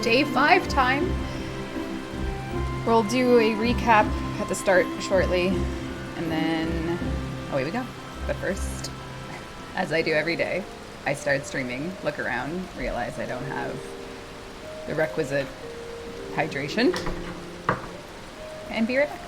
day 5 time. We'll do a recap at the start shortly, and then away we go. But first, as I do every day, I start streaming, look around, realize I don't have the requisite hydration, and be right back.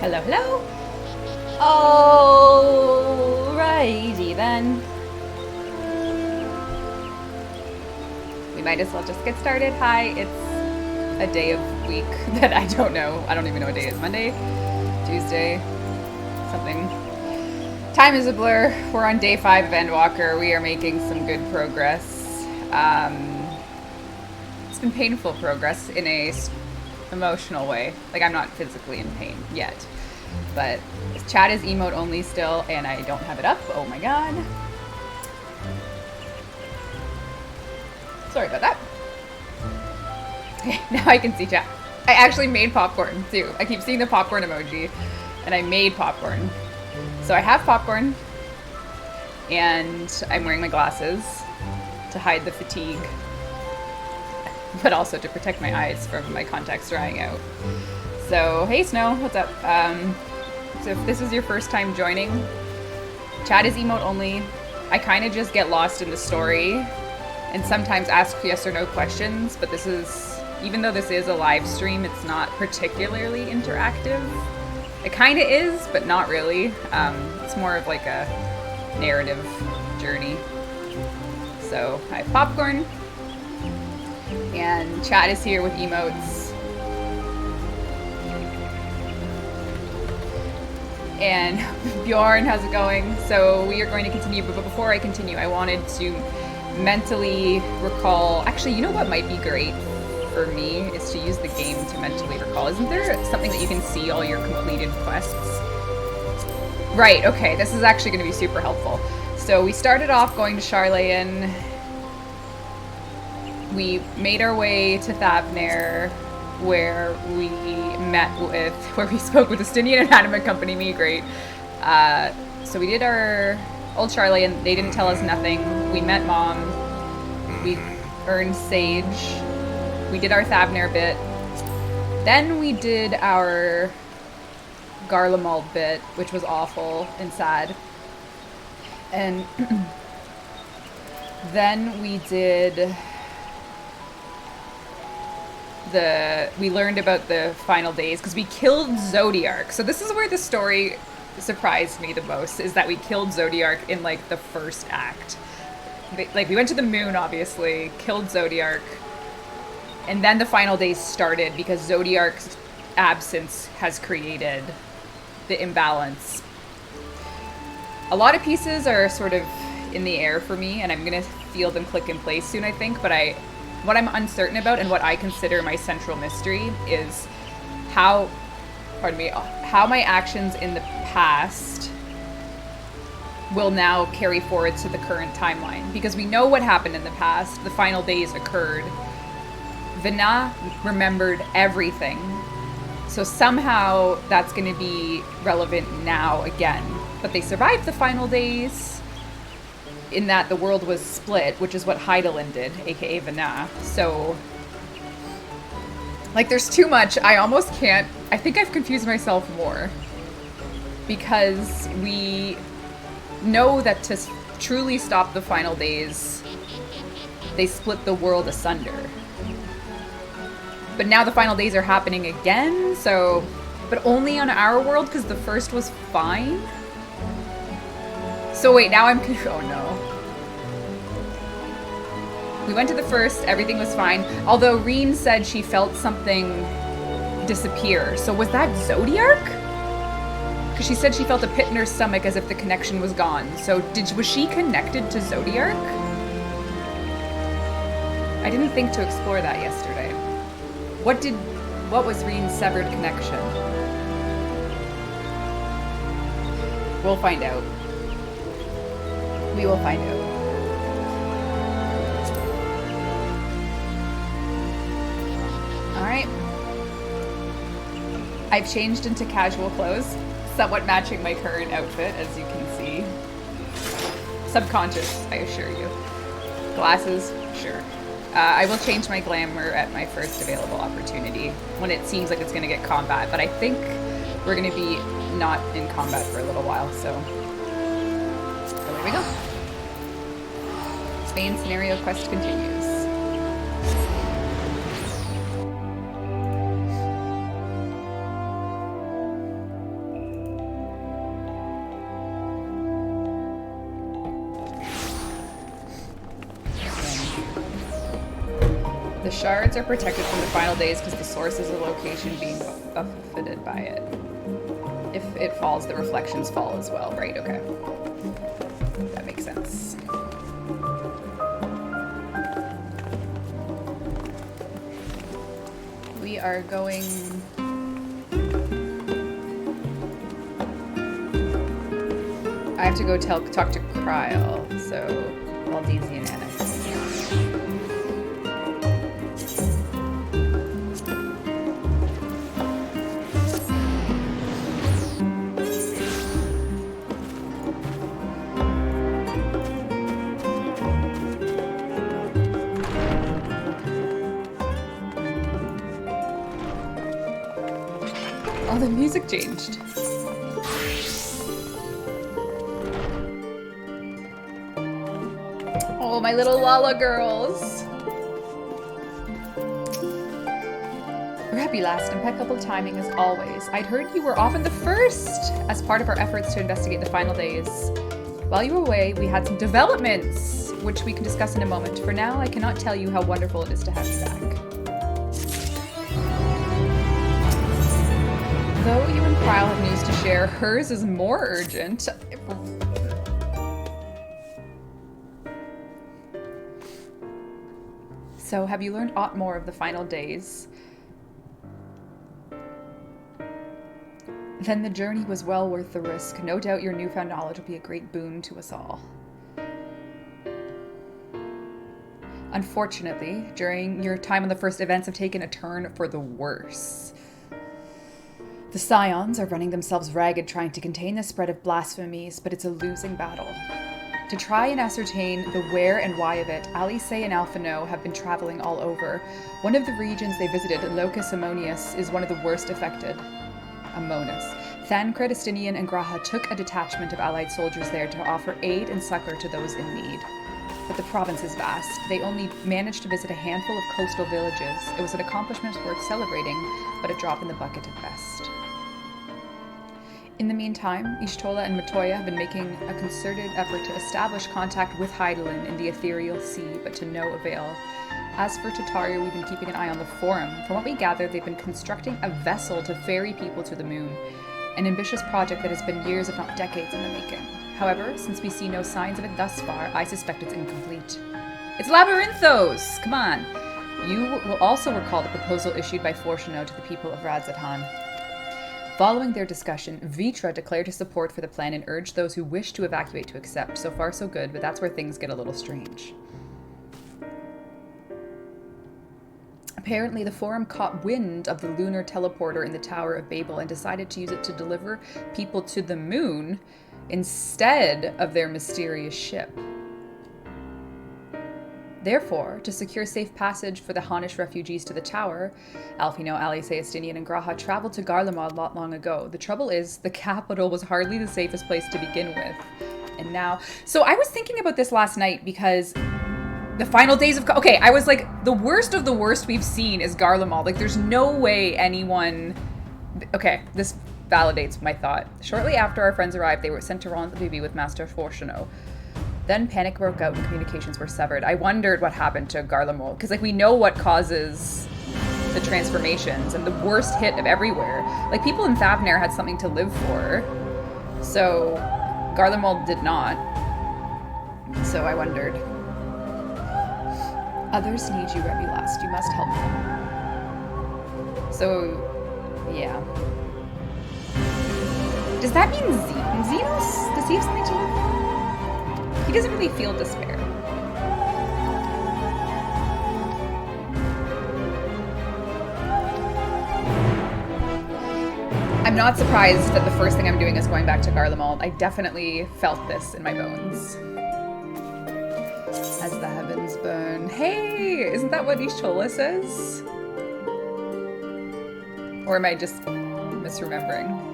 Hello, hello. Alrighty then. We might as well just get started. Hi, it's a day of week that I don't know. I don't even know what day it is. Monday? Tuesday? Something. Time is a blur. We're on day 5 of Endwalker. We are making some good progress. It's been painful progress in a emotional way. Like, I'm not physically in pain yet, but chat is emote only still, and I don't have it up. Oh my god. Sorry about that. Okay, now I can see chat. I actually made popcorn too. I keep seeing the popcorn emoji, and I made popcorn. So I have popcorn, and I'm wearing my glasses to hide the fatigue, but also to protect my eyes from my contacts drying out. So, hey Snow, what's up? So if this is your first time joining, chat is emote only. I kind of just get lost in the story and sometimes ask yes or no questions, but this is, even though this is a live stream, it's not particularly interactive. It kind of is, but not really. It's more of like a narrative journey. So I have popcorn, and chat is here with emotes. And Bjorn, how's it going? So we are going to continue, but before I continue, I wanted to mentally recall, actually, you know what might be great for me is to use the game to mentally recall. Isn't there something that you can see all your completed quests? Right, okay, this is actually going to be super helpful. So we started off going to Charlayan. We made our way to Thavnair, where we spoke with the Stinian Inanimate Company, me, great. So we did our old Charlayan, they didn't tell us nothing. We met Mom, we earned Sage, we did our Thavnair bit, then we did our Garlemald bit, which was awful and sad. And then we did we learned about the final days because we killed Zodiark. So this is where the story surprised me the most, is that we killed Zodiark in like the first act. Like, we went to the moon, obviously, killed Zodiark, and then the final days started because Zodiark's absence has created the imbalance. A lot of pieces are sort of in the air for me, and I'm gonna feel them click in place soon, I think, but what I'm uncertain about and what I consider my central mystery is how my actions in the past will now carry forward to the current timeline. Because we know what happened in the past. The final days occurred. Vina remembered everything. So somehow that's going to be relevant now again. But they survived the final days in that the world was split, which is what Heidelin did, aka Vina. So, like, there's too much. I almost can't. I think I've confused myself more. Because we know that to truly stop the final days, they split the world asunder. But now the final days are happening again, so... But only on our world, because the first was fine? So wait, now I'm... Oh no. We went to the first, everything was fine. Although Reen said she felt something disappear. So was that Zodiark? Because she said she felt a pit in her stomach as if the connection was gone. So was she connected to Zodiark? I didn't think to explore that yesterday. What was Reen's severed connection? We'll find out. We will find out. Alright. I've changed into casual clothes, somewhat matching my current outfit, as you can see. Subconscious, I assure you. Glasses, sure. I will change my glamour at my first available opportunity when it seems like it's going to get combat, but I think we're going to be not in combat for a little while, so there we go. Spain scenario quest continues. The shards are protected from the final days because the source is a location being buffeted by it. If it falls, the reflections fall as well. Right, okay. That makes sense. We are going... I have to go talk to Kryl, so Valdizi and Anna. The music changed. Oh, my little Lala girls. Happy last, impeccable timing as always. I'd heard you were often the first as part of our efforts to investigate the final days. While you were away, we had some developments, which we can discuss in a moment. For now, I cannot tell you how wonderful it is to have you back. Though you and Kryl have news to share, hers is more urgent. So, have you learned aught more of the final days? Then the journey was well worth the risk. No doubt your newfound knowledge will be a great boon to us all. Unfortunately, during your time on the first, events have taken a turn for the worse. The Scions are running themselves ragged trying to contain the spread of blasphemies, but it's a losing battle. To try and ascertain the where and why of it, Alice and Alphino have been traveling all over. One of the regions they visited, Locus Ammonius, is one of the worst affected. Ammonis. Thancred, Estinian, and Graha took a detachment of allied soldiers there to offer aid and succor to those in need. But the province is vast. They only managed to visit a handful of coastal villages. It was an accomplishment worth celebrating, but a drop in the bucket at best. In the meantime, Ishtola and Matoya have been making a concerted effort to establish contact with Heidelin in the ethereal sea, but to no avail. As for Tataria, we've been keeping an eye on the Forum. From what we gather, they've been constructing a vessel to ferry people to the moon. An ambitious project that has been years, if not decades, in the making. However, since we see no signs of it thus far, I suspect it's incomplete. It's Labyrinthos! Come on! You will also recall the proposal issued by Fortuno to the people of Radzatan. Following their discussion, Vitra declared his support for the plan and urged those who wished to evacuate to accept. So far, so good, but that's where things get a little strange. Apparently, the Forum caught wind of the lunar teleporter in the Tower of Babel and decided to use it to deliver people to the moon instead of their mysterious ship. Therefore, to secure safe passage for the Hanish refugees to the tower, Alfino, Ali, Seestinian, and Graha traveled to Garlemald not long ago. The trouble is, the capital was hardly the safest place to begin with. And now... So I was thinking about this last night because the final days of... Okay, I was like, the worst of the worst we've seen is Garlemald. Like, there's no way anyone... Okay, this validates my thought. Shortly after our friends arrived, they were sent to rendezvous with Master Fortuno. Then panic broke out and communications were severed. I wondered what happened to Garlemald, because like we know what causes the transformations and the worst hit of everywhere. Like people in Thavnair had something to live for, so Garlemald did not. So I wondered. Others need you, Rebbe last. You must help them. So, yeah. Does that mean Xenos? Does he have something to live for? He doesn't really feel despair. I'm not surprised that the first thing I'm doing is going back to Garlemald. I definitely felt this in my bones. As the heavens burn. Hey! Isn't that what Ishtola says? Or am I just misremembering?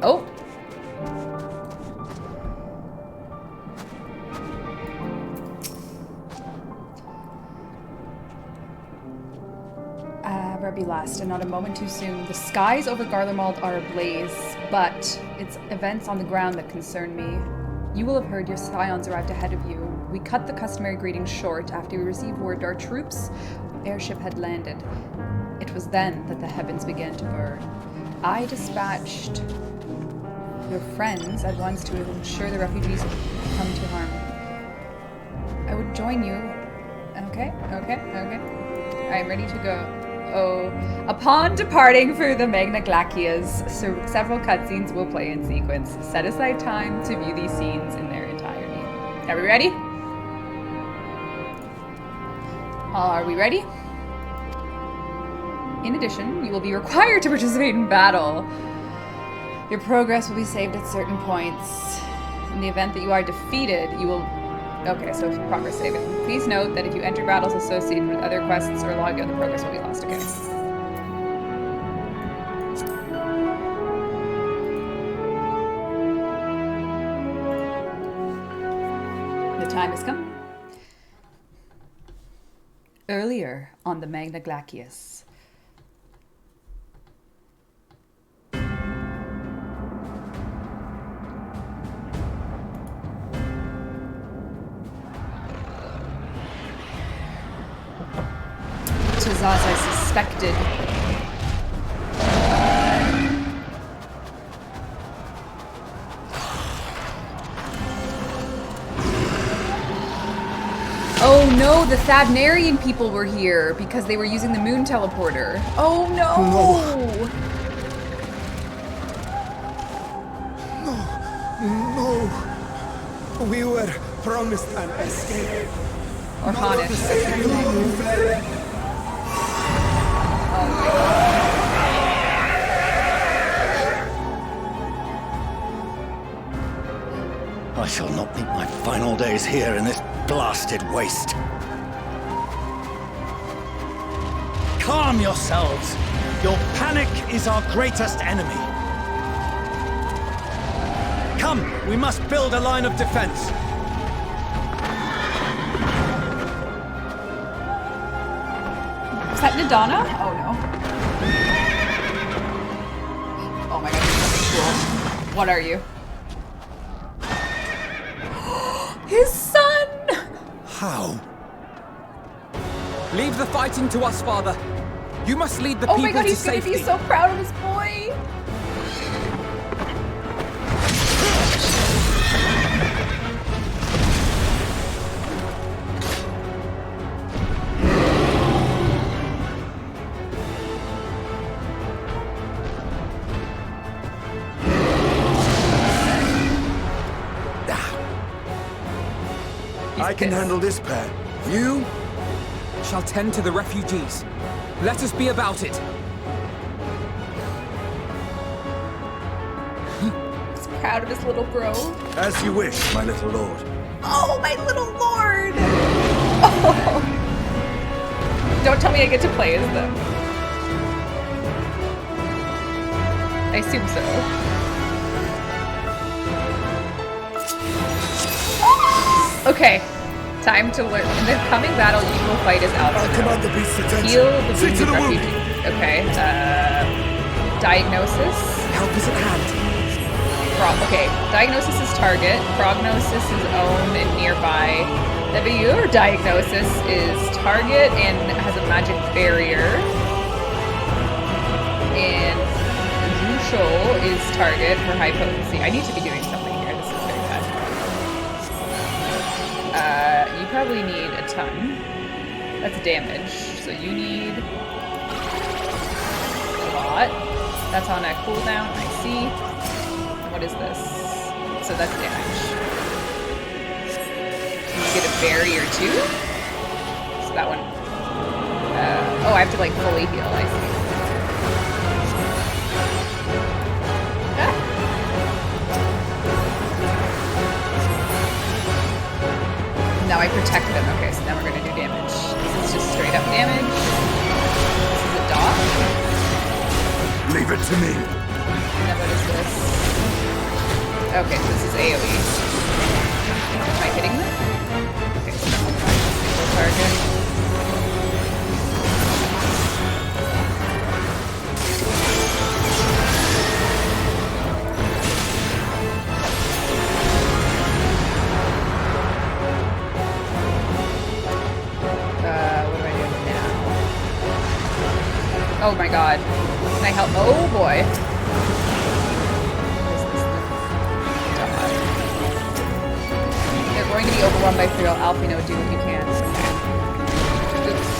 Oh! Rebbe last, and not a moment too soon. The skies over Garlemald are ablaze, but it's events on the ground that concern me. You will have heard your scions arrived ahead of you. We cut the customary greetings short after we received word our troops' airship had landed. It was then that the heavens began to burn. I dispatched your friends at once to ensure the refugees come to harm. I would join you. Okay. I am ready to go. Oh, upon departing for the Magna Glacias, several cutscenes will play in sequence. Set aside time to view these scenes in their entirety. Are we ready? Are we ready? In addition, you will be required to participate in battle. Your progress will be saved at certain points. In the event that you are defeated, you will... Okay, so progress saving. Please note that if you enter battles associated with other quests or log out, the progress will be lost. Okay. The time has come. Earlier on the Magna Glacias. As I suspected. Oh no, the Thavnarian people were here because they were using the moon teleporter. Oh no! No. We were promised an escape. Or Hanish. I shall not meet my final days here in this blasted waste. Calm yourselves. Your panic is our greatest enemy. Come, we must build a line of defense. Is that Nadana? Oh no. Oh my god, you're something cool. What are you? His son! How? Leave the fighting to us, Father. You must lead the Oh people my god, to he's gonna safety. be so proud of his boy! I can handle this, Pat. You? Shall tend to the refugees. Let us be about it. He's proud of his little bro. As you wish, my little lord. Oh, my little lord! Oh. Don't tell me I get to play as them. I assume so. Okay, time to learn. In the coming battle, you will fight as I'll command Alpha. the beast's attention. Heal the See to wounded the wounded. refugee. Okay, diagnosis. Help is at hand. Okay, diagnosis is target. Prognosis is own and nearby. Your diagnosis is target and has a magic barrier. And Crucial is target for high potency. I need to be doing something here. This is very bad. You probably need a ton. That's damage. So you need a lot. That's on a cooldown. I see. What is this? So that's damage. You get a barrier too? So that one. Oh, I have to like fully heal. I see. Ah. Now I protect them. Okay, so now we're gonna do damage. This is just straight up damage. This is a dot. Leave it to me. Now what is this? Okay, so this is AoE. Am I hitting them? Okay, so that's a single target. What do I do now? Oh my god. Can I help? Oh boy. They're going to be overwhelmed by Feral Alpino. Do what you can. Oops.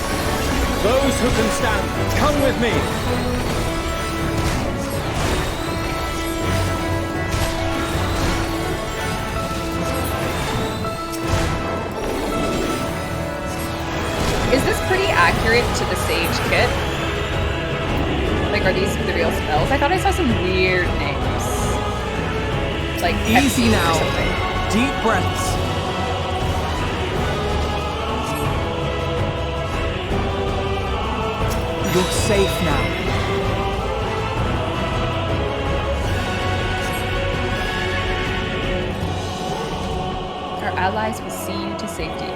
Those who can stand, come with me. Is this pretty accurate to the Sage kit? Like, are these the real spells? I thought I saw some weird names. Like, Easy Pepsi now. or something. Deep breaths. You're safe now. Our allies will see you to safety.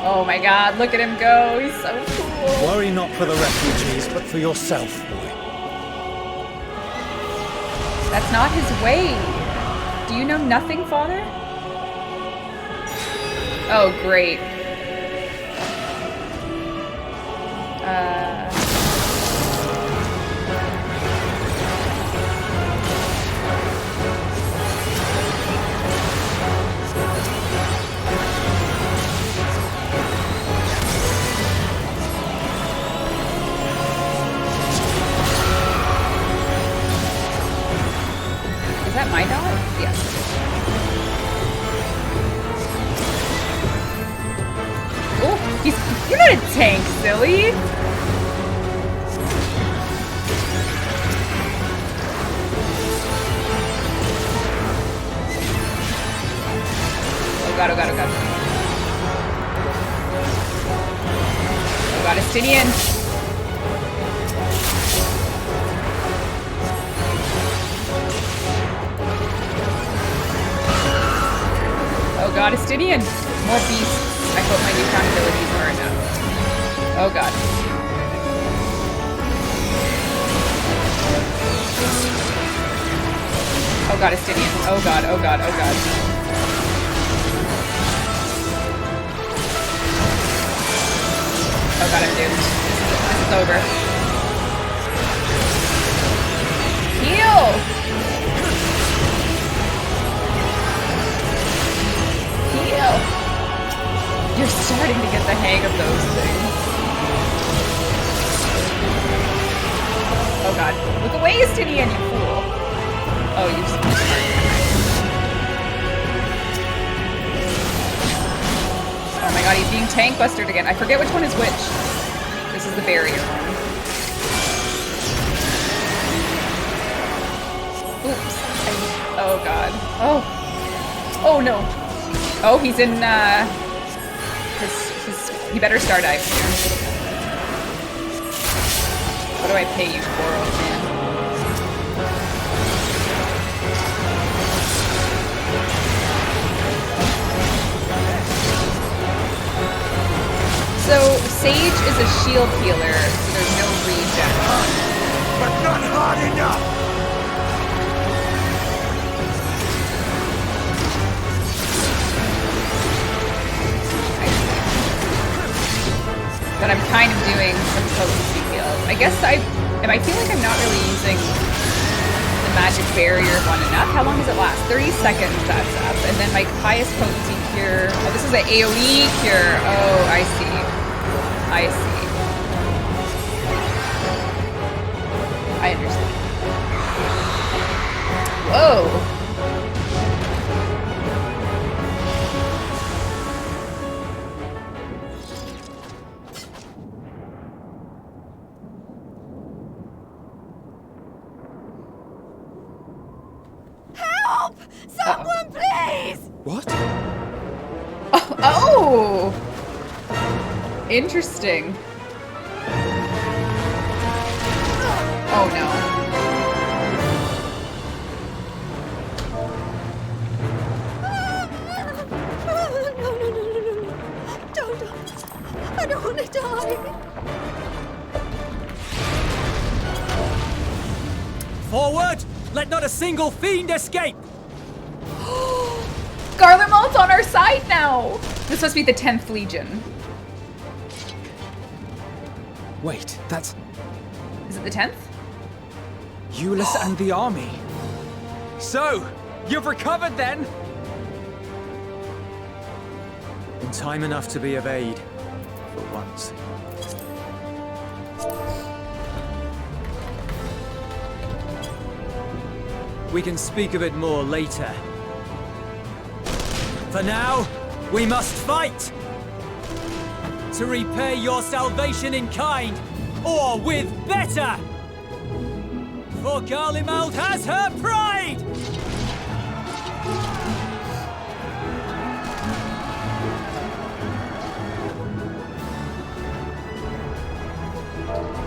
Oh my god, look at him go. He's so cool. Worry not for the refugees, but for yourself, boy. That's not his way. Do you know nothing, father? Oh, great. Is that my dog? Yes. Oh, you're not a tank, silly. Oh god, oh god, oh god. Oh god, Estinian. Oh god, Estinian. More beasts. I hope my newfound abilities are enough. Oh god. Oh god, Estinian. Oh god, oh god, oh god. Oh god, god, I'm doomed. This is over. Heal! Heal! You're starting to get the hang of those things. Oh god. Look away, Stinian, you fool! Oh, you're so smart. Oh my god, he's being tank bustered again. I forget which one is which. This is the barrier one. Oops. Oh god. Oh. Oh no. Oh, he's in, he better star dive here. What do I pay you for, old man? So, Sage is a shield healer, so there's no regen. But not hard enough! But I'm kind of doing some potency heals. I guess I feel like I'm not really using the magic barrier one enough. How long does it last? 30 seconds, that's up. And then my highest potency cure. Oh, this is an AoE cure. Oh, I see. I see. I understand. Whoa. Help! Someone, please! What? Oh! Interesting. Oh no. No. Don't. I don't want to die. Forward! Let not a single fiend escape! Garlemald's on our side now! This must be the 10th Legion. Wait, that's Is it the 10th? Euless and the army. So, you've recovered then? In time enough to be of aid, for once. We can speak of it more later. For now, we must fight! To repay your salvation in kind, or with better! For Garlemald has her pride!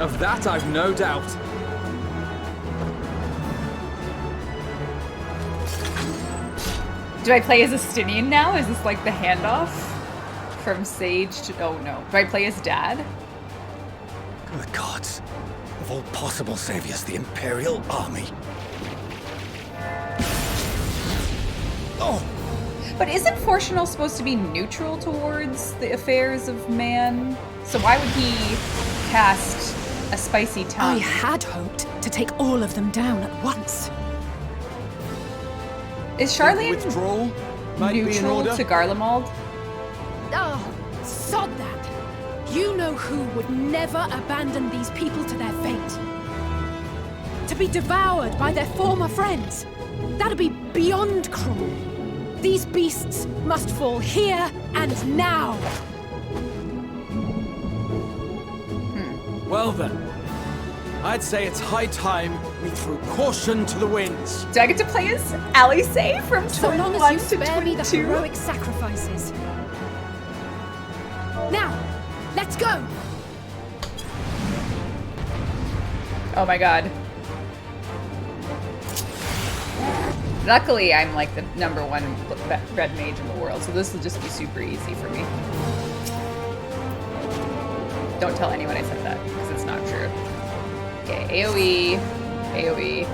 Of that I've no doubt. Do I play as Estinian now? Is this like the handoff from Sage to... Oh no. Do I play as Dad? The gods. Of all possible saviors, the Imperial Army. Oh! But isn't Fortunal supposed to be neutral towards the affairs of man? So why would he cast a spicy tongue? I had hoped to take all of them down at once. Is Charlene Withdrawal might be in neutral order. to Garlemald? Oh, sod that. You know who would never abandon these people to their fate. To be devoured by their former friends. That'd be beyond cruel. These beasts must fall here and now. Well then, I'd say it's high time we threw caution to the winds. Do I get to play as Alice from So long 21 as to you spare me the 22? heroic sacrifices. Now, let's go! Oh my god. Luckily, I'm like the #1 red mage in the world, so this will just be super easy for me. Don't tell anyone I said that, because it's not true. Okay, AoE, AoE.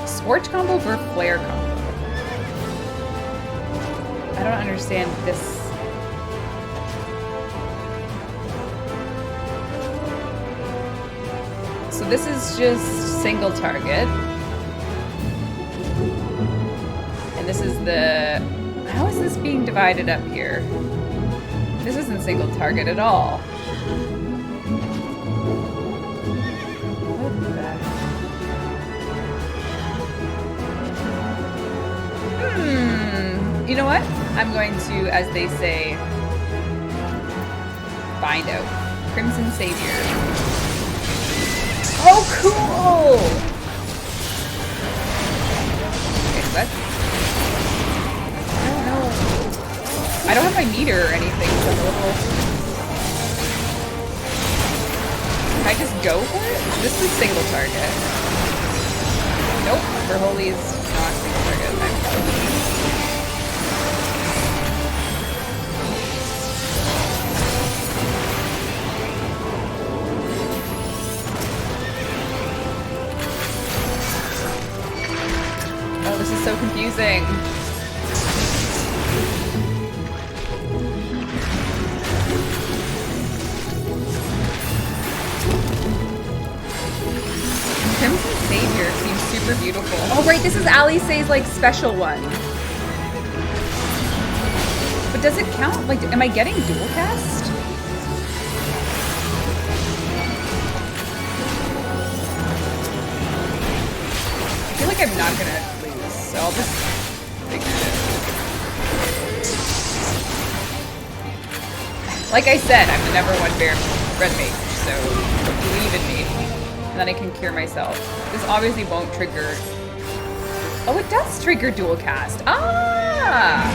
Scorch combo or flare combo? I don't understand this. this is just single target. And this is the... How is this being divided up here? This isn't single target at all. What the... You know what? I'm going to, as they say, find out. Crimson Savior. Oh, cool! Okay, what? I don't know. I don't have my meter or anything, so I'm a little... Can I just go for it? This is single target. Nope, for Holy is not single target. Oh, this is so confusing. Crimson Savior seems super beautiful. Oh, right, this is Alice's, like, special one. But does it count? Like, am I getting dual cast? I feel like I'm not gonna lose, so I'll just figure it out. Like I said, I'm the #1 red mage, so believe in me. And then I can cure myself. This obviously won't trigger... Oh, it does trigger dual cast. Ah!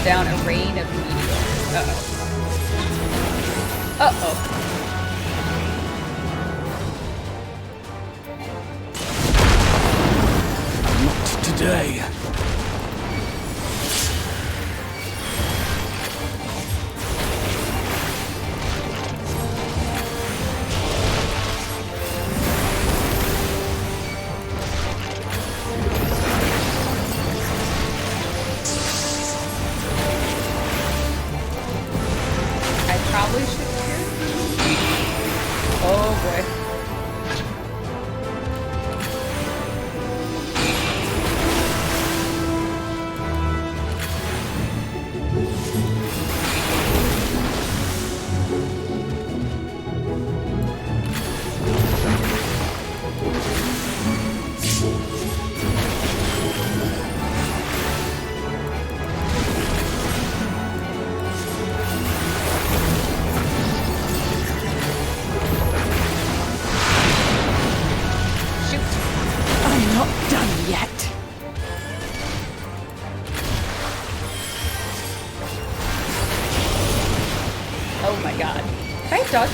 Down a rain of meteors. Uh-oh. Uh-oh. Not today. Dodge.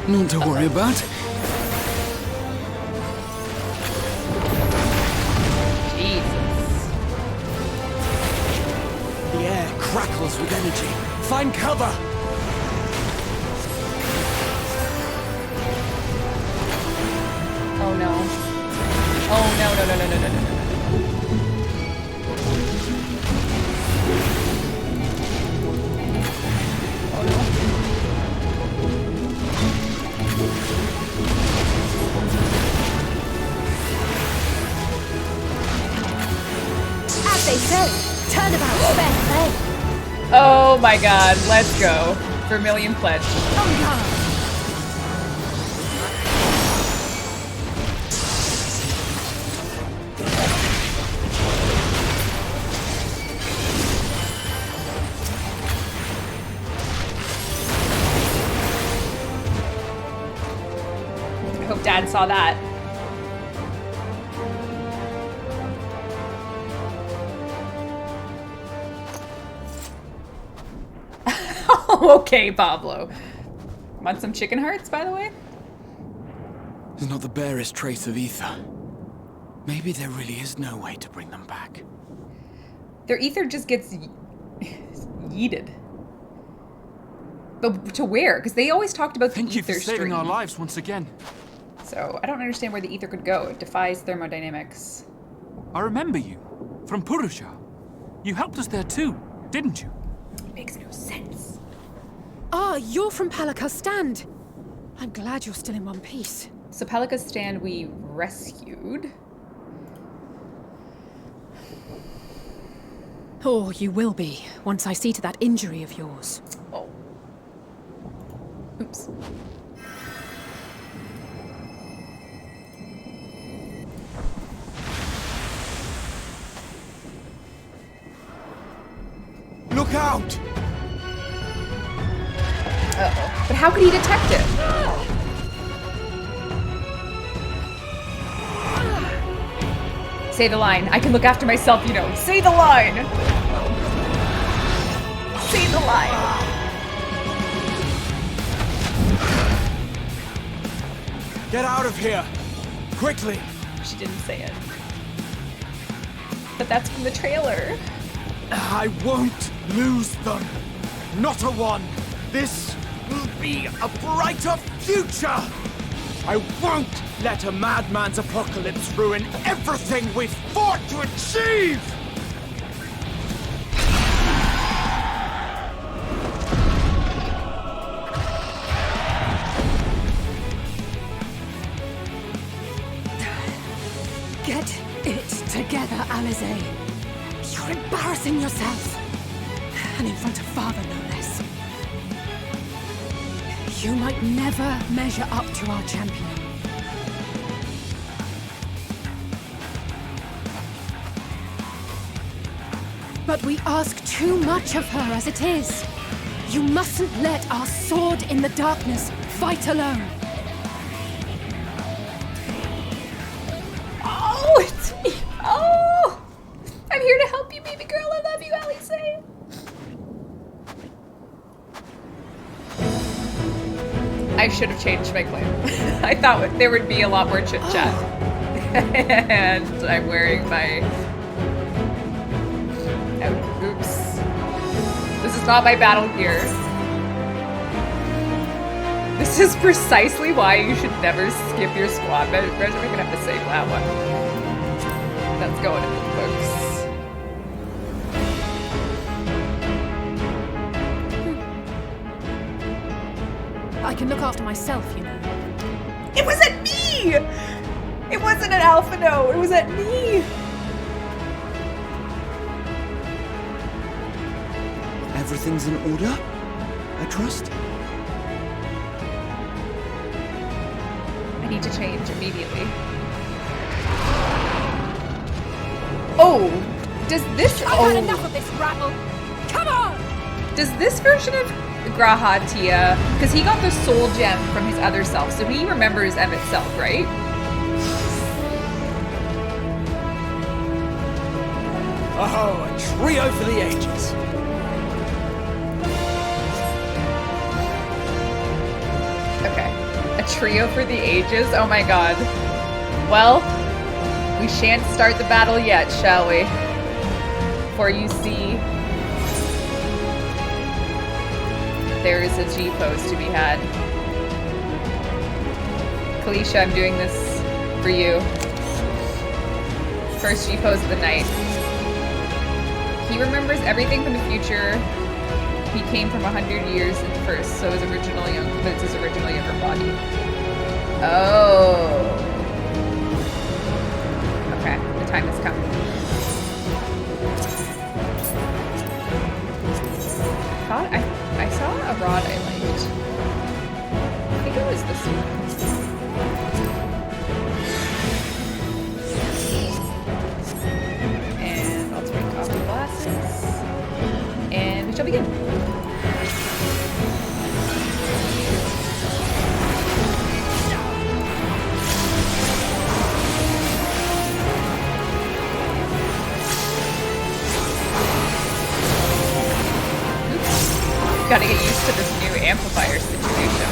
None to worry about. Jesus. The air crackles with energy. Find cover! Oh no. Oh no, no, no, no, no, no, no, no. They say, turnabout spare play. Oh my god, let's go. Vermilion Pledge. Oh god. I hope Dad saw that. Okay, Pablo. Want some chicken hearts, by the way? There's not the barest trace of ether. Maybe there really is no way to bring them back. Their ether just gets yeeted. But to where? Because they always talked about the Thank you ether for saving stream. our lives once again. So I don't understand where the ether could go. It defies thermodynamics. I remember you. From Purusha. You helped us there too, didn't you? It makes no sense. Ah, you're from Palika's stand. I'm glad you're still in one piece. So Palika's stand we rescued. Or you will be, once I see to that injury of yours. Oh. Oops. Look out! Uh-oh. But how could he detect it? Say the line. I can look after myself, you know. Say the line! Say the line! Get out of here! Quickly! She didn't say it. But that's from the trailer. I won't lose them! Not a one! This will be a brighter future! I won't let a madman's apocalypse ruin everything we've fought to achieve! Get it together, Alize. You're embarrassing yourself. And in front of Father, no less. You might never measure up to our champion. But we ask too much of her as it is. You mustn't let our sword in the darkness fight alone. Oh, it's me. Oh! I'm here to help you, baby girl. I love you, Alice. I should have changed my claim. I thought there would be a lot more chit chat. And I'm wearing my. Oh, oops. This is not my battle gear. This is precisely why you should never skip your squad measure. We're gonna have to save that one. That's going into the books. I can look after myself, you know. It was at me! It wasn't at Alpha, no. It was at me. Everything's in order, I trust? I need to change immediately. Oh, does this? I've had enough of this rabble. Come on! Does this version of Grahatia, because he got the soul gem from his other self, so he remembers Emmett's self, right? Oh, a trio for the ages. Okay, a trio for the ages. Oh my god. Well, we shan't start the battle yet, shall we? For you see, there is a G pose to be had. Kalisha, I'm doing this for you. First G pose of the night. He remembers everything from the future. He came from 100 years in the first, so his original but it's his original younger body. Oh. Okay, the time has come. I saw a rod I liked. I think it was this one. And I'll take off the glasses. And we shall begin. Gotta get used to this new amplifier situation.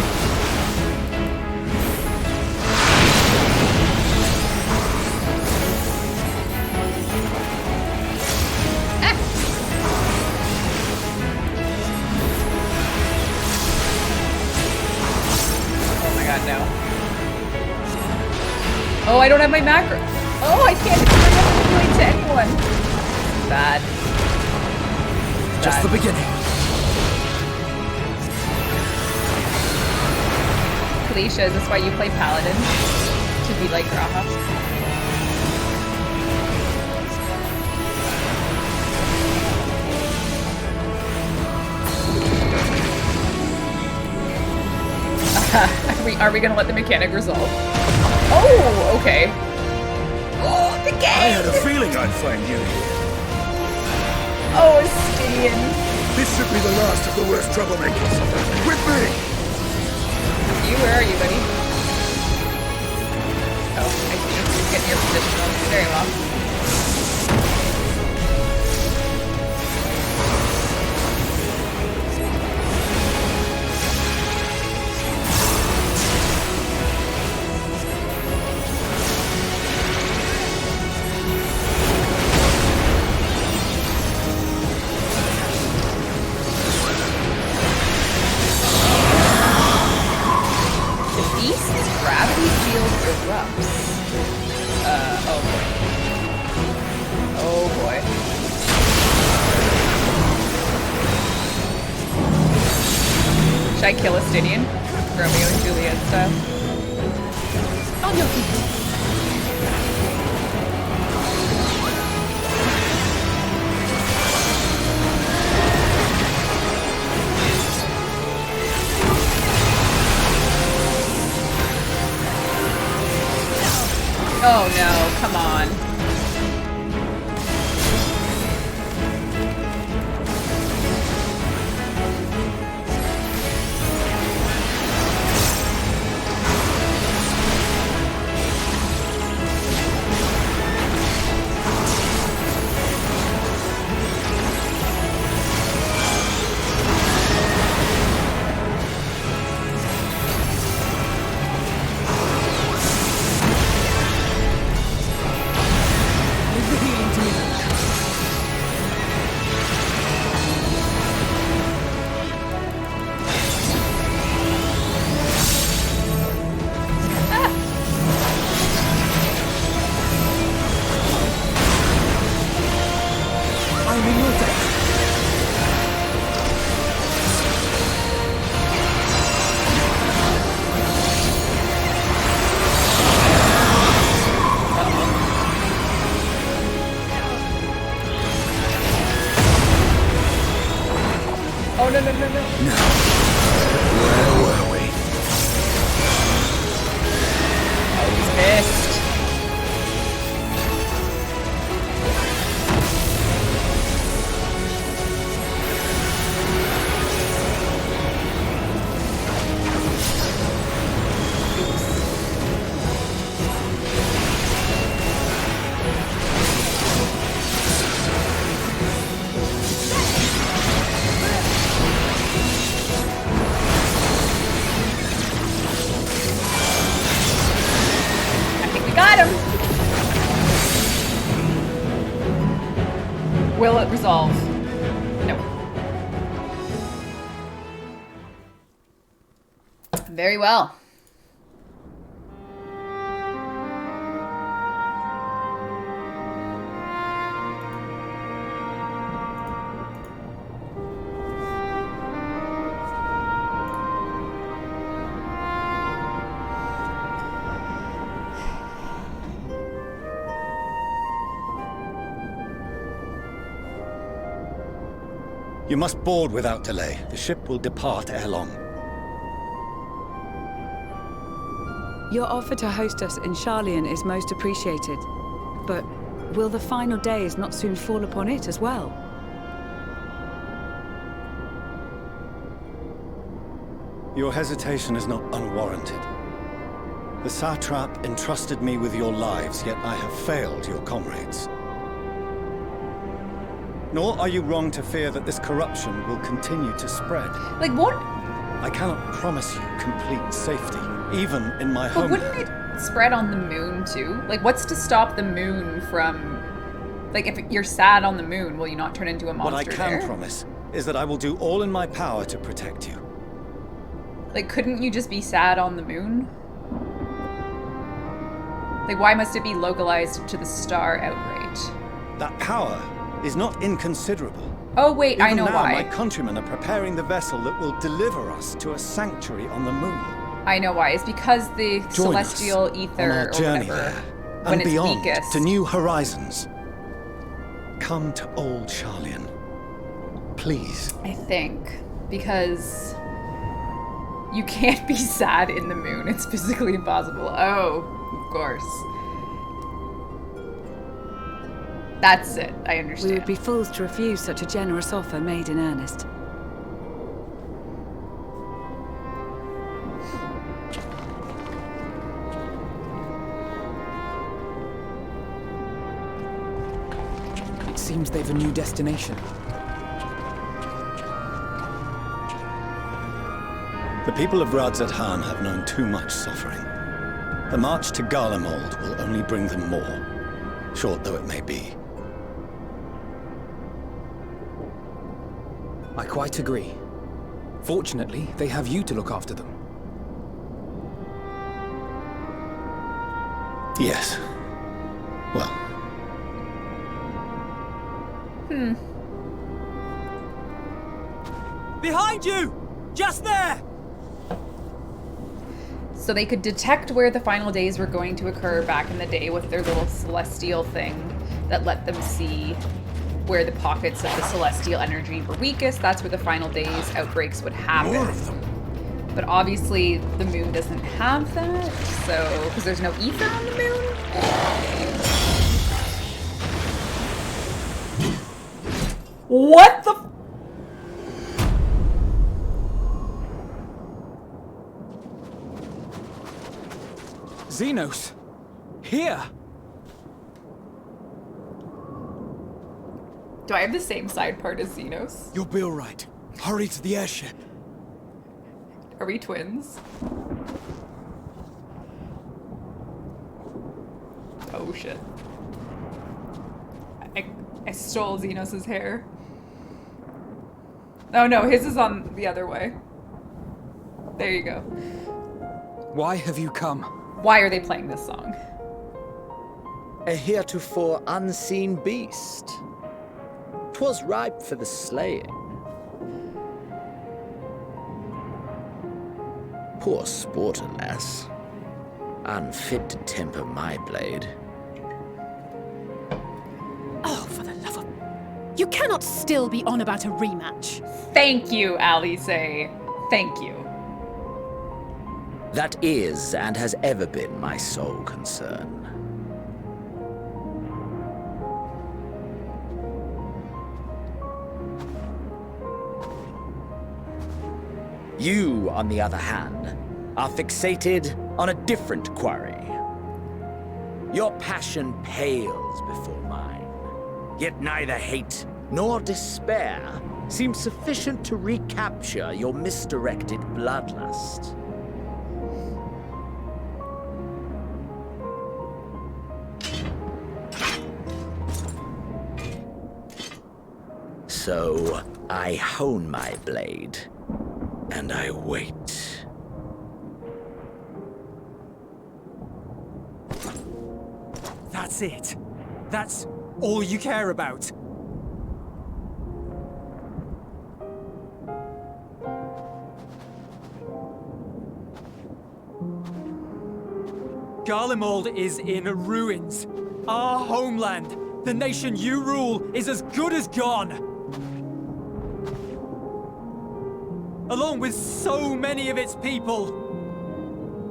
Oh my god, no. Oh, I don't have my macro. Oh, I can't explain to anyone. Bad. Just the beginning. Felicia, is this why you play Paladin? To be like Graha? Are we gonna let the mechanic resolve? Oh, okay. Oh, the game! I had a feeling I'd find you here. Oh, Stydian. This should be the last of the worst troublemakers. With me! Where are you, buddy? Oh, I see. Just get your position on. Very well. Should I kill a Stydian? Romeo and Juliet style? On your feet. Oh no, come on. Oh, no. Where were we? Oh, he's pissed. Will it resolve? No. Very well. You must board without delay. The ship will depart ere long. Your offer to host us in Sharlayan is most appreciated. But will the final days not soon fall upon it as well? Your hesitation is not unwarranted. The satrap entrusted me with your lives, yet I have failed your comrades. Nor are you wrong to fear that this corruption will continue to spread. Like, won't I cannot promise you complete safety, even in my But home. wouldn't it spread on the moon too? Like, what's to stop the moon from... Like, if you're sad on the moon, will you not turn into a monster What I can there? promise is that I will do all in my power to protect you. Like, couldn't you just be sad on the moon? Like, why must it be localized to the star outright? That power is not inconsiderable. Oh, wait, I Even know now, why. my countrymen are preparing the vessel that will deliver us to a sanctuary on the moon. I know why. It's because the Join celestial us ether on our or journey whatever, there, when and it's beyond weakest. to new horizons. Come to old Charlian, please. I think because you can't be sad in the moon. It's physically impossible. Oh, of course. That's it. I We understand. would be fools to refuse such a generous offer made in earnest. It seems they've a new destination. The people of Radzat-Han have known too much suffering. The march to Garlemald will only bring them more, short though it may be. I quite agree. Fortunately, they have you to look after them. Yes. Well, Behind you! Just there! So they could detect where the final days were going to occur back in the day with their little celestial thing that let them see where the pockets of the celestial energy were weakest. That's where the final days outbreaks would happen. More of them. But obviously the moon doesn't have that, so because there's no ether on the moon. What the? Xenos! Here! Do I have the same side part as Xenos? You'll be all right. Hurry to the airship. Are we twins? Oh shit. I stole Xenos' hair. Oh no, his is on the other way. There you go. Why have you come? Why are they playing this song? A heretofore unseen beast. 'Twas ripe for the slaying. Poor sport, alas. Unfit to temper my blade. Oh, for the love of... You cannot still be on about a rematch. Thank you, Alice. Thank you. That is and has ever been my sole concern. You, on the other hand, are fixated on a different quarry. Your passion pales before mine, yet neither hate nor despair seems sufficient to recapture your misdirected bloodlust. So, I hone my blade, and I wait. That's it. That's all you care about. Garlemald is in ruins. Our homeland, the nation you rule, is as good as gone. Along with so many of its people.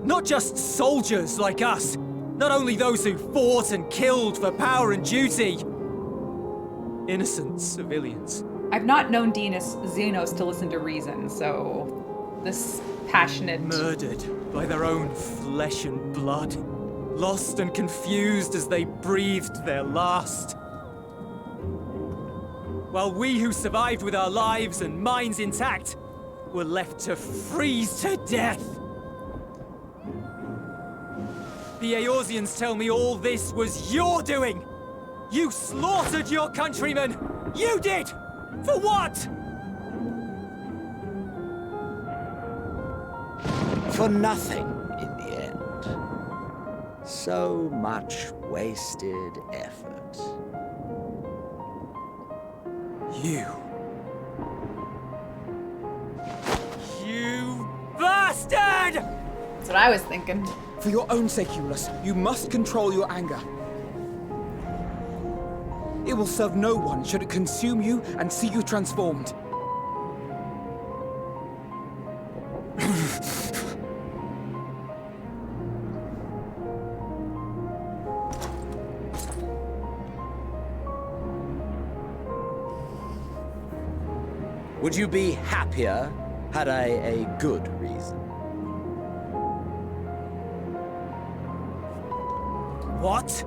Not just soldiers like us. Not only those who fought and killed for power and duty. Innocent civilians. I've not known Xenos to listen to reason, so this passionate... Murdered by their own flesh and blood. Lost and confused as they breathed their last. While we who survived with our lives and minds intact were left to freeze to death. The Eorzeans tell me all this was your doing. You slaughtered your countrymen. You did! For what? For nothing, in the end. So much wasted effort. You bastard! That's what I was thinking. For your own sake, Eulus, you must control your anger. It will serve no one should it consume you and see you transformed. Would you be happier had I a good reason? What?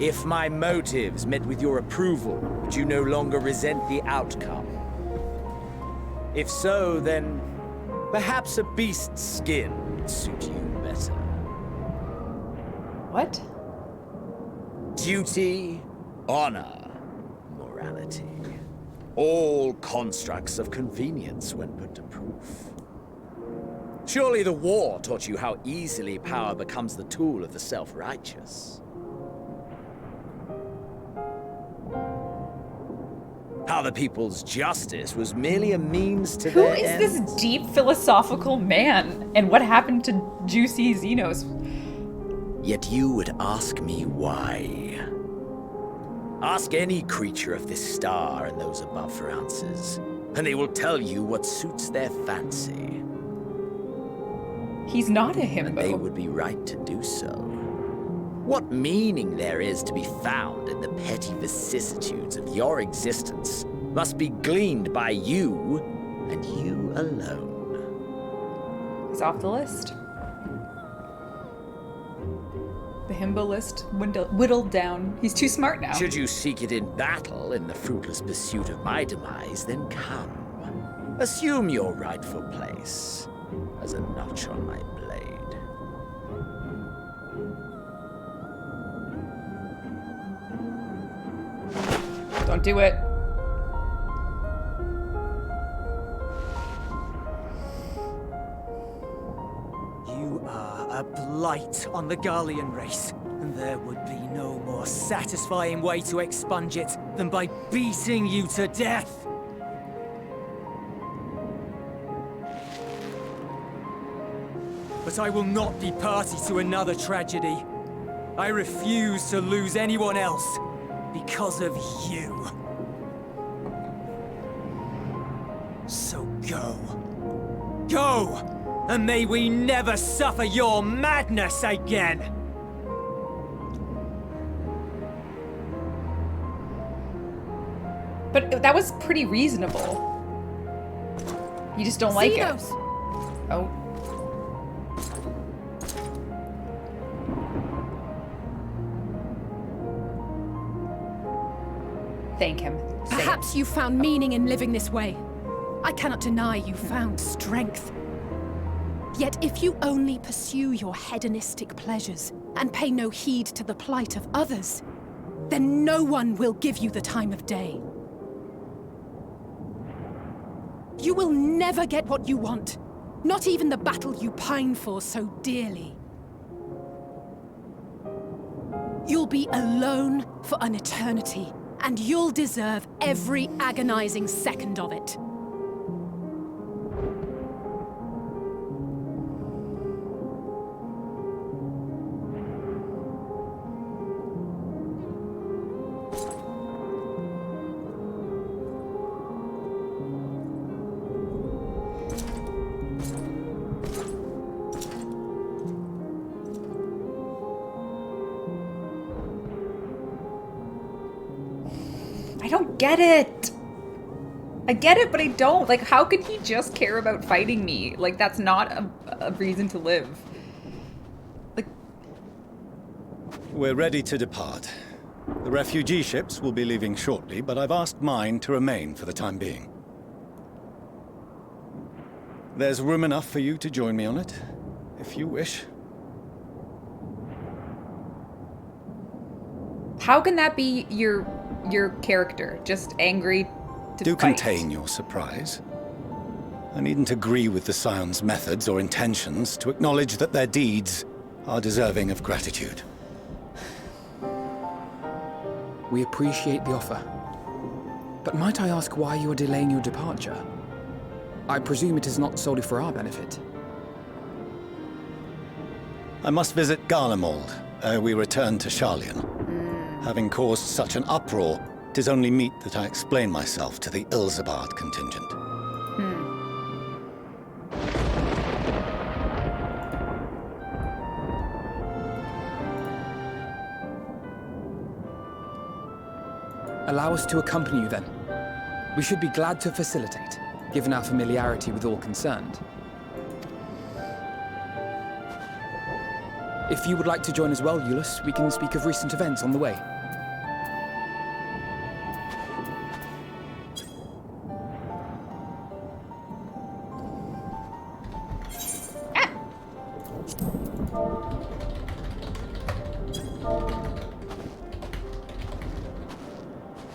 If my motives met with your approval, would you no longer resent the outcome? If so, then perhaps a beast's skin would suit you better. What? Duty, honor, morality. All constructs of convenience when put to proof. Surely the war taught you how easily power becomes the tool of the self-righteous. How the people's justice was merely a means to Who their is ends. this deep philosophical man? And what happened to Juicy Xenos? Yet you would ask me why. Ask any creature of this star and those above for answers, and they will tell you what suits their fancy. He's not a And they himbo. would be right to do so. What meaning there is to be found in the petty vicissitudes of your existence must be gleaned by you, and you alone. He's off the list. The himbo list whittled down. He's too smart now. Should you seek it in battle in the fruitless pursuit of my demise, then come. Assume your rightful place as a notch on my blade. Don't do it. You are a blight on the Garlean race, and there would be no more satisfying way to expunge it than by beating you to death. But I will not be party to another tragedy. I refuse to lose anyone else because of you. So go. Go! And may we never suffer your madness again! But that was pretty reasonable. You just don't like it. Xenos! Oh. Thank him. Say it. Perhaps you found meaning in living this way. I cannot deny you found strength. Yet if you only pursue your hedonistic pleasures and pay no heed to the plight of others, then no one will give you the time of day. You will never get what you want, not even the battle you pine for so dearly. You'll be alone for an eternity, and you'll deserve every agonizing second of it. I don't get it. I get it, but I don't. Like, how could he just care about fighting me? Like, that's not a reason to live. Like, We're ready to depart. The refugee ships will be leaving shortly, but I've asked mine to remain for the time being. There's room enough for you to join me on it, if you wish. How can that be your character? Just angry to Do fight? contain your surprise. I needn't agree with the Scion's methods or intentions to acknowledge that their deeds are deserving of gratitude. We appreciate the offer. But might I ask why you are delaying your departure? I presume it is not solely for our benefit. I must visit Garlemald ere we return to Sharlayan. Having caused such an uproar, 'tis only meet that I explain myself to the Ilzabard contingent. Allow us to accompany you then. We should be glad to facilitate, given our familiarity with all concerned. If you would like to join as well, Eulus, we can speak of recent events on the way.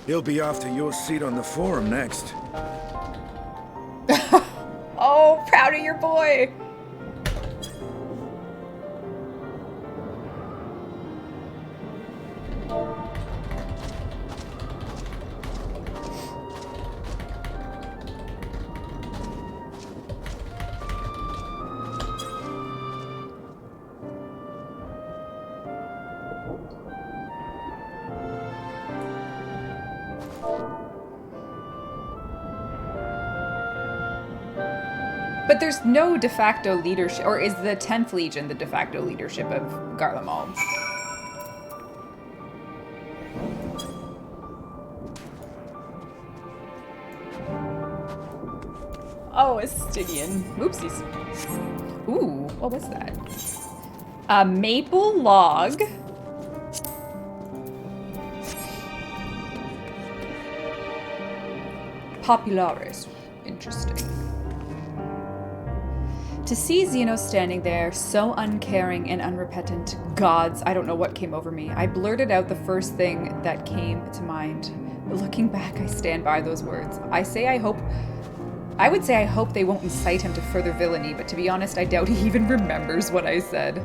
He'll be after your seat on the forum next. Oh, proud of your boy. But there's no de facto leadership, or is the 10th Legion the de facto leadership of Garlemald? Oh, a Stygian. Oopsies. Ooh, what was that? A maple log. Popularis. Interesting. To see Zeno standing there, so uncaring and unrepentant, gods, I don't know what came over me. I blurted out the first thing that came to mind. But looking back, I stand by those words. I would say I hope they won't incite him to further villainy, but to be honest, I doubt he even remembers what I said.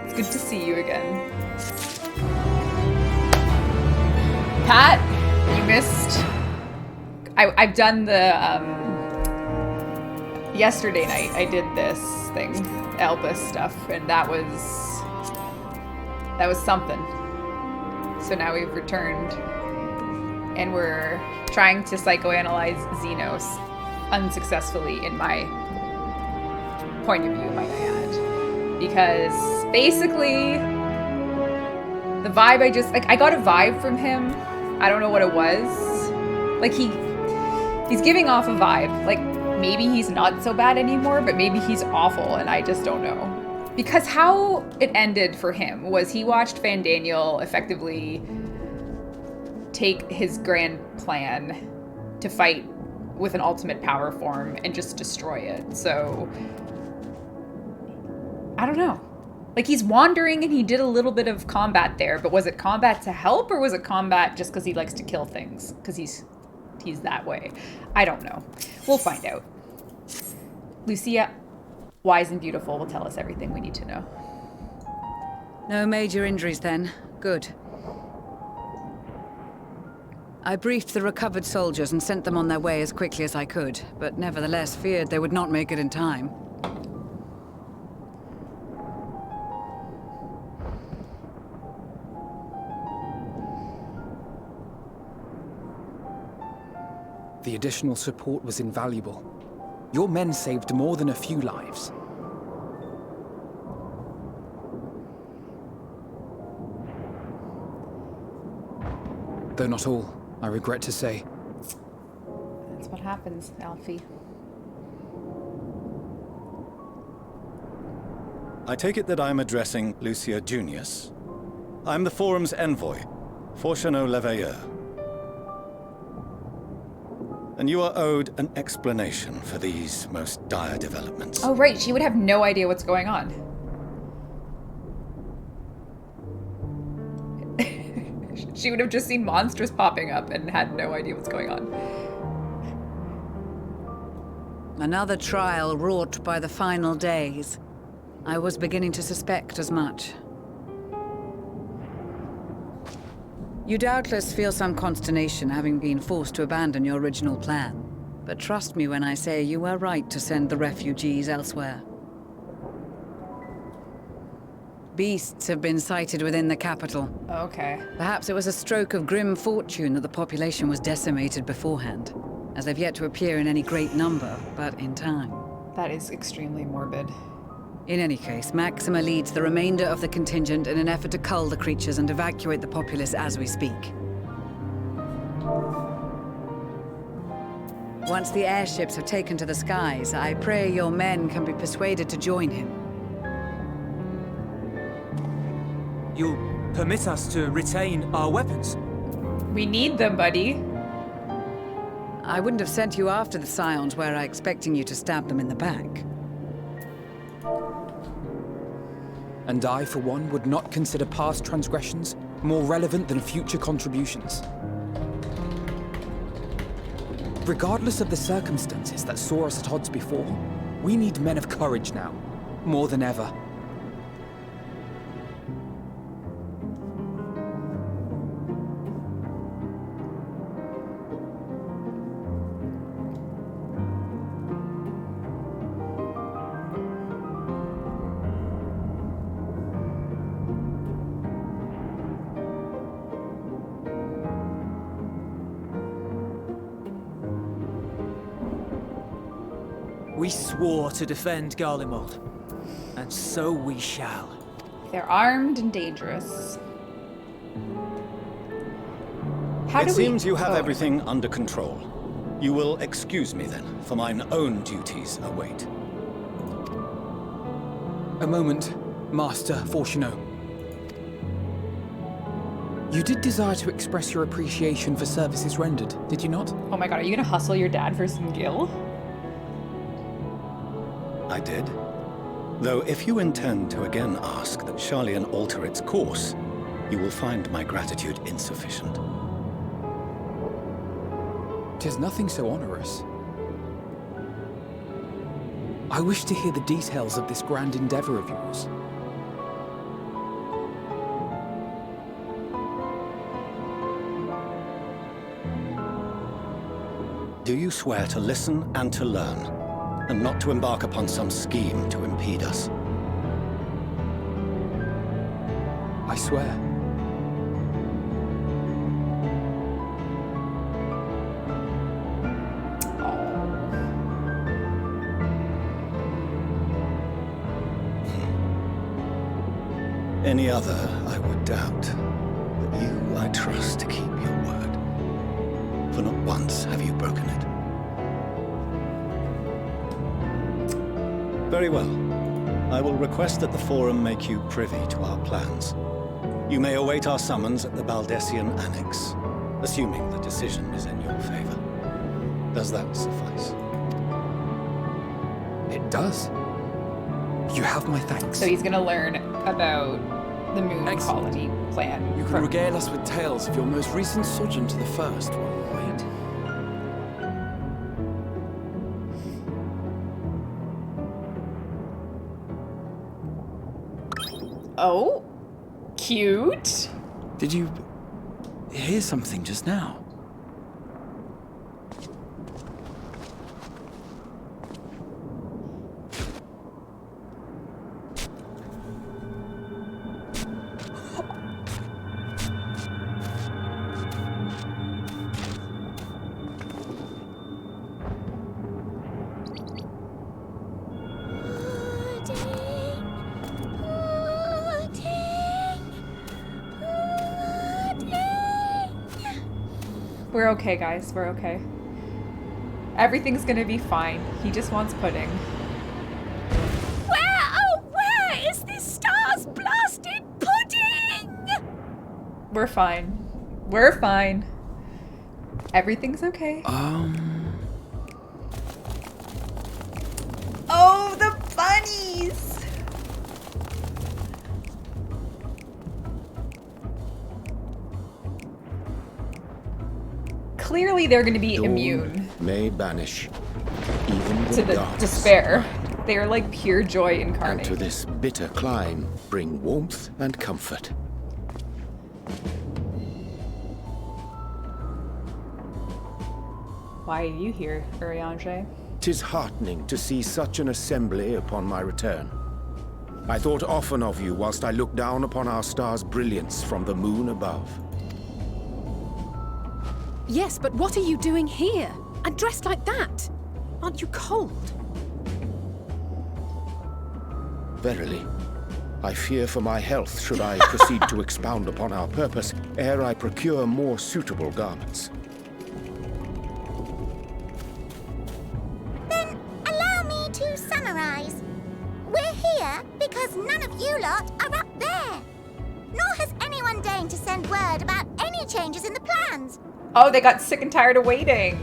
It's good to see you again. Pat, you missed. I've done the, yesterday night I did this thing, Elbus stuff, and that was something. So now we've returned, and we're trying to psychoanalyze Xenos unsuccessfully, in my point of view, might I add. Because basically, the vibe I got a vibe from him. I don't know what it was. Like he's giving off a vibe. Like, maybe he's not so bad anymore, but maybe he's awful, and I just don't know. Because how it ended for him was he watched Fandaniel effectively take his grand plan to fight with an ultimate power form and just destroy it. So, I don't know. Like, he's wandering and he did a little bit of combat there, but was it combat to help, or was it combat just because he likes to kill things? Because he's that way. I don't know. We'll find out. Lucia, wise and beautiful, will tell us everything we need to know. No major injuries then. Good. I briefed the recovered soldiers and sent them on their way as quickly as I could, but nevertheless feared they would not make it in time. The additional support was invaluable. Your men saved more than a few lives. Though not all, I regret to say. That's what happens, Alfie. I take it that I'm addressing Lucia Junius. I'm the Forum's envoy, Fortuneau Leveilleur. And you are owed an explanation for these most dire developments. Oh, right. She would have no idea what's going on. She would have just seen monsters popping up and had no idea what's going on. Another trial wrought by the final days. I was beginning to suspect as much. You doubtless feel some consternation having been forced to abandon your original plan. But trust me when I say you were right to send the refugees elsewhere. Beasts have been sighted within the capital. Okay. Perhaps it was a stroke of grim fortune that the population was decimated beforehand, as they've yet to appear in any great number, but in time. That is extremely morbid. In any case, Maxima leads the remainder of the contingent in an effort to cull the creatures and evacuate the populace as we speak. Once the airships have taken to the skies, I pray your men can be persuaded to join him. You'll permit us to retain our weapons? We need them, buddy. I wouldn't have sent you after the Scions were I expecting you to stab them in the back. And I, for one, would not consider past transgressions more relevant than future contributions. Regardless of the circumstances that saw us at odds before, we need men of courage now, more than ever. We swore to defend Garlemald, and so we shall. They're armed and dangerous. It seems you have everything under control. You will excuse me then, for mine own duties await. A moment, Master Fortuneau. You did desire to express your appreciation for services rendered, did you not? Oh my god, are you gonna hustle your dad for some gil? I did. Though if you intend to again ask that Charlian alter its course, you will find my gratitude insufficient. 'Tis nothing so onerous. I wish to hear the details of this grand endeavor of yours. Do you swear to listen and to learn, and not to embark upon some scheme to impede us? I swear. Any other, I would doubt. But you, I trust to keep your word. For not once have you broken it. Very well. I will request that the Forum make you privy to our plans. You may await our summons at the Baldessian Annex, assuming the decision is in your favor. Does that suffice? It does. You have my thanks. So he's gonna learn about the moon colony plan. You can regale us with tales of your most recent sojourn to the First while we wait. Oh, cute. Did you hear something just now? We're okay, guys. We're okay. Everything's gonna be fine. He just wants pudding. Where is this stars-blasted pudding? We're fine. We're fine. Everything's okay. Oh, the bunnies! Clearly they're going to be immune may banish even to the darkness. despair. They are like pure joy And incarnate. to this bitter clime bring warmth and comfort. Why are you here, Urianger? 'Tis heartening to see such an assembly upon my return. I thought often of you whilst I looked down upon our star's brilliance from the moon above. Yes, but what are you doing here? And dressed like that? Aren't you cold? Verily, I fear for my health should I proceed to expound upon our purpose ere I procure more suitable garments. Then allow me to summarize. We're here because none of you lot are up there. Nor has anyone deigned to send word about any changes in the plans. Oh, they got sick and tired of waiting.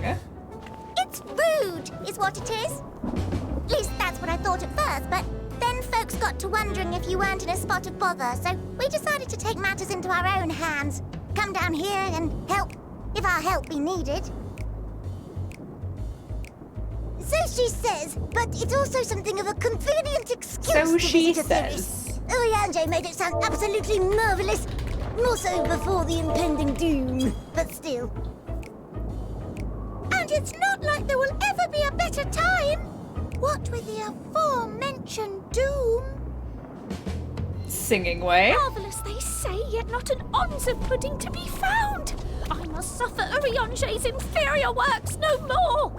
It's rude, is what it is. At least that's what I thought at first, but then folks got to wondering if you weren't in a spot of bother, so we decided to take matters into our own hands. Come down here and help, if our help be needed. So she says, but it's also something of a convenient excuse So to she visit a service. says. Urianger made it sound absolutely marvelous. More so before the impending doom, but still. And it's not like there will ever be a better time. What with the aforementioned doom? Singing way. Marvellous, they say, yet not an ounce of pudding to be found. I must suffer Urianger's inferior works no more.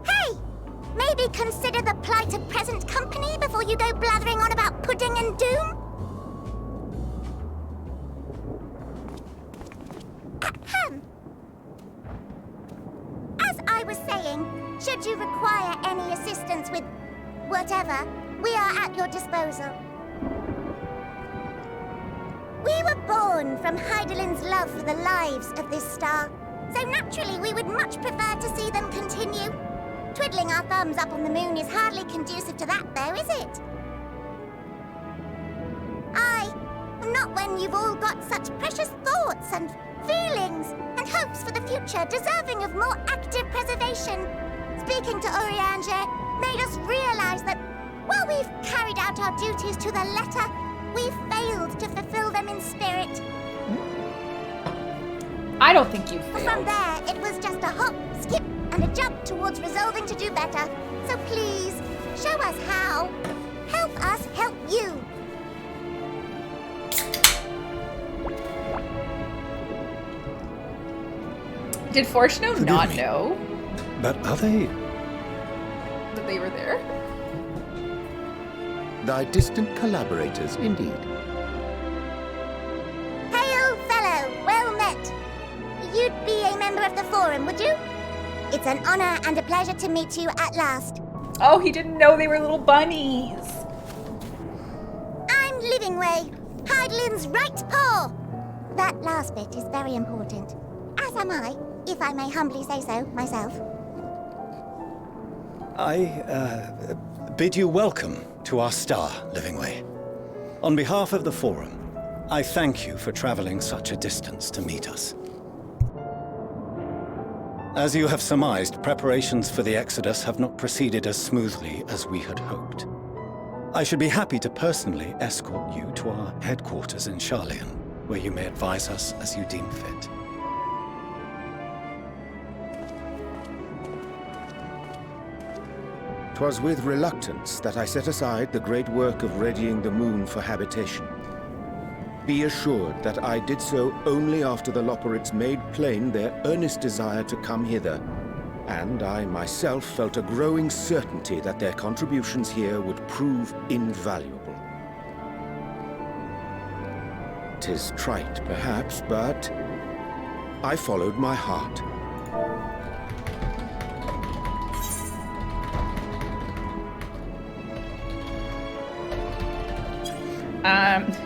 Hey! Maybe consider the plight of present company before you go blathering on about pudding and doom? Ahem. As I was saying, should you require any assistance with whatever, we are at your disposal. We were born from Heidelin's love for the lives of this star, so naturally we would much prefer to see them continue. Twiddling our thumbs up on the moon is hardly conducive to that, though, is it? Not when you've all got such precious thoughts and feelings and hopes for the future deserving of more active preservation. Speaking to Urianger made us realize that while we've carried out our duties to the letter, we've failed to fulfill them in spirit. I don't think you From failed. there, it was just a hop, skip, and a jump towards resolving to do better. So please, show us how. Help us help you. Did Fortuno Forgive not me. know But are they? that they were there? Thy distant collaborators, indeed. Hail, fellow, well met. You'd be a member of the Forum, would you? It's an honor and a pleasure to meet you at last. Oh, he didn't know they were little bunnies. I'm Livingway, Heidelin's right paw. That last bit is very important. As am I, if I may humbly say so myself. I bid you welcome to our star, Livingway. On behalf of the Forum, I thank you for traveling such a distance to meet us. As you have surmised, preparations for the Exodus have not proceeded as smoothly as we had hoped. I should be happy to personally escort you to our headquarters in Charlian, where you may advise us as you deem fit. 'Twas with reluctance that I set aside the great work of readying the moon for habitation. Be assured that I did so only after the Loperids made plain their earnest desire to come hither, and I myself felt a growing certainty that their contributions here would prove invaluable. 'Tis trite, perhaps, but I followed my heart.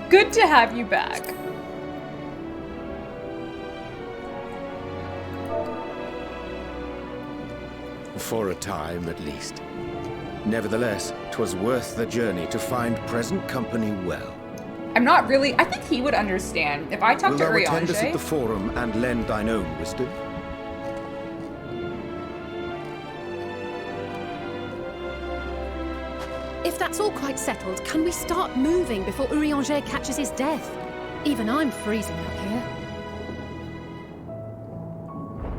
Good to have you back. For a time, at least. Nevertheless, 'twas worth the journey to find present company well. I'm not really... I think he would understand. If I talk Wilt to thou attend us at the Urianger... forum and lend thine own wisdom? If that's all quite settled, can we start moving before Urianger catches his death? Even I'm freezing up here.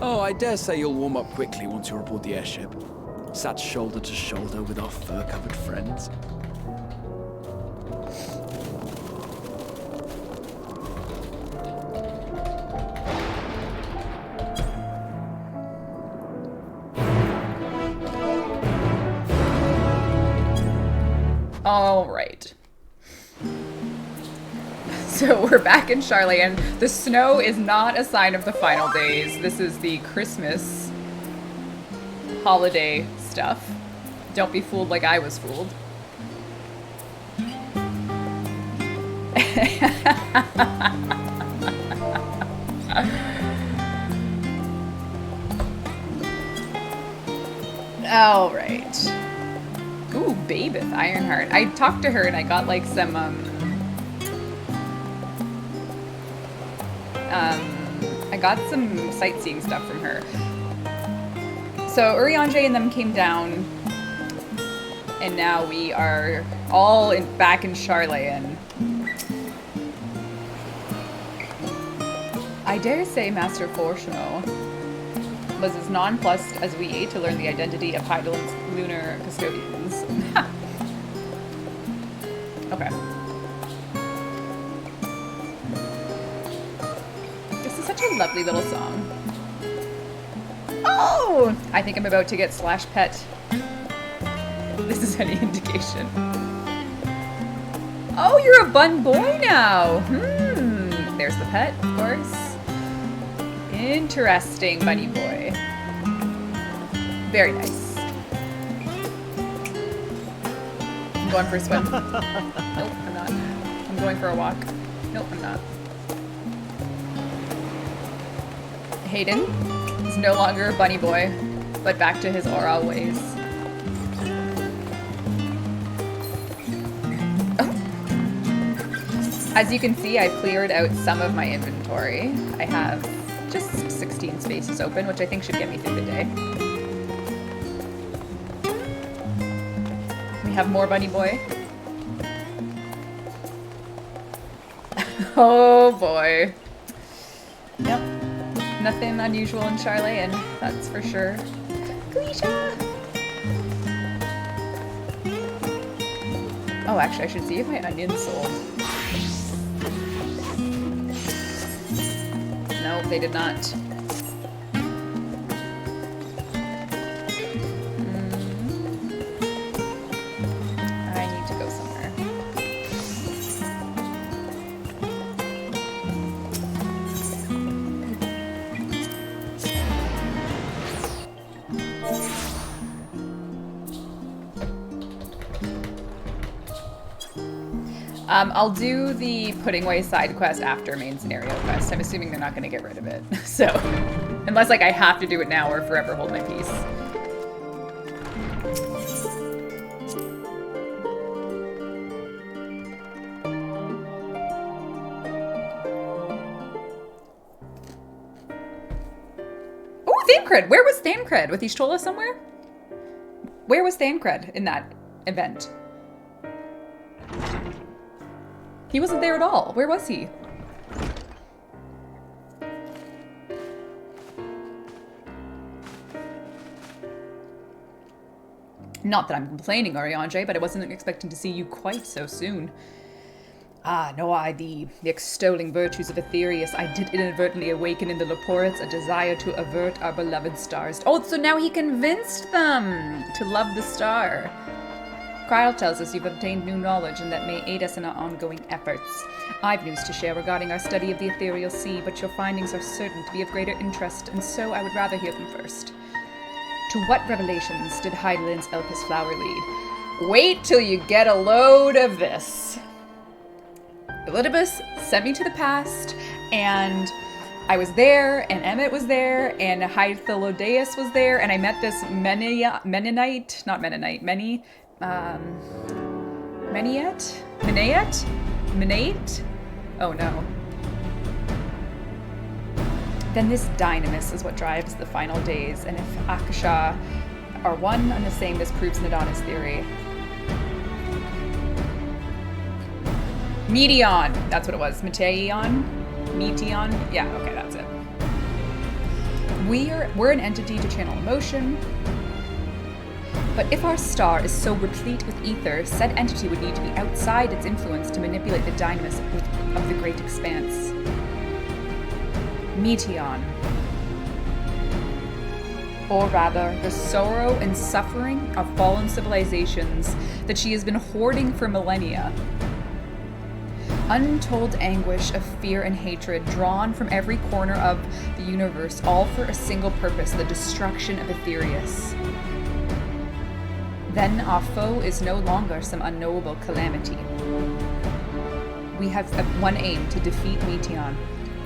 Oh, I dare say you'll warm up quickly once you're aboard the airship. Sat shoulder to shoulder with our fur-covered friends. All right. So we're back in Charlayan. The snow is not a sign of the final days. This is the Christmas holiday stuff. Don't be fooled like I was fooled. All right. Ooh, Babeth, Ironheart. I talked to her and I got like some, I got some sightseeing stuff from her. So Urianger and them came down, and now we are all back in Charlayan. I dare say Master Forshino was as nonplussed as we to learn the identity of Heidel's lunar custodians. Okay. This is such a lovely little song. Oh! I think I'm about to get /pet. This is any indication. Oh, you're a bun boy now! There's the pet, of course. Interesting, bunny boy. Very nice. I'm going for a swim. Nope, I'm not. I'm going for a walk. Nope, I'm not. Hayden is no longer a bunny boy, but back to his oral ways. Oh. As you can see, I've cleared out some of my inventory. I have just 16 spaces open, which I think should get me through the day. We have more bunny boy. Oh boy. Yep. Nothing unusual in Charlayan, that's for sure. Gleesha! Oh, actually, I should see if my onions sold. No, they did not. I need to go somewhere. I'll do the Pudding Way side quest after main scenario quest. I'm assuming they're not going to get rid of it. So, unless like I have to do it now or forever hold my peace. Oh, Thancred! Where was Thancred? Was Y'shtola somewhere? Where was Thancred in that event? He wasn't there at all. Where was he? Not that I'm complaining, Urianger, but I wasn't expecting to see you quite so soon. Ah, no, the extolling virtues of Aetherius, I did inadvertently awaken in the Leporites a desire to avert our beloved stars. Oh, so now he convinced them to love the star. Kryl tells us you've obtained new knowledge and that may aid us in our ongoing efforts. I've news to share regarding our study of the ethereal sea, but your findings are certain to be of greater interest, and so I would rather hear them first. To what revelations did Heidelin's Elpis flower lead? Wait till you get a load of this. Elidibus sent me to the past, and I was there, and Emmett was there, and Hythlodeus was there, and I met this Mennonite, not Mennonite, Menate? Oh no. Then this dynamis is what drives the final days, and if Akasha are one and the same, this proves Nadana's theory. Meteon, that's what it was. Meteon? Yeah, okay, that's it. We're an entity to channel emotion, but if our star is so replete with ether, said entity would need to be outside its influence to manipulate the dynamis of the great expanse. Meteon. Or rather, the sorrow and suffering of fallen civilizations that she has been hoarding for millennia. Untold anguish of fear and hatred drawn from every corner of the universe, all for a single purpose, the destruction of Aetherius. Then our foe is no longer some unknowable calamity. We have one aim, to defeat Meteon.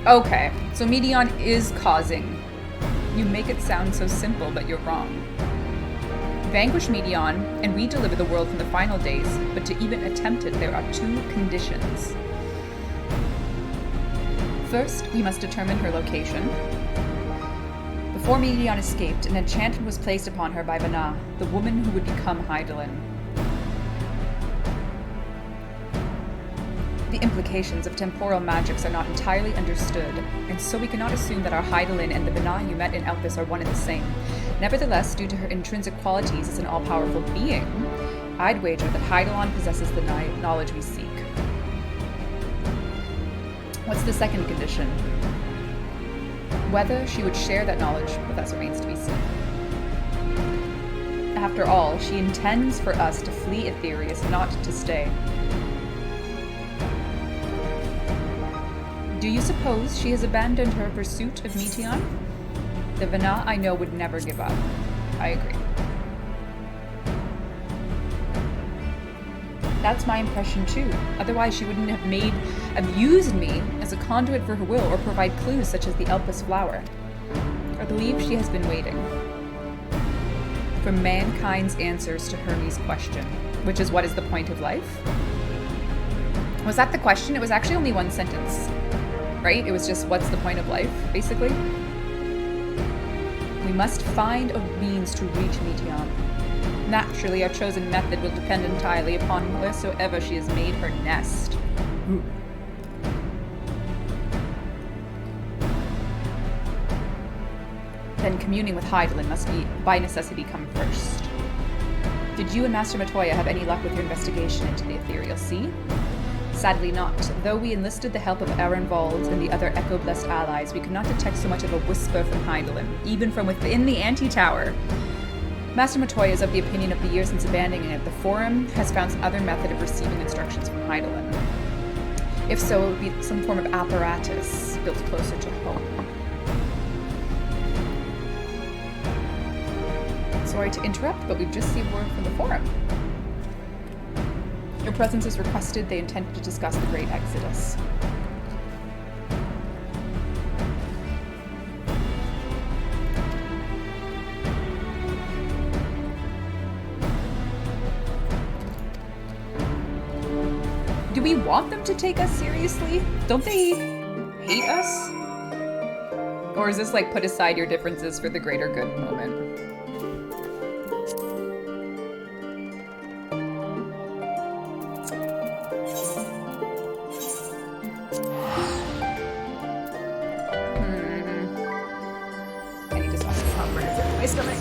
Okay, so Meteon is causing. You make it sound so simple, but you're wrong. Vanquish Meteon, and we deliver the world from the final days, but to even attempt it, there are 2 conditions. First, we must determine her location. Before Meteon escaped, an enchantment was placed upon her by Vana, the woman who would become Hydaelyn. The implications of temporal magics are not entirely understood, and so we cannot assume that our Hydaelyn and the Vana you met in Elpis are one and the same. Nevertheless, due to her intrinsic qualities as an all-powerful being, I'd wager that Hydaelyn possesses the knowledge we seek. What's the second condition? Whether she would share that knowledge with us remains to be seen. After all, she intends for us to flee Aetherius, not to stay. Do you suppose she has abandoned her pursuit of Meteon? The Vana I know would never give up. I agree. That's my impression too. Otherwise she wouldn't have used me as a conduit for her will or provide clues such as the Elpis flower. I believe she has been waiting for mankind's answers to Hermes' question, which is what is the point of life? Was that the question? It was actually only one sentence, right? It was just what's the point of life, basically. We must find a means to reach Meteon. Naturally, our chosen method will depend entirely upon wheresoever she has made her nest. Then communing with Hydaelyn must be, by necessity, come first. Did you and Master Matoya have any luck with your investigation into the Ethereal Sea? Sadly not. Though we enlisted the help of Arenvald and the other Echo-blessed allies, we could not detect so much of a whisper from Hydaelyn, even from within the Anti-Tower. Master Matoya is of the opinion of the year since abandoning it, the Forum has found some other method of receiving instructions from Hydaelyn. If so, it would be some form of apparatus built closer to home. Sorry to interrupt, but we've just received word from the Forum. Your presence is requested. They intend to discuss the Great Exodus. Do we want them to take us seriously? Don't they hate us? Or is this like put aside your differences for the greater good moment? I need to swap some popcorn in my stomach.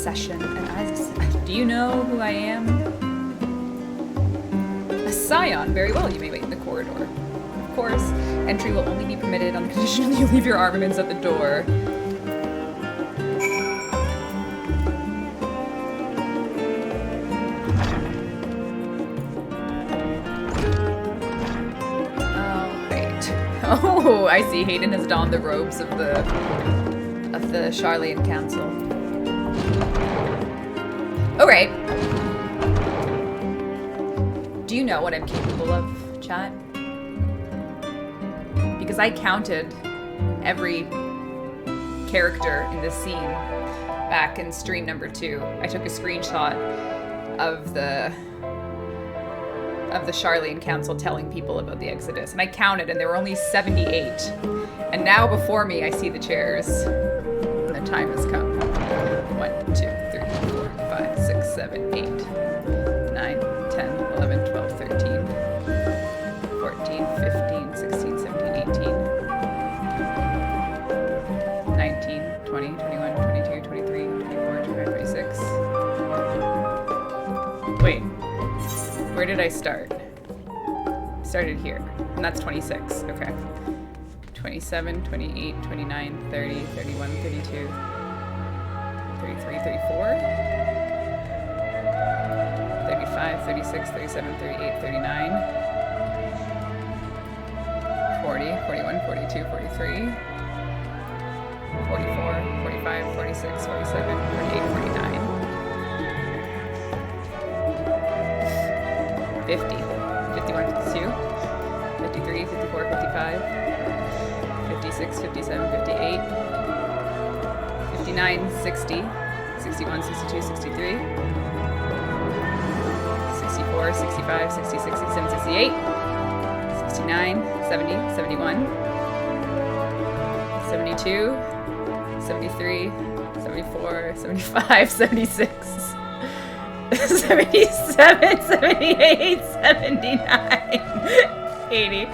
session. Do you know who I am? A scion. Very well, you may wait in the corridor. Of course, entry will only be permitted on the condition you leave your armaments at the door. Oh, I see. Hayden has donned the robes of the Charlian Council. Alright. Do you know what I'm capable of, chat? Because I counted every character in this scene back in stream number 2. I took a screenshot of the Charlian Council telling people about the Exodus. And I counted, and there were only 78. And now before me, I see the chairs. And the time has come. 1, 2, 3, 4, 5, 6, 7, 8, 9, 10, 11, 12, 13, 14, 15, 16, 17, 18, 19, 20, 21, 22, 23, 24, 25, 26. Wait. Where did I start? Started here. And that's 26. Okay. 27, 28, 29, 30, 31, 32, 33, 34, 35, 36, 37, 38, 39, 40, 41, 42, 43, 44, 45, 46, 47, 48, 49. 50, 51, 52, 53, 54, 55, 56, 57, 58, 59, 60, 61, 62, 63, 64, 65, 66, 67, 68, 69, 70, 71, 72, 73, 74, 75, 76, 77, 78, 79, 80,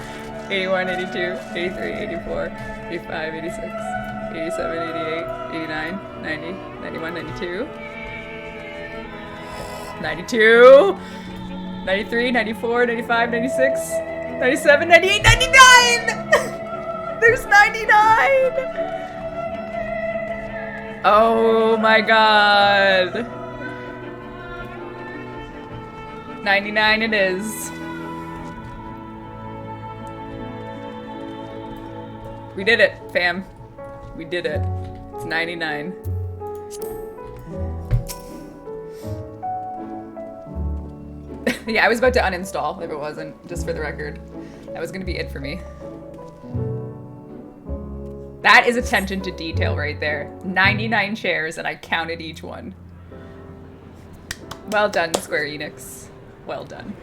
81, 82, 83, 84, 85, 86, 87, 88, 89, 90, 91, 92, 92, 93, 94, 95, 96, 97, 98, 99! There's 99! Oh my god. 99 it is. We did it, fam. We did it. It's 99. Yeah, I was about to uninstall if it wasn't, just for the record. That was gonna be it for me. That is attention to detail right there. 99 chairs and I counted each one. Well done, Square Enix. Well done.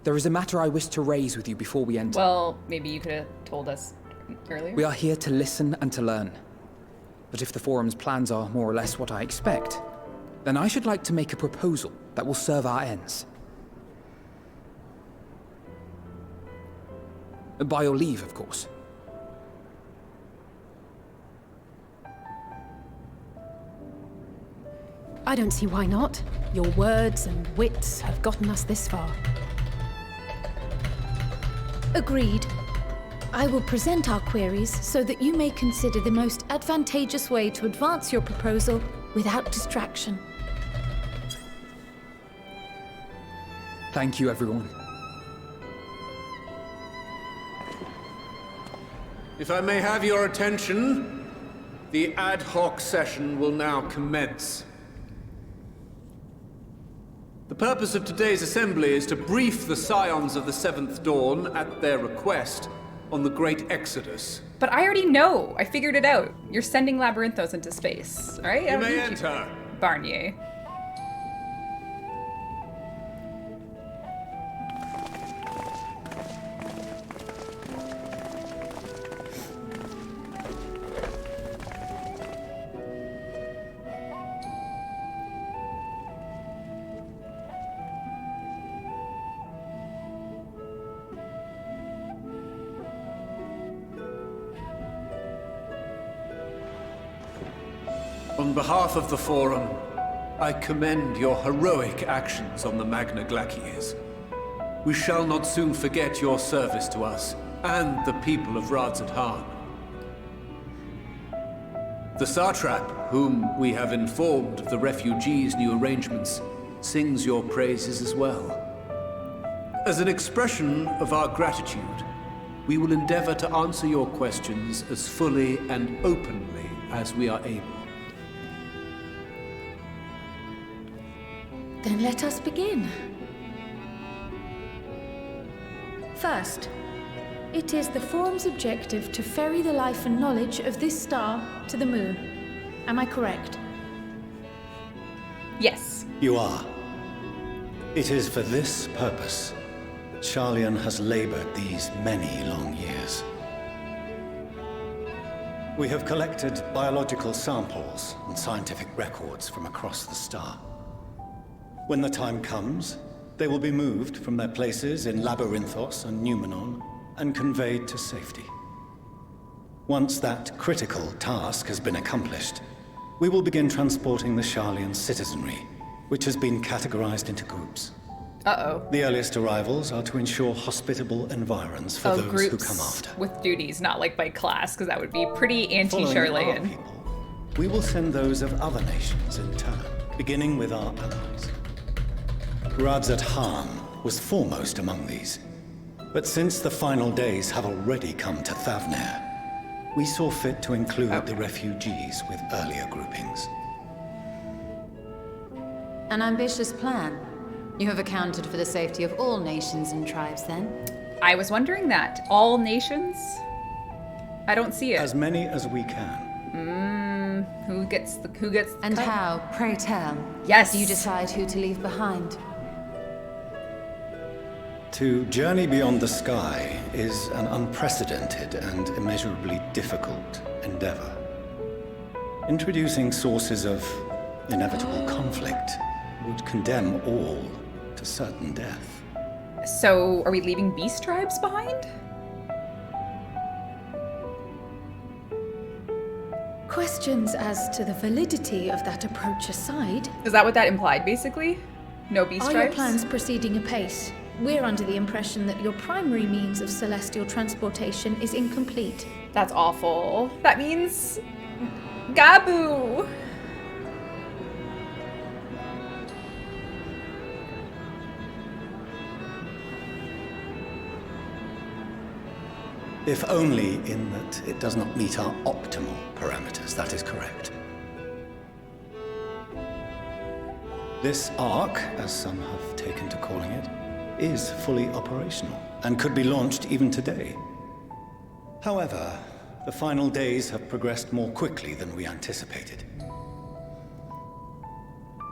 There is a matter I wish to raise with you before we enter. Well, maybe you could have told us earlier. We are here to listen and to learn. But if the Forum's plans are more or less what I expect, then I should like to make a proposal that will serve our ends. By your leave, of course. I don't see why not. Your words and wits have gotten us this far. Agreed. I will present our queries so that you may consider the most advantageous way to advance your proposal without distraction. Thank you, everyone. If I may have your attention, the ad hoc session will now commence. The purpose of today's assembly is to brief the Scions of the Seventh Dawn, at their request, on the Great Exodus. But I already know. I figured it out. You're sending Labyrinthos into space, all right? You may enter. Barnier. On behalf of the Forum, I commend your heroic actions on the Magna Glacies. We shall not soon forget your service to us and the people of Radzat-Han. The Satrap, whom we have informed of the refugees' new arrangements, sings your praises as well. As an expression of our gratitude, we will endeavor to answer your questions as fully and openly as we are able. Then let us begin. First, it is the Forum's objective to ferry the life and knowledge of this star to the moon. Am I correct? Yes. You are. It is for this purpose that Sharlayan has labored these many long years. We have collected biological samples and scientific records from across the star. When the time comes, they will be moved from their places in Labyrinthos and Numenon and conveyed to safety. Once that critical task has been accomplished, we will begin transporting the Sharlayan citizenry, which has been categorized into groups. Uh-oh. The earliest arrivals are to ensure hospitable environs for those who come after. With duties, not like by class, because that would be pretty Following our anti-Sharlayan. people, we will send those of other nations in turn, beginning with our allies. Radzat-Han was foremost among these. But since the final days have already come to Thavnair, we saw fit to include the refugees with earlier groupings. An ambitious plan. You have accounted for the safety of all nations and tribes, then? I was wondering that. All nations? I don't see it. As many as we can. Who gets And cut? how, pray tell? Yes. Do you decide who to leave behind? To journey beyond the sky is an unprecedented and immeasurably difficult endeavor. Introducing sources of inevitable conflict would condemn all to certain death. So, are we leaving beast tribes behind? Questions as to the validity of that approach aside, Is that what that implied, basically? No beast are your tribes? plans proceeding apace? We're under the impression that your primary means of celestial transportation is incomplete. That's awful. That means... Gabu! If only in that it does not meet our optimal parameters, that is correct. This Ark, as some have taken to calling it, is fully operational and could be launched even today. However, the final days have progressed more quickly than we anticipated.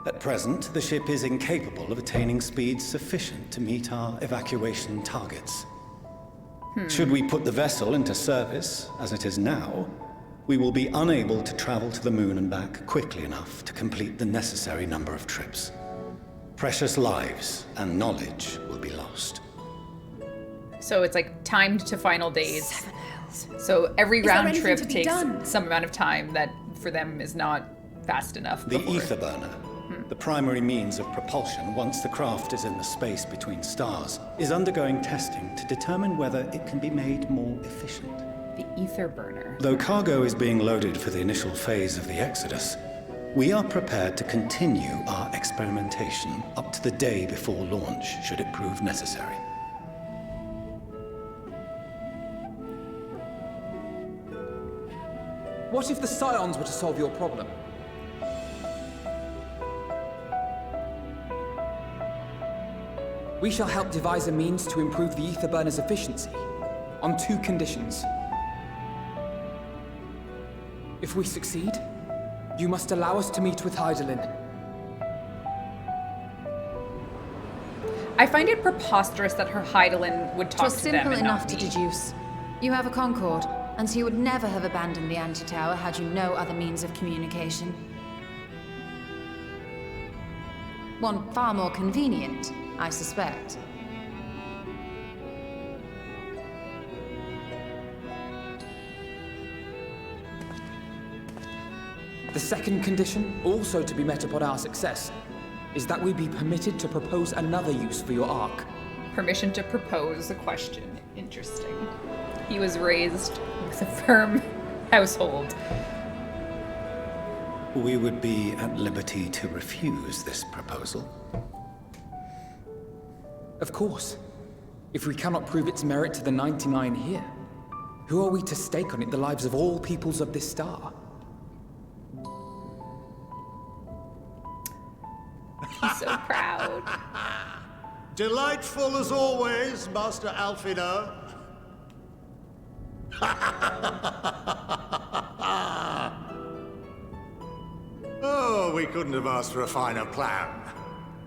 At present, the ship is incapable of attaining speeds sufficient to meet our evacuation targets. Should we put the vessel into service, as it is now, we will be unable to travel to the moon and back quickly enough to complete the necessary number of trips. Precious lives and knowledge will be lost. So it's like timed to final days. 7 hells. So every Is there round anything trip to be takes done? some amount of time that for them is not fast enough. The before. ether burner, the primary means of propulsion once the craft is in the space between stars, is undergoing testing to determine whether it can be made more efficient. The ether burner. Though cargo is being loaded for the initial phase of the Exodus, we are prepared to continue our experimentation up to the day before launch, should it prove necessary. What if the Scions were to solve your problem? We shall help devise a means to improve the ether burner's efficiency, on 2 conditions. If we succeed, you must allow us to meet with Hydaelyn. I find it preposterous that her Hydaelyn would talk It was to them simple and enough not to me. deduce. You have a Concord, and so you would never have abandoned the anti-tower had you no other means of communication. One far more convenient, I suspect. The second condition, also to be met upon our success, is that we be permitted to propose another use for your ark. Permission to propose a question. Interesting. He was raised with a firm household. We would be at liberty to refuse this proposal. Of course. If we cannot prove its merit to the 99 here, who are we to stake on it the lives of all peoples of this star? He's so proud. Delightful as always, Master Alfino. Oh, we couldn't have asked for a finer plan.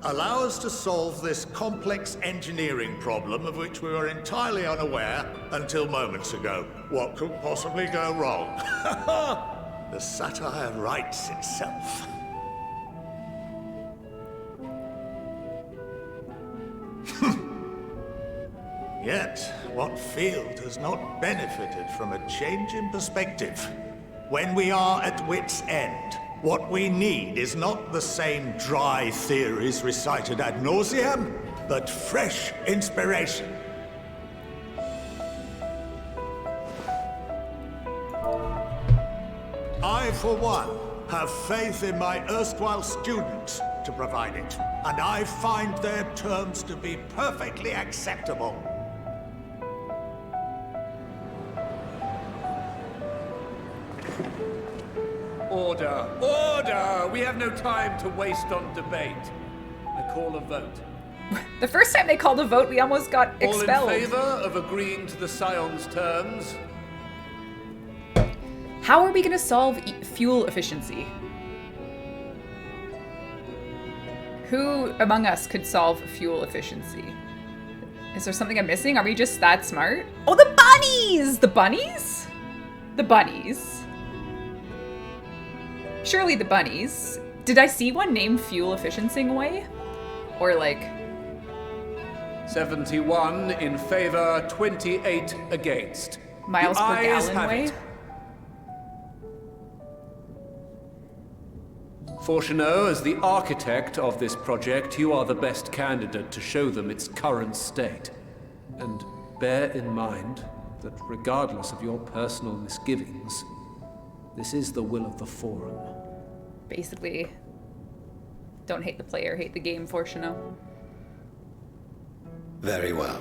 Allow us to solve this complex engineering problem of which we were entirely unaware until moments ago. What could possibly go wrong? The satire writes itself. Yet, what field has not benefited from a change in perspective? When we are at wit's end, what we need is not the same dry theories recited ad nauseam, but fresh inspiration. I, for one, have faith in my erstwhile students to provide it, and I find their terms to be perfectly acceptable. Order! Order! We have no time to waste on debate. I call a vote. The first time they called a vote, we almost got expelled. All in favor of agreeing to the Scion's terms? How are we going to solve fuel efficiency? Who among us could solve fuel efficiency? Is there something I'm missing? Are we just that smart? Oh, the bunnies! The bunnies? The bunnies. Surely the bunnies. Did I see one named Fuel Efficiencing Away? Or like... 71 in favor, 28 against. Miles per gallon way? Fortuneau, as the architect of this project, you are the best candidate to show them its current state. And bear in mind that regardless of your personal misgivings, this is the will of the Forum. Basically, don't hate the player, hate the game, Fortuneau. Very well.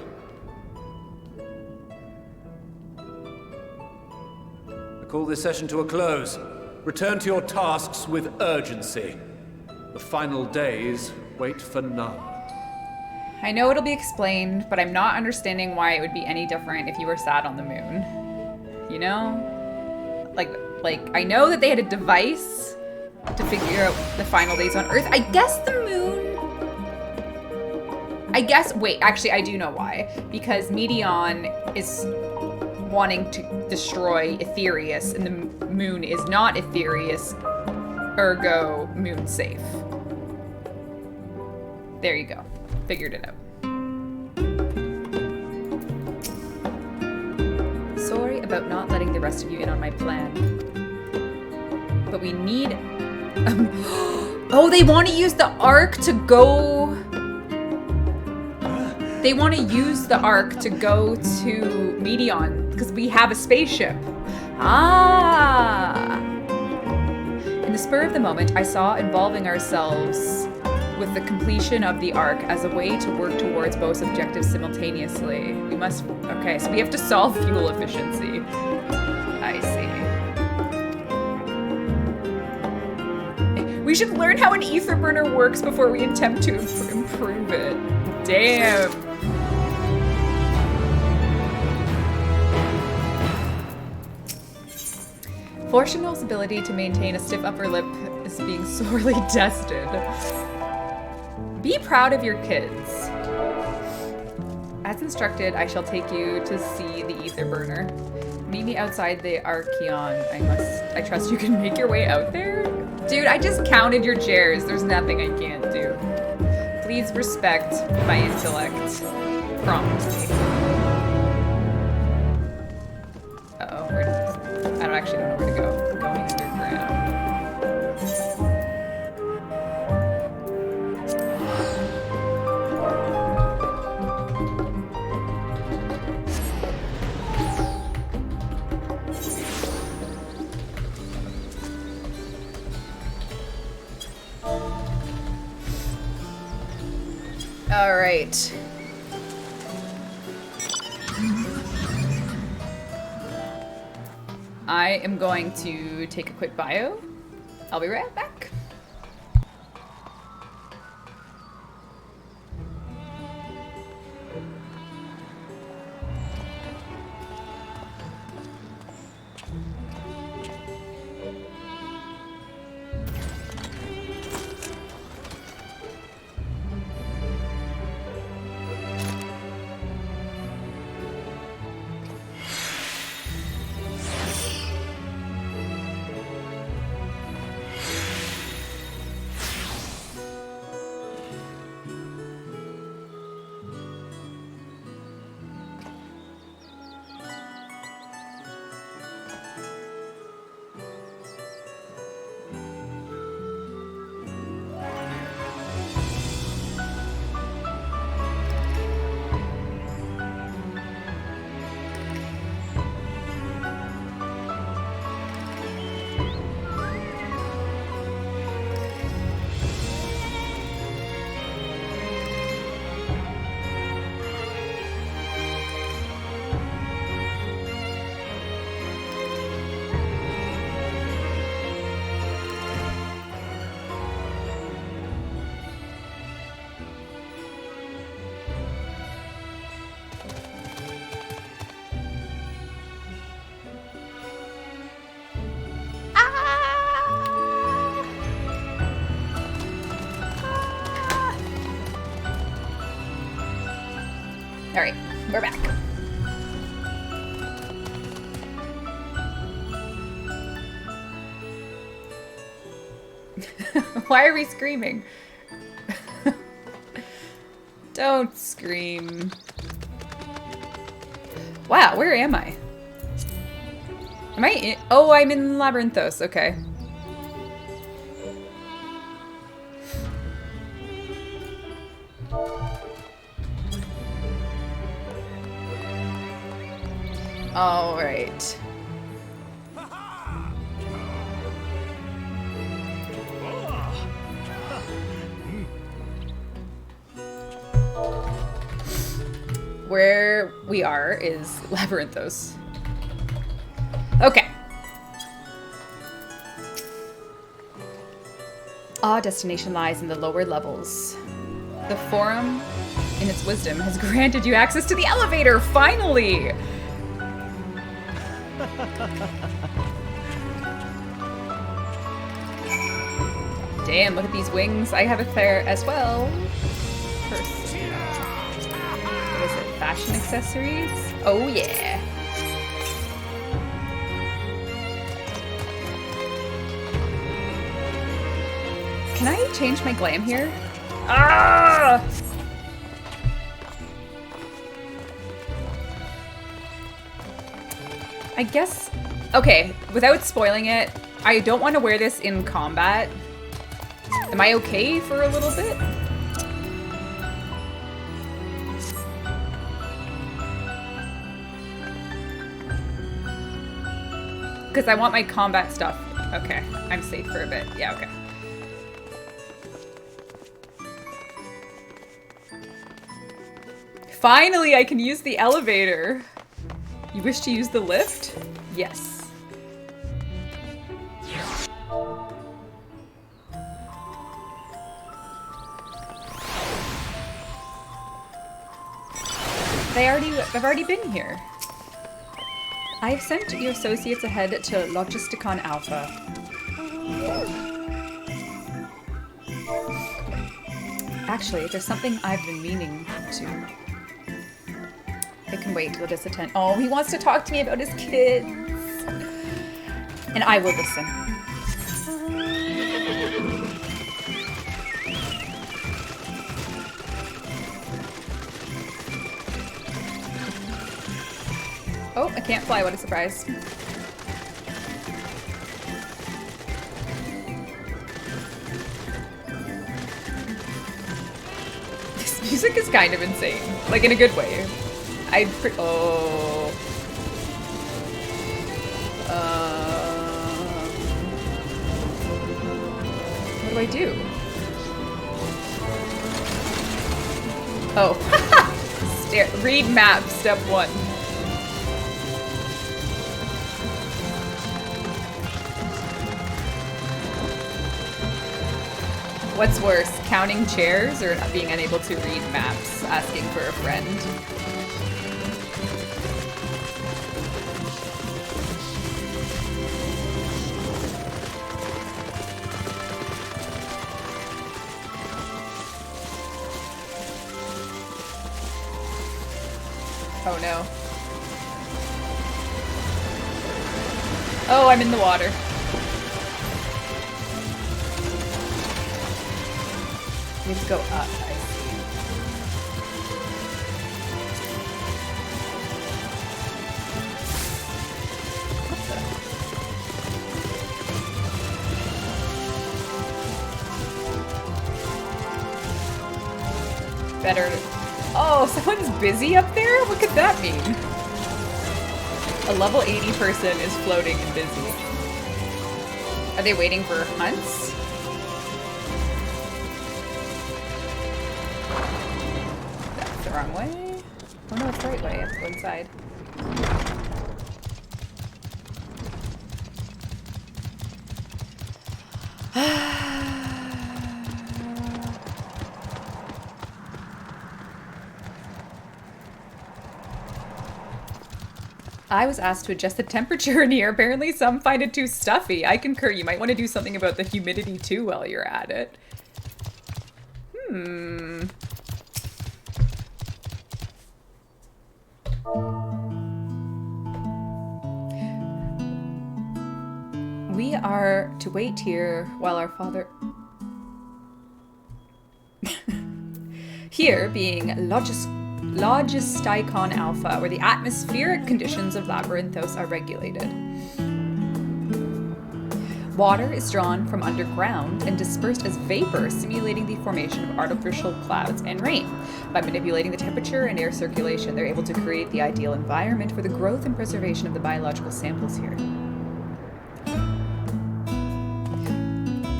I call this session to a close. Return to your tasks with urgency. The final days wait for none. I know it'll be explained, but I'm not understanding why it would be any different if you were sat on the moon. You know? Like, I know that they had a device to figure out the final days on Earth. I guess the moon... wait, actually, I do know why. Because Medion is wanting to destroy Aetherius, and the moon is not Aetherius, ergo moon safe. There you go. Figured it out. Sorry about not letting the rest of you in on my plan. But we need... oh, they want to use the Ark to go... They want to use the Ark to go to Medion, because we have a spaceship. Ah! In the spur of the moment, I saw involving ourselves with the completion of the Ark as a way to work towards both objectives simultaneously. We must... Okay, so we have to solve fuel efficiency. I see. We should learn how an ether burner works before we attempt to improve it. Damn. Fortuneau's ability to maintain a stiff upper lip is being sorely tested. Be proud of your kids. As instructed, I shall take you to see the ether burner. Meet me outside the Archeon. I trust you can make your way out there? Dude, I just counted your chairs. There's nothing I can't do. Please respect my intellect. Promise me. Uh-oh, I don't actually know where to go. I'm going underground. All right. I am going to take a quick bio. I'll be right back. All right, we're back. Why are we screaming? Don't scream. Wow, where am I? Am I in? Oh, I'm in Labyrinthos, okay. All right. Where we are is Labyrinthos. Okay. Our destination lies in the lower levels. The Forum, in its wisdom, has granted you access to the elevator, finally! Damn, look at these wings. I have a pair as well. First. What is it? Fashion accessories? Oh yeah. Can I change my glam here? Ah! I guess, okay, without spoiling it, I don't want to wear this in combat. Am I okay for a little bit? Because I want my combat stuff. Okay, I'm safe for a bit. Yeah, okay. Finally, I can use the elevator. You wish to use the lift? Yes. I've already been here. I've sent your associates ahead to Logisticon Alpha. Actually, there's something I've been meaning to. I can wait till just attend. Oh, he wants to talk to me about his kids. And I will listen. Oh, I can't fly. What a surprise. This music is kind of insane. Like, in a good way. Oh. What do I do? Oh. Read map, step 1. What's worse, counting chairs or being unable to read maps, asking for a friend? Oh no. Oh, I'm in the water. We have to go up, I see. What the? Better. Oh, someone's busy up there? What could that mean? A level 80 person is floating and busy. Are they waiting for hunts? That's the wrong way. Oh no, it's the right way. I have to go inside. I was asked to adjust the temperature in here. Apparently some find it too stuffy. I concur. You might want to do something about the humidity too while you're at it. We are to wait here while our father... Here being Logisticon Alpha, where the atmospheric conditions of Labyrinthos are regulated. Water is drawn from underground and dispersed as vapor, simulating the formation of artificial clouds and rain. By manipulating the temperature and air circulation, they're able to create the ideal environment for the growth and preservation of the biological samples here.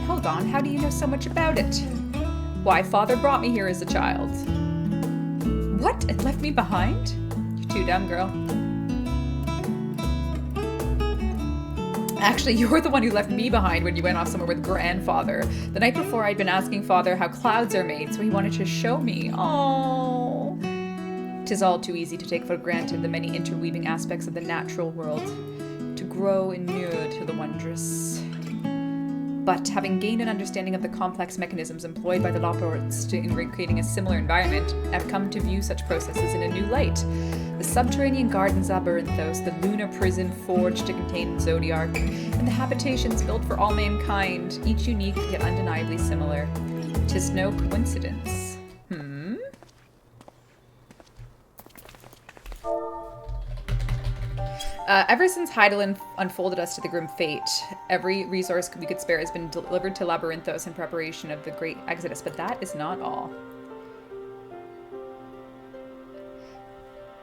Hold on, how do you know so much about it? Why, Father brought me here as a child. What? And left me behind? You're too dumb, girl. Actually, you're the one who left me behind when you went off somewhere with Grandfather. The night before, I'd been asking Father how clouds are made, so he wanted to show me. Oh, 'tis all too easy to take for granted the many interweaving aspects of the natural world, to grow inured to the wondrous. But having gained an understanding of the complex mechanisms employed by the Loports in recreating a similar environment, I've come to view such processes in a new light. The subterranean gardens of Labyrinthos, the lunar prison forged to contain Zodiarch, and the habitations built for all mankind, each unique yet undeniably similar. 'Tis no coincidence. Ever since Hydaelyn unfolded us to the grim fate, every resource we could spare has been delivered to Labyrinthos in preparation of the great exodus, but that is not all.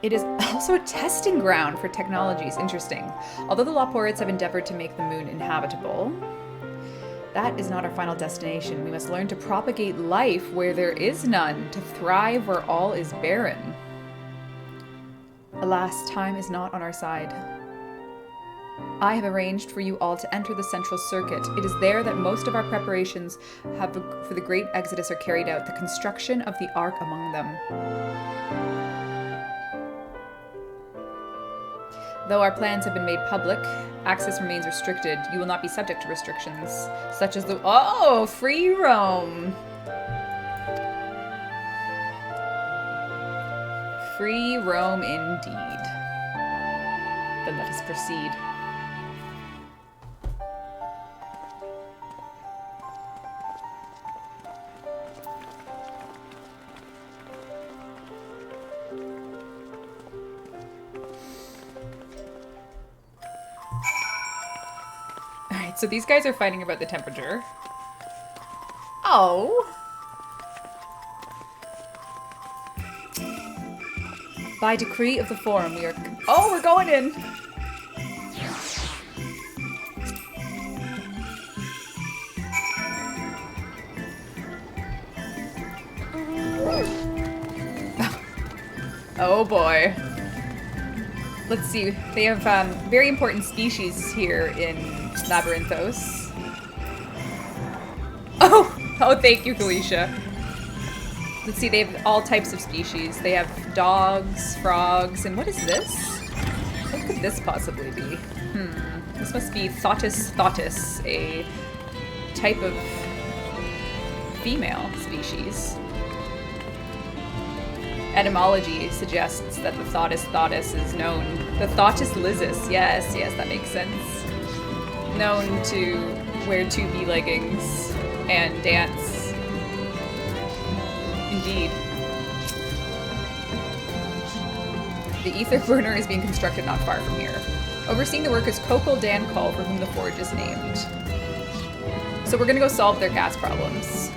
It is also a testing ground for technologies. Interesting. Although the Loporits have endeavored to make the moon inhabitable, that is not our final destination. We must learn to propagate life where there is none, to thrive where all is barren. Alas, time is not on our side. I have arranged for you all to enter the central circuit. It is there that most of our preparations for the great exodus are carried out, the construction of the Ark among them. Though our plans have been made public, access remains restricted. You will not be subject to restrictions, such as the... Oh, free roam! Free roam indeed. Then let us proceed. Alright, so these guys are fighting about the temperature. Oh! By decree of the Forum, we are... Oh, we're going in! Oh boy. Let's see. They have very important species here in Labyrinthos. Oh, thank you, Kalisha. Let's see. They have all types of species. They have dogs, frogs, and what is this? What could this possibly be? This must be Thautis, a type of female species. Etymology suggests that the Thautis is known. The Thautis lysis, yes, that makes sense. Known to wear 2B leggings and dance. Indeed. The ether burner is being constructed not far from here. Overseeing the work is Kokol Dan Kull, for whom the forge is named. So we're gonna go solve their gas problems.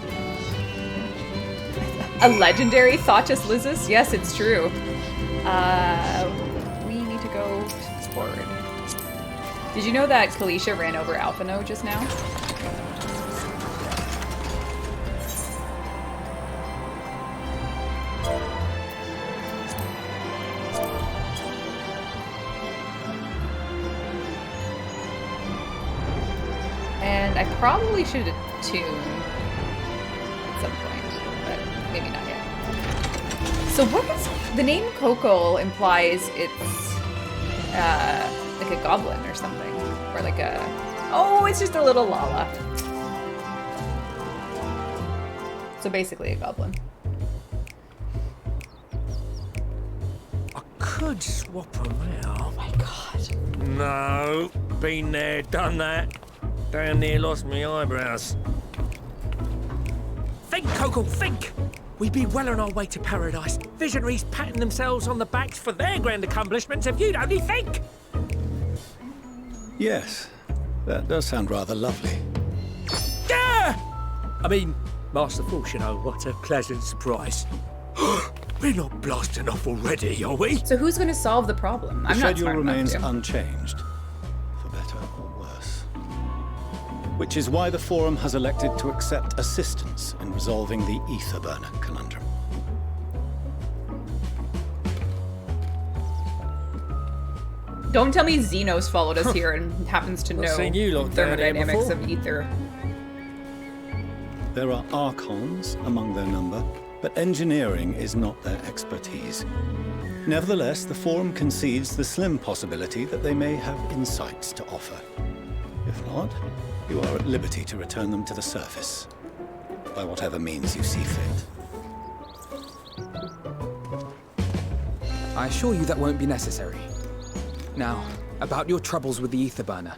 A legendary Thautis lysis? Yes, it's true. We need to go forward. Did you know that Kalisha ran over Alphino just now? And I probably should attune at some point, but maybe not yet. So what is the name Kokol implies it's like a goblin or something, or like a it's just a little Lala. So basically a goblin. I could swap them out. Oh my god. No, been there, done that. Damn near lost me eyebrows. Think, Kokol, think! We'd be well on our way to paradise. Visionaries patting themselves on the backs for their grand accomplishments if you'd only think! Yes, that does sound rather lovely. Yeah! I mean, Master Force, you know, what a pleasant surprise. We're not blasting off already, are we? So who's going to solve the problem? The I'm not schedule smart remains enough to. unchanged, for better or worse. Which is why the Forum has elected to accept assistance in resolving the ether burner conundrum. Don't tell me Xenos followed us here and happens to know seen you lot down there thermodynamics before. of ether. There are Archons among their number, but engineering is not their expertise. Nevertheless, the Forum concedes the slim possibility that they may have insights to offer. If not, you are at liberty to return them to the surface, by whatever means you see fit. I assure you that won't be necessary. Now, about your troubles with the ether burner.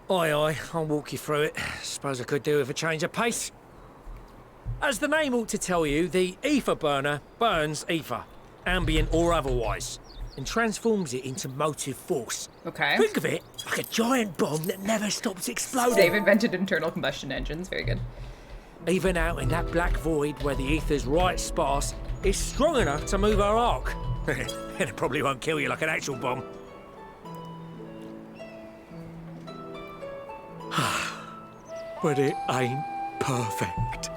Aye, I'll walk you through it. Suppose I could do with a change of pace. As the name ought to tell you, the ether burner burns ether, ambient or otherwise, and transforms it into motive force. Okay. Think of it like a giant bomb that never stops exploding. They've invented internal combustion engines. Very good. Even out in that black void where the ether's right sparse, it's strong enough to move our arc. And it probably won't kill you like an actual bomb. But it ain't perfect.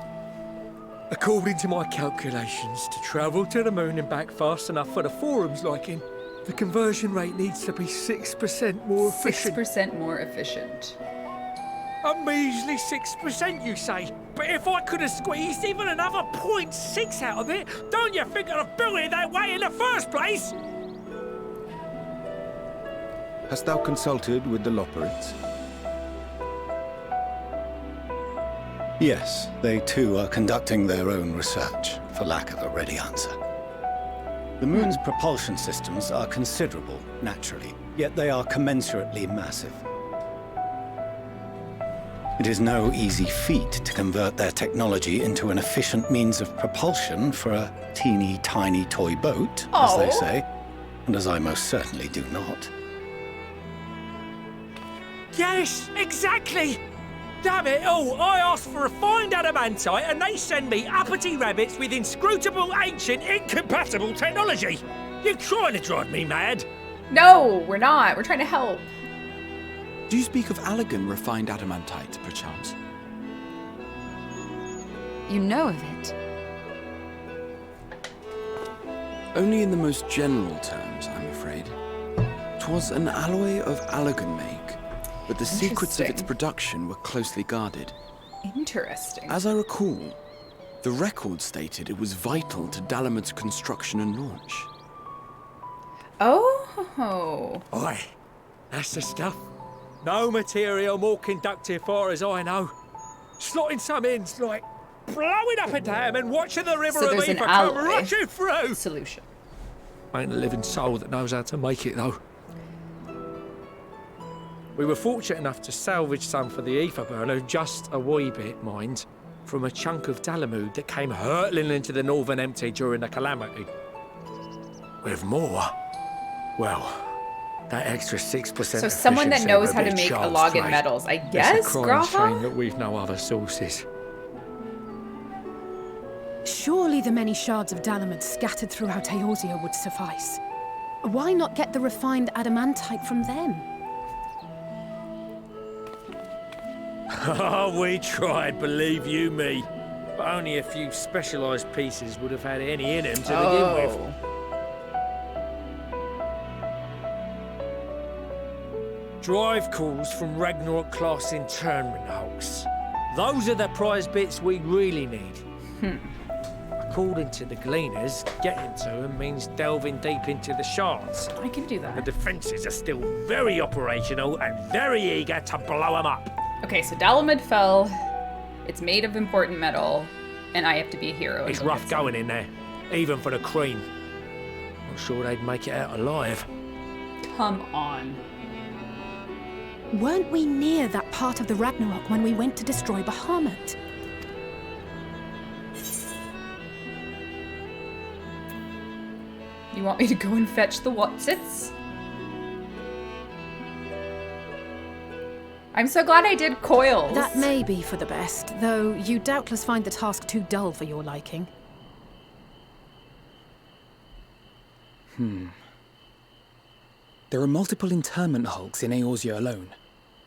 According to my calculations, to travel to the moon and back fast enough for the Forum's liking, the conversion rate needs to be 6% more efficient. 6% more efficient. A measly 6%, you say? But if I could have squeezed even another 0.6 out of it, don't you think I'd have built it that way in the first place? Hast thou consulted with the Loporrits? Yes, they too are conducting their own research, for lack of a ready answer. The moon's propulsion systems are considerable, naturally, yet they are commensurately massive. It is no easy feat to convert their technology into an efficient means of propulsion for a teeny tiny toy boat, as they say, and as I most certainly do not. Yes, exactly! Damn it all, I asked for refined adamantite and they send me uppity rabbits with inscrutable, ancient, incompatible technology! You're trying to drive me mad! No, we're not. We're trying to help. Do you speak of Allegan refined adamantite, perchance? You know of it? Only in the most general terms, I'm afraid. 'Twas an alloy of Allagan make, but the secrets of its production were closely guarded. Interesting. As I recall, the record stated it was vital to Dalamud's construction and launch. Oh. Oi, that's the stuff. No material more conductive far as I know. Slotting some ends like blowing up a dam and watching the river of Eva come rushing through. Solution. Ain't a living soul that knows how to make it though. We were fortunate enough to salvage some for the ether burner, just a wee bit, mind, from a chunk of Dalamud that came hurtling into the Northern Empty during the calamity. With more, well, that extra 6%. So someone that knows how to make Allagan metals, I guess. It's a crying shame that we've no other sources. Surely the many shards of Dalamud scattered throughout Eorzea would suffice. Why not get the refined adamantite from them? Oh, we tried, believe you me. But only a few specialised pieces would have had any in them to begin with. Drive calls from Ragnarok class internment hulks. Those are the prize bits we really need. According to the Gleaners, getting to them means delving deep into the shards. I can do that. The defences are still very operational and very eager to blow them up. Okay, so Dalamud fell. It's made of important metal, and I have to be a hero. It's rough going in there, even for the cream. Not sure they'd make it out alive. Come on. Weren't we near that part of the Ragnarok when we went to destroy Bahamut? You want me to go and fetch the Watsits? I'm so glad I did coils. That may be for the best, though you doubtless find the task too dull for your liking. There are multiple internment hulks in Eorzea alone,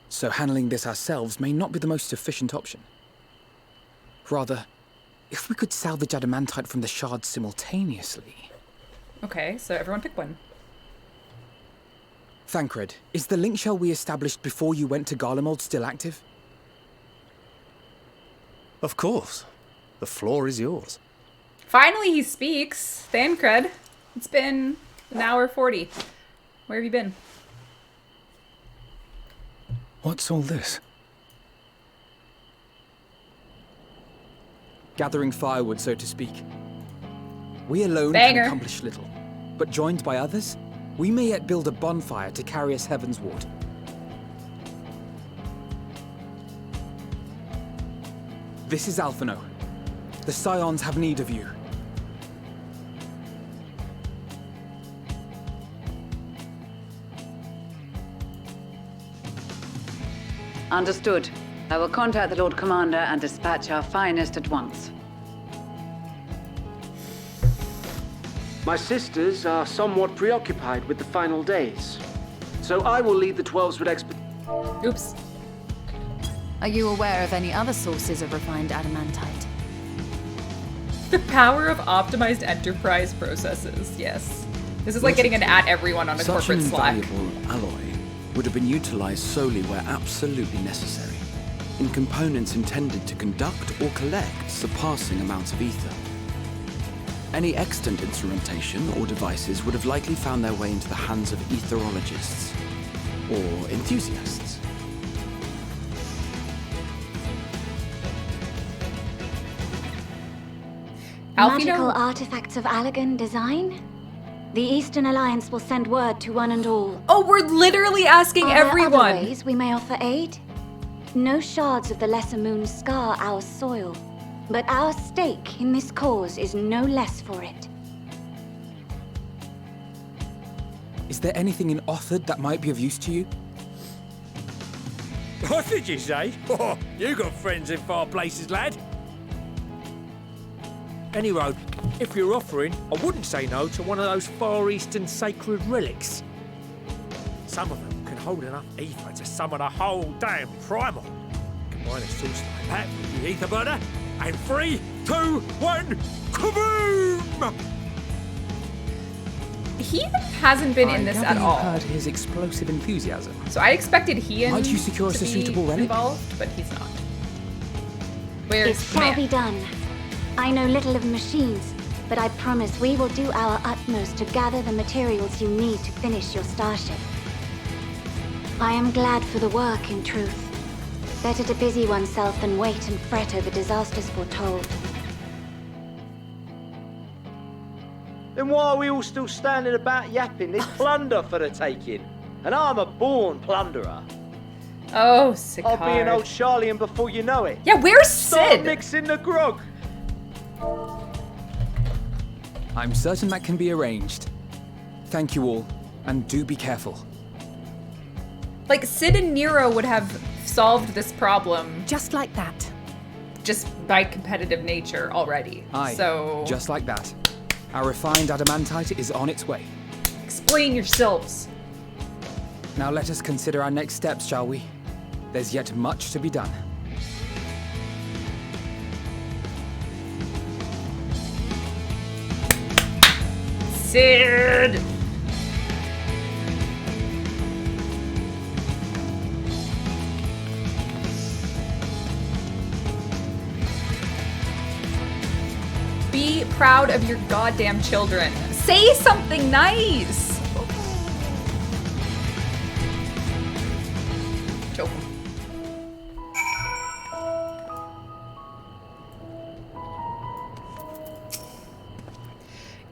so handling this ourselves may not be the most efficient option. Rather, if we could salvage adamantite from the shards simultaneously... Okay, so everyone pick one. Thancred, is the link shell we established before you went to Garlemald still active? Of course. The floor is yours. Finally he speaks. Thancred. It's been an hour 40. Where have you been? What's all this? Gathering firewood, so to speak. We alone can accomplish little, but joined by others, we may yet build a bonfire to carry us heavensward. This is Alphino. The Scions have need of you. Understood. I will contact the Lord Commander and dispatch our finest at once. My sisters are somewhat preoccupied with the final days, so I will lead the 12s with expedition. Oops. Are you aware of any other sources of refined adamantite? The power of optimized enterprise processes, yes. This is like getting an at everyone on a corporate Slack. Such an invaluable alloy would have been utilized solely where absolutely necessary, in components intended to conduct or collect surpassing amounts of ether. Any extant instrumentation or devices would have likely found their way into the hands of etherologists or enthusiasts. Magical artifacts of Allagan design? The Eastern Alliance will send word to one and all. Oh, we're literally asking everyone. Are there other ways we may offer aid? No shards of the Lesser Moon scar our soil, but our stake in this cause is no less for it. Is there anything in Othard that might be of use to you? What did you say? Oh, you got friends in far places, lad. Any road, if you're offering, I wouldn't say no to one of those Far Eastern sacred relics. Some of them can hold enough ether to summon a whole damn primal. Combine a source like that with the ether burner, and 3, 2, 1, kaboom! Heathen hasn't been in this at all. I heard his explosive enthusiasm. So I expected Heathen Might you secure us to a be suitable relic? involved, but he's not. It Where's shall man? be done. I know little of machines, but I promise we will do our utmost to gather the materials you need to finish your starship. I am glad for the work, in truth. Better to busy oneself than wait and fret over disasters foretold. Then why are we all still standing about yapping? There's plunder for the taking. And I'm a born plunderer. Oh, Sicard. I'll be an old Charlie and before you know it. Yeah, where's Start Sid? mixing the grog. I'm certain that can be arranged. Thank you all, and do be careful. Like, Sid and Nero would have solved this problem just like that. Just by competitive nature already. Aye, so just like that. Our refined adamantite is on its way. Explain yourselves. Now let us consider our next steps, shall we? There's yet much to be done. Sid! Be proud of your goddamn children. Say something nice! Choke him.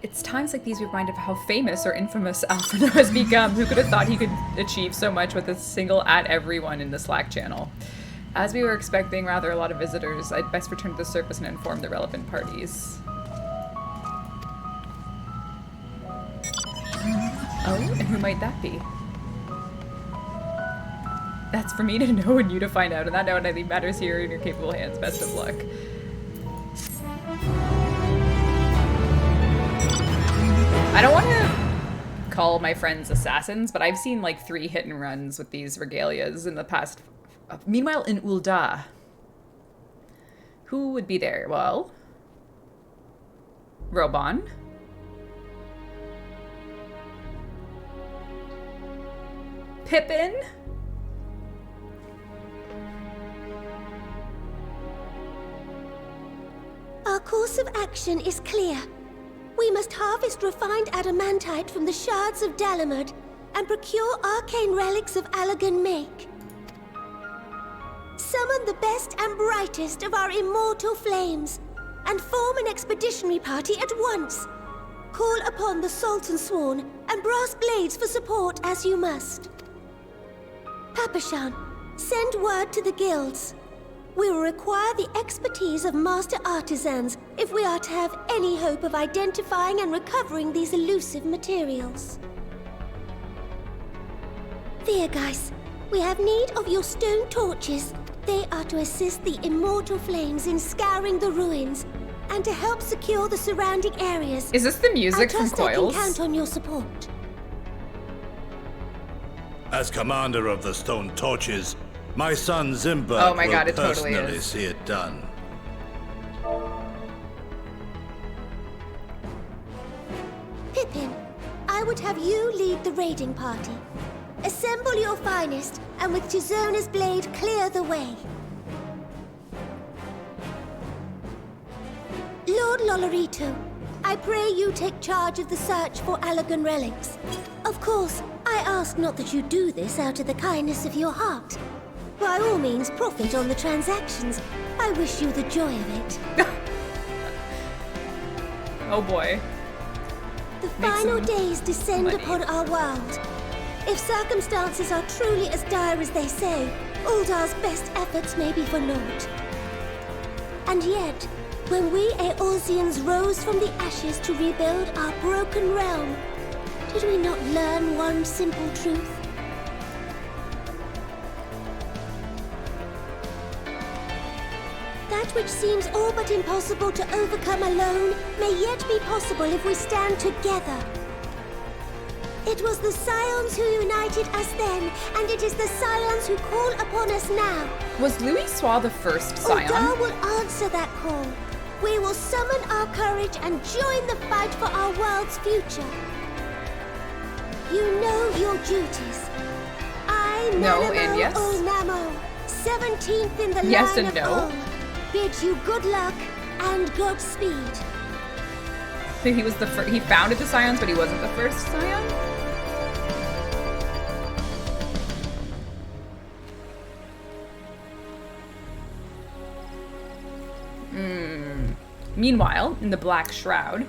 It's times like these we remind of how famous or infamous Alfredo has become. Who could have thought he could achieve so much with a single @everyone in the Slack channel? As we were expecting rather a lot of visitors, I'd best return to the surface and inform the relevant parties. Oh, and who might that be? That's for me to know and you to find out, and that note I leave matters here in your capable hands. Best of luck. I don't want to call my friends assassins, but I've seen like 3 hit and runs with these regalias in the past. Meanwhile, in Ul'dah, who would be there? Well, Robon. Pippin. Our course of action is clear. We must harvest refined adamantite from the shards of Dalamud and procure arcane relics of Allagan make. Summon the best and brightest of our immortal flames and form an expeditionary party at once. Call upon the Sultan Sworn and Brass Blades for support as you must. Papashan, send word to the guilds. We will require the expertise of master artisans if we are to have any hope of identifying and recovering these elusive materials. Viergeist, we have need of your stone torches. They are to assist the immortal flames in scouring the ruins and to help secure the surrounding areas. Is this the music from I trust I Coils? can count on your support. As commander of the Stone Torches, my son Zimberg Oh my will God, it totally personally is. see it done. Pippin, I would have you lead the raiding party. Assemble your finest, and with Chizona's blade, clear the way. Lord Lolorito, I pray you take charge of the search for Allagan relics. Of course, I ask not that you do this out of the kindness of your heart. By all means, profit on the transactions. I wish you the joy of it. Oh boy. The Make final some days descend money. upon our world. If circumstances are truly as dire as they say, Ul'dah's best efforts may be for naught. And yet, when we Eorzeans rose from the ashes to rebuild our broken realm, did we not learn one simple truth? That which seems all but impossible to overcome alone may yet be possible if we stand together. It was the Scions who united us then, and it is the Scions who call upon us now. Was Louisoix the first Scion? Ul'dah will answer that call. We will summon our courage and join the fight for our world's future. You know your duties. I, No, Nanamo and yes. Onamo, 17th in the Yes line and of no. all, bid you good luck and Godspeed. So he was the he founded the Scions, but he wasn't the first Scion? Meanwhile, in the Black Shroud...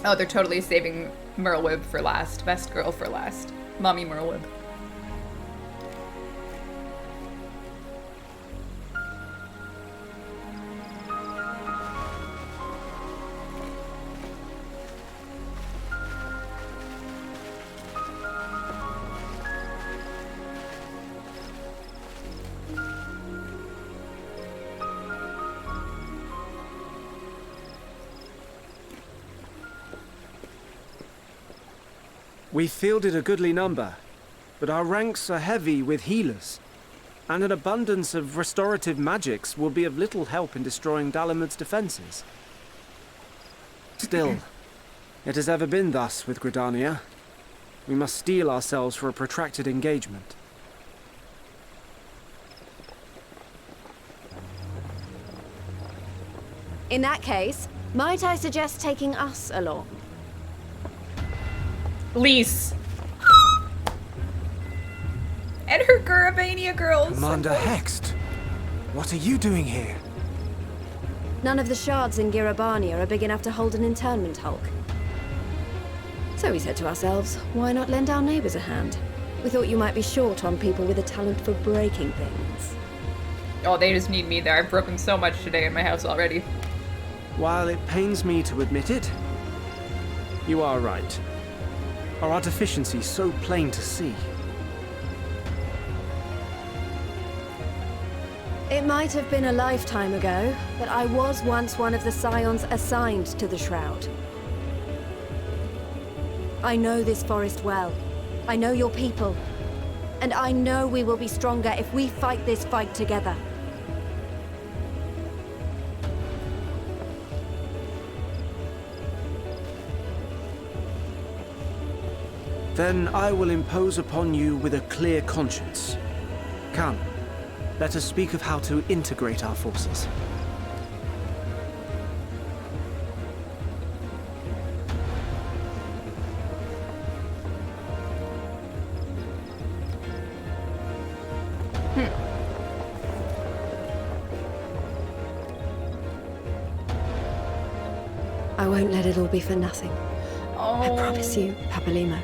Oh, they're totally saving Merlwyb for last. Best girl for last. Mommy Merlwyb. We fielded a goodly number, but our ranks are heavy with healers, and an abundance of restorative magics will be of little help in destroying Dalamud's defenses. Still, it has ever been thus with Gridania. We must steel ourselves for a protracted engagement. In that case, might I suggest taking us along? Lise. And her Gurabania girls. Commander Hext, what are you doing here? None of the shards in Girabania are big enough to hold an internment hulk. So we said to ourselves, why not lend our neighbors a hand? We thought you might be short on people with a talent for breaking things. Oh, they just need me there. I've broken so much today in my house already. While it pains me to admit it, you are right. Our deficiency so plain to see. It might have been a lifetime ago, but I was once one of the Scions assigned to the Shroud. I know this forest well. I know your people. And I know we will be stronger if we fight this fight together. Then I will impose upon you with a clear conscience. Come, let us speak of how to integrate our forces. I won't let it all be for nothing. Oh. I promise you, Papalimo.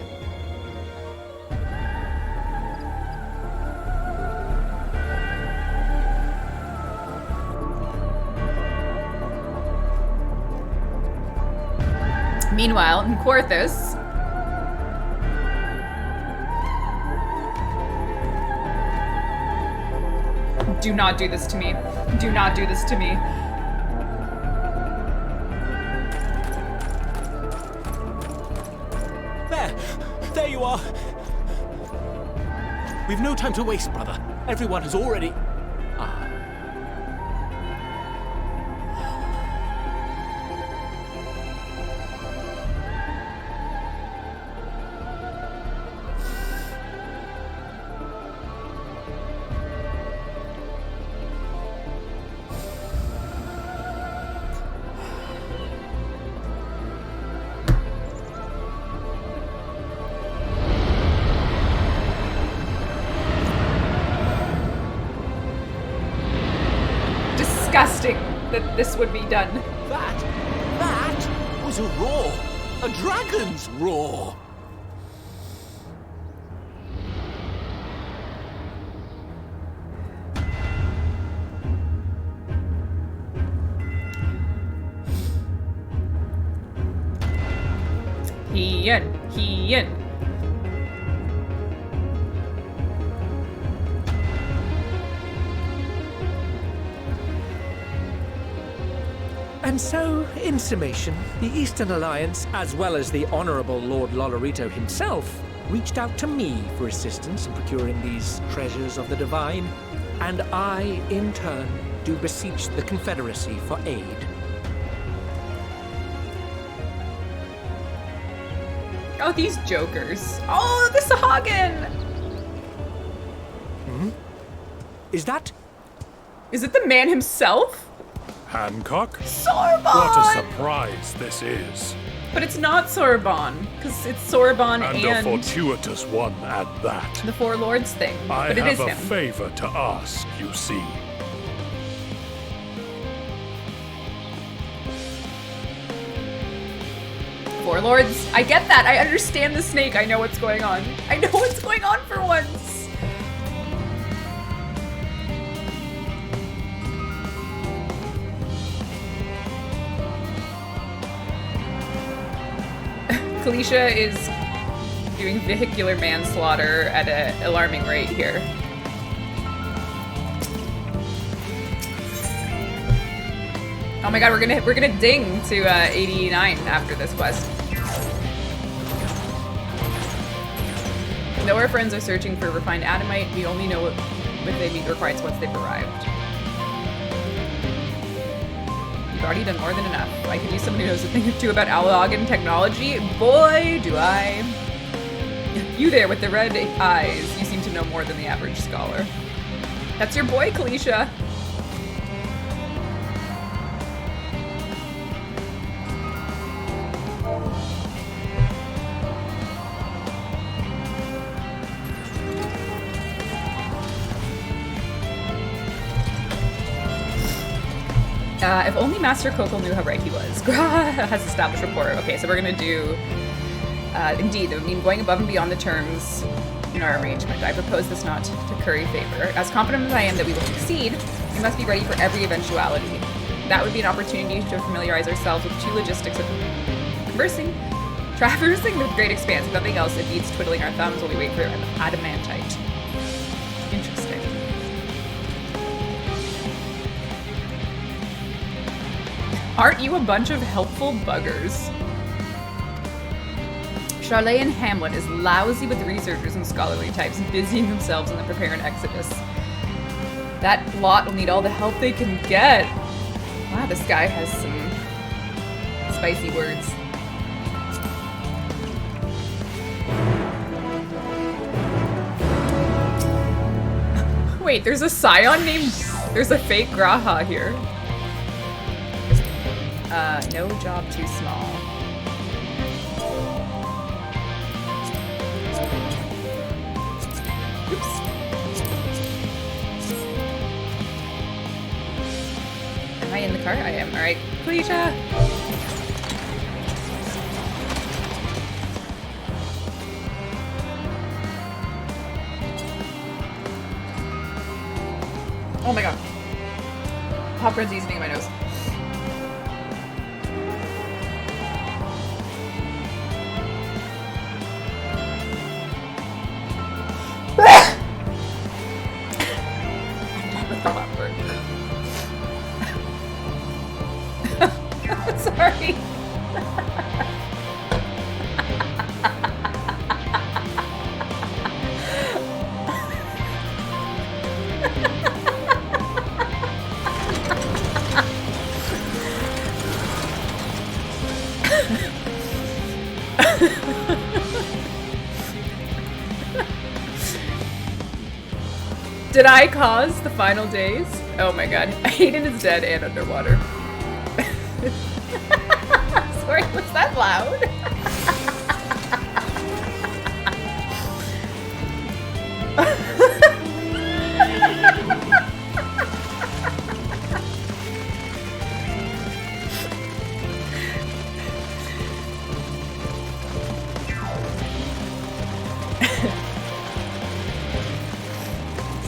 Meanwhile, in Quarthus, do not do this to me. Do not do this to me. There you are. We've no time to waste, brother. Everyone has already... Disgusting that this would be done. That was a roar. A dragon's roar. Hien. And so, in summation, the Eastern Alliance, as well as the Honourable Lord Lolorito himself, reached out to me for assistance in procuring these treasures of the divine, and I, in turn, do beseech the Confederacy for aid. about these jokers? Oh, the Sahagin! Hmm? Is it the man himself? Hancock? Sorbonne! What a surprise this is. But it's not Sorbonne, because it's Sorbonne And a fortuitous one at that. the Four Lords thing. I but it is have a him. favor to ask, you see. Four Lords. I get that. I understand the snake. I know what's going on. I know what's going on for once. Kalisha is doing vehicular manslaughter at an alarming rate here. Oh my god, we're gonna ding to 89 after this quest. Though our friends are searching for refined adamite, we only know if they meet requirements once they've arrived. You've already done more than enough. I could use someone who knows a thing or two about Alagan technology. Boy, do I. You there with the red eyes. You seem to know more than the average scholar. That's your boy, Kalisha. If only Master Kokol knew how right he was. Has established rapport. Okay, so we're gonna do, indeed, I mean, going above and beyond the terms in our arrangement. I propose this not to curry favor. As confident as I am that we will succeed, we must be ready for every eventuality. That would be an opportunity to familiarize ourselves with two logistics of traversing the great expanse. If nothing else, it beats twiddling our thumbs while we wait for adamantite. Interesting. Aren't you a bunch of helpful buggers? Charlotte and Hamlet is lousy with researchers and scholarly types busying themselves in the preparing exodus. That lot will need all the help they can get. Wow, this guy has some spicy words. Wait, there's a scion named... There's a fake Graha here. No job too small. Oops. Am I in the car? I am. Alright. Kalisha! Oh my god. Popcorn's seasoning in my nose. Sorry. Did I cause the final days? Oh my god. Aiden is dead and underwater. Sorry, was that loud?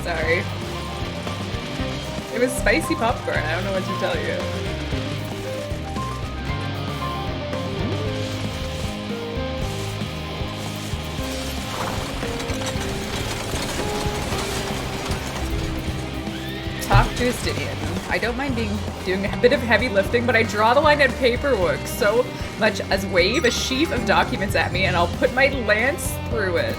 Sorry. It was spicy popcorn. I don't know what to tell you. Talk to Justinian. I don't mind doing a bit of heavy lifting, but I draw the line at paperwork so much as wave a sheaf of documents at me and I'll put my lance through it.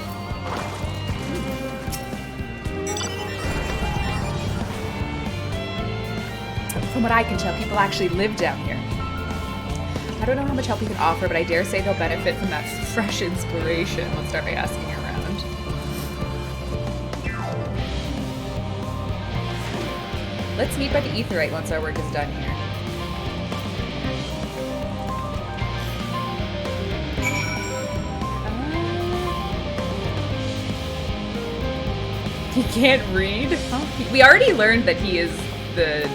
From what I can tell, people actually live down here. I don't know how much help he can offer, but I dare say they'll benefit from that fresh inspiration. Let's start by asking around. Let's meet by the Aetheryte once our work is done here. He can't read? Huh? We already learned that he is the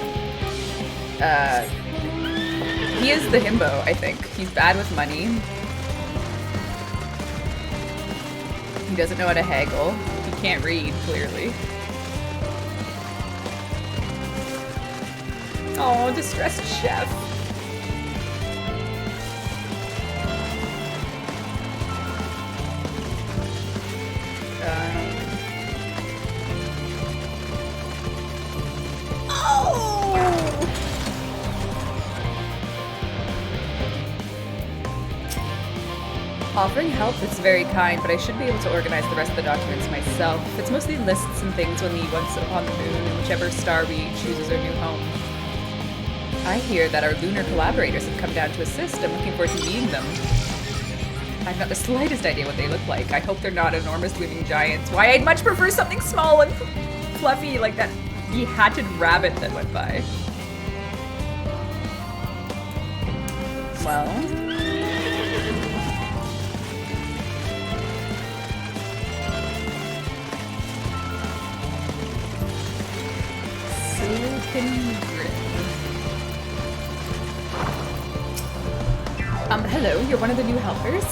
himbo, I think. He's bad with money. He doesn't know how to haggle. He can't read, clearly. Oh, distressed chef. Offering help is very kind, but I should be able to organize the rest of the documents myself. It's mostly lists and things when the once upon the moon and whichever star we choose as our new home. I hear that our lunar collaborators have come down to assist. I'm looking forward to meeting them. I've not the slightest idea what they look like. I hope they're not enormous living giants. Why, I'd much prefer something small and fluffy like that hatted rabbit that went by. Well... Hello, you're one of the new helpers?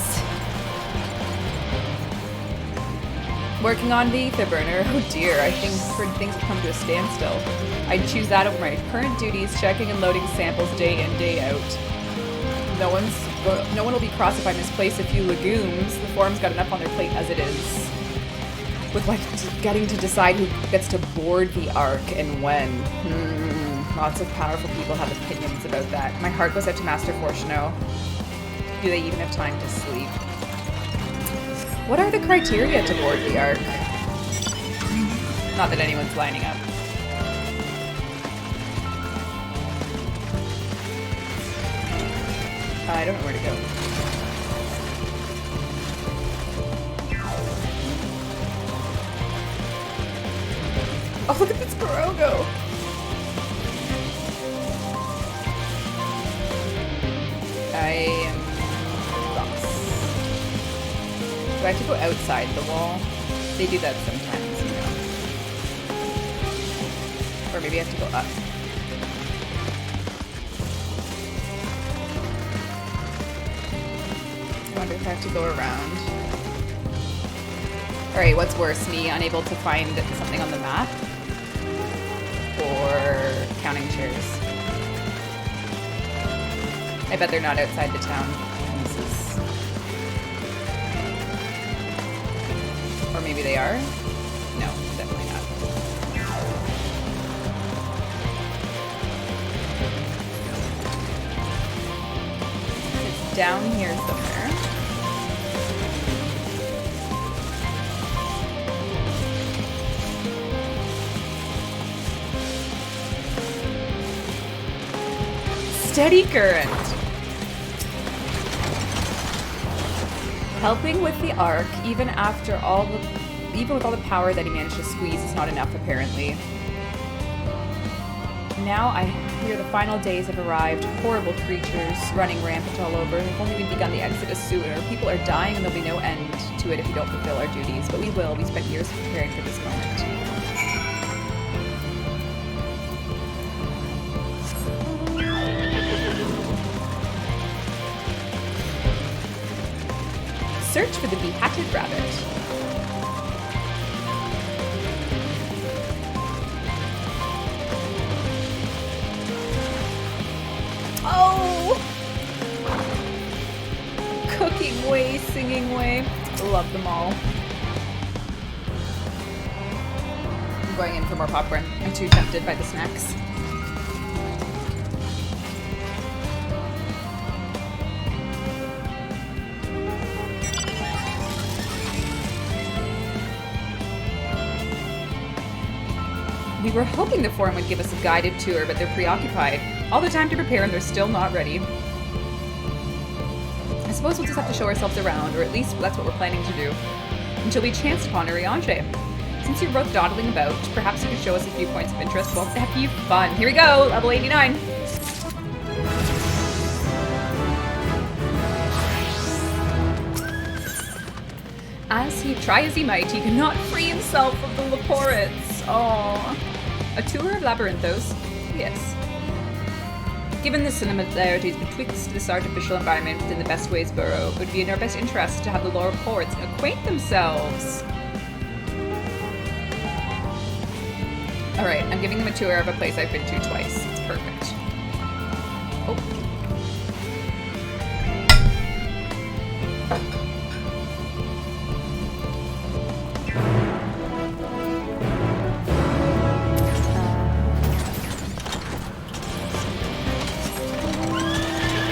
Working on the ether burner. Oh dear, I think things have come to a standstill. I'd choose that over my current duties, checking and loading samples day in, day out. No one will be cross if I misplace a few legumes. The forum's got enough on their plate as it is. With like getting to decide who gets to board the Ark and when. Lots of powerful people have opinions about that. My heart goes out to Master Forshno. Do they even have time to sleep? What are the criteria to board the Ark? Not that anyone's lining up. I don't know where to go. Oh, look at this Barogo! I am lost. Do I have to go outside the wall? They do that sometimes, you know. Or maybe I have to go up. I wonder if I have to go around. Alright, what's worse? Me unable to find something on the map? Or counting chairs? I bet they're not outside the town. This is... Or maybe they are? No, definitely not. It's down here somewhere. Steady current. Helping with the Ark, even with all the power that he managed to squeeze, is not enough apparently. Now I hear the final days have arrived. Horrible creatures running rampant all over. If only we'd begun the exodus sooner. People are dying and there'll be no end to it if we don't fulfill our duties. But we will. We spent years preparing for this moment. Search for the behatted rabbit. Oh! Cooking way, singing way. Love them all. I'm going in for more popcorn. I'm too tempted by the snacks. We were hoping the forum would give us a guided tour, but they're preoccupied. All the time to prepare and they're still not ready. suppose we'll just have to show ourselves around, or at least that's what we're planning to do, until we chanced upon Urianger. Since you're both dawdling about, perhaps you could show us a few points of interest. Well, have you fun. Here we go, level 89. As he might, he could not free himself from the Leporits. Aww. A tour of Labyrinthos? Yes. Given the similarities betwixt this artificial environment and the Bestways Burrow, it would be in our best interest to have the Leporits acquaint themselves. Alright, I'm giving them a tour of a place I've been to twice. It's perfect. Oh.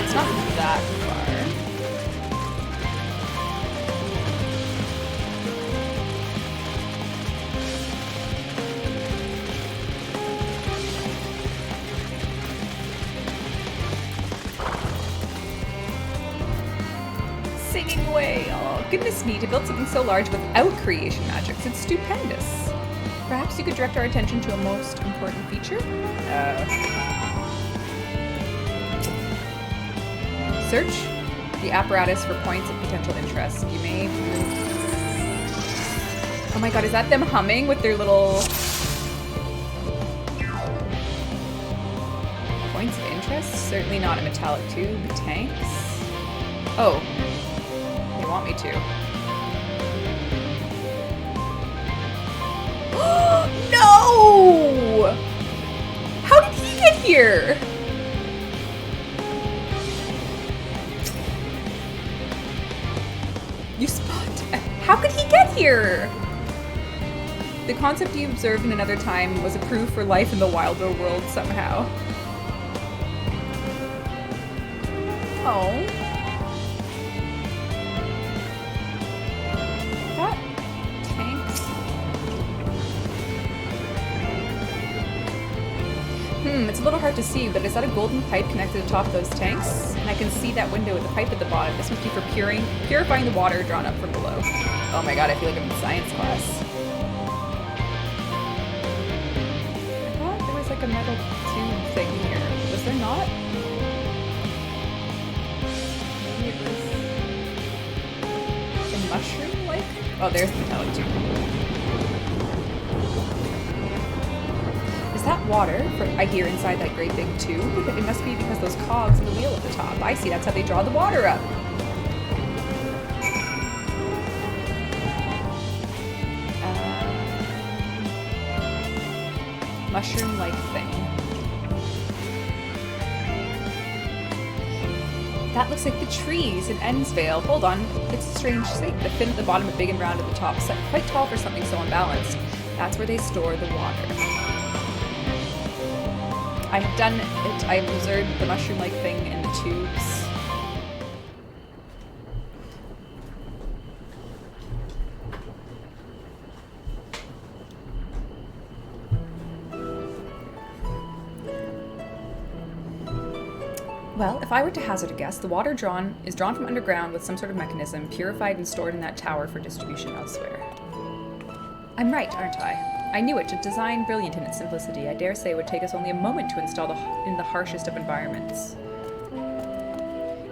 It's not that far. Singing away. Oh, goodness me, to build something so large without creation magics. It's stupendous. Perhaps you could direct our attention to a most important feature? Search the apparatus for points of potential interest. You may... Oh my god, is that them humming with their little... Points of interest? Certainly not a metallic tube. Tanks? Oh. They want me to. No! How did he get here? You spot. How could he get here? The concept you observed in another time was approved for life in the wilder world somehow. Oh. That tanks. It's a little hard to see, but is that a golden pipe connected to the top of those tanks? And I can see that window with the pipe at the bottom. This must be for purifying the water drawn up from below. Oh my god, I feel like I'm in science class. I thought there was like a metal tube thing here. Was there not? Maybe it was... a mushroom-like? Oh, there's the metallic tube. Is that water I hear inside that great big tube? It must be because those cogs in the wheel at the top. I see, that's how they draw the water up. Mushroom-like thing. That looks like the trees in Endsvale. Hold on, it's a strange shape. The fin at the bottom and big and round at the top. Quite tall for something so unbalanced. That's where they store the water. I have done it. I have observed the mushroom-like thing in the tubes. Well, if I were to hazard a guess, the water is drawn from underground with some sort of mechanism, purified and stored in that tower for distribution elsewhere. I'm right, aren't I? I knew it. A design brilliant in its simplicity. I dare say it would take us only a moment to install in the harshest of environments.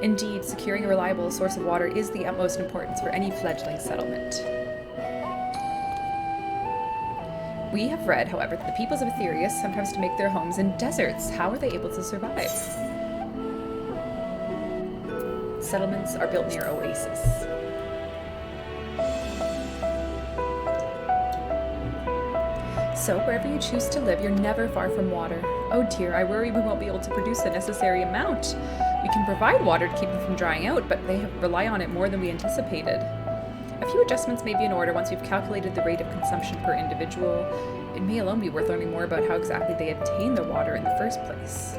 Indeed, securing a reliable source of water is the utmost importance for any fledgling settlement. We have read, however, that the peoples of Aetherius sometimes to make their homes in deserts. How are they able to survive? Settlements are built near oases. So, wherever you choose to live, you're never far from water. Oh dear, I worry we won't be able to produce the necessary amount. We can provide water to keep them from drying out, but they rely on it more than we anticipated. A few adjustments may be in order once we've calculated the rate of consumption per individual. It may alone be worth learning more about how exactly they obtain their water in the first place.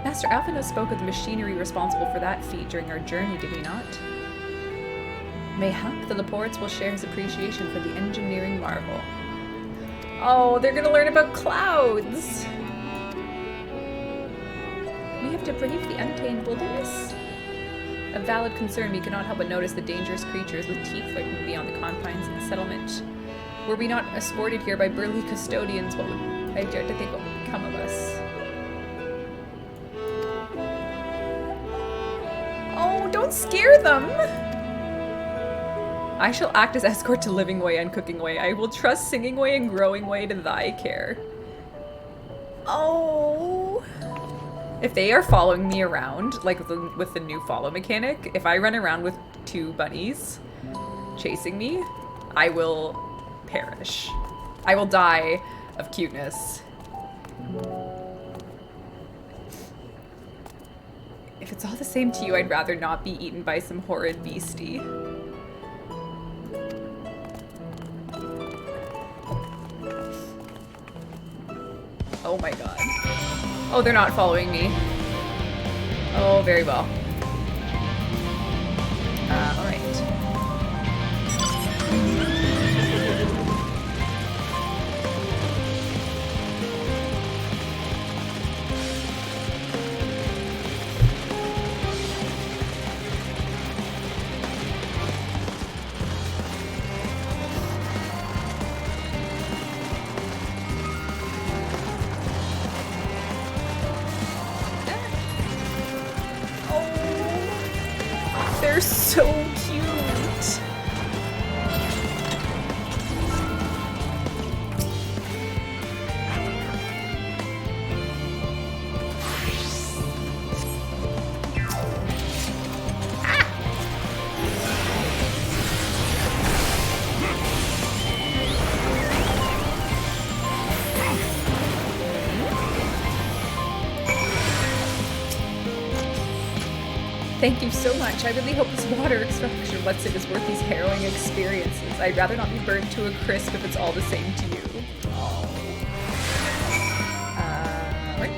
Master Alphanos spoke of the machinery responsible for that feat during our journey, did he not? Mayhap the Leporits will share his appreciation for the engineering marvel. Oh, they're gonna learn about clouds! We have to brave the untamed wilderness? A valid concern, we cannot help but notice the dangerous creatures with teeth lurking beyond the confines of the settlement. Were we not escorted here by burly custodians, what would I dare to think what would become of us? Oh, don't scare them! I shall act as escort to living way and cooking way. I will trust singing way and growing way to thy care. Oh. If they are following me around, like with the new follow mechanic, if I run around with 2 bunnies chasing me, I will perish. I will die of cuteness. If it's all the same to you, I'd rather not be eaten by some horrid beastie. Oh my god. Oh, they're not following me. Oh, very well. Alright. They're so cute. Thank you so much. I really hope this water extraction what's it is worth these harrowing experiences. I'd rather not be burnt to a crisp if it's all the same to you. Oh. Right.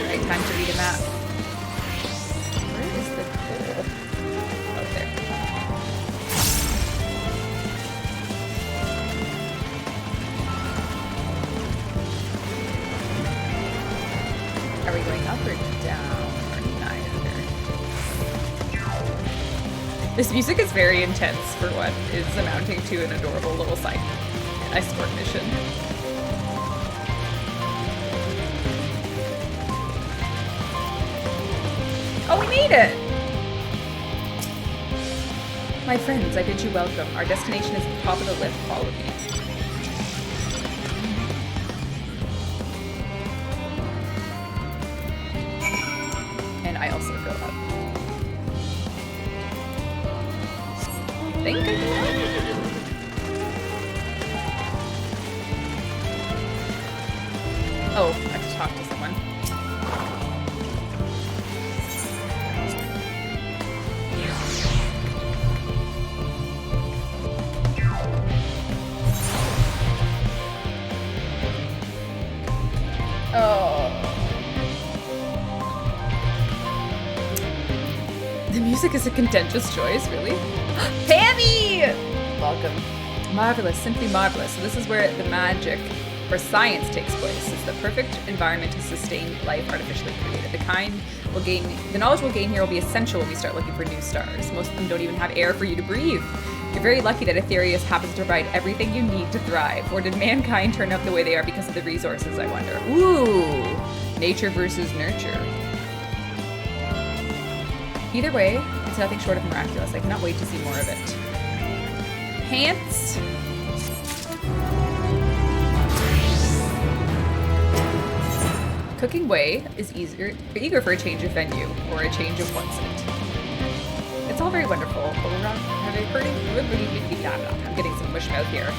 Right, time to read a map. Where is the goal? Oh, there. Are we going up or down or neither? This music is very intense for what is amounting to an adorable little side escort mission. Oh, we made it! My friends, I bid you welcome. Our destination is at the top of the lift. Follow me. I also go up. Think I go up? Oh, I have to talk to someone. Oh. The music is a contentious choice, really? Pammy! Welcome. Marvelous, simply marvelous. So this is where the magic or science takes place. It's the perfect environment to sustain life artificially created. The knowledge we'll gain here will be essential when we start looking for new stars. Most of them don't even have air for you to breathe. You're very lucky that Aetherius happens to provide everything you need to thrive. Or did mankind turn out the way they are because of the resources, I wonder? Ooh! Nature versus nurture. Either way, it's nothing short of miraculous. I cannot wait to see more of it. Pants. Cooking Way is eager for a change of venue, or a change of what's it. It's all very wonderful, but we're not having hurting. I'm getting some mush mouth here.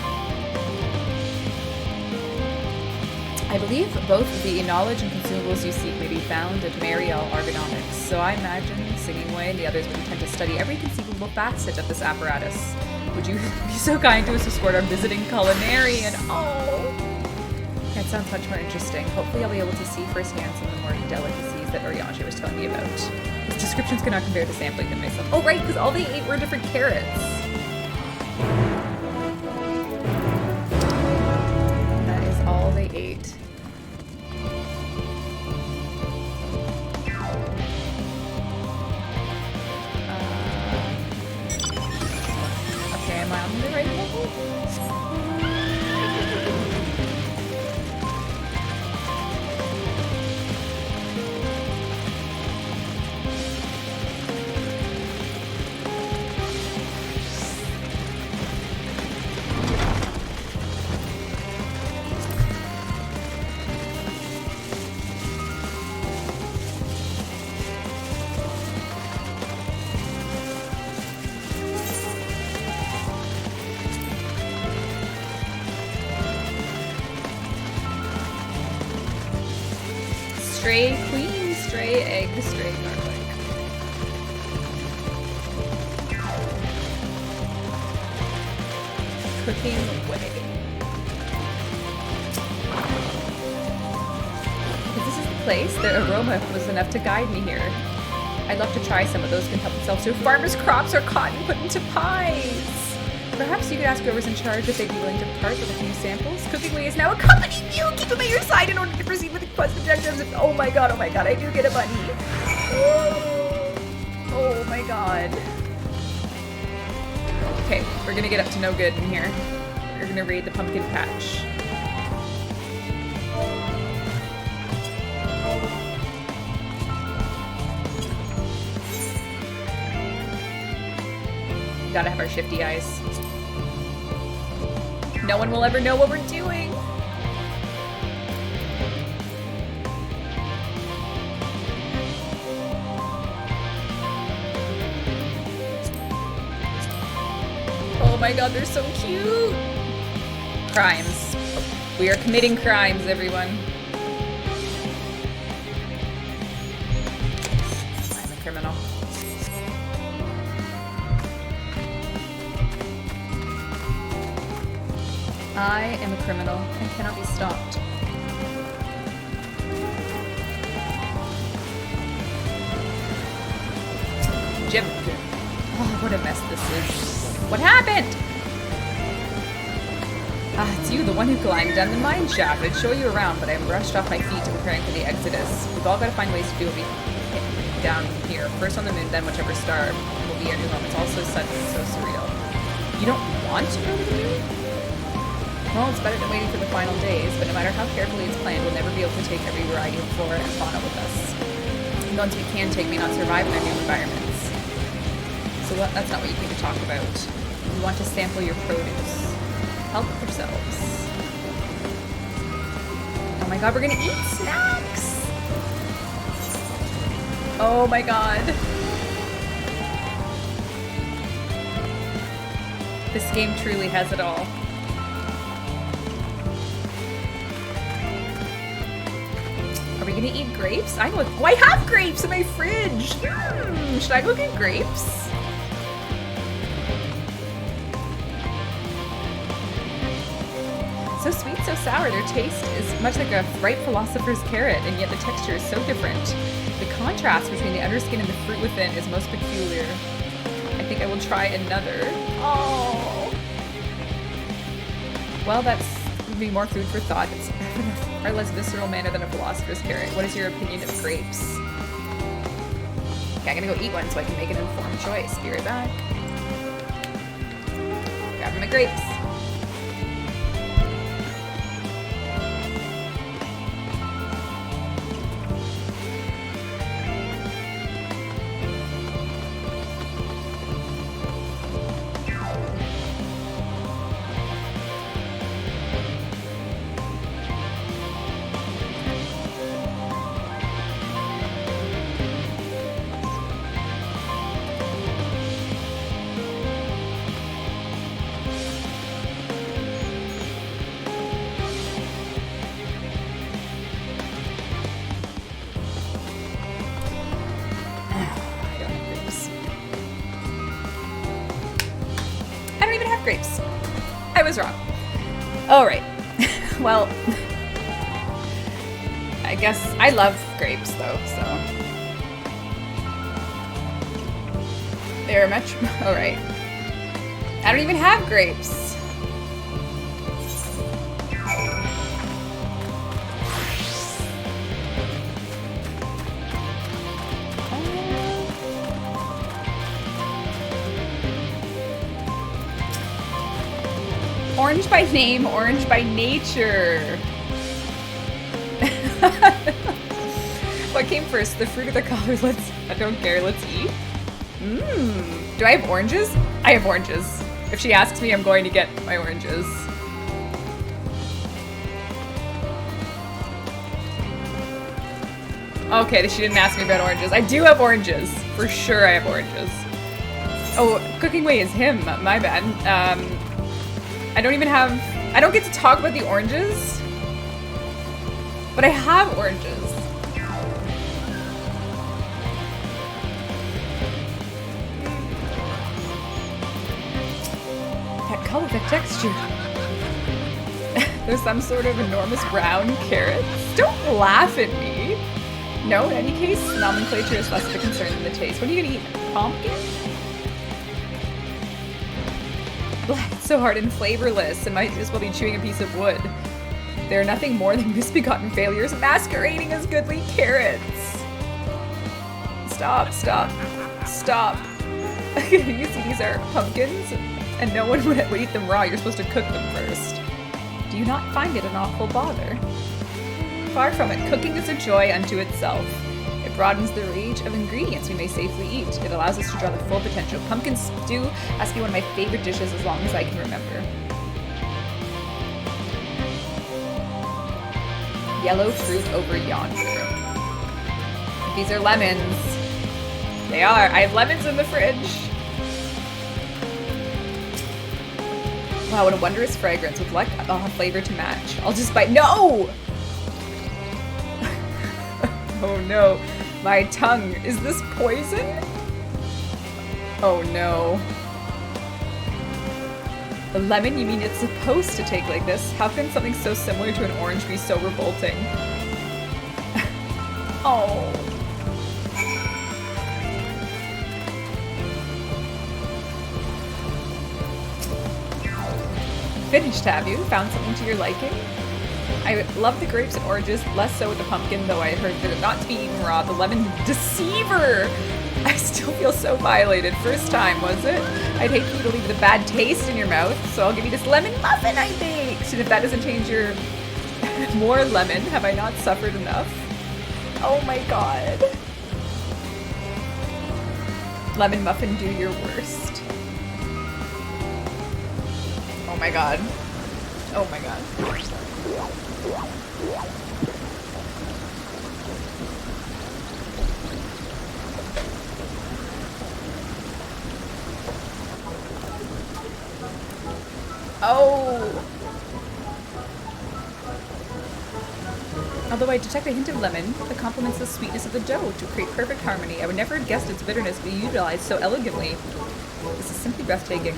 I believe both the knowledge and consumables you seek may be found at Mariel Argonomics, so I imagine Singing Way and the others would intend to study every conceivable facet of this apparatus. Would you be so kind to us to escort our visiting culinarian? Oh! That sounds much more interesting. Hopefully I'll be able to see firsthand some of the more delicacies that Oriange was telling me about. His descriptions cannot compare to sampling them myself. Oh right, because all they ate were different carrots. That is all they ate. Stray queen, stray egg, stray garlic. Cooking away. If this is the place, the aroma was enough to guide me here. I'd love to try some of those can help themselves to farmers' crops or cotton put into pies. Perhaps you could ask whoever's in charge if they'd be willing to part with a few samples. Cooking Way is now accompanying you. Keep him at your side in order to proceed with the quest objectives. Oh my god, I do get a bunny. Oh my god. Okay, we're gonna get up to no good in here. We're gonna raid the pumpkin patch. Gotta have our shifty eyes. No one will ever know what we're doing. Oh my god, they're so cute. Crimes. We are committing crimes, everyone. I'm a criminal. I am a criminal and cannot be stopped. Jim. Oh, what a mess this is. What happened? Ah, it's you, the one who climbed down the mine shaft. I'd show you around, but I'm brushed off my feet to preparing for the Exodus. We've all got to find ways to do what we can down here. First on the moon, then whichever star will be our new home. It's all so sudden and so surreal. You don't want to go to the moon? Well, it's better than waiting for the final days, but no matter how carefully it's planned, we'll never be able to take every variety of flora and fauna with us. The ones we can take may not survive in their new environments. So that's not what you came to talk about. You want to sample your produce. Help yourselves. Oh my god, we're gonna eat snacks! Oh my god. This game truly has it all. Are we gonna eat grapes? I have grapes in my fridge! Should I go get grapes? So sweet, so sour. Their taste is much like a ripe philosopher's carrot, and yet the texture is so different. The contrast between the underskin and the fruit within is most peculiar. I think I will try another. Oh. Well, that's would be more food for thought. It's in a far less visceral manner than a philosopher's carrot. What is your opinion of grapes? Okay, I'm gonna go eat one so I can make an informed choice. Be right back. Grabbing my grapes. Grapes. I was wrong. Alright. Well, I guess I love grapes though, so. They're much. Alright. I don't even have grapes. Orange by name, orange by nature. What came first, the fruit or the color? I don't care, let's eat. Mmm. Do I have oranges? I have oranges. If she asks me, I'm going to get my oranges. Okay, she didn't ask me about oranges. I do have oranges. For sure I have oranges. Oh, Cooking Way is him. My bad. I don't get to talk about the oranges. But I have oranges. That color, that texture. There's some sort of enormous brown carrots. Don't laugh at me. No, in any case, nomenclature is less of a concern than the taste. What are you gonna eat? Pumpkin? Black, it's so hard and flavorless, and might as well be chewing a piece of wood. They're nothing more than misbegotten failures masquerading as goodly carrots. Stop, stop, stop. You see, these are pumpkins, and no one would eat them raw. You're supposed to cook them first. Do you not find it an awful bother? Far from it, cooking is a joy unto itself. It broadens the range of ingredients we may safely eat. It allows us to draw the full potential. Pumpkin stew has to be one of my favorite dishes as long as I can remember. Yellow fruit over yonder. These are lemons. They are. I have lemons in the fridge. Wow, what a wondrous fragrance with luck, flavor to match. I'll just bite. No! Oh no, my tongue. Is this poison? Oh no. A lemon? You mean it's supposed to take like this? How can something so similar to an orange be so revolting? Oh. Finished, have you? Found something to your liking? I love the grapes and oranges, less so with the pumpkin, though I heard that it not to be eaten raw. The lemon deceiver! I still feel so violated. First time, was it? I'd hate for you to leave the bad taste in your mouth, so I'll give you this lemon muffin I baked! And if that doesn't change your... more lemon, have I not suffered enough? Oh my god. Lemon muffin, do your worst. Oh my god. Oh my god. Oh! Although I detect a hint of lemon, that complements the sweetness of the dough to create perfect harmony. I would never have guessed its bitterness be utilized so elegantly. This is simply breathtaking.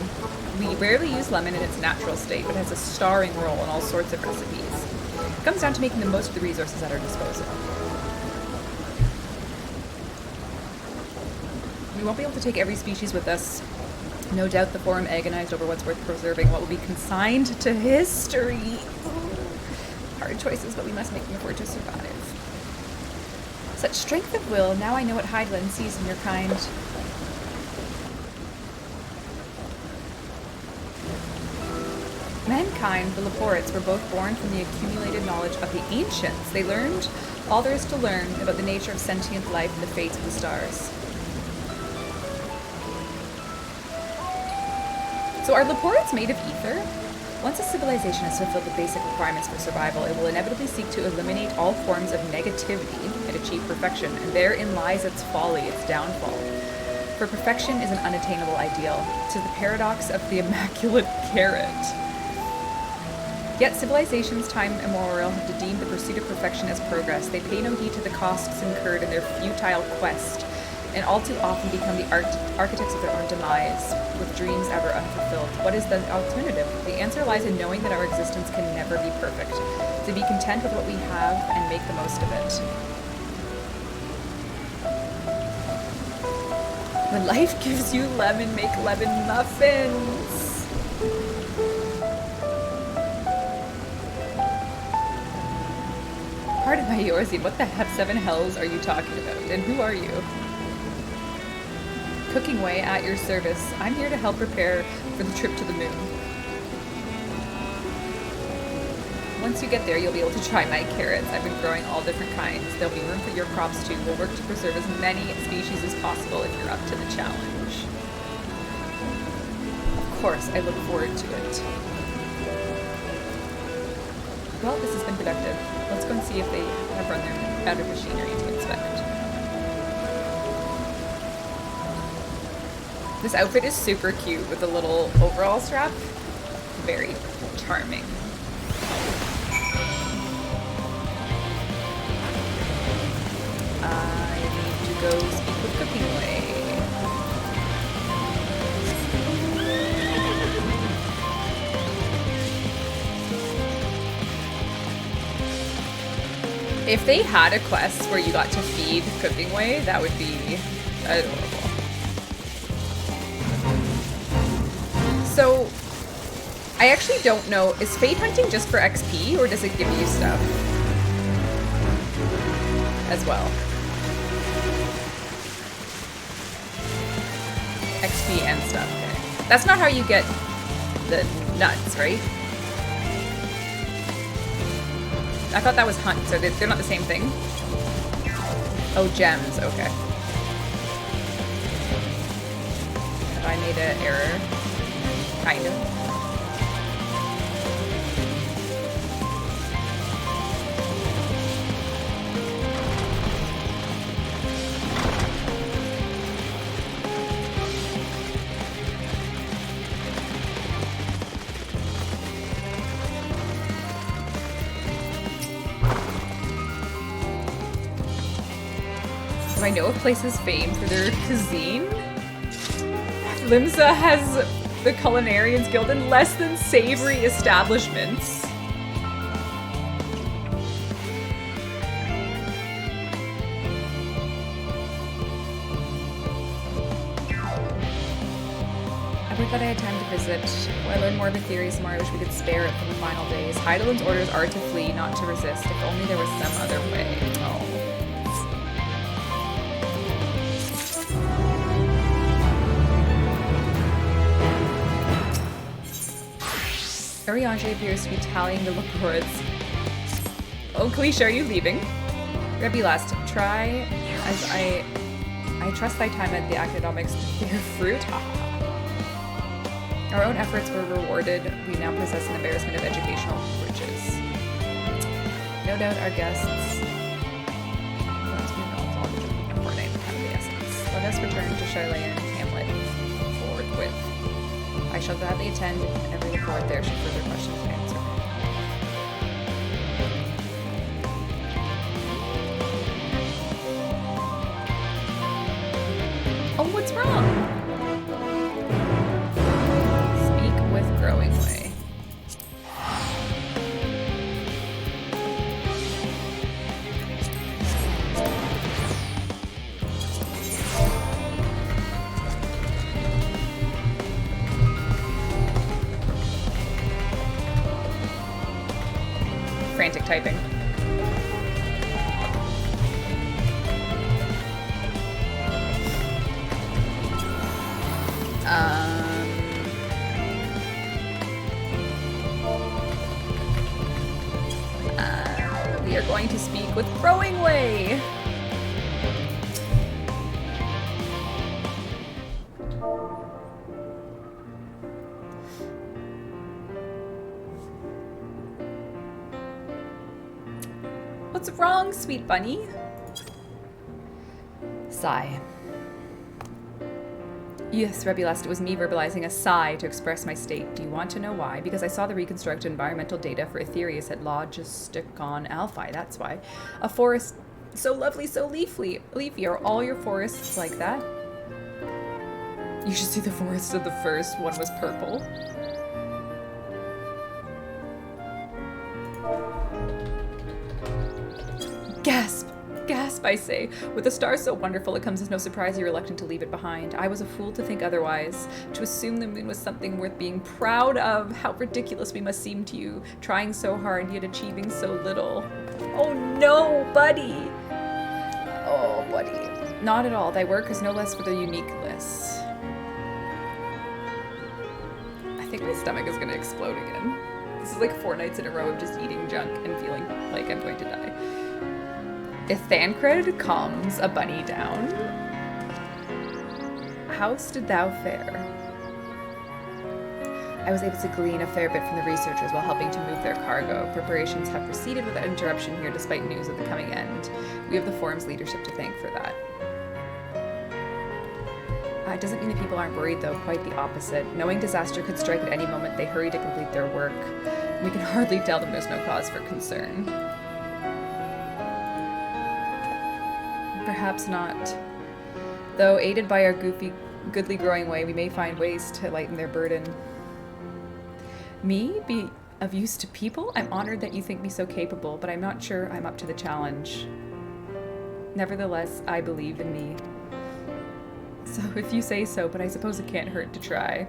We rarely use lemon in its natural state, but it has a starring role in all sorts of recipes. It comes down to making the most of the resources at our disposal. We won't be able to take every species with us. No doubt the Forum agonized over what's worth preserving, what will be consigned to history. Hard choices, but we must make them afford to survive. Such strength of will, now I know what Hydeland sees in your kind. Mankind, the Leporites, were both born from the accumulated knowledge of the ancients. They learned all there is to learn about the nature of sentient life and the fates of the stars. So are Leporites made of ether? Once a civilization has fulfilled the basic requirements for survival, it will inevitably seek to eliminate all forms of negativity and achieve perfection, and therein lies its folly, its downfall. For perfection is an unattainable ideal. 'Tis the paradox of the immaculate carrot. Yet civilizations time immemorial have deemed the pursuit of perfection as progress. They pay no heed to the costs incurred in their futile quest, and all too often become the architects of their own demise, with dreams ever unfulfilled. What is the alternative? The answer lies in knowing that our existence can never be perfect, to be content with what we have and make the most of it. When life gives you lemon, make lemon muffins! Pardon my Yorzy, what the seven hells are you talking about? And who are you? Cooking Way at your service. I'm here to help prepare for the trip to the moon. Once you get there, you'll be able to try my carrots. I've been growing all different kinds. There'll be room for your crops too. We'll work to preserve as many species as possible if you're up to the challenge. Of course, I look forward to it. Well, this has been productive. Let's go and see if they have run their out of machinery to inspect. This outfit is super cute with a little overall strap. Very charming. I need to go speak with Cooking Way. If they had a quest where you got to feed Cooking Way, that would be adorable. So, I actually don't know, is fate hunting just for XP, or does it give you stuff as well? XP and stuff, okay. That's not how you get the nuts, right? I thought that was hunt, so they're not the same thing? Oh, gems, okay. Have I made an error? Kind of. Do I know of places famed for their cuisine? Limsa has the Culinarians Guild in less than savory establishments. I would that I had time to visit. When I learned more of the theories, the more I wish we could spare it from the final days. Heidelin's orders are to flee, not to resist. If only there was some other way. Oh. Urianger appears to be tallying the reports. Oh, Kalisha, are you leaving? Rebbe last, try as I trust thy time at the academics to bear fruit. Our own efforts were rewarded. We now possess an embarrassment of educational riches. No doubt our guests. Let us return to Charlene Hamlet forthwith. I shall gladly attend every report there should further questions and answer. Oh, what's wrong? Speak with Growing Way. Frantic typing. We are going to speak with Growing Way. What's wrong, sweet bunny? Sigh. Yes, Rebelast, it was me verbalizing a sigh to express my state. Do you want to know why? Because I saw the reconstructed environmental data for Aetherius at Logisticon Alphi, that's why. A forest so lovely, so leafy. Are all your forests like that? You should see the forest of the first one was purple. Gasp! Gasp, I say. With a star so wonderful, it comes as no surprise you're reluctant to leave it behind. I was a fool to think otherwise, to assume the moon was something worth being proud of. How ridiculous we must seem to you, trying so hard yet achieving so little. Oh no, buddy! Oh, buddy. Not at all. Thy work is no less for the uniqueness. I think my stomach is gonna explode again. This is like 4 nights in a row of just eating junk and feeling like I'm going to die. If Thancred calms a bunny down, how did thou fare? I was able to glean a fair bit from the researchers while helping to move their cargo. Preparations have proceeded without interruption here despite news of the coming end. We have the forum's leadership to thank for that. It doesn't mean that people aren't worried, though. Quite the opposite. Knowing disaster could strike at any moment, they hurry to complete their work. We can hardly tell them there's no cause for concern. Perhaps not. Though, aided by our goodly growing way, we may find ways to lighten their burden. Me? Be of use to people? I'm honored that you think me so capable, but I'm not sure I'm up to the challenge. Nevertheless, I believe in me. So if you say so, but I suppose it can't hurt to try.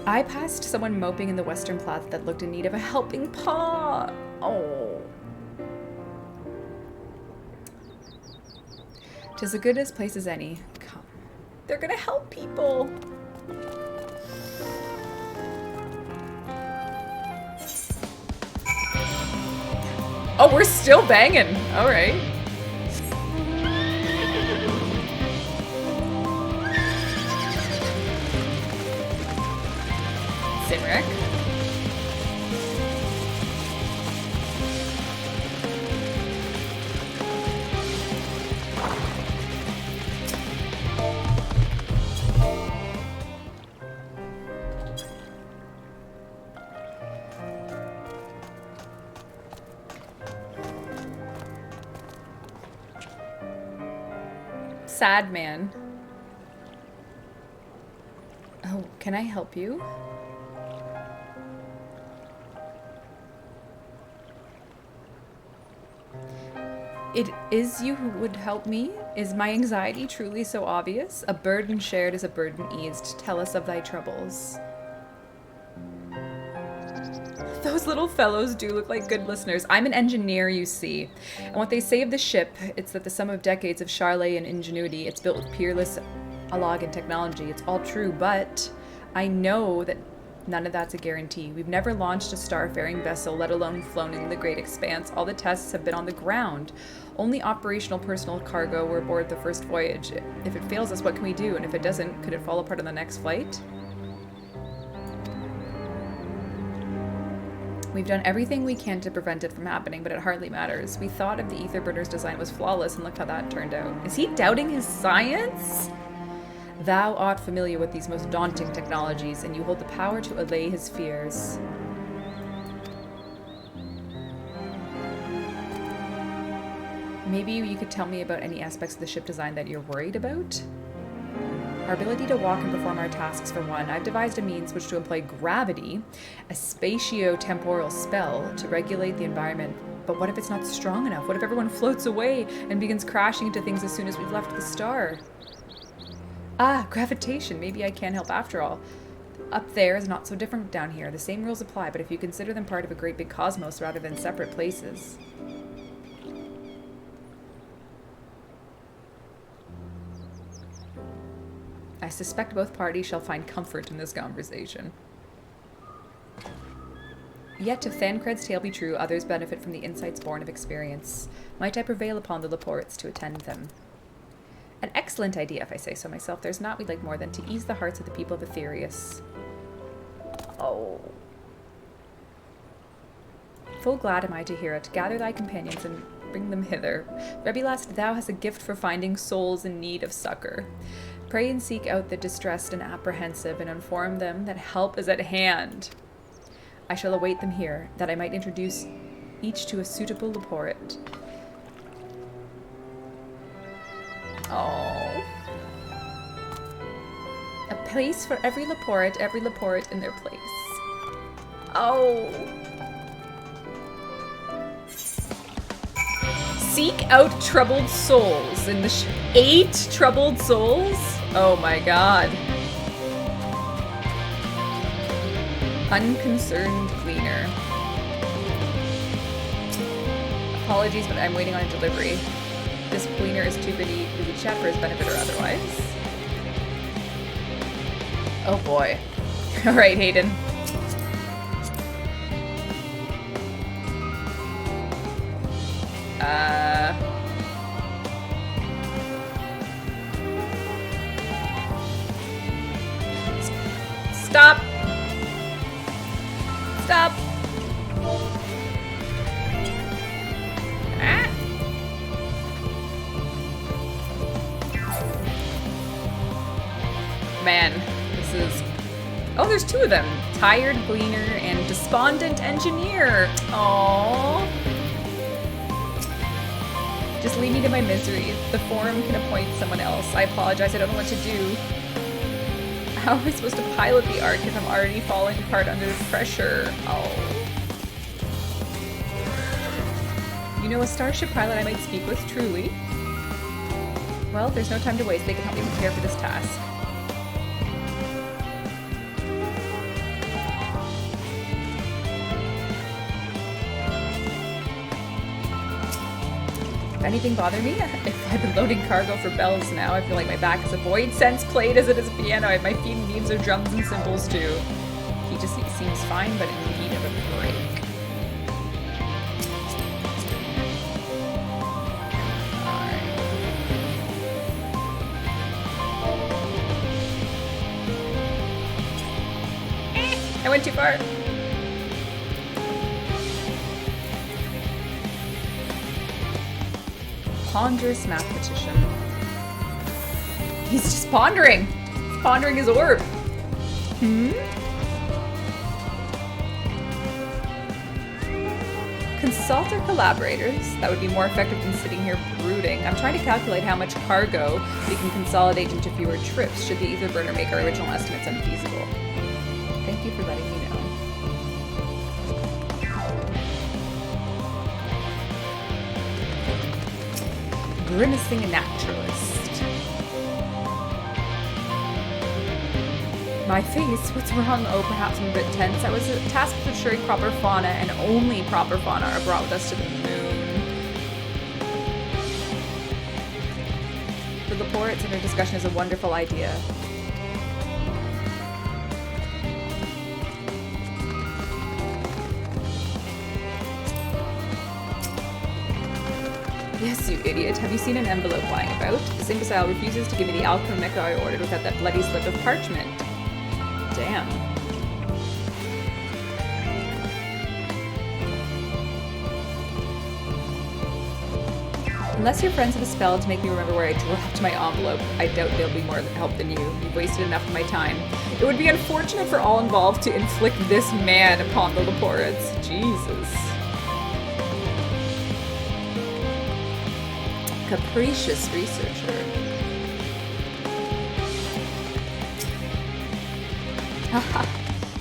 I passed someone moping in the Western Platte that looked in need of a helping paw. Oh. 'Tis as good a place as any. Come. They're gonna help people. Oh, we're still banging. All right. Sinric. Sad man. Oh, can I help you? It is you who would help me? Is my anxiety truly so obvious? A burden shared is a burden eased. Tell us of thy troubles. Those little fellows do look like good listeners. I'm an engineer, you see. And what they say of the ship, it's that the sum of decades of Charlet and ingenuity, it's built with peerless alog and technology. It's all true, but I know that none of that's a guarantee. We've never launched a starfaring vessel, let alone flown in the great expanse. All the tests have been on the ground. Only operational personal cargo were aboard the first voyage. If it fails us, what can we do? And if it doesn't, could it fall apart on the next flight? We've done everything we can to prevent it from happening, but it hardly matters. We thought of the ether burner's design was flawless, and look how that turned out. Is he doubting his science? Thou art familiar with these most daunting technologies, and you hold the power to allay his fears. Maybe you could tell me about any aspects of the ship design that you're worried about? Our ability to walk and perform our tasks, for one. I've devised a means which to employ gravity, a spatio-temporal spell, to regulate the environment. But what if it's not strong enough? What if everyone floats away and begins crashing into things as soon as we've left the star? Ah, gravitation. Maybe I can help after all. Up there is not so different down here. The same rules apply, but if you consider them part of a great big cosmos rather than separate places. I suspect both parties shall find comfort in this conversation. Yet, if Thancred's tale be true, others benefit from the insights born of experience. Might I prevail upon the Laportes to attend them? An excellent idea, if I say so myself. There's naught we'd like more than to ease the hearts of the people of Aetherius. Oh. Full glad am I to hear it. Gather thy companions and bring them hither. Rebbeca, thou hast a gift for finding souls in need of succor. Pray and seek out the distressed and apprehensive, and inform them that help is at hand. I shall await them here, that I might introduce each to a suitable Laporte. Oh. A place for every Laporte in their place. Oh. Seek out troubled souls in the 8 troubled souls? Oh my god. Unconcerned cleaner. Apologies, but I'm waiting on a delivery. This cleaner is too busy chat for his benefit or otherwise. Oh boy. Alright, Hayden. Stop! Stop! Ah. Man, this is... Oh, there's two of them. Tired Gleaner and Despondent Engineer. Aww. Just leave me to my misery. The forum can appoint someone else. I apologize, I don't know what to do. How am I supposed to pilot the Ark if I'm already falling apart under the pressure? Oh. You know a starship pilot I might speak with, truly? Well, there's no time to waste. They can help me prepare for this task. If anything bother me, if I've been loading cargo for bells now, I feel like my back is a void sense played as it is a piano. I have my feet in needs of drums and cymbals too. He just seems fine, but in need of a break. I went too far. Ponderous mathematician. He's just pondering. He's pondering his orb. Consult our collaborators. That would be more effective than sitting here brooding. I'm trying to calculate how much cargo we can consolidate into fewer trips should the ether burner make our original estimates unfeasible. Thank you for letting me know. Grimacing naturalist. My face? What's wrong? Oh, perhaps I'm a bit tense. I was tasked with ensuring proper fauna, and only proper fauna are brought with us to the moon. The reports and our discussion is a wonderful idea. Yes, you idiot. Have you seen an envelope lying about? This imbecile refuses to give me the alchemica I ordered without that bloody slip of parchment. Damn. Unless your friends have a spell to make me remember where I dropped my envelope, I doubt they'll be more help than you. You've wasted enough of my time. It would be unfortunate for all involved to inflict this man upon the Leporids. Jesus. Capricious researcher. Haha.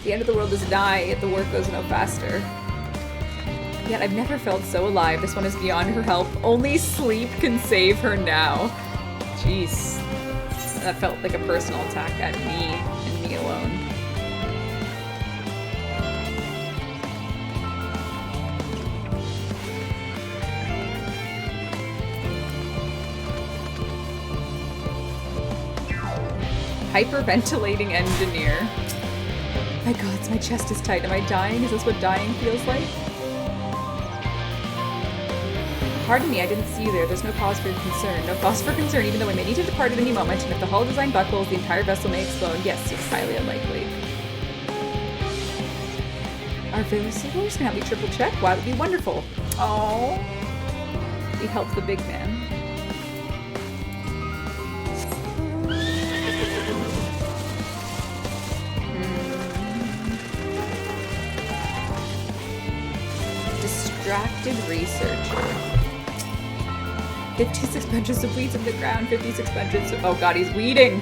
The end of the world is nigh, yet the work goes no faster. Yet I've never felt so alive. This one is beyond her help. Only sleep can save her now. Jeez. That felt like a personal attack at me and me alone. Hyperventilating engineer. My gods, my chest is tight. Am I dying? Is this what dying feels like? Pardon me, I didn't see you there. There's no cause for concern. No cause for concern, even though I may need to depart at any moment, and if the hull design buckles, the entire vessel may explode. Yes, it's highly unlikely. Our visitors can have me triple check? Why, that would be wonderful. Oh, we helped the big man. Distracted researcher. 56 bunches of weeds in the ground, 56 bunches of... Oh god, he's weeding!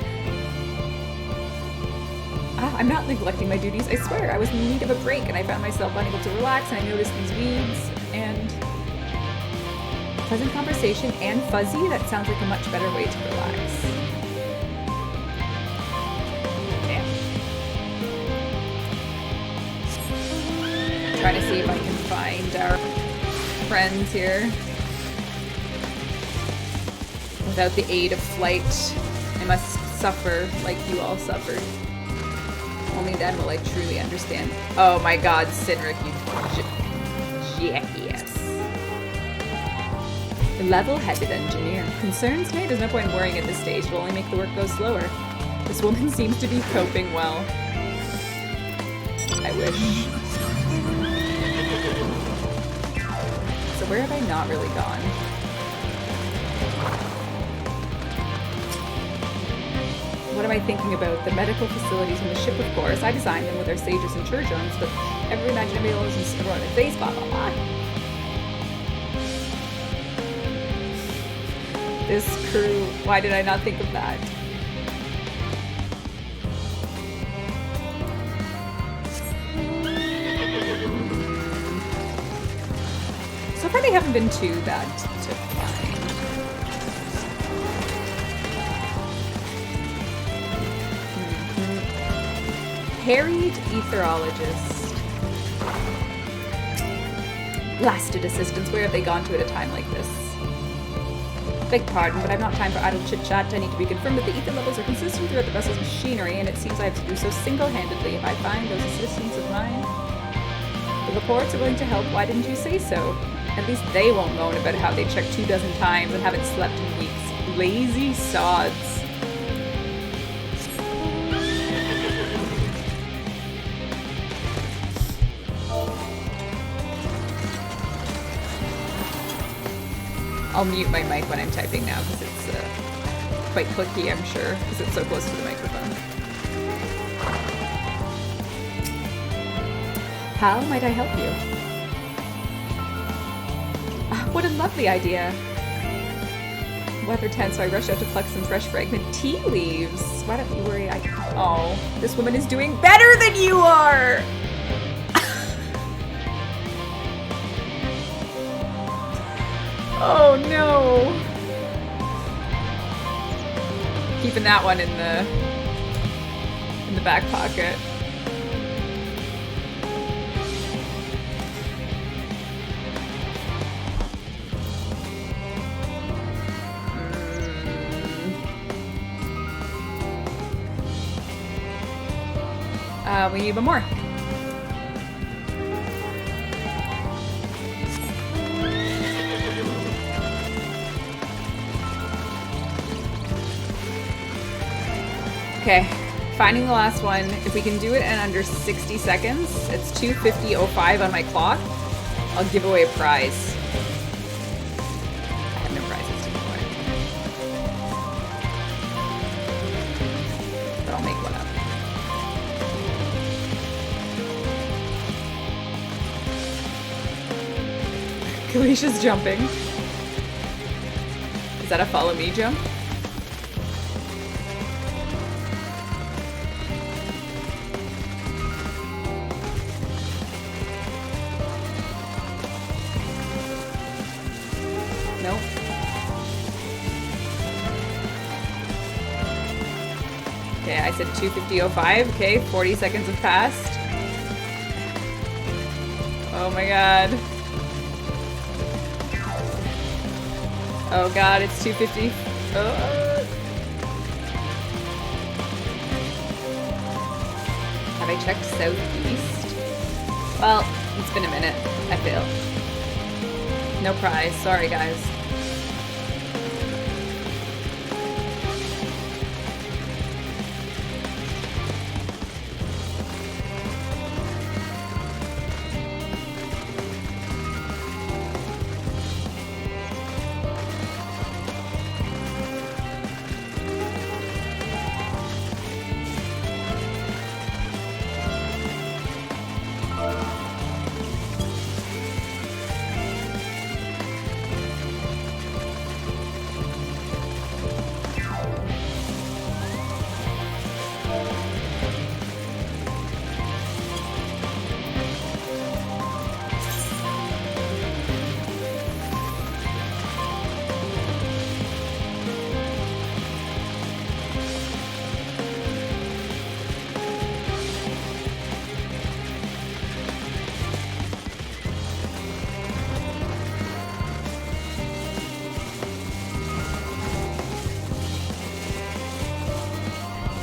I'm not neglecting my duties, I swear. I was in need of a break and I found myself unable to relax and I noticed these weeds and... Pleasant conversation and fuzzy? That sounds like a much better way to relax. Damn. Try to see if I can find our friends here. Without the aid of flight, I must suffer like you all suffered. Only then will I truly understand. Oh my god, Sinric, you jackass. Level-headed engineer. Concerns me? There's no point in worrying at this stage. It'll only make the work go slower. This woman seems to be coping well. I wish. So where have I not really gone? What am I thinking about? The medical facilities and the ship, of course. I designed them with our sages and churchons, but every imaginable is around a face, blah blah blah. This crew, why did I not think of that? So far they haven't been too bad to find. Harried etherologist. Blasted assistants, where have they gone to at a time like this? Beg pardon, but I've not time for idle chit-chat. I need to be confirmed that the ether levels are consistent throughout the vessel's machinery, and it seems I have to do so single-handedly. If I find those assistants of mine... The reports are willing to help. Why didn't you say so? At least they won't moan about how they checked 24 times and haven't slept in weeks. Lazy sods. I'll mute my mic when I'm typing now because it's quite clicky, I'm sure, because it's so close to the microphone. How might I help you? What a lovely idea. Weather tense, so I rush out to pluck some fresh fragrant tea leaves. Why don't you worry? Oh, this woman is doing better than you are! Oh no! Keeping that one in the back pocket. We need one more. Okay, finding the last one. If we can do it in under 60 seconds, it's 2:50:05 on my clock. I'll give away a prize. I have no prizes to give away. But I'll make one up. Kalicia's jumping. Is that a follow me jump? Nope. Okay, I said 2:50:05. Okay, 40 seconds have passed. Oh my god. Oh god, it's 2:50. Oh. Have I checked southeast? Well, it's been a minute. I failed. No prize. Sorry, guys.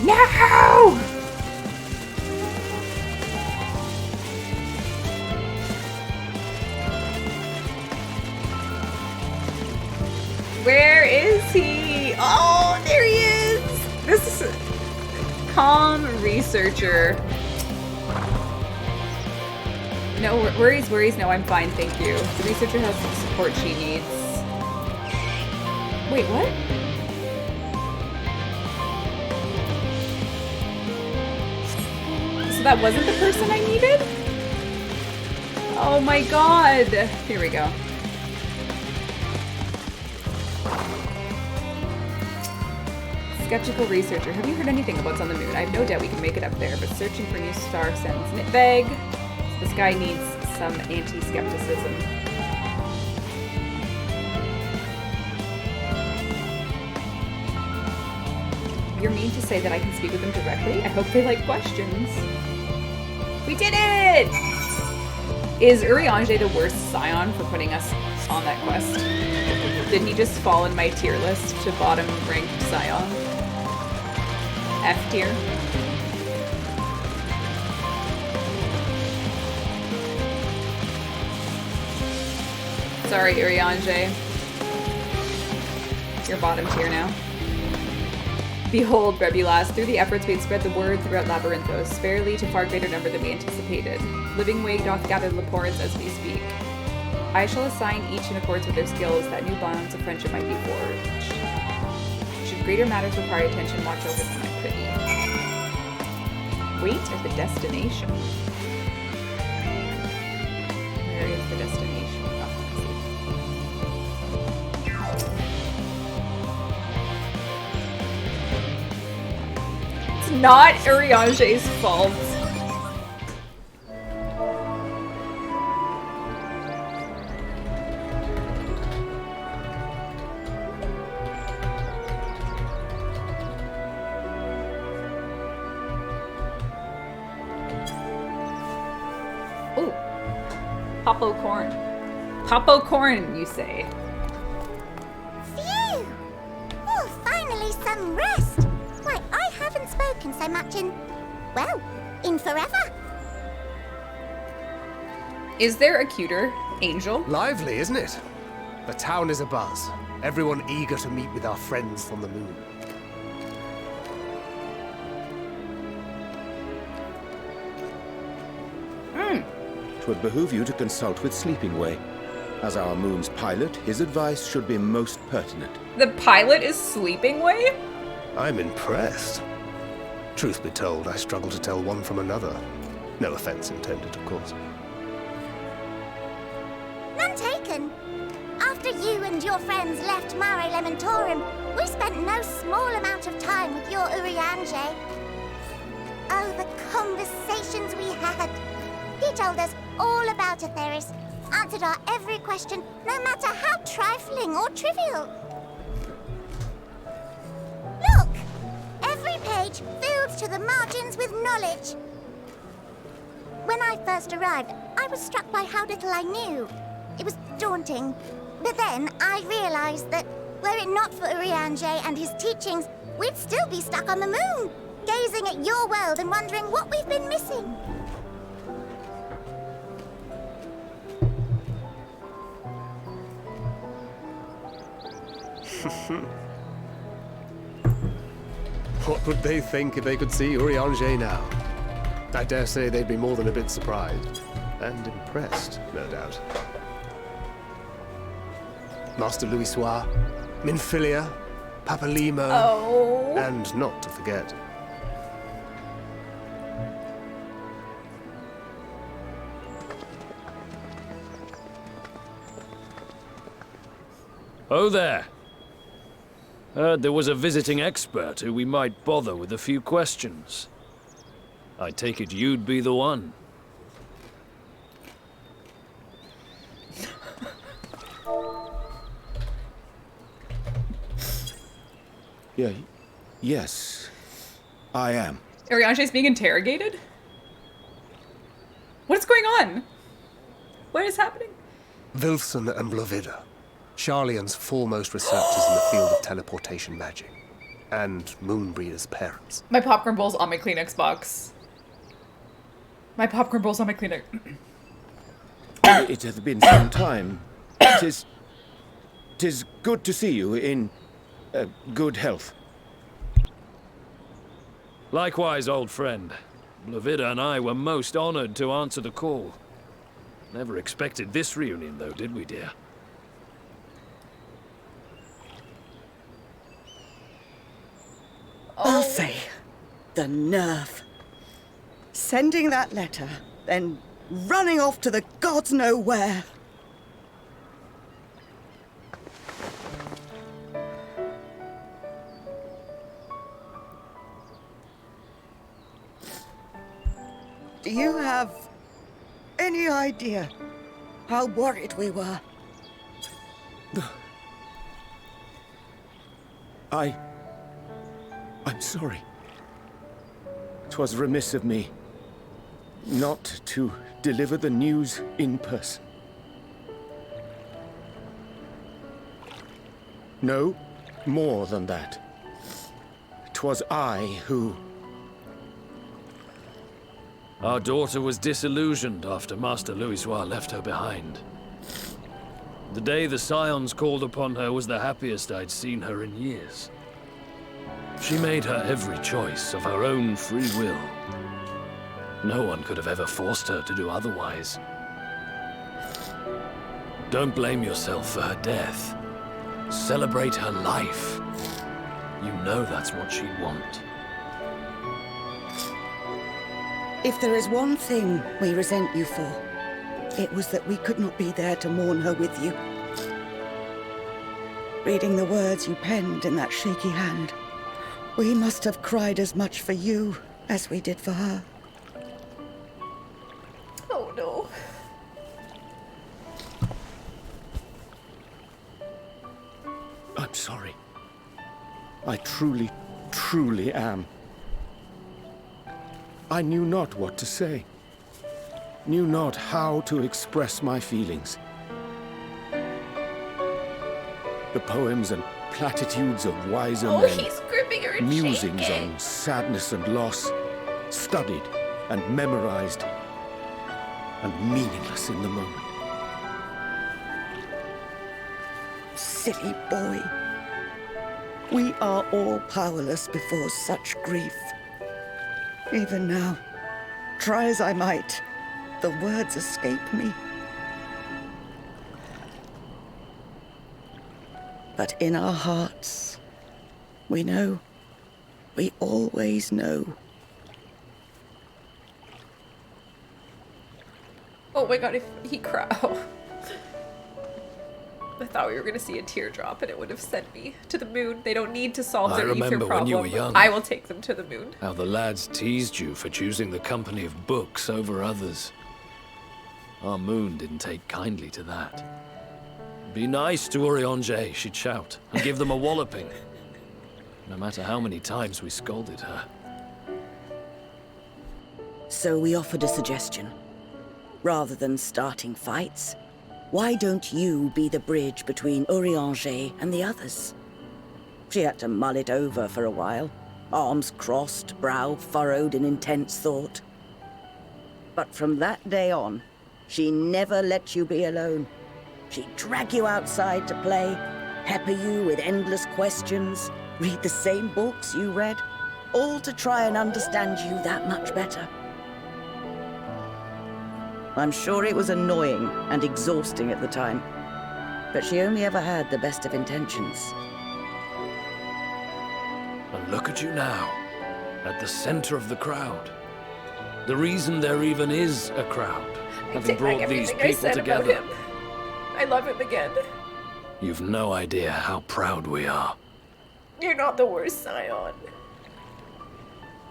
No! Calm researcher. No, worries. No, I'm fine, thank you. The researcher has the support she needs. Wait, what? So that wasn't the person I needed? Oh my god. Here we go. Skeptical researcher. Have you heard anything about what's on the moon? I have no doubt we can make it up there, but searching for new star sounds vague. This guy needs some anti-skepticism. You're mean to say that I can speak with them directly? I hope they like questions. We did it! Is Urianger the worst scion for putting us on that quest? Didn't he just fall in my tier list to bottom ranked scion? F tier? Sorry, Urianger. You're bottom tier now. Behold, Rebulas, through the efforts we had spread the word throughout Labyrinthos, fairly to far greater number than we anticipated. Living Way doth gather Laports as we speak. I shall assign each in accordance with their skills that new bonds of friendship might be forged. Should greater matters require attention, watch over them, my pretty. Wait at the destination. Where is the destination? Not Urianger's fault. Oh, Popo corn. Popo corn, you say? Phew! Oh, finally some rest. Why, I haven't spoken so much in, well, in forever. Is there a cuter angel? Lively, isn't it? The town is abuzz. Everyone eager to meet with our friends from the moon. Twould behoove you to consult with Sleeping Way. As our moon's pilot, his advice should be most pertinent. The pilot is Sleeping Way? I'm impressed. Truth be told, I struggle to tell one from another. No offense intended, of course. None taken. After you and your friends left Mare Elementorum, we spent no small amount of time with your Urianger. Oh, the conversations we had. He told us all about Atheris, answered our every question, no matter how trifling or trivial. Look! Every page filled to the margins with knowledge. When I first arrived, I was struck by how little I knew. It was daunting. But then I realized that, were it not for Urianger and his teachings, we'd still be stuck on the moon, gazing at your world and wondering what we've been missing. What would they think if they could see Urianger now? I dare say they'd be more than a bit surprised. And impressed, no doubt. Master Louisoix, Minfilia, Papalima, and not to forget. Oh there. Heard there was a visiting expert who we might bother with a few questions. I take it you'd be the one. Yes, I am. Urianger's being interrogated? What's going on? What is happening? Wilson and Blovida, Charlian's foremost researchers in the field of teleportation magic, and Moonbreeder's parents. My popcorn bowl's on my Kleenex box. My popcorn bowl's on my Kleenex. It hath been some time. 'Tis good to see you in good health. Likewise, old friend. Lavida and I were most honored to answer the call. Never expected this reunion, though, did we, dear? Alfie, the nerve. Sending that letter, then running off to the gods know where. Do you have any idea how worried we were? I'm sorry. 'Twas remiss of me not to deliver the news in person. No, more than that. 'Twas I who... Our daughter was disillusioned after Master Louisoix left her behind. The day the Scions called upon her was the happiest I'd seen her in years. She made her every choice of her own free will. No one could have ever forced her to do otherwise. Don't blame yourself for her death. Celebrate her life. You know that's what she'd want. If there is one thing we resent you for, it was that we could not be there to mourn her with you. Reading the words you penned in that shaky hand, we must have cried as much for you as we did for her. Oh no. I'm sorry. I truly, truly am. I knew not what to say. Knew not how to express my feelings. The poems and platitudes of wiser men, he's gripping her and musings shaking. on sadness and loss, studied and memorized, and meaningless in the moment. Silly boy. We are all powerless before such grief. Even now, try as I might, the words escape me. But in our hearts, we know, we always know. Oh my god, if he cried. Oh. I thought we were going to see a teardrop and it would have sent me to the moon. They don't need to solve their ether remember problem. when you were young. I will take them to the moon. How the lads teased you for choosing the company of books over others. Our moon didn't take kindly to that. Be nice to Urianger, she'd shout, and give them a walloping. No matter how many times we scolded her. So we offered a suggestion. Rather than starting fights, why don't you be the bridge between Urianger and the others? She had to mull it over for a while, arms crossed, brow furrowed in intense thought. But from that day on, she never let you be alone. She'd drag you outside to play, pepper you with endless questions, read the same books you read, all to try and understand you that much better. I'm sure it was annoying and exhausting at the time, but she only ever had the best of intentions. And look at you now, at the center of the crowd. The reason there even is a crowd, having brought these people together. I love him again. You've no idea how proud we are. You're not the worst Scion.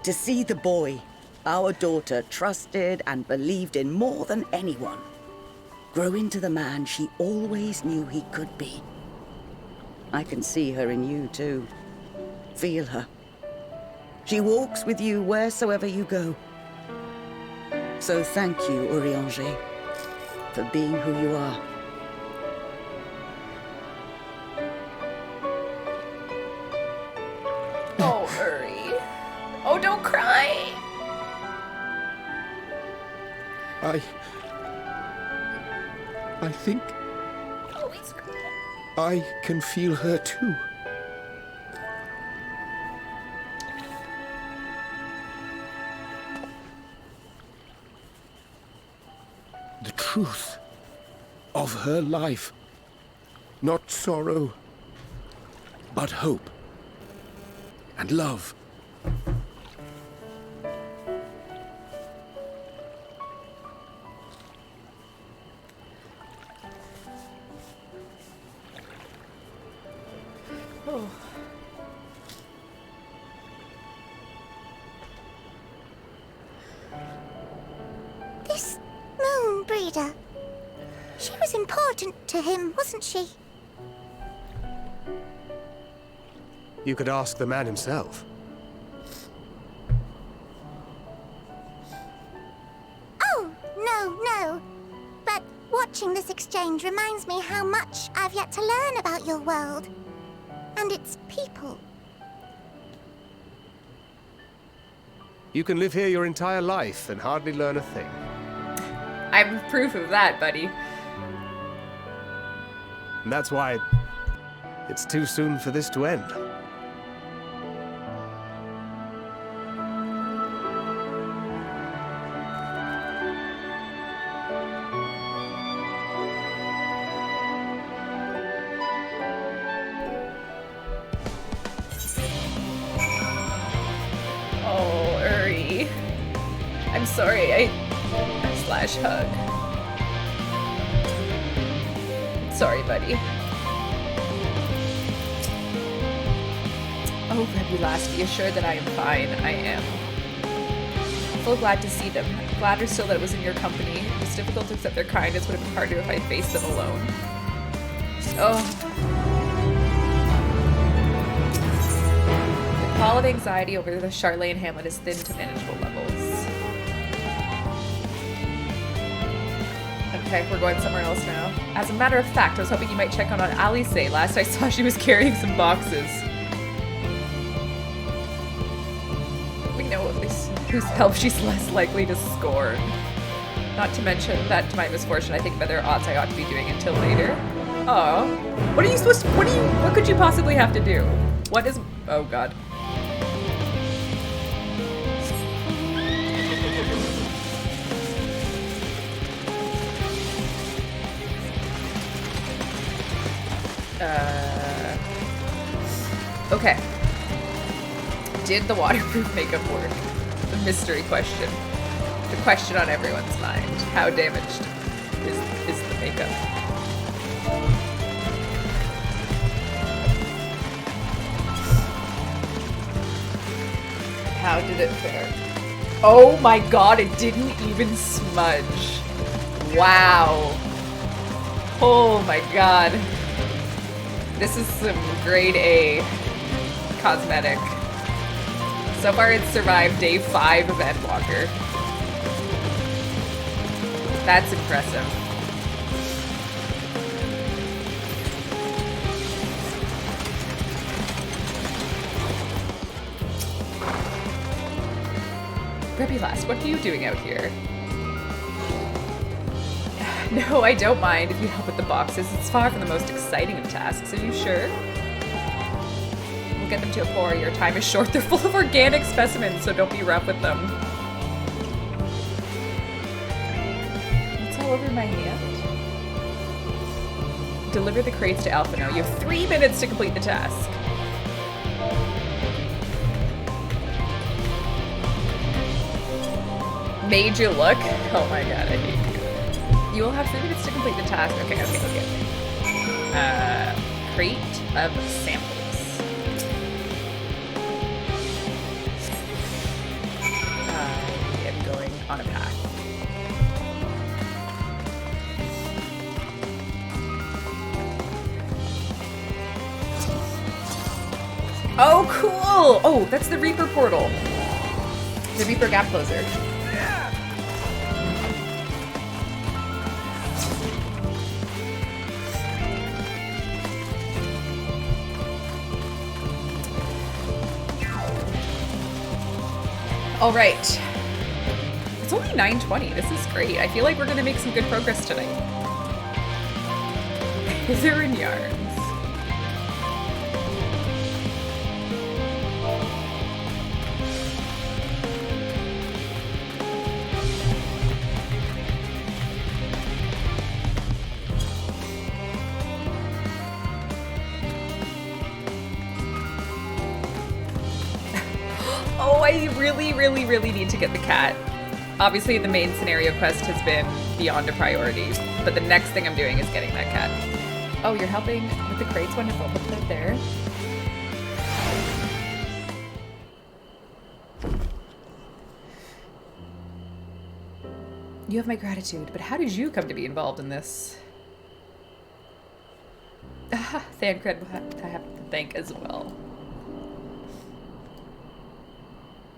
To see the boy our daughter trusted and believed in more than anyone grow into the man she always knew he could be. I can see her in you too. Feel her. She walks with you wheresoever you go. So thank you, Urianger, for being who you are. Oh, Uri. Oh, don't cry. I think Oh, he's crying. I can feel her too. the truth of her life. Not sorrow, but hope and love. Oh. This moon breeder. She was important to him, wasn't she? You could ask the man himself. Oh, no. But watching this exchange reminds me how much I've yet to learn about your world. And its people. You can live here your entire life and hardly learn a thing. I'm proof of that, buddy. And that's why it's too soon for this to end. Oh, Uri. I'm sorry, slash hug. Sorry, buddy. Oh, Rebbeca, be assured that I am fine. I am. So glad to see them. Gladder still that it was in your company. It was difficult to accept their kindness. Would have been harder if I faced them alone. Oh. The pall of anxiety over the Charlene Hamlet is thin to manageable levels. Okay, we're going somewhere else now. As a matter of fact, I was hoping you might check on Alice. Last I saw she was carrying some boxes. We know at least whose help she's less likely to scorn. Not to mention that to my misfortune, I think that there are odds I ought to be doing until later. Oh. What are you supposed to, what could you possibly have to do? What is, oh god. Okay. Did the waterproof makeup work? The mystery question. The question on everyone's mind. How damaged is the makeup? How did it fare? Oh my god, it didn't even smudge. Wow. Oh my god. This is some grade A cosmetic. So far it's survived day 5 of Endwalker. That's impressive. Rebbeca, what are you doing out here? No, I don't mind if you help with the boxes. It's far from the most exciting of tasks. Are you sure? We'll get them to a pour. Your time is short. They're full of organic specimens, so don't be rough with them. It's all over my hand. Deliver the crates to Alphino. You have 3 minutes to complete the task. Made you look? Oh my god, I hate you. You will have 3 minutes to complete the task. Okay. Crate of samples. I am going on a path. Oh, cool! Oh, that's the Reaper portal. The Reaper gap closer. All right. It's only 9:20. This is great. I feel like we're gonna make some good progress tonight. Hither in yarns. I really, really, really need to get the cat. Obviously, the main scenario quest has been beyond a priority, but the next thing I'm doing is getting that cat. Oh, you're helping with the crates? Wonderful. Put that there. You have my gratitude, but how did you come to be involved in this? Thancred I have to thank as well.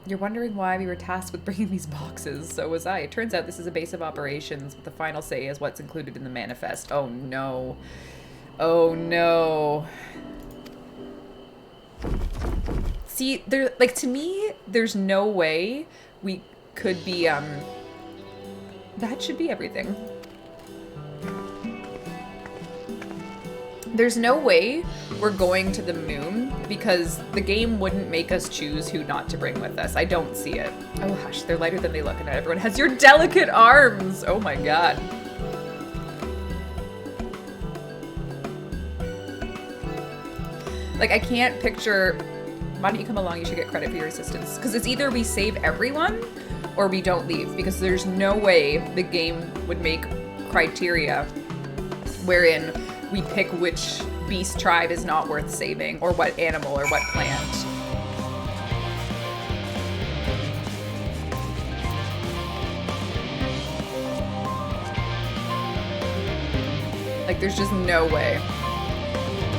You're wondering why we were tasked with bringing these boxes. So was I. It turns out this is a base of operations, but the final say is what's included in the manifest. Oh no. Oh no. See, there, like, to me, there's no way we could be, that should be everything. There's no way we're going to the moon because the game wouldn't make us choose who not to bring with us. I don't see it. Oh hush, they're lighter than they look and everyone has your delicate arms. Oh my god. Like, I can't picture, why don't you come along, you should get credit for your assistance. Because it's either we save everyone or we don't leave, because there's no way the game would make criteria wherein we pick which beast tribe is not worth saving, or what animal, or what plant. Like, there's just no way.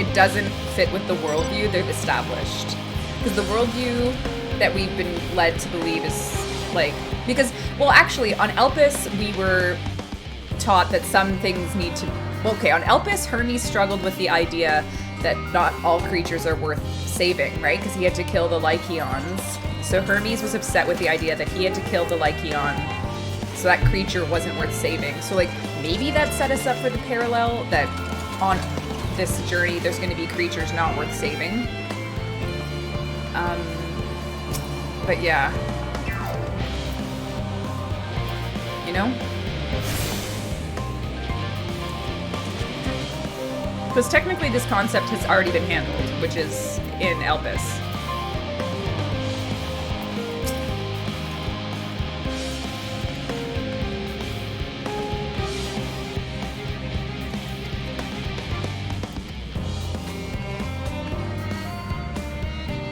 It doesn't fit with the worldview they've established. Because the worldview that we've been led to believe is, like, because, well, actually, on Elpis, we were taught that some things need to, well, okay, on Elpis, Hermes struggled with the idea that not all creatures are worth saving, right? Because he had to kill the Lycaons. So Hermes was upset with the idea that he had to kill the Lycaon, so that creature wasn't worth saving. So, like, maybe that set us up for the parallel that on this journey, there's going to be creatures not worth saving. But yeah. You know? Because technically this concept has already been handled, which is in Elpis.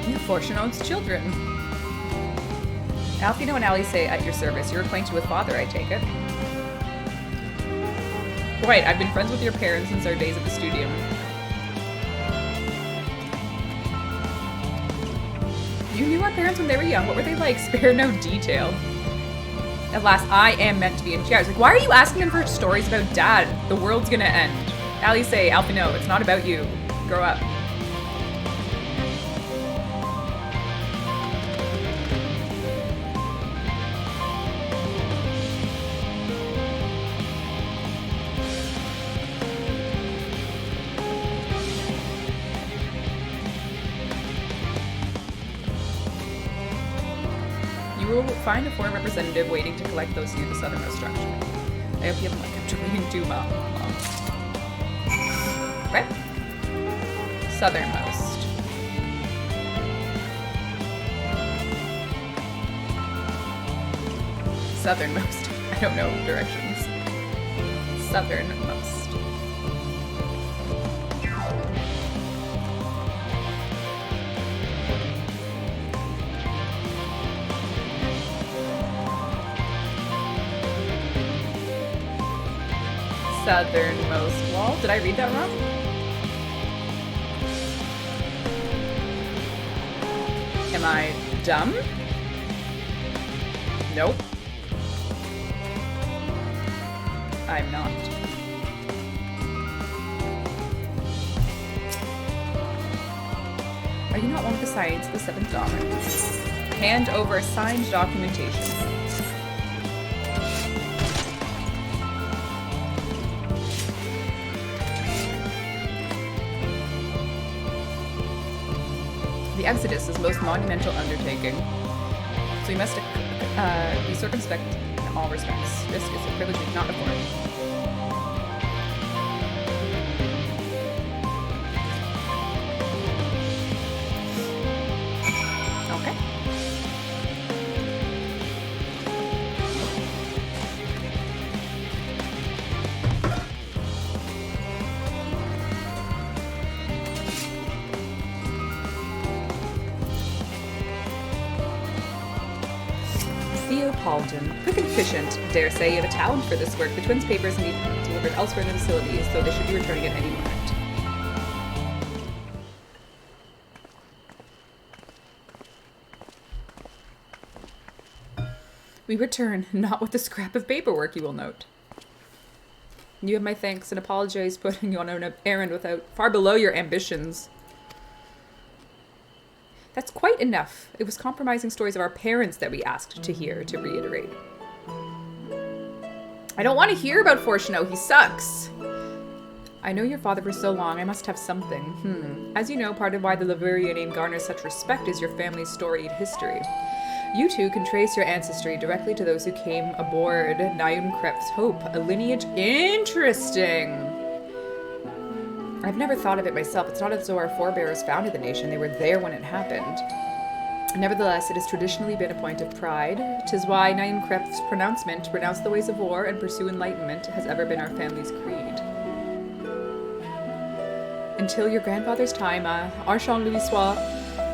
You fortune owns children. Alfino and Ali say at your service. You're acquainted with father, I take it. Right, I've been friends with your parents since our days at the studio. You knew our parents when they were young. What were they like? Spare no detail. At last, I am meant to be in chaos. Like, why are you asking them for stories about dad? The world's gonna end. Ali say, Alfino, it's not about you. Grow up. Find a foreign representative waiting to collect those near the southernmost structure. I hope you haven't like kept reading too long. Right? Southernmost. Southernmost. I don't know directions. Southernmost. Southernmost wall. Did I read that wrong? Am I dumb? Nope. I'm not. Are you not one with the science of the seventh daughter? Hand over signed documentation. The Exodus is most monumental undertaking, so you must be circumspect in all respects. Risk is a privilege we cannot afford. Okay. Halden. Quick and efficient. Dare say you have a talent for this work. The twins' papers need to be delivered elsewhere in the facilities, though they should be returning at any moment. We return, not with a scrap of paperwork, you will note. You have my thanks and apologize for putting you on an errand without far below your ambitions. That's quite enough. It was compromising stories of our parents that we asked to hear, to reiterate. I don't want to hear about Fortuno. He sucks. I know your father for so long. I must have something. As you know, part of why the Lemuria name garners such respect is your family's storied history. You too can trace your ancestry directly to those who came aboard Nayum Krep's Hope, a lineage interesting. I've never thought of it myself. It's not as though our forebears founded the nation. They were there when it happened. Nevertheless, it has traditionally been a point of pride. 'Tis why Nayum Krep's pronouncement, renounce the ways of war and pursue enlightenment, has ever been our family's creed. Until your grandfather's time, Archon Louisois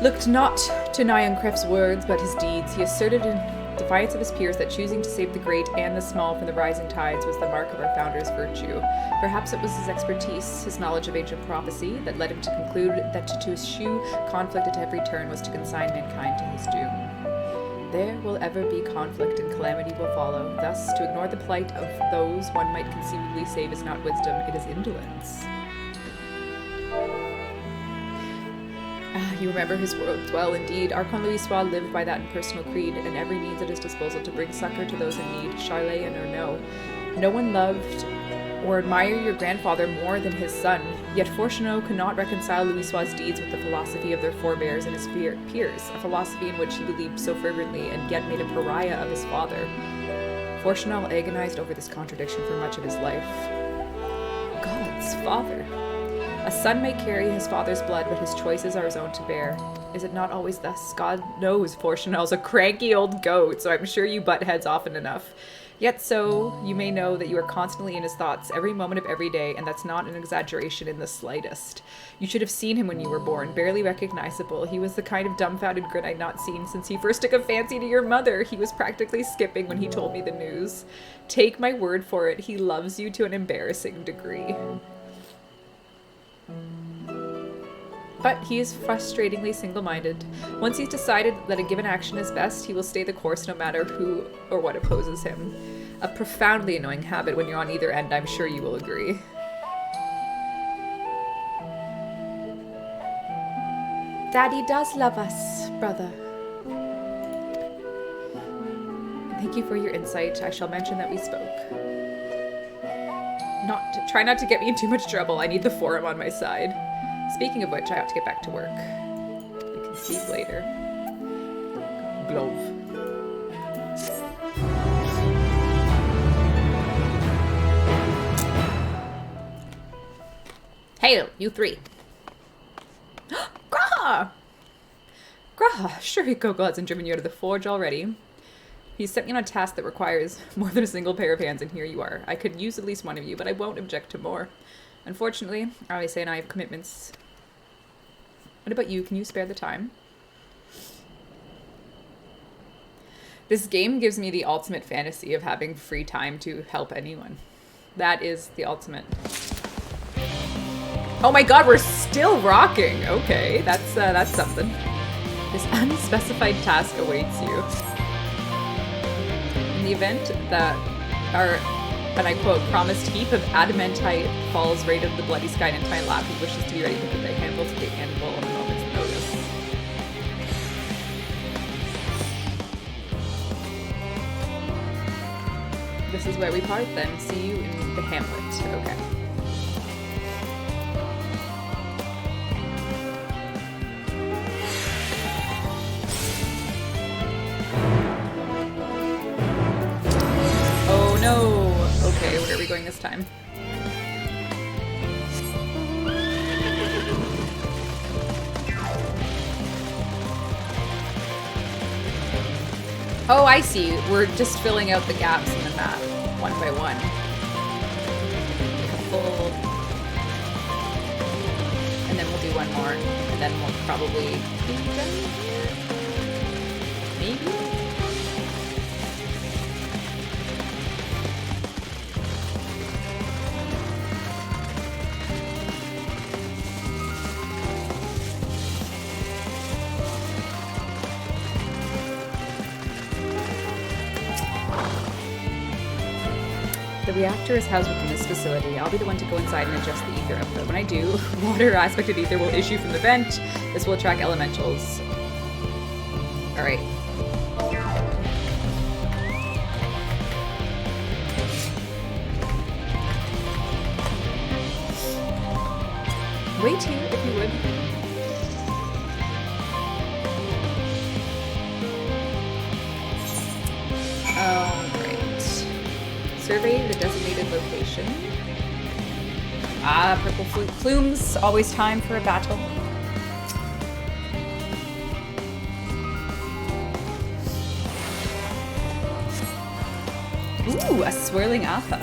looked not to Nayum Krep's words, but his deeds. He asserted in defiance of his peers that choosing to save the great and the small from the rising tides was the mark of our founder's virtue. Perhaps it was his expertise, his knowledge of ancient prophecy, that led him to conclude that to eschew conflict at every turn was to consign mankind to his doom. There will ever be conflict and calamity will follow. Thus, to ignore the plight of those one might conceivably save is not wisdom, it is indolence. You remember his words well, indeed. Archon Louisois lived by that impersonal creed, and every means at his disposal to bring succor to those in need, Charlatan or no. No one loved or admired your grandfather more than his son, yet Fortuno could not reconcile Louisois' deeds with the philosophy of their forebears and his peers, a philosophy in which he believed so fervently and yet made a pariah of his father. Fortuno agonized over this contradiction for much of his life. God's father. A son may carry his father's blood, but his choices are his own to bear. Is it not always thus? God knows Fortuno's a cranky old goat, so I'm sure you butt heads often enough. Yet so, you may know that you are constantly in his thoughts, every moment of every day, and that's not an exaggeration in the slightest. You should have seen him when you were born, barely recognizable. He was the kind of dumbfounded grin I'd not seen since he first took a fancy to your mother. He was practically skipping when he told me the news. Take my word for it, he loves you to an embarrassing degree. But he is frustratingly single-minded. Once he's decided that a given action is best, he will stay the course no matter who or what opposes him. A profoundly annoying habit when you're on either end, I'm sure you will agree. Daddy does love us, brother. Thank you for your insight. I shall mention that we spoke. Try not to get me in too much trouble. I need the forum on my side. Speaking of which, I have to get back to work. We can speak later. Glove. Hey, you three. Graha! Graha, sure Coco hasn't driven you out of the forge already. He's sent me on a task that requires more than a single pair of hands, and here you are. I could use at least one of you, but I won't object to more. Unfortunately, Alise and I have commitments. What about you? Can you spare the time? This game gives me the ultimate fantasy of having free time to help anyone. That is the ultimate. Oh my god, we're still rocking! Okay, that's something. This unspecified task awaits you. In the event that our, and I quote, promised heap of adamantite falls right of the bloody sky and entire lap, he wishes to be ready to put the handle to the anvil on a moment's notice. This is where we part then. See you in the hamlet. Okay. Oh no! Okay, where are we going this time? Oh, I see. We're just filling out the gaps in the map, one by one. A full... And then we'll do one more, and then we'll probably be done here? Maybe? The reactor is housed within this facility. I'll be the one to go inside and adjust the ether output. When I do, water aspect of ether will issue from the vent. This will attract elementals. Alright. Wait here, if you would. Alright. Survey the designated location. Ah, purple plumes. Always time for a battle. Ooh, a swirling alpha.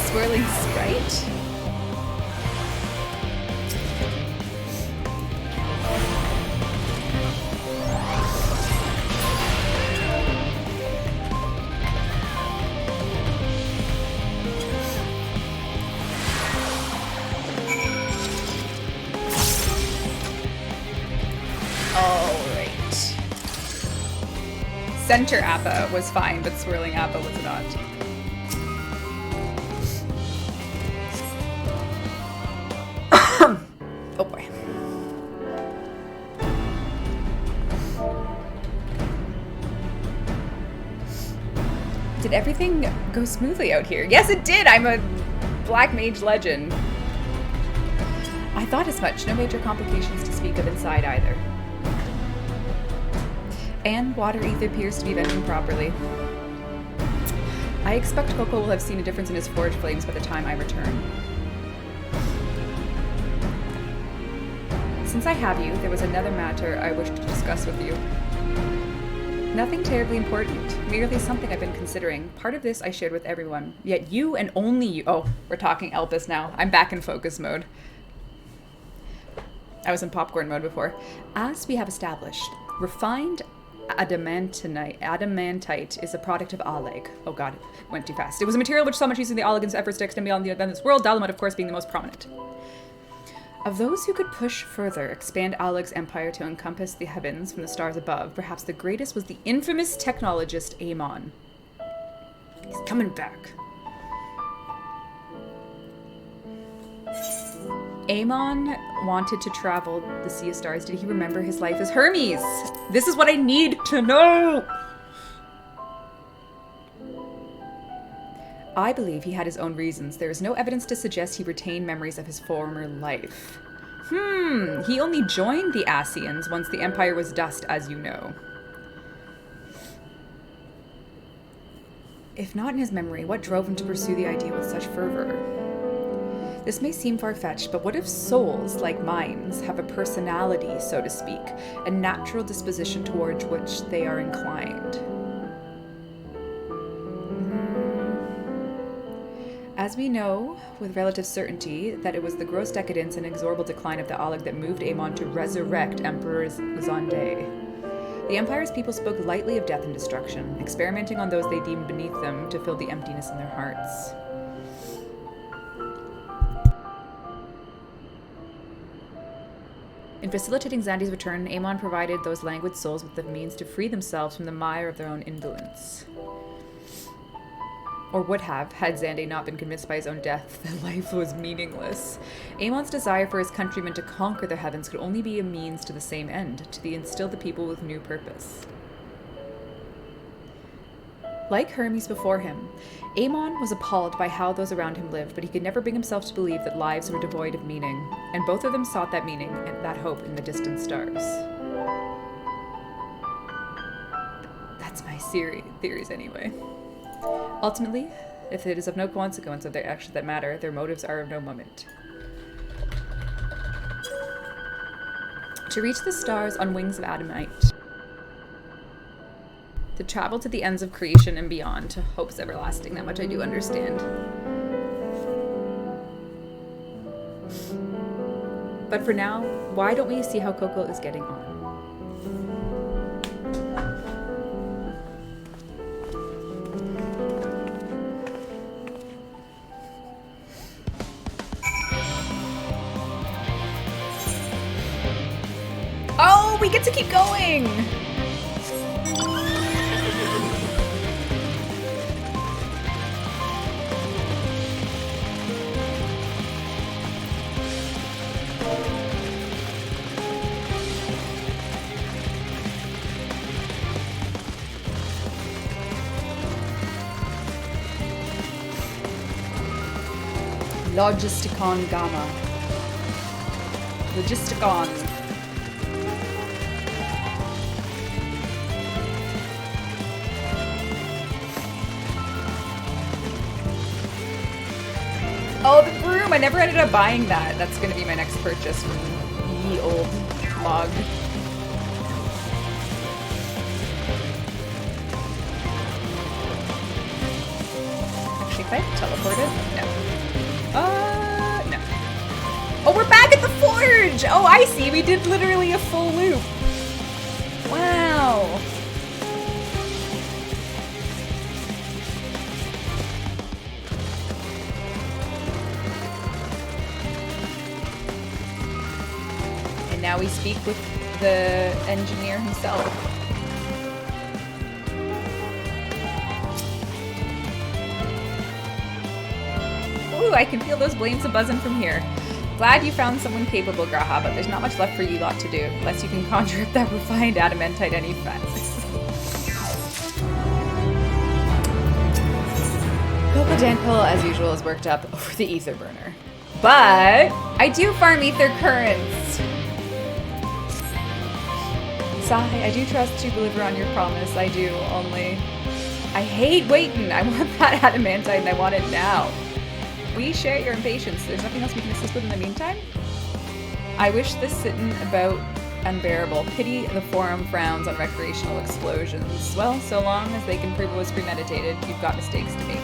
Swirling sprite. Alright. Center Appa was fine, but Swirling Appa was not. Oh boy. Did everything go smoothly out here? Yes, it did! I'm a Black Mage legend. I thought as much. No major complications to speak of inside either. And water ether appears to be venting properly. I expect Coco will have seen a difference in his forge flames by the time I return. Since I have you, there was another matter I wished to discuss with you. Nothing terribly important, merely something I've been considering. Part of this I shared with everyone, yet you and only you— oh, we're talking Elpis now. I'm back in focus mode. I was in popcorn mode before. As we have established, refined adamantite is a product of Aleg. Oh god, it went too fast. It was a material which saw much use in the Allegan's efforts to extend beyond the event of this world, Dalamut of course being the most prominent. Of those who could push further, expand Aleg's empire to encompass the heavens from the stars above, perhaps the greatest was the infamous technologist Amon. He's coming back. Amon wanted to travel the Sea of Stars. Did he remember his life as Hermes? This is what I need to know! I believe he had his own reasons. There is no evidence to suggest he retained memories of his former life. He only joined the Asians once the Empire was dust, as you know. If not in his memory, what drove him to pursue the idea with such fervor? This may seem far-fetched, but what if souls, like minds, have a personality, so to speak, a natural disposition towards which they are inclined? As we know, with relative certainty, that it was the gross decadence and inexorable decline of the Aleg that moved Amon to resurrect Emperor Zonde. The Empire's people spoke lightly of death and destruction, experimenting on those they deemed beneath them to fill the emptiness in their hearts. In facilitating Zandi's return, Amon provided those languid souls with the means to free themselves from the mire of their own indolence. Or would have, had Xande not been convinced by his own death that life was meaningless. Amon's desire for his countrymen to conquer the heavens could only be a means to the same end, to instill the people with new purpose. Like Hermes before him, Amon was appalled by how those around him lived, but he could never bring himself to believe that lives were devoid of meaning, and both of them sought that meaning and that hope in the distant stars. That's my theories anyway. Ultimately, if it is of no consequence of their actions that matter, their motives are of no moment. To reach the stars on wings of adamite. To travel to the ends of creation and beyond, to hopes everlasting. That much I do understand. But for now, why don't we see how Coco is getting on? we get to keep going! Logisticon Gamma. Logisticon. Oh, the broom! I never ended up buying that. That's gonna be my next purchase from ye old log. Actually, if I teleported? No. No. Oh, we're back at the forge! Oh, I see. We did literally a full loop. Wow. And now we speak with the engineer himself. Ooh, I can feel those blames a-buzzing from here. Glad you found someone capable, Graha, but there's not much left for you lot to do, unless you can conjure up that refined adamantite any fence. Coco Danquil, as usual, is worked up over the ether burner. But I do farm ether currents. Sigh, I do trust to deliver on your promise. I do, only I hate waiting. I want that adamantite and I want it now. We share your impatience. There's nothing else we can assist with in the meantime? I wish this sitting about unbearable. Pity the forum frowns on recreational explosions. Well, so long as they can prove it was premeditated, you've got mistakes to make.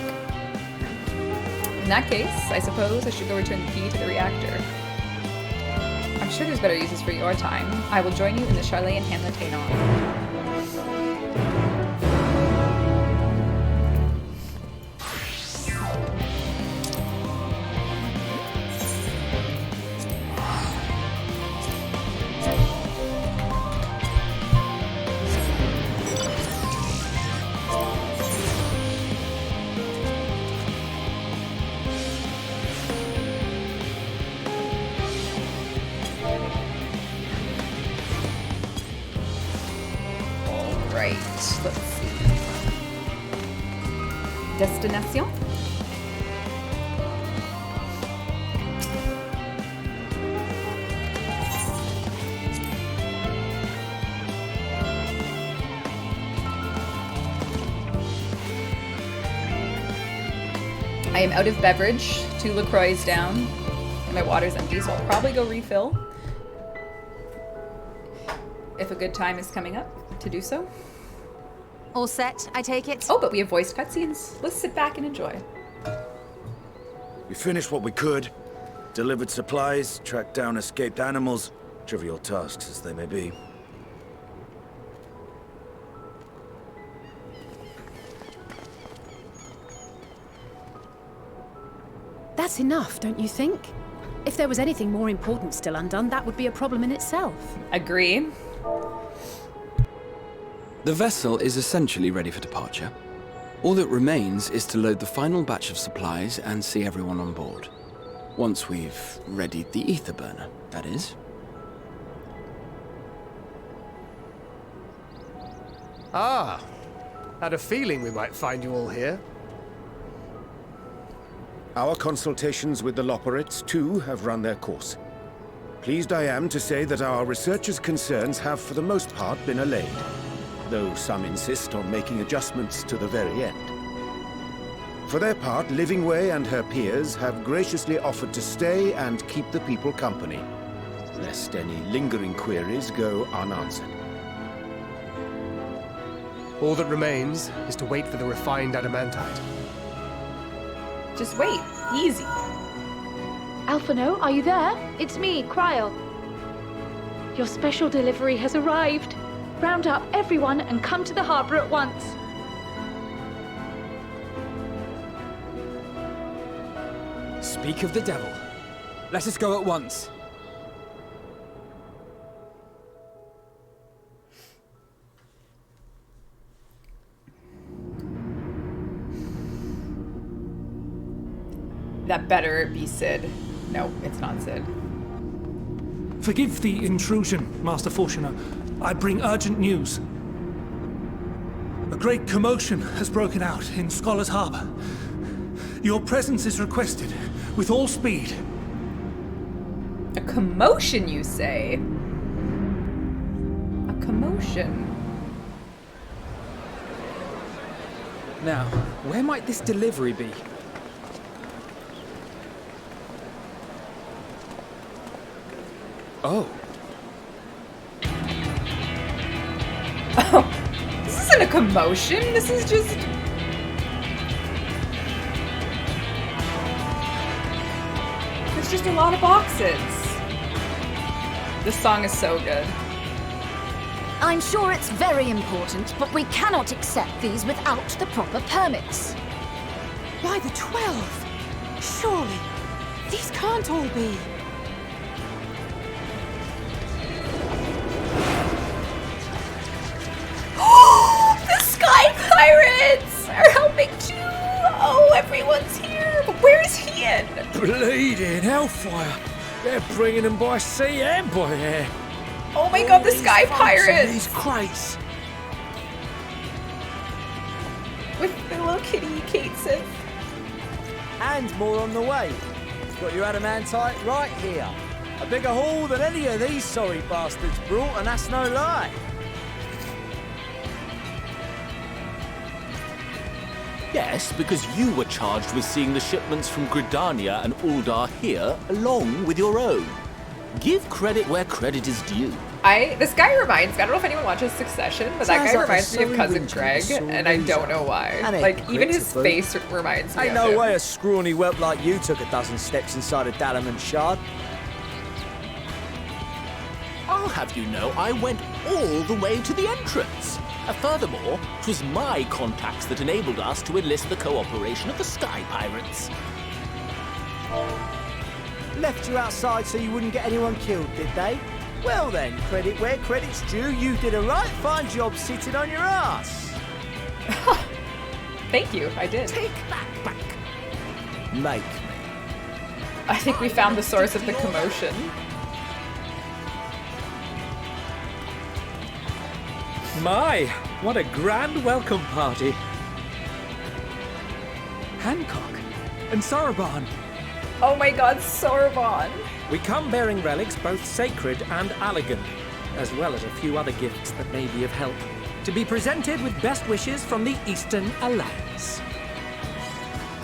In that case, I suppose I should go return the key to the reactor. I'm sure there's better uses for your time. I will join you in the Charlet and Hamlet Hanon. Destination. I am out of beverage, 2 LaCroix down, and my water's empty, so I'll probably go refill if a good time is coming up to do so. All set, I take it? Oh, but we have voiced cutscenes. Let's sit back and enjoy. We finished what we could. Delivered supplies, tracked down escaped animals. Trivial tasks as they may be. That's enough, don't you think? If there was anything more important still undone, that would be a problem in itself. Agree. The vessel is essentially ready for departure. All that remains is to load the final batch of supplies and see everyone on board. Once we've readied the ether burner, that is. Ah, had a feeling we might find you all here. Our consultations with the Loporrits, too, have run their course. Pleased I am to say that our researchers' concerns have, for the most part, been allayed, though some insist on making adjustments to the very end. For their part, Livingway and her peers have graciously offered to stay and keep the people company, lest any lingering queries go unanswered. All that remains is to wait for the refined adamantite. Just wait. Easy. Alphino, are you there? It's me, Cryle. Your special delivery has arrived. Round up everyone and come to the harbor at once. Speak of the devil. Let us go at once. That better be Sid. No, it's not Sid. Forgive the intrusion, Master Fortuner. I bring urgent news. A great commotion has broken out in Scholar's Harbor. Your presence is requested with all speed. A commotion, you say? A commotion? Now, where might this delivery be? Oh. Oh, this isn't a commotion. This is just... There's just a lot of boxes. This song is so good. I'm sure it's very important, but we cannot accept these without the proper permits. By the 12! Surely, these can't all be. The Sky Pirates are helping too! Oh, everyone's here! But where is Ian? Bleeding hellfire! They're bringing them by sea and by air. Oh my god, the Sky Pirates! These crates. With the little kitty Kate Sif. And more on the way. Got your adamantite right here. A bigger haul than any of these sorry bastards brought, and that's no lie. Yes, because you were charged with seeing the shipments from Gridania and Uldar here, along with your own. Give credit where credit is due. This guy reminds me, I don't know if anyone watches Succession, but that guy reminds me of Cousin Greg, and I don't know why. Like, even his face reminds me Ain't of no him. way a scrawny whelp like you took a dozen steps inside a Dalamant shard. I'll have you know I went all the way to the entrance. Furthermore, 'twas my contacts that enabled us to enlist the cooperation of the Sky Pirates. Left you outside so you wouldn't get anyone killed, did they? Well then, credit where credit's due, you did a right fine job sitting on your ass. Thank you, I did. Take that back. Make me. I think we found the source of the commotion. My, what a grand welcome party. Hancock and Soroban. Oh my god, Soroban. We come bearing relics both sacred and elegant, as well as a few other gifts that may be of help, to be presented with best wishes from the Eastern Alliance.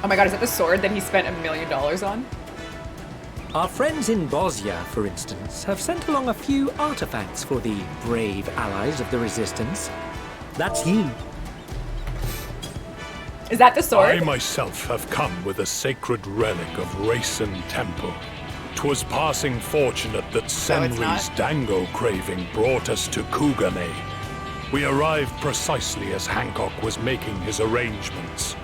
Oh my god, is that the sword that he spent $1 million on? Our friends in Bosnia, for instance, have sent along a few artifacts for the brave allies of the Resistance. That's you. Is that the sword? I myself have come with a sacred relic of Racen Temple. 'Twas passing fortunate that Senri's dango craving brought us to Kugane. We arrived precisely as Hancock was making his arrangements.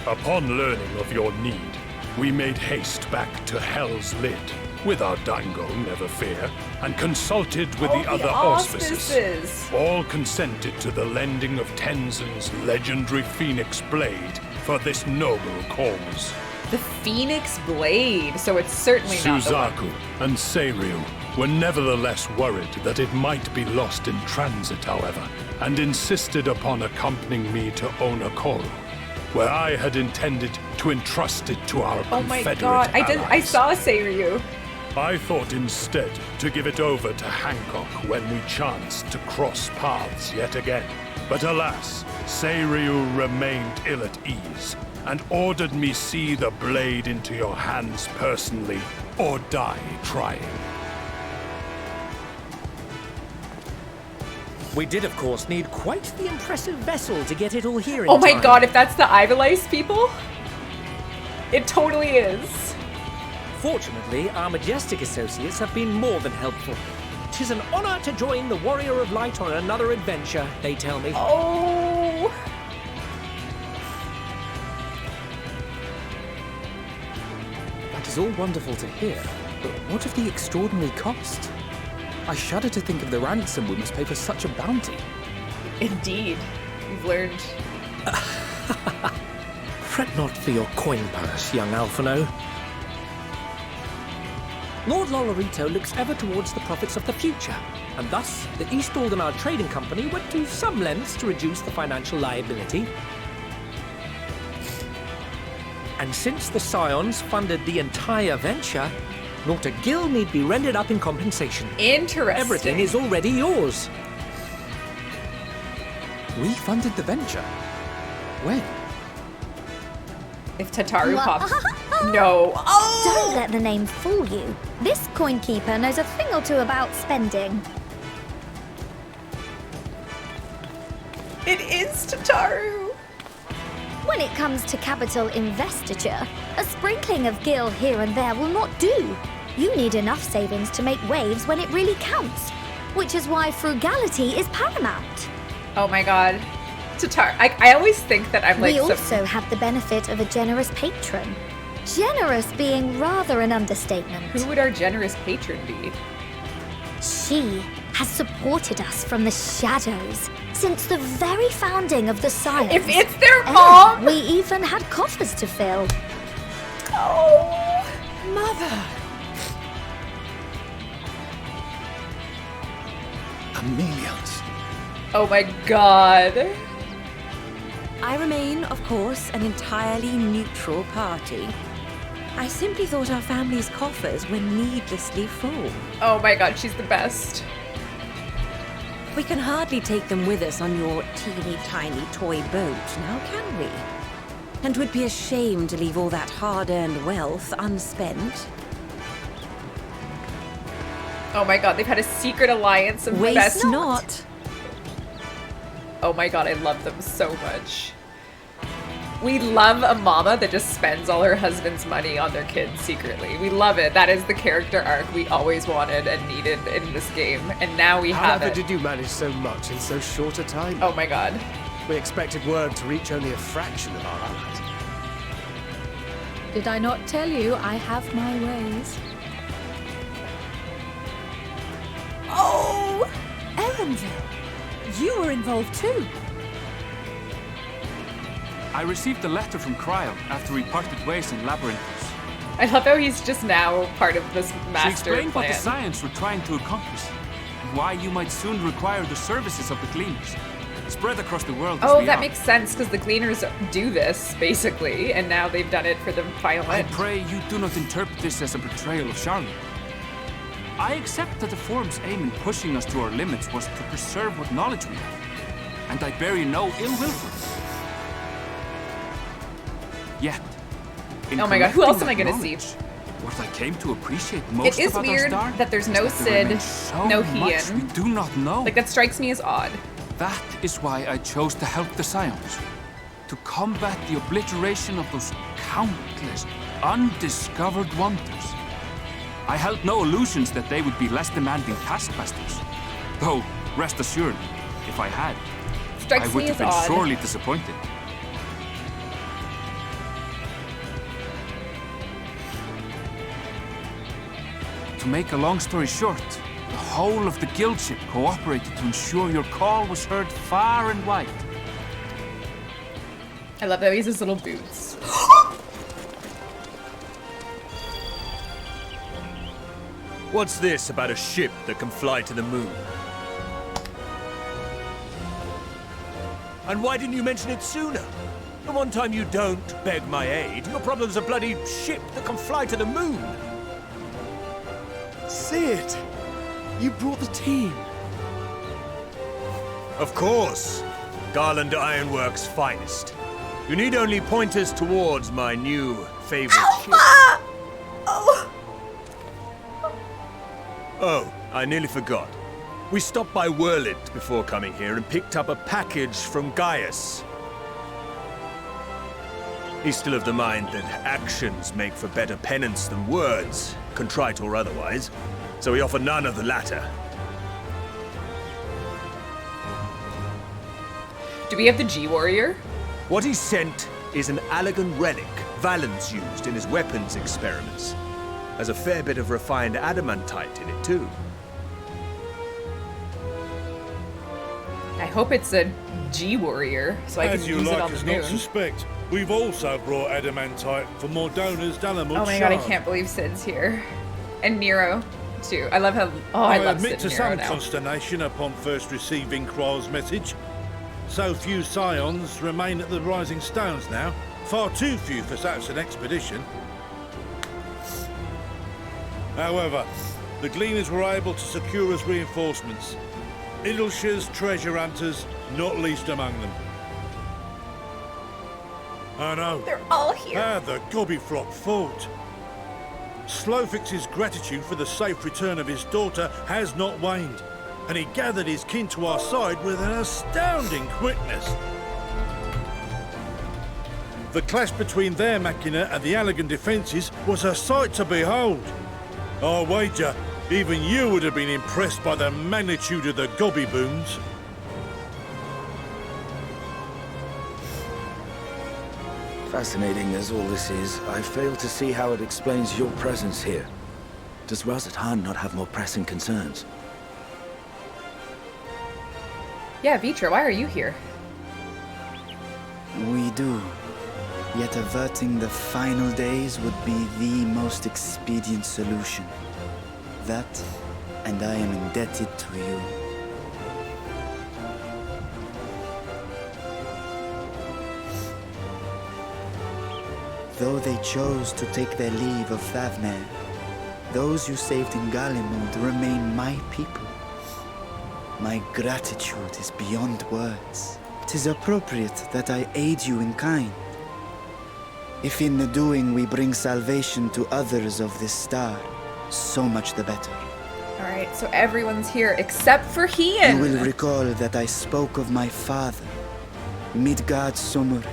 Upon learning of your need, we made haste back to Hell's Lid, with our dango, never fear, and consulted with the other auspices. All consented to the lending of Tenzin's legendary Phoenix Blade for this noble cause. The Phoenix Blade, so it's certainly not the one. Suzaku and Seiryu were nevertheless worried that it might be lost in transit, however, and insisted upon accompanying me to Onokoro, where I had intended to entrust it to our Oh my Confederate god, I allies. saw Seiryu. I thought instead to give it over to Hancock when we chanced to cross paths yet again. But alas, Seiryu remained ill at ease, and ordered me see the blade into your hands personally, or die trying. We did, of course, need quite the impressive vessel to get it all here in Oh my time. god, if that's the Ivalice people? It totally is. Fortunately, our majestic associates have been more than helpful. 'Tis an honor to join the Warrior of Light on another adventure, they tell me. Oh. That is all wonderful to hear, but what of the extraordinary cost? I shudder to think of the ransom we must pay for such a bounty. Indeed. We've learned Not for your coin purse, young Alphino. Lord Lolorito looks ever towards the profits of the future, and thus the East Aldenard Trading Company went to some lengths to reduce the financial liability. And since the Scions funded the entire venture, not a gill need be rendered up in compensation. Interesting. Everything is already yours. We funded the venture? When? If Tataru pops... No. Oh! Don't let the name fool you. This coin keeper knows a thing or two about spending. It is Tataru. When it comes to capital investiture, a sprinkling of gil here and there will not do. You need enough savings to make waves when it really counts, which is why frugality is paramount. Oh my god. Tataru. I always think that I'm like We also have the benefit of a generous patron. Generous being rather an understatement. Who would our generous patron be? She has supported us from the shadows since the very founding of the Scions. If it's their mom! We even had coffers to fill. Oh, mother. Millions. Oh my god. I remain, of course, an entirely neutral party. I simply thought our family's coffers were needlessly full. Oh my god, she's the best. We can hardly take them with us on your teeny tiny toy boat, now can we? And 'twould be a shame to leave all that hard-earned wealth unspent. Oh my god, they've had a secret alliance of Waste best... not. Oh my god, I love them so much. We love a mama that just spends all her husband's money on their kids secretly. We love it. That is the character arc we always wanted and needed in this game. And now we have However it. did you manage so much in so short a time? Oh my god. We expected word to reach only a fraction of our allies. Did I not tell you I have my ways? Oh! Erenville, you were involved too. I received a letter from Cryle after we parted ways in Labyrinthus. I love how he's just now part of this She master explained plan. what the Scions were trying to accomplish, and why you might soon require the services of the Gleaners, spread across the world as Oh, we that are. makes sense, because the Gleaners do this, basically, and now they've done it for the final I end. pray you do not interpret this as a betrayal of Charlotte. I accept that the Forum's aim in pushing us to our limits was to preserve what knowledge we have, and I bear you no ill will for it. Yet, in Oh my god, who else am I collecting gonna that see? knowledge, what I came to appreciate most It is about weird our star that there's is no that there Cid, remains so no much Hien. we do not know. Like, that strikes me as odd. That is why I chose to help the Scions. To combat the obliteration of those countless, undiscovered wonders. I held no illusions that they would be less demanding taskmasters. Though, rest assured, if I had, Strikes I would me have as been odd. sorely disappointed. To make a long story short, the whole of the guildship cooperated to ensure your call was heard far and wide. I love that he has his little boots. What's this about a ship that can fly to the moon? And why didn't you mention it sooner? The one time you don't beg my aid, your problem's a bloody ship that can fly to the moon. Sid! You brought the team. Of course. Garland Ironworks' finest. You need only point us towards my new favorite ship. Oh, I nearly forgot. We stopped by Whirlid before coming here and picked up a package from Gaius. He's still of the mind that actions make for better penance than words, contrite or otherwise, so we offer none of the latter. Do we have the G-Warrior? What he sent is an Allegan relic Valens used in his weapons experiments. Has a fair bit of refined adamantite in it, too. I hope it's a G-warrior, so I can As you use it like on us the not moon. suspect, we've also brought adamantite for Mordona's Dalamud Oh my god, I can't believe Sid's here. And Nero, too. I love how... Oh, I love admit Sid to and Nero some now. consternation upon first receiving Quoll's message. So few scions remain at the Rising Stones now. Far too few for such an expedition. However, the Gleaners were able to secure us reinforcements. Idleshire's treasure hunters, not least among them. I know. They're all here. How the Gobbyflock fought. Slowfix's gratitude for the safe return of his daughter has not waned, and he gathered his kin to our side with an astounding quickness. The clash between their machina and the Allagan defences was a sight to behold. I wager even you would have been impressed by the magnitude of the Gobby booms. Fascinating as all this is, I fail to see how it explains your presence here. Does Razat-Han not have more pressing concerns? Yeah, Vitra, why are you here? We do. Yet averting the final days would be the most expedient solution. That, and I am indebted to you. Though they chose to take their leave of Thavnair, those you saved in Galimund remain my people. My gratitude is beyond words. 'Tis appropriate that I aid you in kind. If in the doing we bring salvation to others of this star, so much the better. Alright, so everyone's here except for Hien. You will recall that I spoke of my father, Midgard Sommer,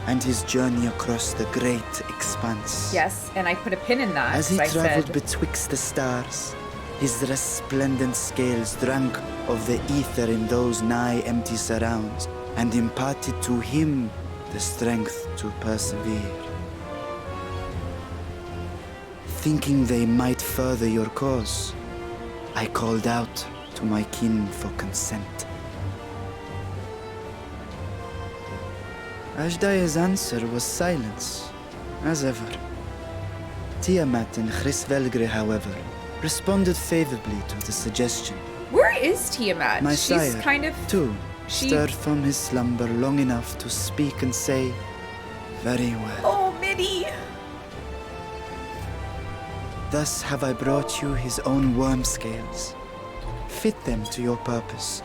and his journey across the great expanse. Yes, and I put a pin in that. As he I traveled said, betwixt the stars, his resplendent scales drank of the ether in those nigh empty surrounds, and imparted to him the strength to persevere. Thinking they might further your cause, I called out to my kin for consent. Ajdaya's answer was silence, as ever. Tiamat and Hrisvelgre, however, responded favorably to the suggestion. Where is Tiamat? My She's sire, kind of... too, stirred from his slumber long enough to speak and say, "Very well." Oh, Midi! Thus have I brought you his own worm scales. Fit them to your purpose,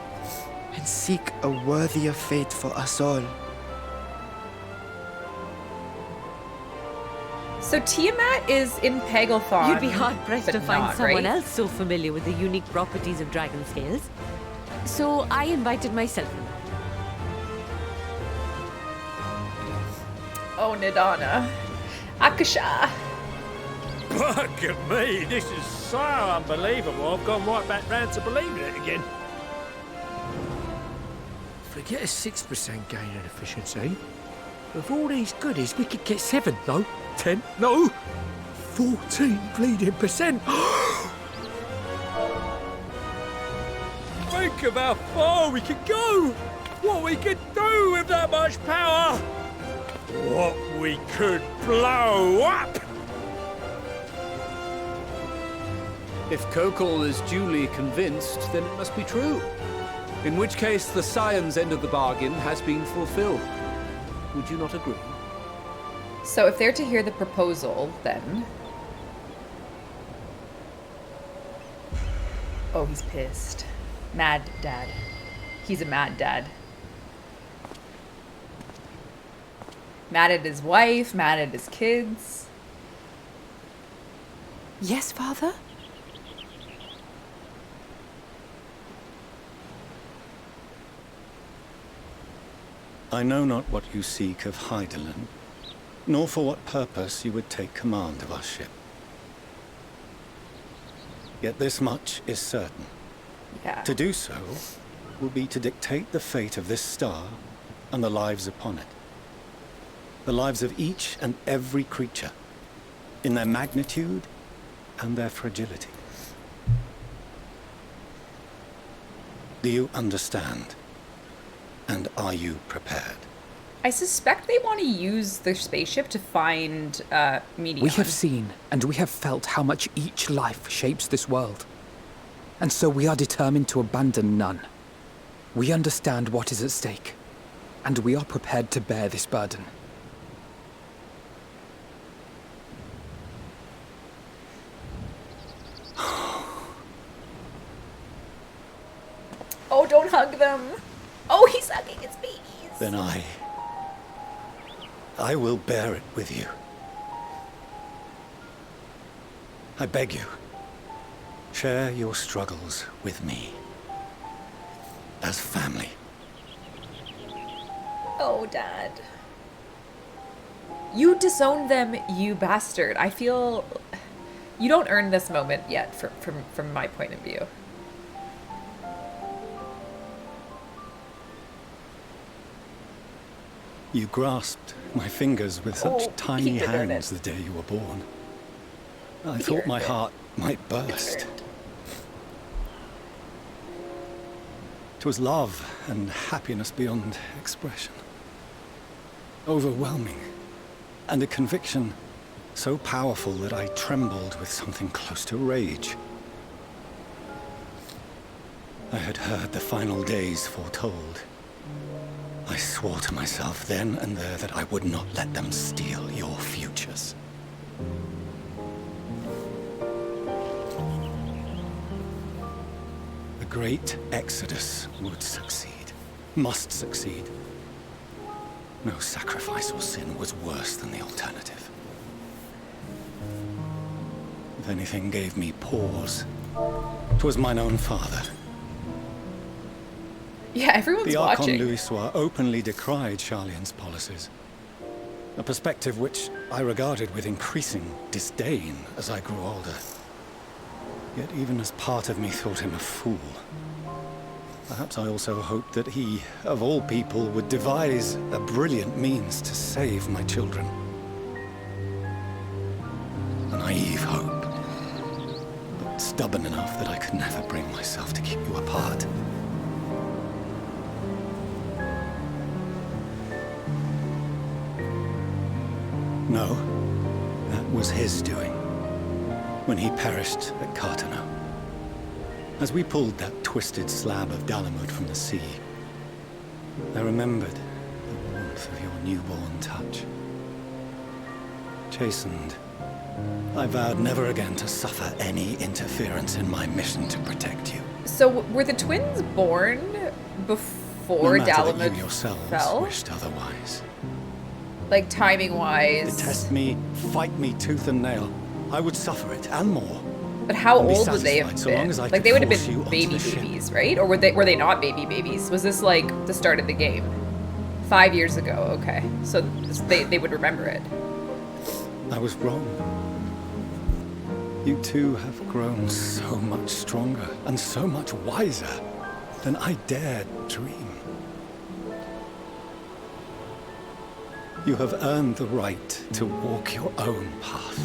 and seek a worthier fate for us all. So Tiamat is in Pagelthon. You'd be hard-pressed but to find not, someone right? else so familiar with the unique properties of dragon scales. So I invited myself. Oh, Nidana. Akasha. Look at me, this is so unbelievable. I've gone right back round to believing it again. Forget a 6% gain in efficiency. With all these goodies, we could get 7, no? 10, no? 14 bleeding percent. Think of how far we could go. What we could do with that much power. What we could blow up. If Kokol is duly convinced, then it must be true. In which case, the Scion's end of the bargain has been fulfilled. Would you not agree? So if they're to hear the proposal, then... Oh, he's pissed. Mad dad. He's a mad dad. Mad at his wife, mad at his kids. Yes, Father? I know not what you seek of Hydaelyn, nor for what purpose you would take command of our ship. Yet this much is certain. Yeah. To do so will be to dictate the fate of this star and the lives upon it. The lives of each and every creature, in their magnitude and their fragility. Do you understand? And are you prepared? I suspect they want to use the spaceship to find Medion. We have seen and we have felt how much each life shapes this world. And so we are determined to abandon none. We understand what is at stake, and we are prepared to bear this burden. Oh, don't hug them. Oh, he's hugging his babies. Then I will bear it with you. I beg you, share your struggles with me. As family. Oh, Dad. You disowned them, you bastard. I feel you don't earn this moment yet from my point of view. You grasped my fingers with such tiny hands the day you were born. I thought my heart might burst. It was love and happiness beyond expression. Overwhelming. And a conviction so powerful that I trembled with something close to rage. I had heard the final days foretold. I swore to myself then and there that I would not let them steal your futures. The great Exodus would succeed, must succeed. No sacrifice or sin was worse than the alternative. If anything gave me pause, 'twas mine own father. Yeah, everyone's the watching. Archon Louisois openly decried Charlian's policies. A perspective which I regarded with increasing disdain as I grew older. Yet even as part of me thought him a fool. Perhaps I also hoped that he, of all people, would devise a brilliant means to save my children. A naive hope, but stubborn enough that I could never bring myself to keep you apart. No, that was his doing, when he perished at Cartano. As we pulled that twisted slab of Dalamud from the sea, I remembered the warmth of your newborn touch. Chastened, I vowed never again to suffer any interference in my mission to protect you. So were the twins born before Dalamud you yourselves fell? wished otherwise. Like timing-wise. Detest me, fight me tooth and nail. I would suffer it, and more. But how And be old would they have satisfied so long been? as I Like could they would have force you been onto baby the ship. babies, right? Or were they not baby babies? Was this like the start of the game? 5 years ago, okay. So they would remember it. I was wrong. You two have grown so much stronger and so much wiser than I dared dream. You have earned the right to walk your own path,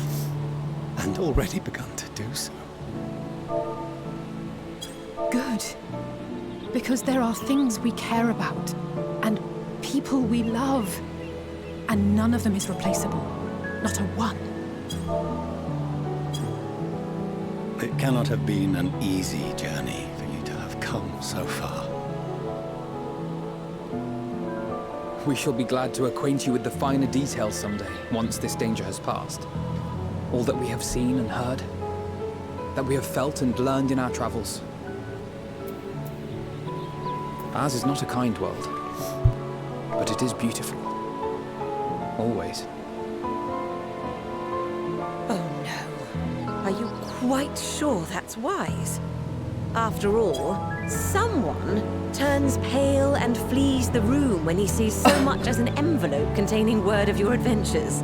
and already begun to do so. Good. Because there are things we care about, and people we love, and none of them is replaceable. Not a one. It cannot have been an easy journey for you to have come so far. We shall be glad to acquaint you with the finer details someday, once this danger has passed. All that we have seen and heard, that we have felt and learned in our travels. Ours is not a kind world, but it is beautiful. Always. Oh no. Are you quite sure that's wise? After all, someone turns pale and flees the room when he sees so much as an envelope containing word of your adventures.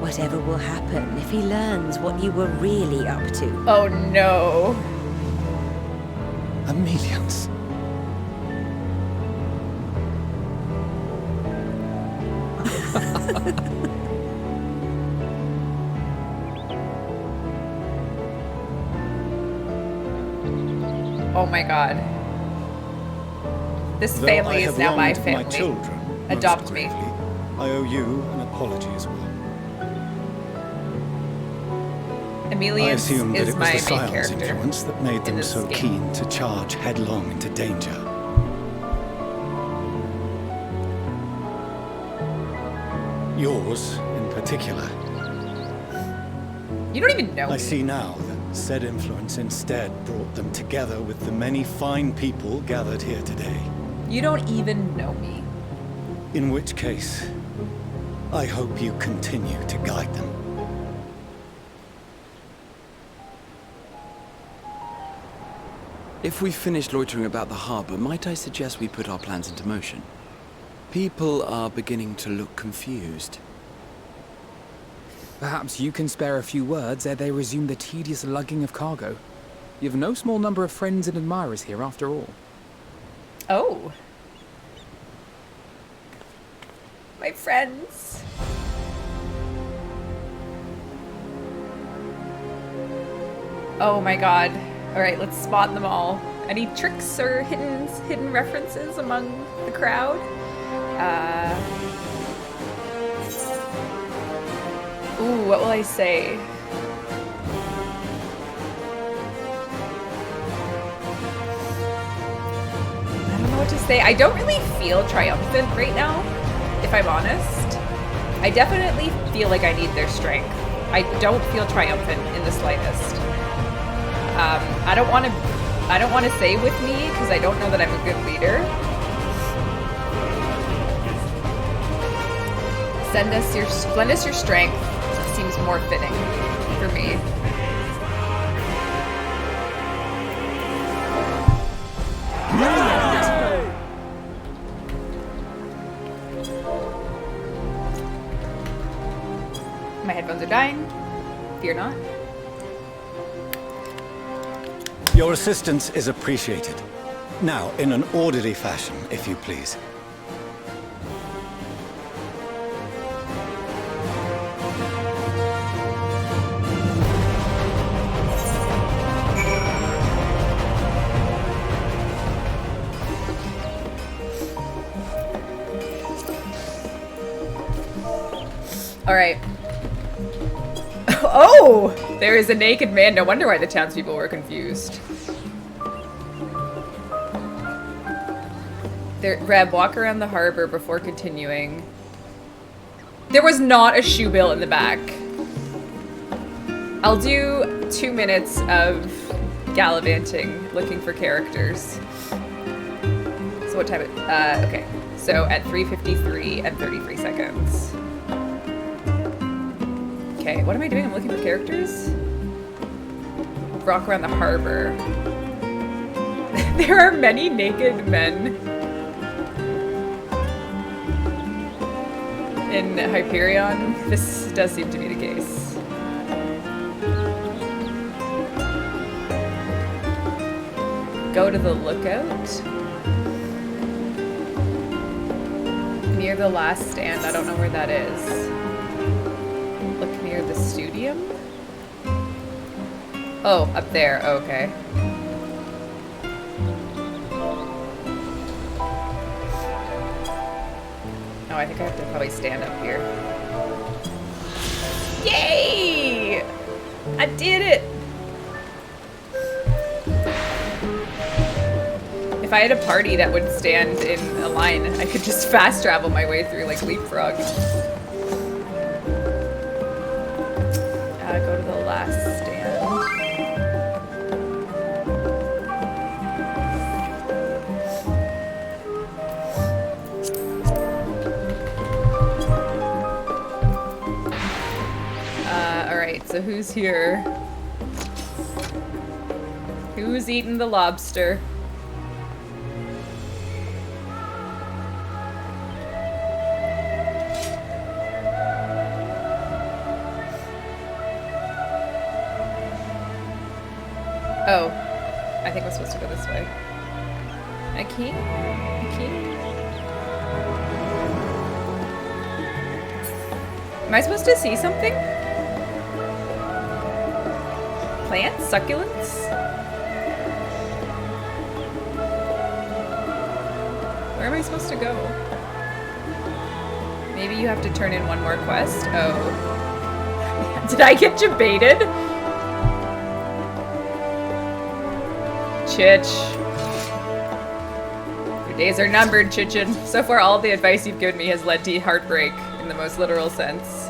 Whatever will happen if he learns what you were really up to? Oh no. Amelians. Oh my god. This Though family I is have now my wronged family. My children, Adopt most me. gravely, I owe you an apology as well. I Emilius assume that is it was my the main Scion's character. influence that made them this so game. keen to charge headlong into danger. Yours, in particular. You don't even know I me. see now that said influence instead brought them together with the many fine people gathered here today. You don't even know me. In which case, I hope you continue to guide them. If we've finished loitering about the harbor, might I suggest we put our plans into motion? People are beginning to look confused. Perhaps you can spare a few words ere they resume the tedious lugging of cargo. You've no small number of friends and admirers here, after all. Oh. My friends. Oh my god. Alright, let's spot them all. Any tricks or hidden references among the crowd? Ooh, what will I say? I don't know what to say. I don't really feel triumphant right now, if I'm honest. I definitely feel like I need their strength. I don't feel triumphant in the slightest. I don't want to say with me because I don't know that I'm a good leader. Lend us your strength. It seems more fitting for me. My headphones are dying. Fear not. Your assistance is appreciated. Now, in an orderly fashion, if you please. All right. Oh! There is a naked man. No wonder why the townspeople were confused. Reb, walk around the harbor before continuing. There was not a shoe bill in the back. I'll do 2 minutes of gallivanting, looking for characters. So what time? Okay. So at 3:53 and 33 seconds. Okay, what am I doing? I'm looking for characters? Walk around the harbor. There are many naked men in Hyperion. This does seem to be the case. Go to the lookout. Near the last stand. I don't know where that is. Look near the studium? Oh, up there. Oh, okay. Oh, I think I have to probably stand up here. Yay! I did it! If I had a party that would stand in a line, I could just fast travel my way through, like leapfrog. Go to the last stand. Alright, so who's here? Who's eating the lobster? Oh, I think we're supposed to go this way. I can't? I can't? Am I supposed to see something? Plants? Succulents? Where am I supposed to go? Maybe you have to turn in one more quest? Oh. Did I get debated? Chich. Your days are numbered, Chichin. So far, all the advice you've given me has led to heartbreak in the most literal sense.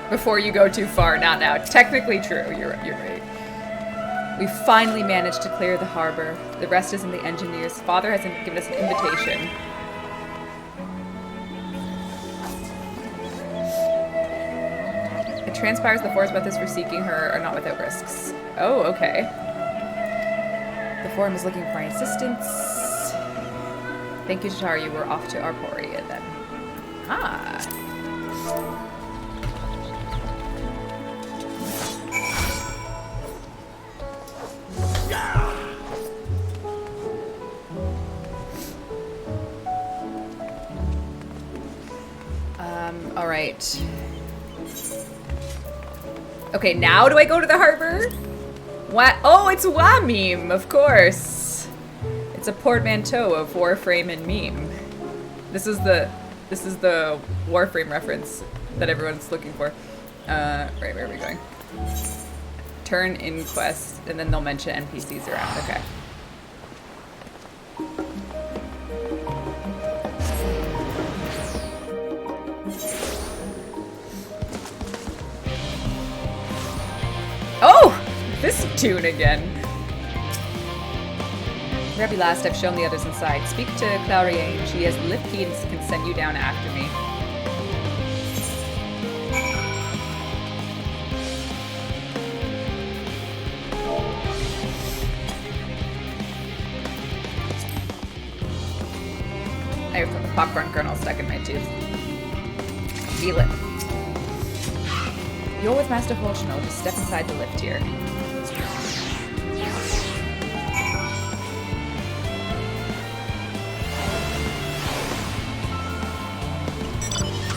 Before you go too far, not now. Technically true, you're right. We finally managed to clear the harbor. The rest is in the engineers. Father has given us an invitation. It transpires the forest methods for seeking her are not without risks. Oh, okay. The forum is looking for my assistance. Thank you, Tatar. You were off to Arporia then. Ah. All right. Okay, now do I go to the harbor? What? Oh, it's Wameme, of course. It's a portmanteau of Warframe and meme. This is the Warframe reference that everyone's looking for. Right, where are we going? Turn in quest, and then they'll mention NPCs around. Okay. Oh! This tune again. Rebbe last, I've shown the others inside. Speak to Clauriane. She has lift key and can send you down after me. I have a popcorn kernel stuck in my tooth. Feel it. You're with Master Fortuno. Just step inside the lift here.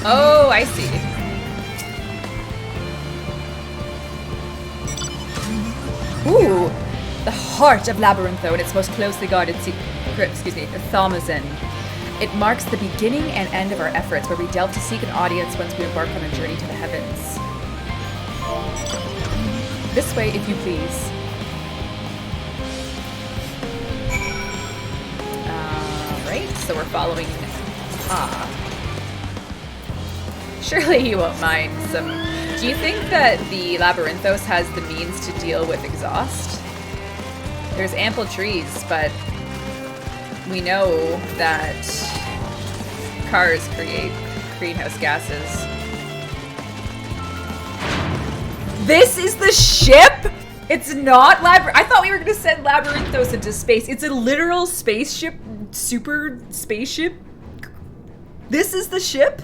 Oh, I see. Ooh, the heart of Labyrintho and its most closely guarded secret, the Thaumazen. It marks the beginning and end of our efforts, where we delve to seek an audience once we embark on a journey to the heavens. This way, if you please. Right, so we're following. Surely he won't mind some. Do you think that the Labyrinthos has the means to deal with exhaust? There's ample trees, but we know that cars create greenhouse gases. This is the ship? It's not I thought we were gonna send Labyrinthos into space. It's a literal spaceship, super spaceship. This is the ship?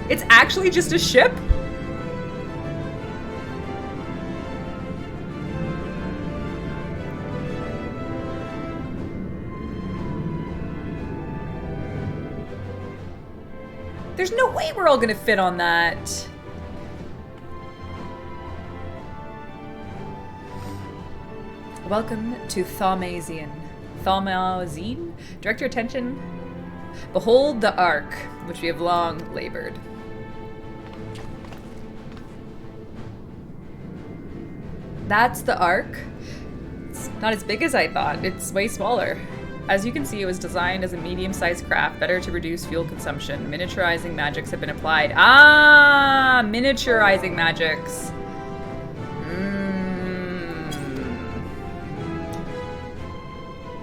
It's actually just a ship? There's no way we're all gonna fit on that. Welcome to Thaumazian. Thaumazian? Direct your attention. Behold the Ark, which we have long labored. That's the Ark. It's not as big as I thought. It's way smaller. As you can see, it was designed as a medium-sized craft, better to reduce fuel consumption. Miniaturizing magics have been applied. Ah, miniaturizing magics.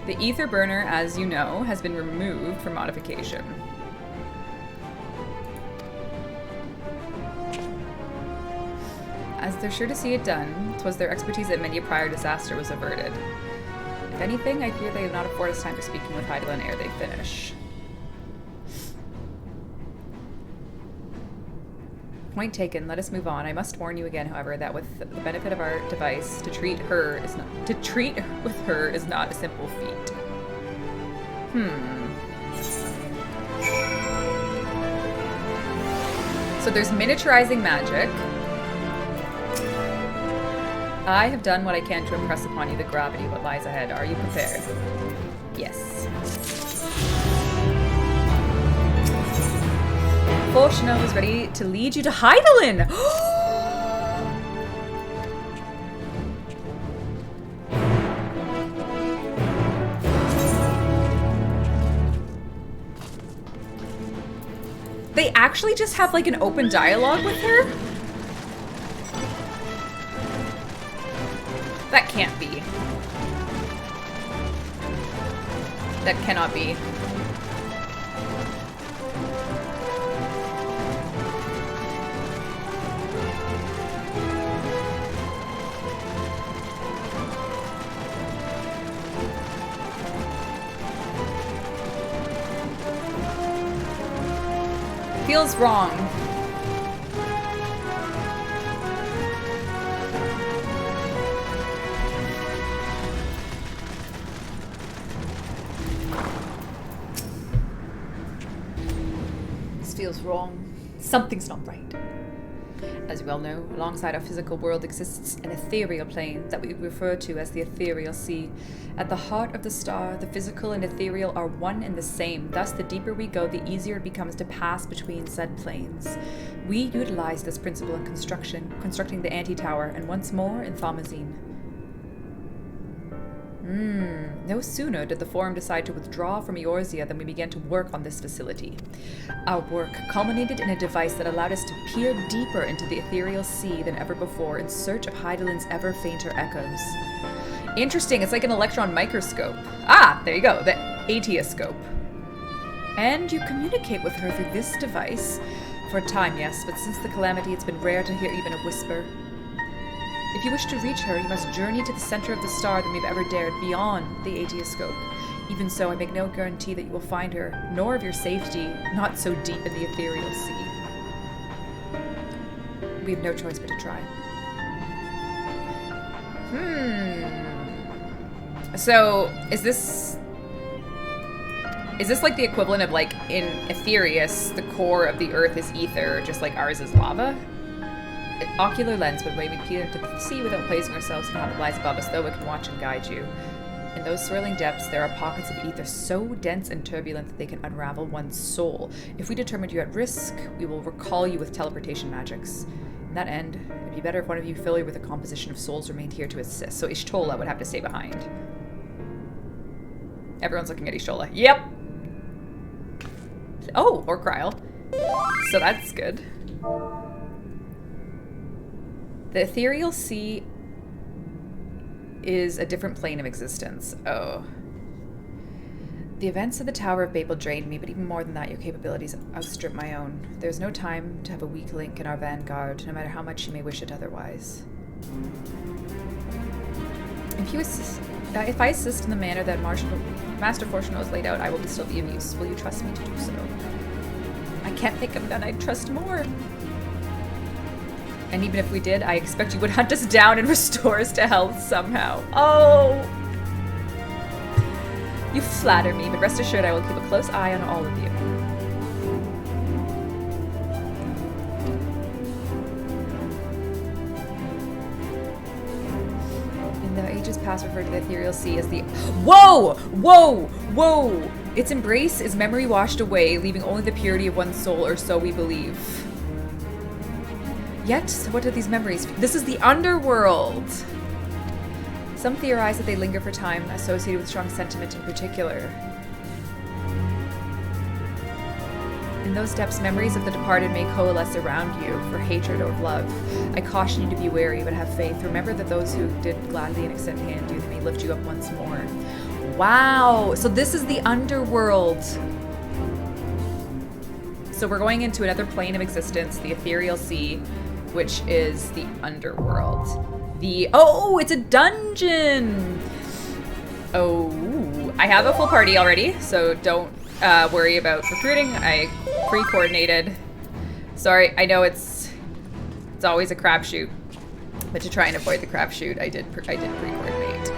The ether burner, as you know, has been removed for modification. As they're sure to see it done, 'twas their expertise that many a prior disaster was averted. If anything, I fear they have not afforded us time for speaking with Heidelin ere they finish. Point taken. Let us move on. I must warn you again, however, that with the benefit of our device, to treat with her is not a simple feat. So there's miniaturizing magic. I have done what I can to impress upon you the gravity of what lies ahead. Are you prepared? Yes. Fortuna was ready to lead you to Hydaelyn! They actually just have like an open dialogue with her? That can't be. That cannot be. Feels wrong. This feels wrong. Something's not right. As you well know, alongside our physical world exists an ethereal plane that we refer to as the ethereal sea. At the heart of the star, the physical and ethereal are one and the same. Thus, the deeper we go, the easier it becomes to pass between said planes. We utilize this principle in constructing the anti-tower, and once more in Thomazine. No sooner did the Forum decide to withdraw from Eorzea than we began to work on this facility. Our work culminated in a device that allowed us to peer deeper into the ethereal sea than ever before in search of Hydaelyn's ever fainter echoes. Interesting, it's like an electron microscope. Ah, there you go, the Aetioscope. And you communicate with her through this device. For a time, yes, but since the calamity, it's been rare to hear even a whisper. If you wish to reach her, you must journey to the center of the star than we've ever dared, beyond the Aetioscope. Even so, I make no guarantee that you will find her, nor of your safety, not so deep in the ethereal sea. We have no choice but to try. So, is this like the equivalent of, like, in Aetherius, the core of the earth is ether, just like ours is lava? An ocular lens would way we peer into the sea without placing ourselves in how it lies above us, though it can watch and guide you. In those swirling depths, there are pockets of ether so dense and turbulent that they can unravel one's soul. If we determined you at risk, we will recall you with teleportation magics. In that end, it'd be better if one of you familiar with the composition of souls remained here to assist, so Ishtola would have to stay behind. Everyone's looking at Ishtola. Yep! Oh, or Kryl. So that's good. The ethereal sea is a different plane of existence. Oh. The events of the Tower of Babel drained me, but even more than that, your capabilities outstrip my own. There's no time to have a weak link in our vanguard, no matter how much you may wish it otherwise. If I assist in the manner that Master Fortuna has laid out, I will still be of use. Will you trust me to do so? I can't think of none I'd trust more. And even if we did, I expect you would hunt us down and restore us to health somehow. Oh! You flatter me, but rest assured I will keep a close eye on all of you. In the ages past, referred to the ethereal sea as the... Whoa! Whoa! Whoa! Its embrace is memory washed away, leaving only the purity of one's soul, or so we believe. Yet, what are these memories? This is the underworld! Some theorize that they linger for time, associated with strong sentiment in particular. In those depths, memories of the departed may coalesce around you, for hatred or love. I caution you to be wary, but have faith. Remember that those who did gladly and extend hand you, they may lift you up once more. Wow! So this is the underworld! So we're going into another plane of existence, the ethereal sea, which is the underworld. Oh, it's a dungeon! Oh, I have a full party already, so don't worry about recruiting. I pre-coordinated. Sorry, I know it's always a crapshoot, but to try and avoid the crapshoot, I did pre-coordinate.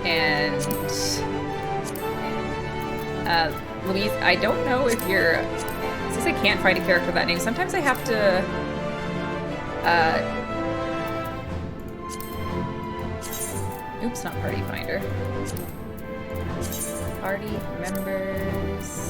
And Louise, I don't know if you're... Since I can't find a character with that name, sometimes I have to... Oops, not party finder. Party members...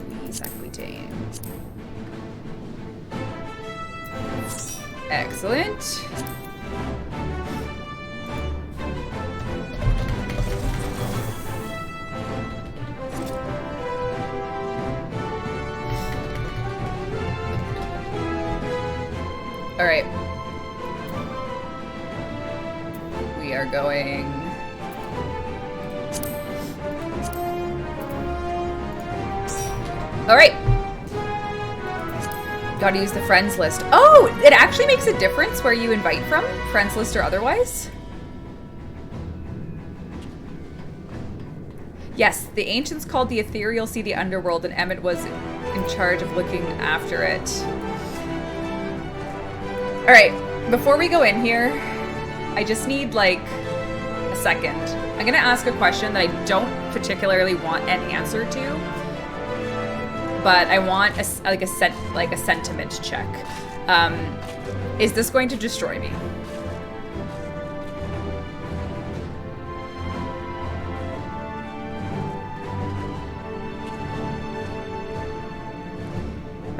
Louise Aquitaine. Excellent. All right. We are going... All right. Gotta use the friends list. Oh, it actually makes a difference where you invite from, friends list or otherwise. Yes, the ancients called the ethereal sea the underworld, and Emmett was in charge of looking after it. All right, before we go in here, I just need like a second. I'm gonna ask a question that I don't particularly want an answer to. But I want a sentiment check. Is this going to destroy me?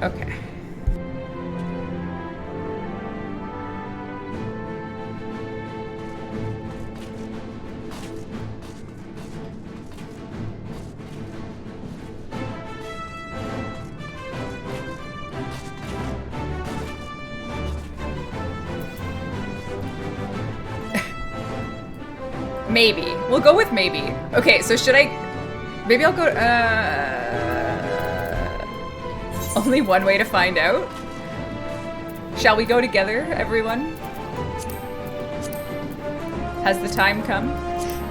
Okay. Maybe. We'll go with maybe. Okay, so should I... Maybe I'll go... Only one way to find out? Shall we go together, everyone? Has the time come?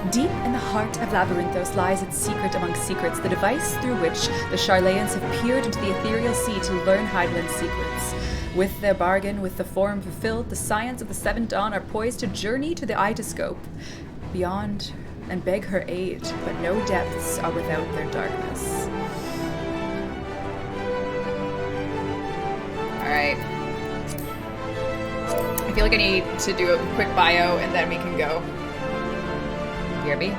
Deep in the heart of Labyrinthos lies its secret among secrets, the device through which the Charlayans have peered into the ethereal sea to learn Hydaelyn's secrets. With their bargain, with the form fulfilled, the Scions of the Seventh Dawn are poised to journey to the Itoscope beyond and beg her aid, but no depths are without their darkness. Alright. I feel like I need to do a quick bio and then we can go. BRB.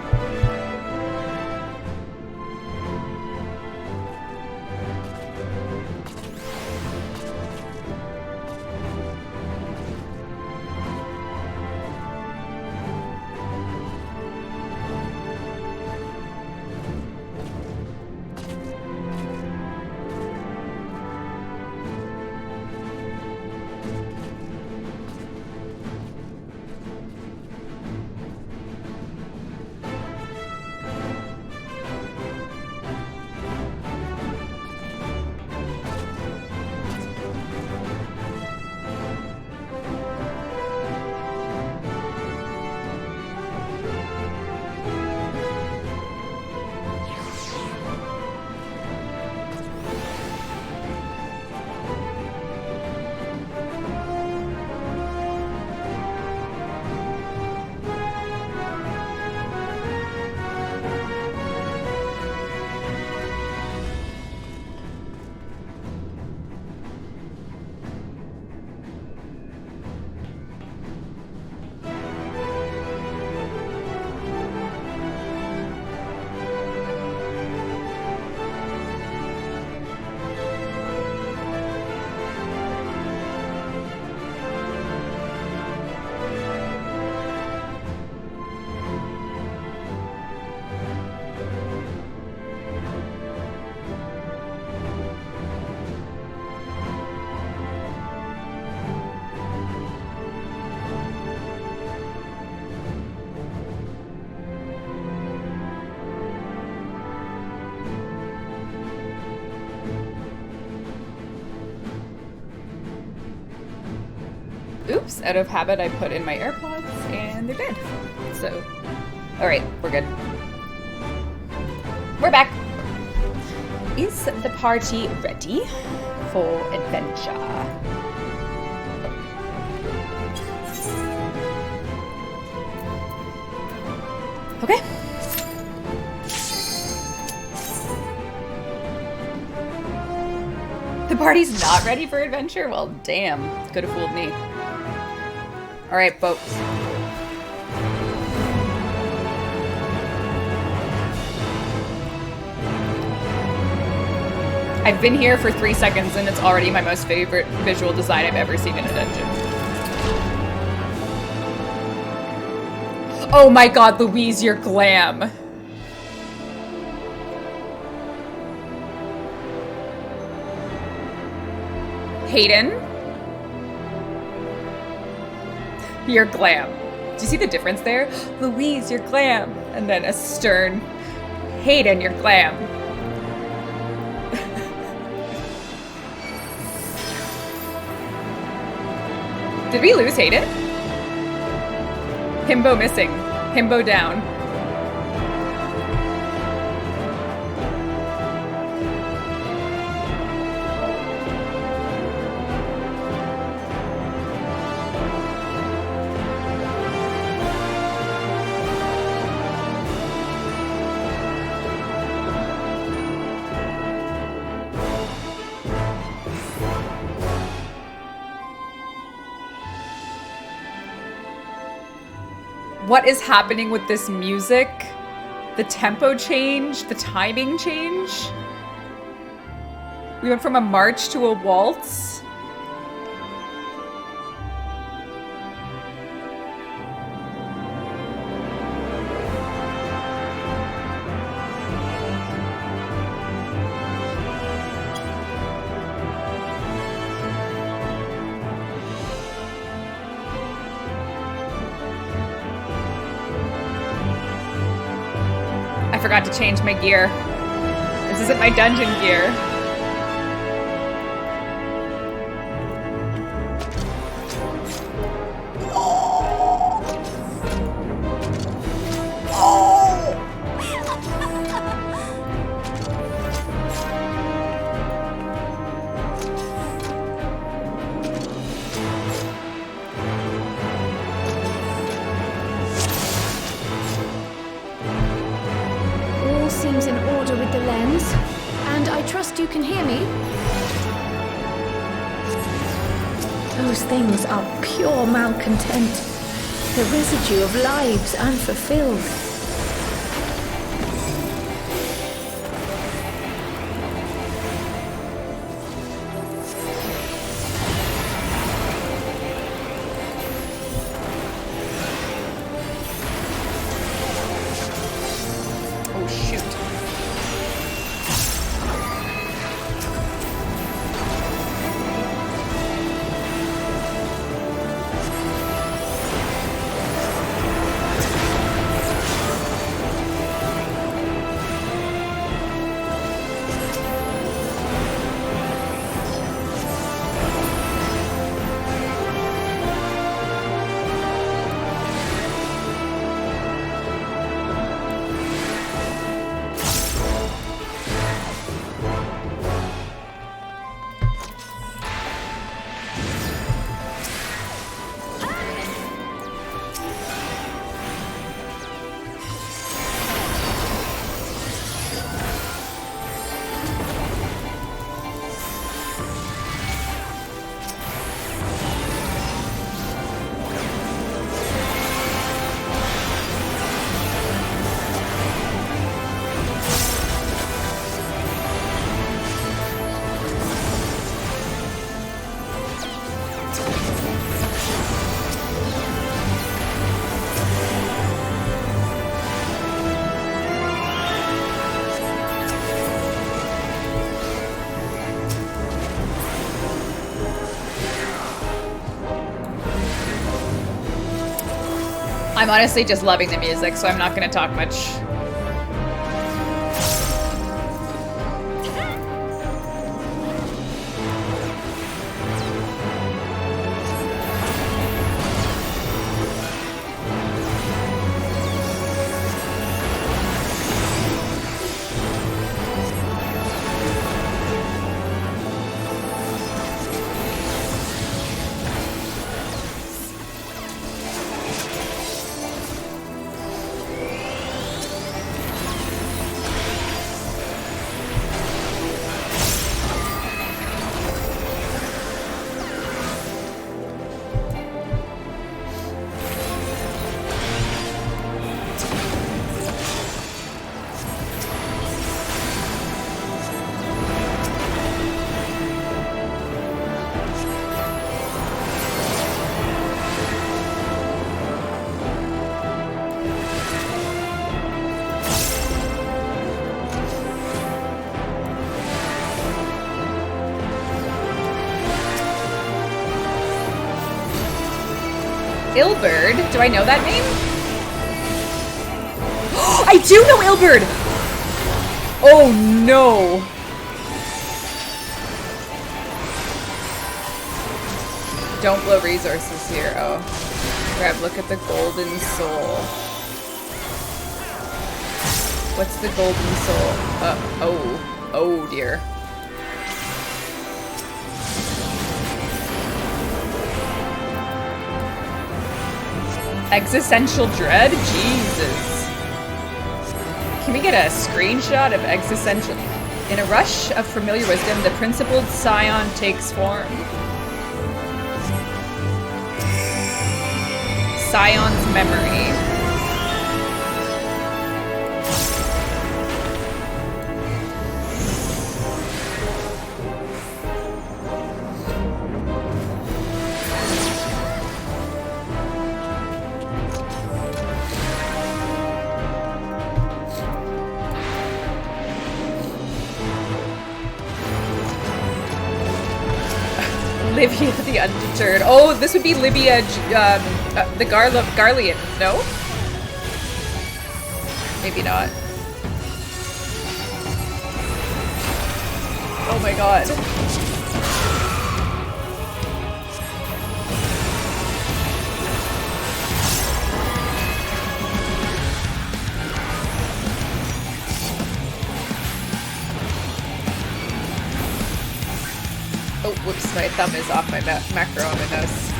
Oops, out of habit I put in my AirPods and they're dead. So, alright, we're good. We're back. Is the party ready for adventure? Okay. The party's not ready for adventure? Well, damn. Could have fooled me. Alright, folks. I've been here for 3 seconds and it's already my most favorite visual design I've ever seen in a dungeon. Oh my god, Louise, you're glam. Hayden? You're glam. Do you see the difference there? Louise, you're glam. And then a stern, Hayden, you're glam. Did we lose Hayden? Himbo missing. Himbo down. What is happening with this music? The tempo change, the timing change? We went from a march to a waltz. I forgot to change my gear. This isn't my dungeon gear. Seems in order with the lens, and I trust you can hear me. Those things are pure malcontent, the residue of lives unfulfilled. I'm honestly just loving the music, so I'm not gonna talk much. Ilberd? Do I know that name? I do know Ilberd! Oh no! Don't blow resources here. Oh. Grab, look at the golden soul. What's the golden soul? Oh dear. Existential dread? Jesus. Can we get a screenshot of existential? In a rush of familiar wisdom, the principled scion takes form. Scion's memory. Livia the Undeterred. Oh, this would be Libya, the Garlean, no? Maybe not. Oh my god. Oh, whoops, my thumb is off my macro on my nose.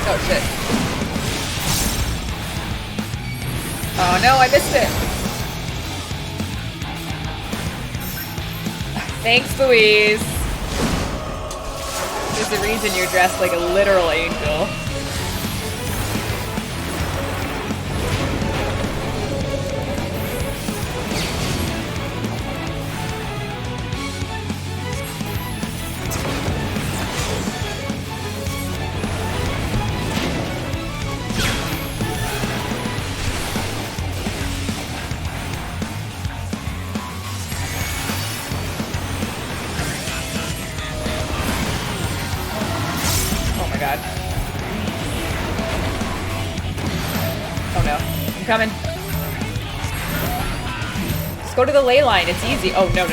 Oh shit. Oh no, I missed it! Thanks, Louise! There's a reason you're dressed like a literal angel. Coming. Just go to the ley line. It's easy. Oh, no.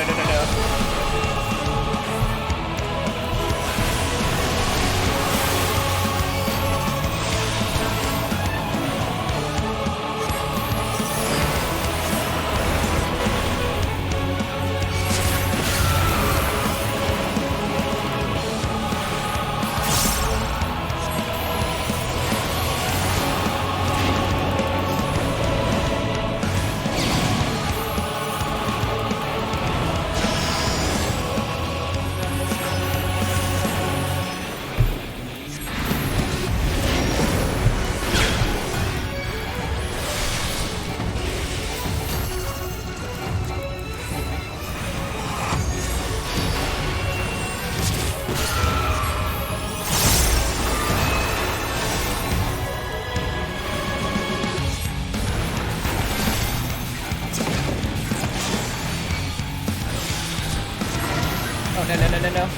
No.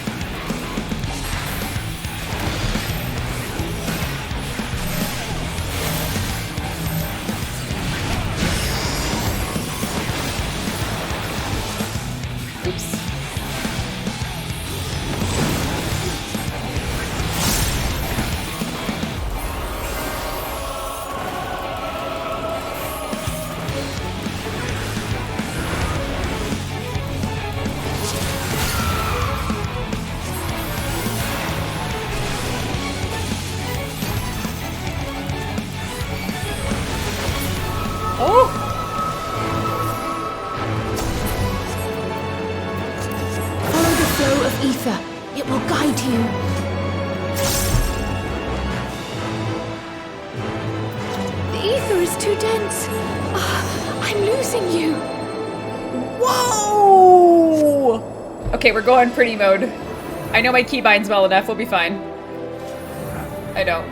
Oops. Okay, we're going pretty mode. I know my keybinds well enough, we'll be fine. I don't.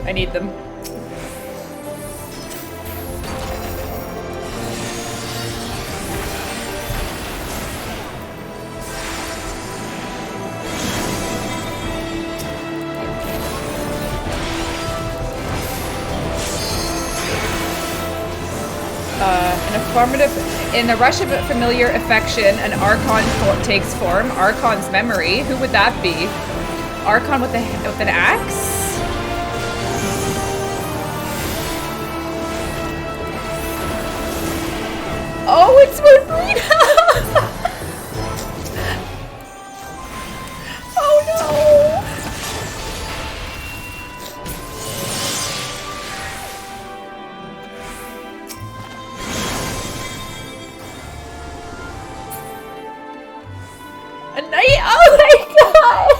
I need them. In a rush of familiar affection, an Archon takes form. Archon's memory. Who would that be? Archon with an axe? Oh, it's Warframe! Oh no! A knight? Oh my god!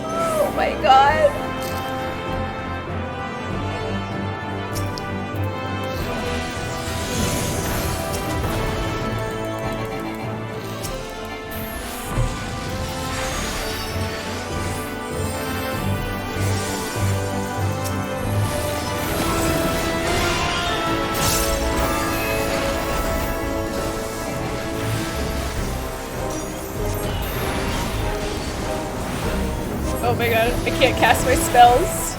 Oh my god. Oh my god, I can't cast my spells.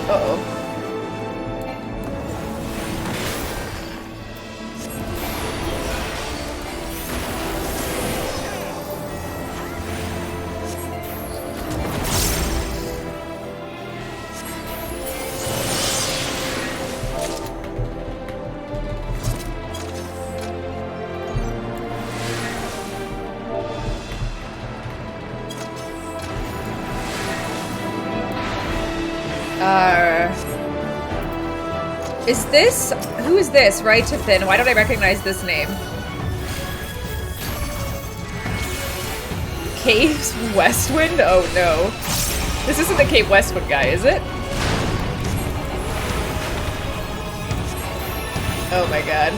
Uh-oh. Is this... Who is this? Right to Thin. Why don't I recognize this name? Caves Westwind? Oh no. This isn't the Cape Westwind guy, is it? Oh my god.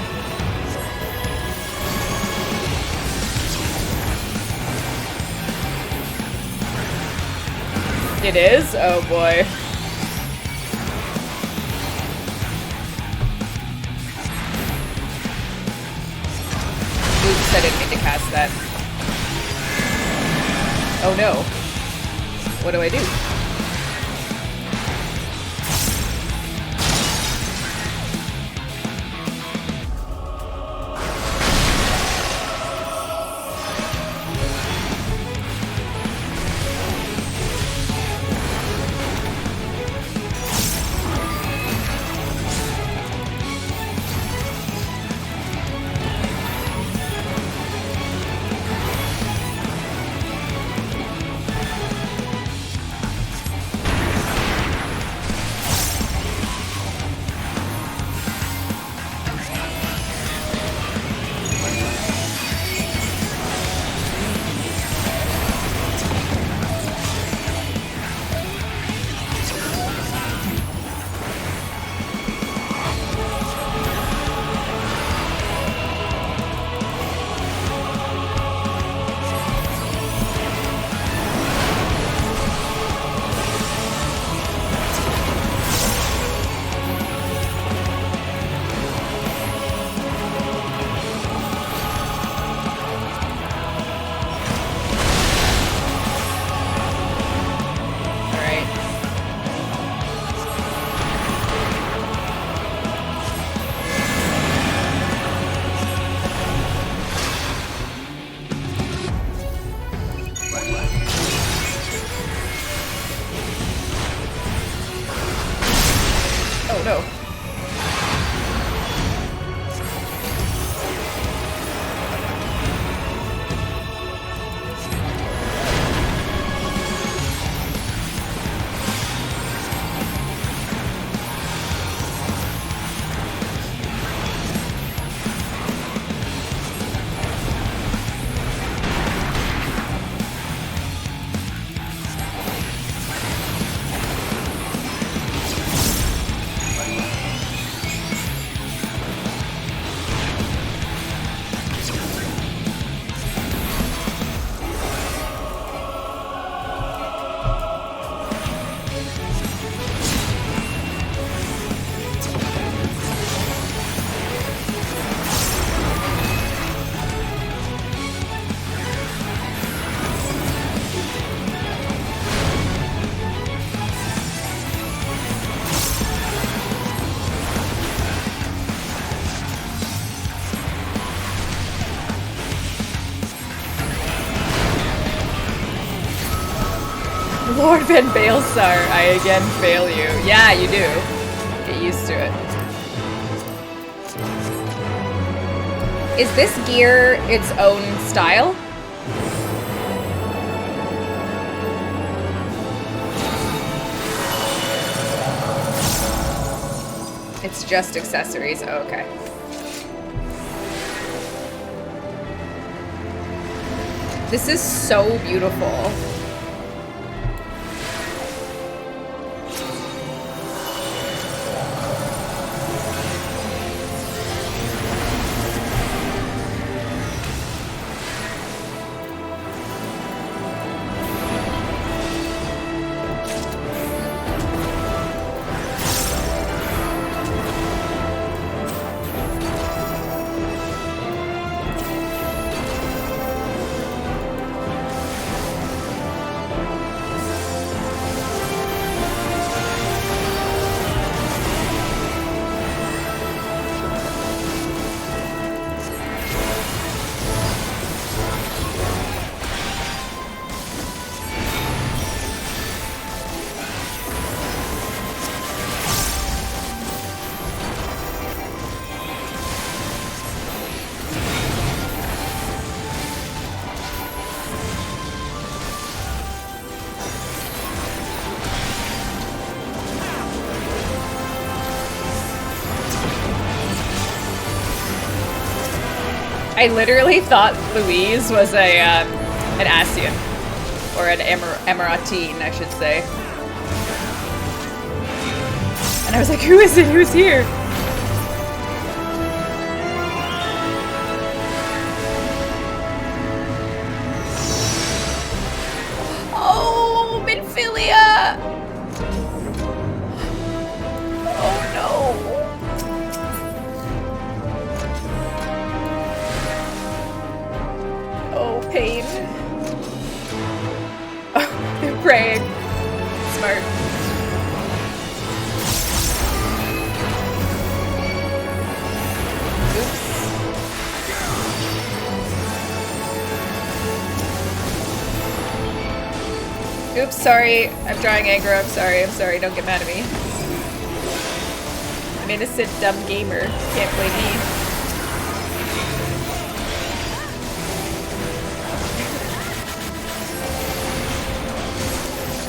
It is? Oh boy. Oops, I didn't mean to cast that. Oh no. What do I do? Lord Ben Baelsar, I again fail you. Yeah, you do. Get used to it. Is this gear its own style? It's just accessories. Oh, okay. This is so beautiful. I literally thought Louise was an Asian, or an Emiratine, I should say. And I was like, who is it? Who's here? Oh, Minfilia! Oh no! Oh, pain. Oh, they're praying. Smart. Oops, sorry. I'm drawing aggro. I'm sorry. Don't get mad at me. I'm an innocent, dumb gamer. Can't blame me.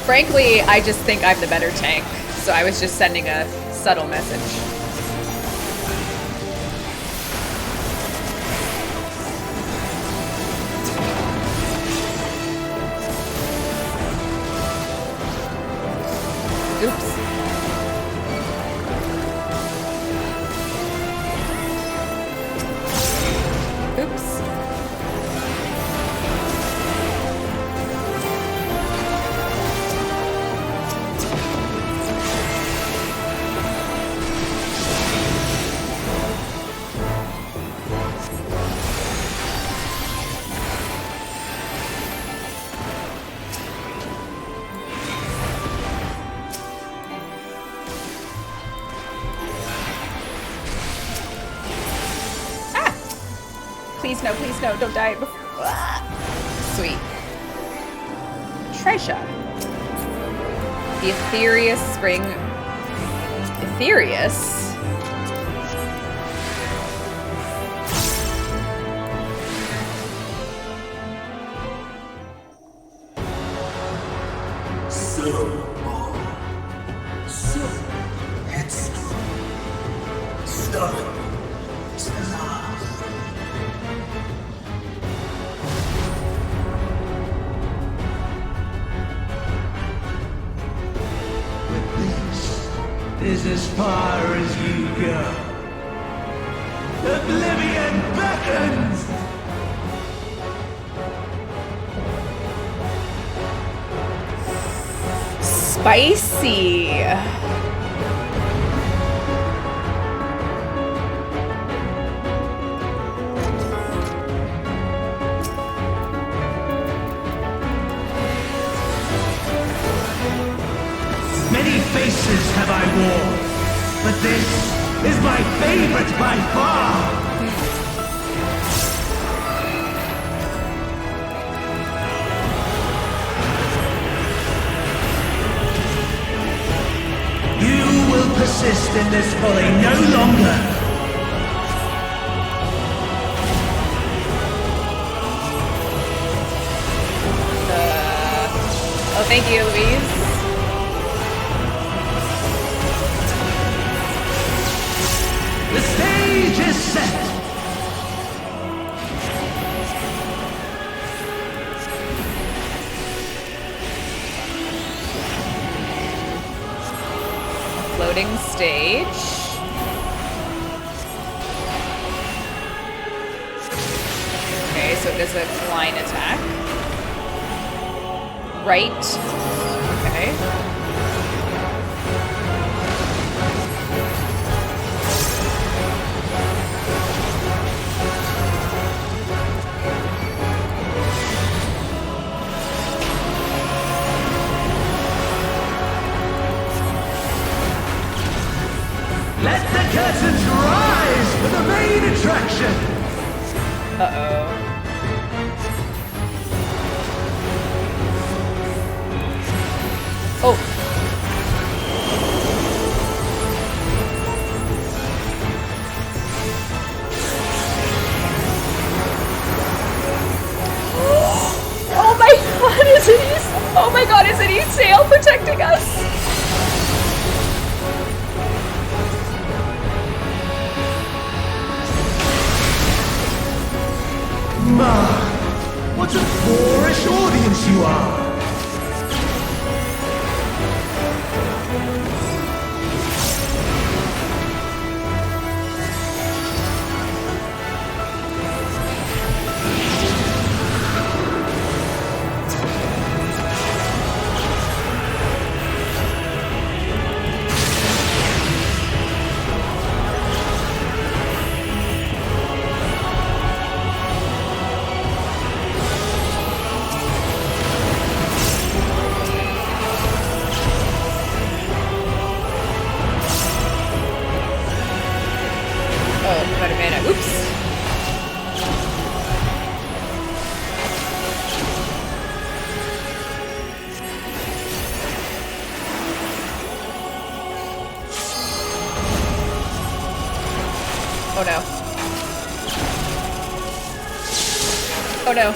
Frankly, I just think I'm the better tank, so I was just sending a subtle message. Oops. Oops. Please no, don't die before. Sweet. Treasure. The Aetherius Spring. Aetherius? Is as far as you go. Oblivion beckons! Spicy. Many faces have I worn, but this is my favorite by far! for they no longer. Oh, thank you, Louise. The stage is set. Floating stage. Okay, so there's a line attack. Right. Okay. Let the curtains rise for the main attraction. Uh-oh. Oh. Oh my god, is it oh my god, is it sail protecting us? What a boorish audience you are! Oh no. Oh no.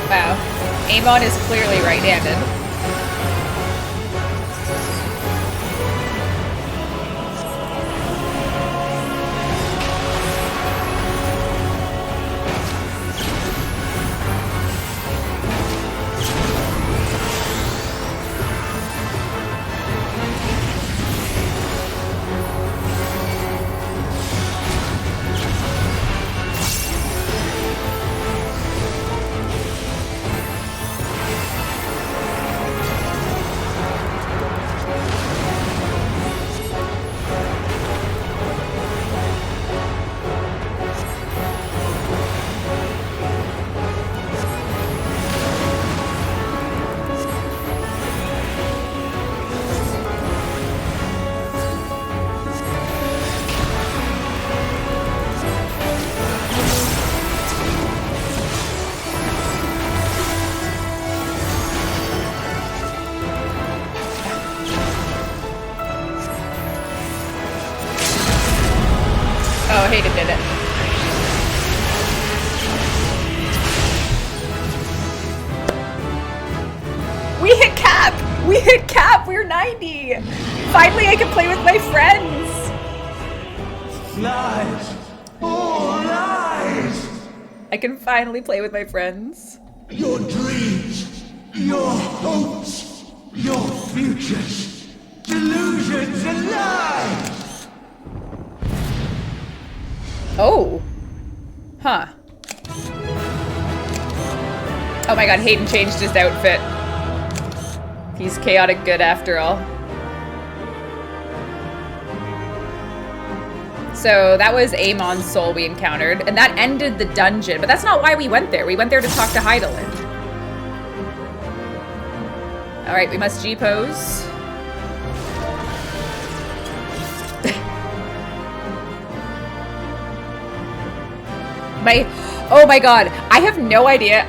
Wow. Amon is clearly right-handed. Oh, Hayden did it. We hit cap! We hit cap! We're 90! Finally, I can play with my friends! Lies! All lies! I can finally play with my friends. Your dreams, your hopes, your futures, delusions and lies! Oh. Huh. Oh my god, Hayden changed his outfit. He's chaotic good after all. So that was Amon's soul we encountered, and that ended the dungeon. But that's not why we went there. We went there to talk to Heidelin. Alright, we must G-pose. Oh my god, I have no idea.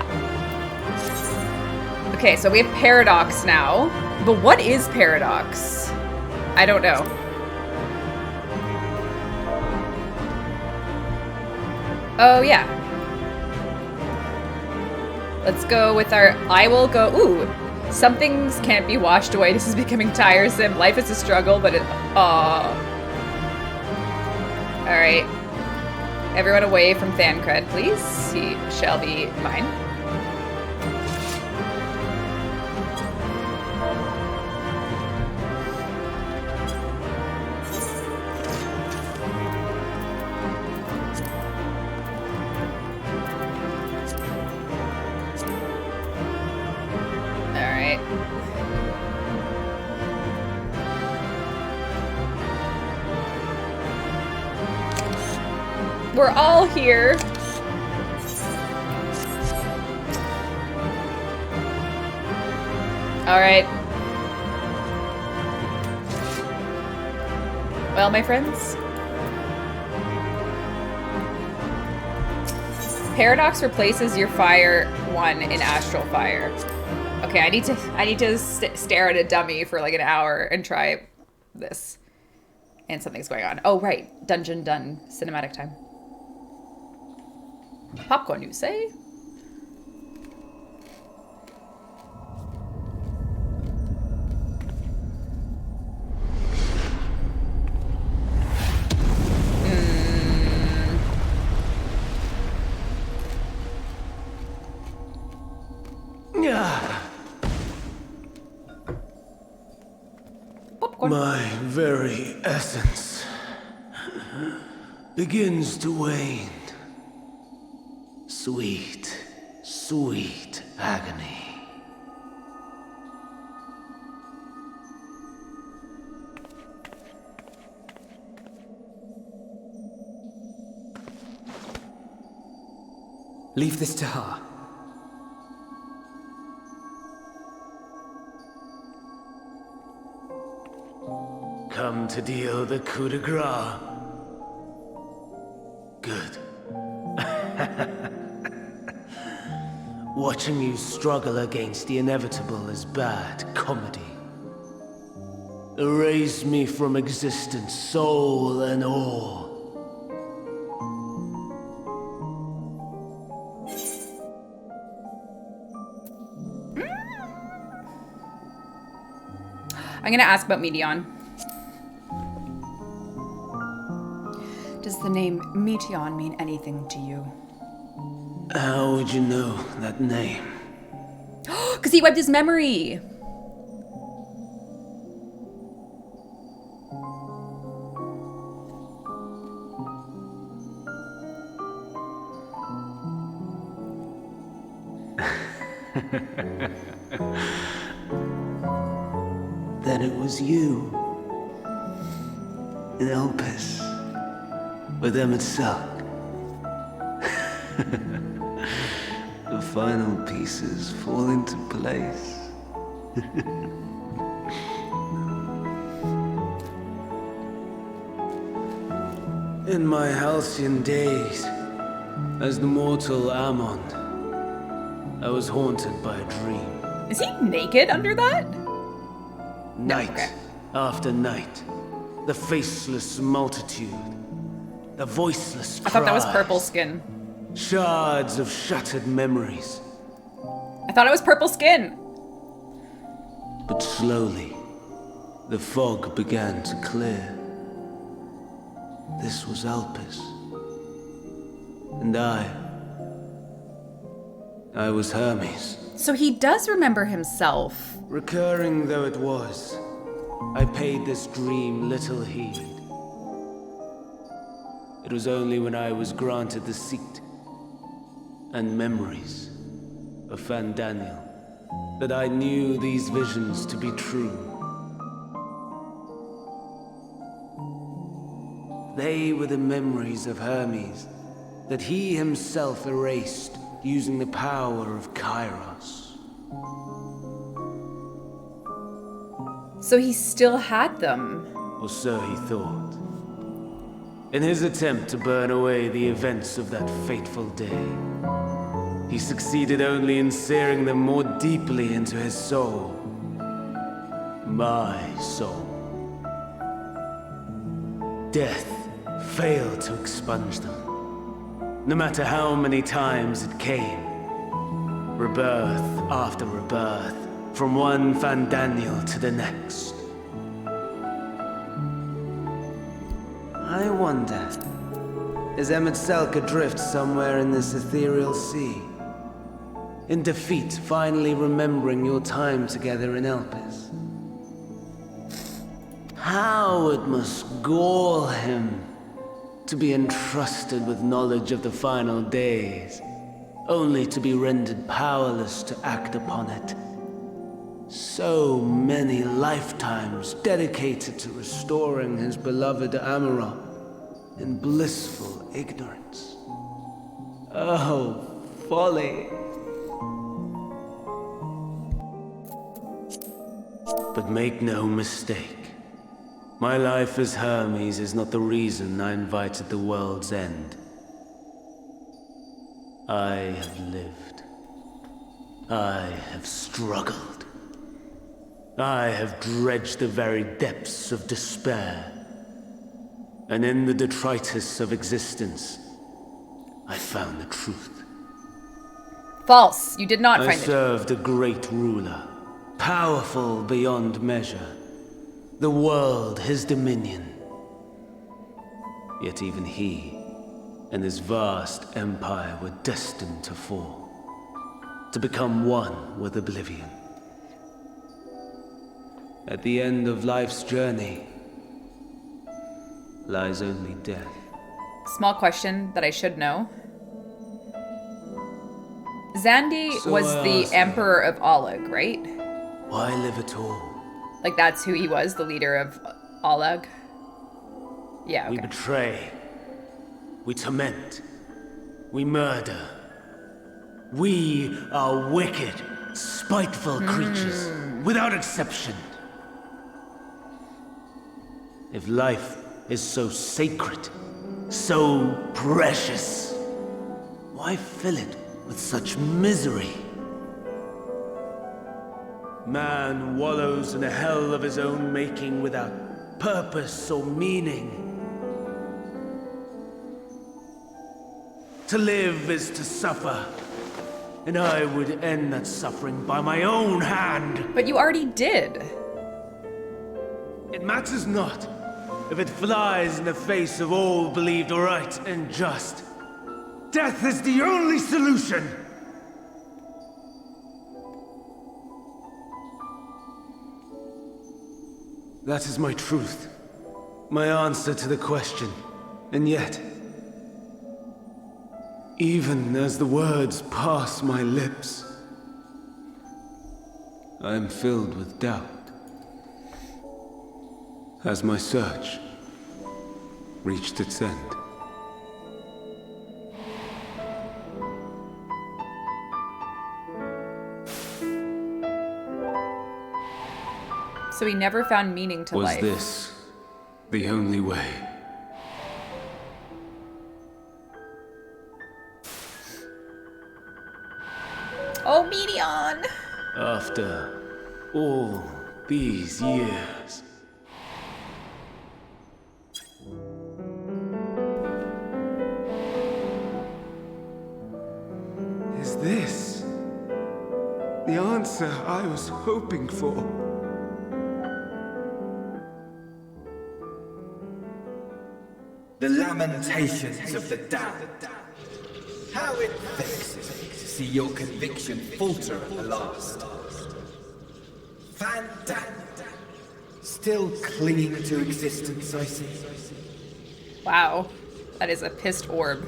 Okay, so we have Paradox now. But what is Paradox? I don't know. Oh, yeah. Let's go with our... I will go... Ooh. Some things can't be washed away. This is becoming tiresome. Life is a struggle, but it... Aww. Alright. Everyone away from Thancred, please. He shall be mine. Alright. We're all here. All right. Well, my friends. Paradox replaces your fire 1 in Astral Fire. Okay, I need to stare at a dummy for like an hour and try this. And something's going on. Oh, right. Dungeon done. Cinematic time. Popcorn, you say? Popcorn. My very essence begins to wane. Sweet, sweet agony. Leave this to her. Come to deal the coup de grace. Good. Watching you struggle against the inevitable is bad comedy. Erase me from existence, soul and all. I'm gonna ask about Meteon. Does the name Meteon mean anything to you? How would you know that name? Because he wiped his memory. Then it was you. In Elpis. With Emmett Silk. The final pieces fall into place. In my halcyon days, as the mortal Ammon, I was haunted by a dream. Is he naked under that? Night after night, the faceless multitude, the voiceless I thought that was cries, purple skin. shards of shattered memories. I thought it was purple skin. But slowly, the fog began to clear. This was Elpis. And I was Hermes. So he does remember himself. Recurring though it was, I paid this dream little heed. It was only when I was granted the seat and memories of Fandaniel that I knew these visions to be true. They were the memories of Hermes that he himself erased using the power of Kairos. So he still had them. Or so he thought. In his attempt to burn away the events of that fateful day, he succeeded only in searing them more deeply into his soul. My soul. Death failed to expunge them, no matter how many times it came. Rebirth after rebirth, from one Fandaniel to the next. I wonder, is Emet adrift somewhere in this ethereal sea? In defeat, finally remembering your time together in Elpis? How it must gall him to be entrusted with knowledge of the final days, only to be rendered powerless to act upon it. So many lifetimes dedicated to restoring his beloved Amarok in blissful ignorance. Oh, folly. But make no mistake. My life as Hermes is not the reason I invited the world's end. I have lived. I have struggled. I have dredged the very depths of despair. And in the detritus of existence, I found the truth. False. You did not find I served a great ruler, powerful beyond measure. The world, his dominion. Yet even he and his vast empire were destined to fall, to become one with oblivion. At the end of life's journey lies only death. Small question that I should know. Xandi was the Emperor of Oleg, right? Why live at all? Like that's who he was, the leader of Oleg? Yeah, okay. We betray. We torment. We murder. We are wicked, spiteful creatures, without exception. If life is so sacred, so precious, why fill it with such misery? Man wallows in a hell of his own making without purpose or meaning. To live is to suffer, and I would end that suffering by my own hand. But you already did. It matters not if it flies in the face of all believed right and just. Death is the only solution. That is my truth, my answer to the question. And yet, even as the words pass my lips, I am filled with doubt. Has my search reached its end? So he never found meaning to life. Was this the only way? Oh, Medion! After all these years. Is this the answer I was hoping for? The lamentations of the damned. How it vexes me to see your conviction falter at the last. Fandaniel, still clinging to existence, I see. Wow, that is a pissed orb.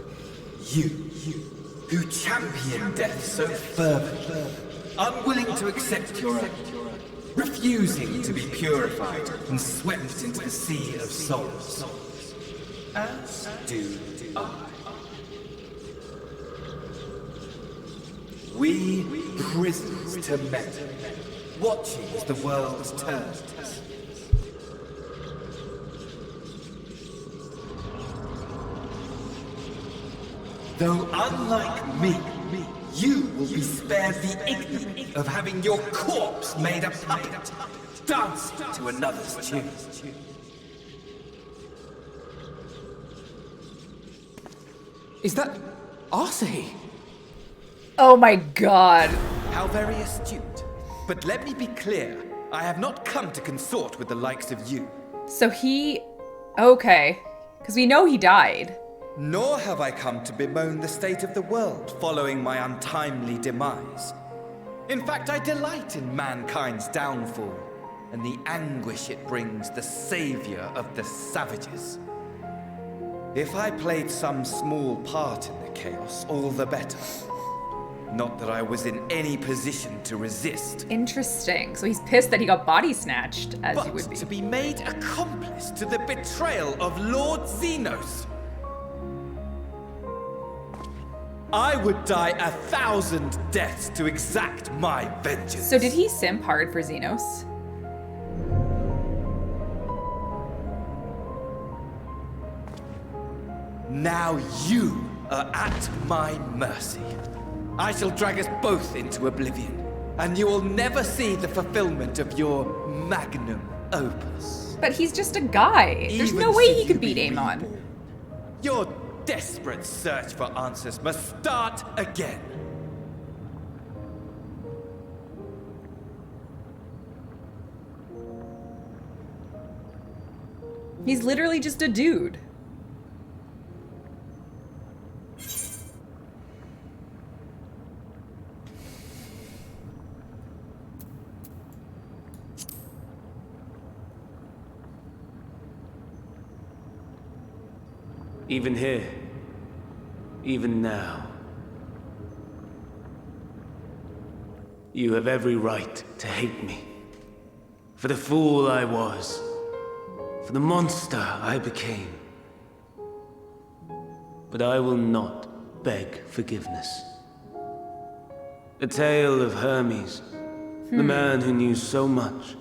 You, who champion death so fervently, unwilling to accept your own, refusing to be purified and swept into the sea of souls. As do I. We prisoners to men, watching as the world turns. Though unlike me, you will be spared the ignominy of having your corpse made a puppet, dancing to another's tune. Is that Arcee? Oh my god. How very astute. But let me be clear, I have not come to consort with the likes of you. So he... Okay. Because we know he died. Nor have I come to bemoan the state of the world following my untimely demise. In fact, I delight in mankind's downfall and the anguish it brings the savior of the savages. If I played some small part in the chaos, all the better. Not that I was in any position to resist. Interesting. So he's pissed that he got body snatched, as he would be. To be made accomplice to the betrayal of Lord Xenos. I would die 1,000 deaths to exact my vengeance. So did he simp hard for Xenos? Now you are at my mercy. I shall drag us both into oblivion, and you will never see the fulfillment of your magnum opus. But he's just a guy. There's no way he could beat Amon. Your desperate search for answers must start again. He's literally just a dude. Even here, even now, you have every right to hate me. For the fool I was, for the monster I became. But I will not beg forgiveness. The tale of Hermes, the man who knew so much,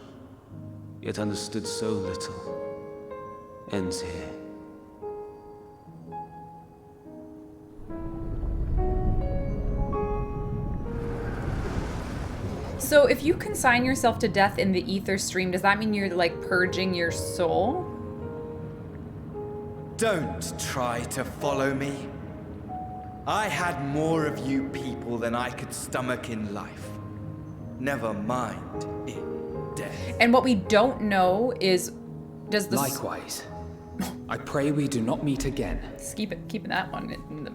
yet understood so little, ends here. So if you consign yourself to death in the ether stream, does that mean you're like purging your soul? Don't try to follow me. I had more of you people than I could stomach in life. Never mind in death. And what we don't know is, does the... Likewise. I pray we do not meet again. Just keeping that one in the...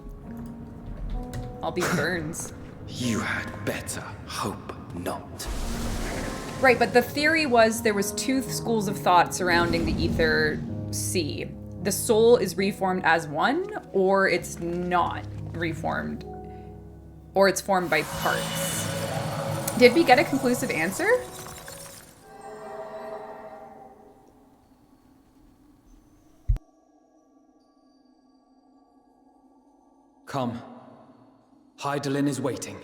All these burns. You had better hope not. Right, but the theory was there was two schools of thought surrounding the ether sea. The soul is reformed as one, or it's not reformed, or it's formed by parts. Did we get a conclusive answer? Come. Hydaelyn is waiting.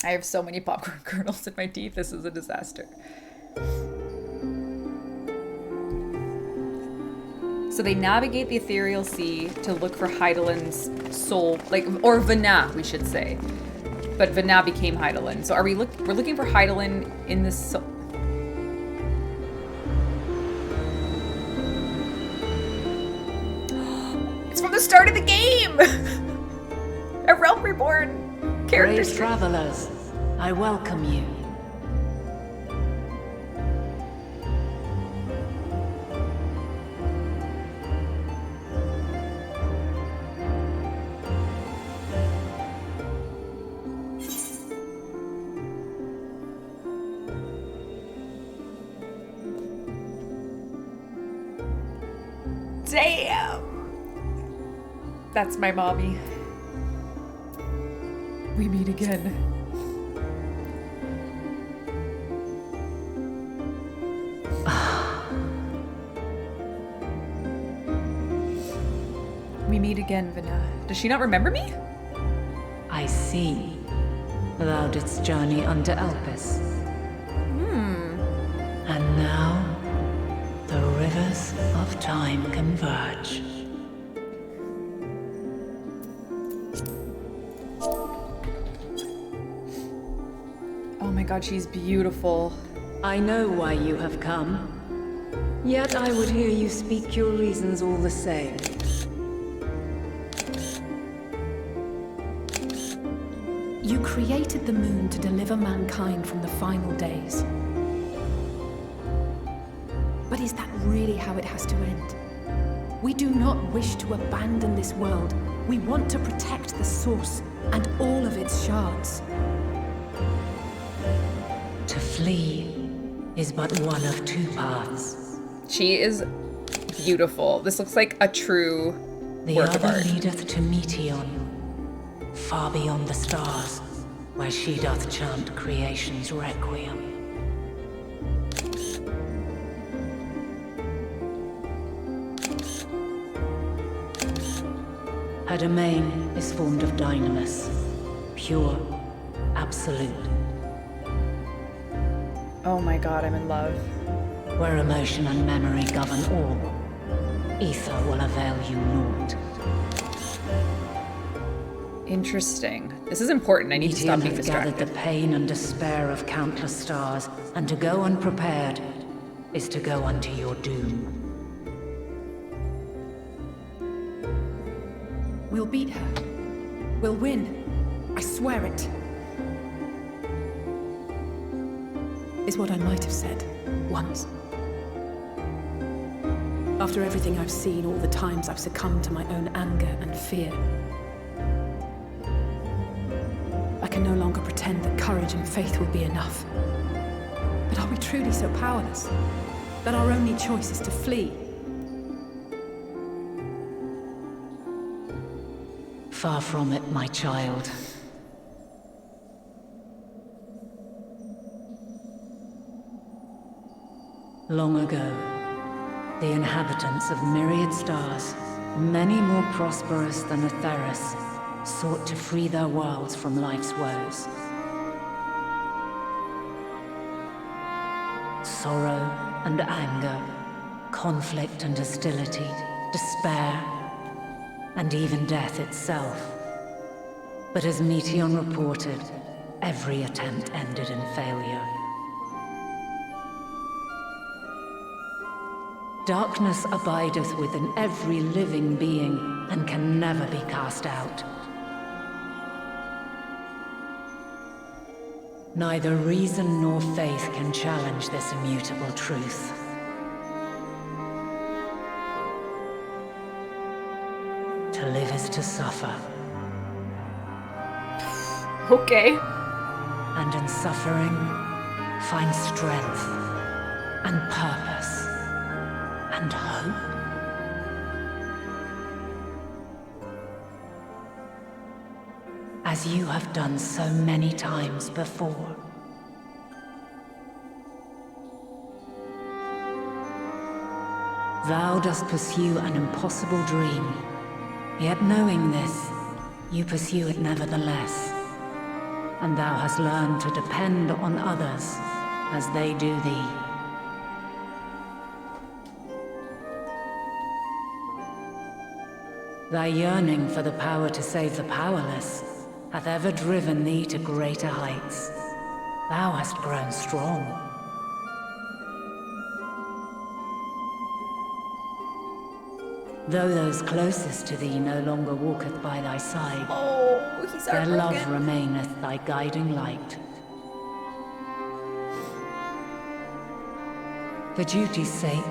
I have so many popcorn kernels in my teeth. This is a disaster. So they navigate the ethereal sea to look for Hydaelyn's soul, or Vana, we should say. But Vana became Hydaelyn. So we're looking for Hydaelyn in the soul. It's from the start of the game! A Realm Reborn character. Brave travelers, I welcome you. Damn! That's my mommy. We meet again. We meet again, Vana. Does she not remember me? I see. Thou didst journey unto Elpis. And waters of time converge. Oh my god, she's beautiful. I know why you have come. Yet I would hear you speak your reasons all the same. You created the moon to deliver mankind from the final days. But is that really how it has to end? We do not wish to abandon this world. We want to protect the source and all of its shards. To flee is but one of two paths. She is beautiful. This looks like a true work of The other art. leadeth to Meteon, far beyond the stars, where she doth chant creation's requiem. Her domain is formed of dynamis, pure, absolute. Oh my god, I'm in love. Where emotion and memory govern all, ether will avail you naught. Interesting. This is important. I need to stop Meteon being hath gathered distracted. the pain and despair of countless stars, and to go unprepared is to go unto your doom. We'll beat her. We'll win. I swear it. Is what I might have said once. After everything I've seen, all the times I've succumbed to my own anger and fear. I can no longer pretend that courage and faith will be enough. But are we truly so powerless that our only choice is to flee? Far from it, my child. Long ago, the inhabitants of myriad stars, many more prosperous than Atheris, sought to free their worlds from life's woes. Sorrow and anger, conflict and hostility, despair, and even death itself. But as Meteon reported, every attempt ended in failure. Darkness abideth within every living being and can never be cast out. Neither reason nor faith can challenge this immutable truth. To live is to suffer. Okay. And in suffering, find strength and purpose and hope. As you have done so many times before. Thou dost pursue an impossible dream, yet knowing this, you pursue it nevertheless. And thou hast learned to depend on others as they do thee. Thy yearning for the power to save the powerless hath ever driven thee to greater heights. Thou hast grown strong. Though those closest to thee no longer walketh by thy side, he's their love heartbroken. remaineth thy guiding light. For duty's sake,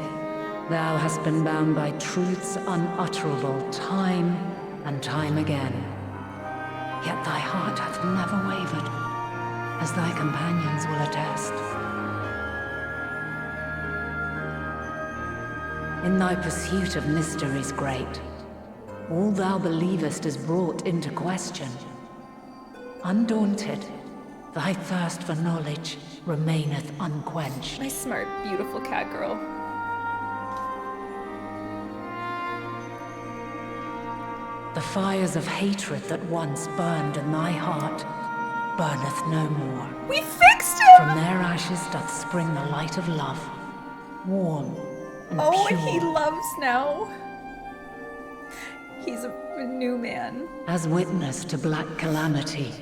thou hast been bound by truths unutterable time and time again. Yet thy heart hath never wavered, as thy companions will attest. In thy pursuit of mysteries great, all thou believest is brought into question. Undaunted, thy thirst for knowledge remaineth unquenched. My smart, beautiful cat girl. The fires of hatred that once burned in thy heart burneth no more. We fixed him! From their ashes doth spring the light of love, warm and Oh, pure. and he loves now. He's a new man. As witness to black calamity,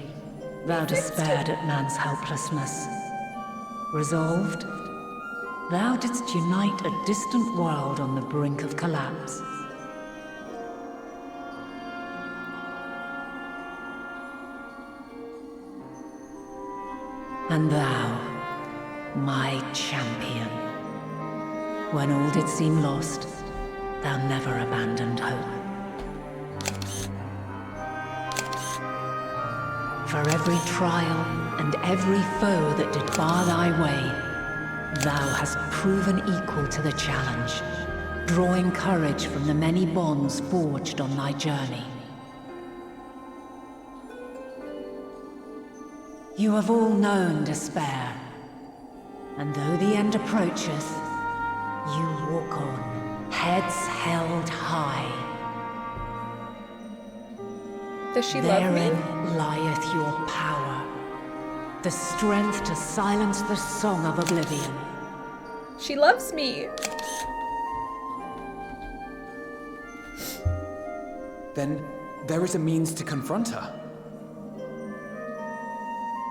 thou despaired at man's helplessness. Resolved, thou didst unite a distant world on the brink of collapse. And thou, my champion, when all did seem lost, thou never abandoned hope. For every trial and every foe that did bar thy way, thou hast proven equal to the challenge, drawing courage from the many bonds forged on thy journey. You have all known despair, and though the end approacheth, you walk on, heads held high. Does she love me? Therein lieth your power, the strength to silence the song of oblivion. She loves me. Then there is a means to confront her.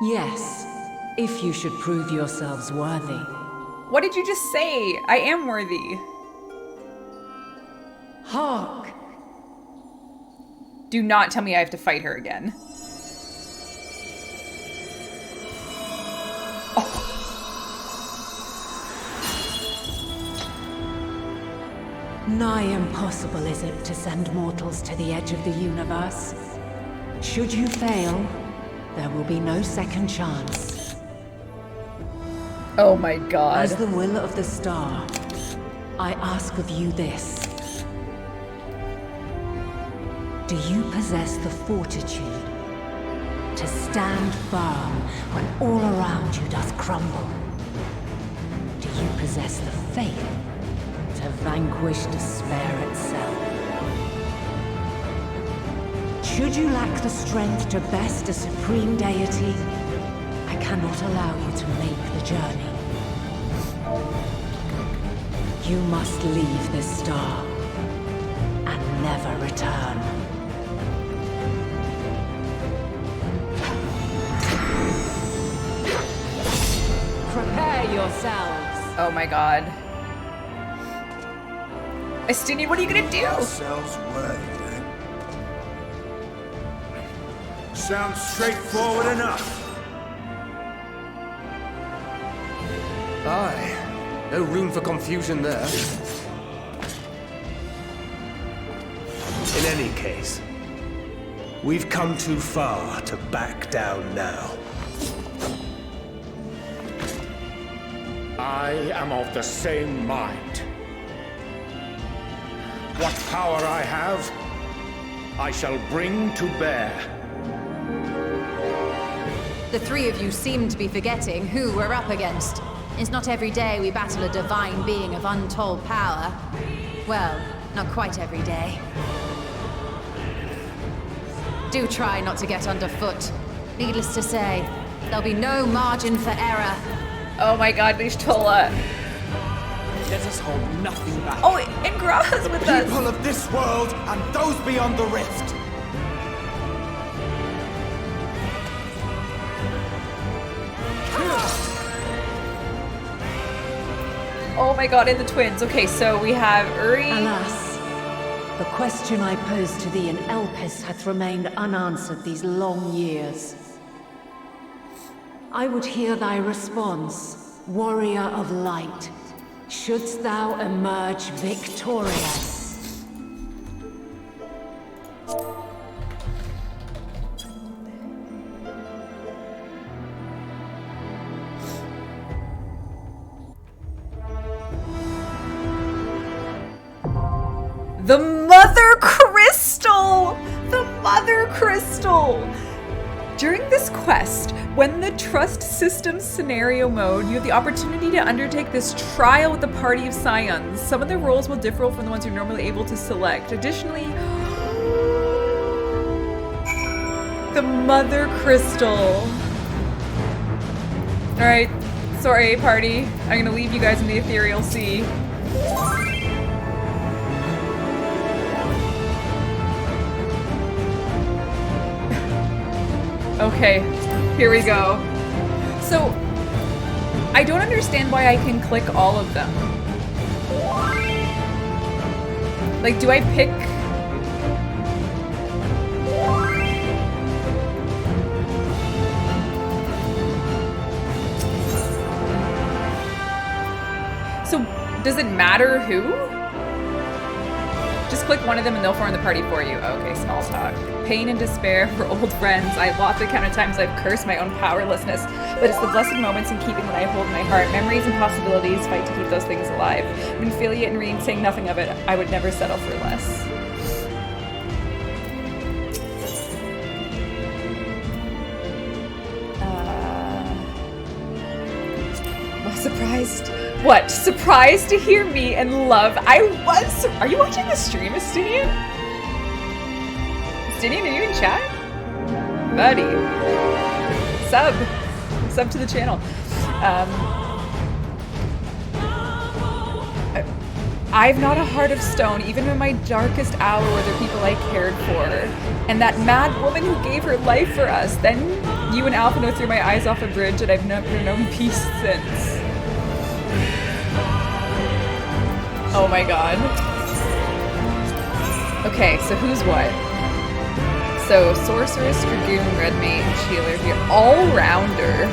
Yes, if you should prove yourselves worthy. What did you just say? I am worthy. Hark! Do not tell me I have to fight her again. Nigh impossible is it to send mortals to the edge of the universe. Should you fail, there will be no second chance. Oh my god. As the will of the star, I ask of you this. Do you possess the fortitude to stand firm when all around you doth crumble? Do you possess the faith to vanquish despair itself? Should you lack the strength to best a supreme deity, I cannot allow you to make the journey. You must leave this star and never return. Prepare yourselves. Oh my god. Estinian, what are you gonna do? Ourselves worthy, eh? Sounds straightforward enough. Aye. No room for confusion there. In any case, we've come too far to back down now. I am of the same mind. What power I have, I shall bring to bear. The three of you seem to be forgetting who we're up against. It's not every day we battle a divine being of untold power. Well, not quite every day. Do try not to get underfoot. Needless to say, there'll be no margin for error. Oh my god, Vishtola. Let us hold nothing back. Oh, and Graha's with us. People of this world and those beyond the rift. Oh my god, and the twins. Okay, so we have Uri. Alas, the question I posed to thee in Elpis hath remained unanswered these long years. I would hear thy response, warrior of light. Shouldst thou emerge victorious? The Mother Crystal! The Mother Crystal! During this quest, when the Trust Systems scenario mode, you have the opportunity to undertake this trial with the party of Scions. Some of the roles will differ from the ones you're normally able to select. Additionally, the Mother Crystal. Alright, sorry party. I'm gonna leave you guys in the ethereal sea. Okay, here we go. So, I don't understand why I can click all of them. Like, do I pick... So, does it matter who? Just click one of them and they'll form the party for you. Okay, small talk. Pain and despair for old friends. I've lost the count of times I've cursed my own powerlessness, but it's the blessed moments in keeping that I hold in my heart. Memories and possibilities fight to keep those things alive. When Philia and Reen saying nothing of it, I would never settle for less. Surprised. What? Surprised to hear me and love. I was. Are you watching the stream, Estinian? Estinian, are you in chat? Buddy. Sub to the channel. I've not a heart of stone, even in my darkest hour were there people I cared for. And that mad woman who gave her life for us. Then you and Alphino threw my eyes off a bridge and I've never known peace since. Oh my god. Okay, so who's what? So, Sorceress, Dragoon, Red Mage, Healer here. All-rounder.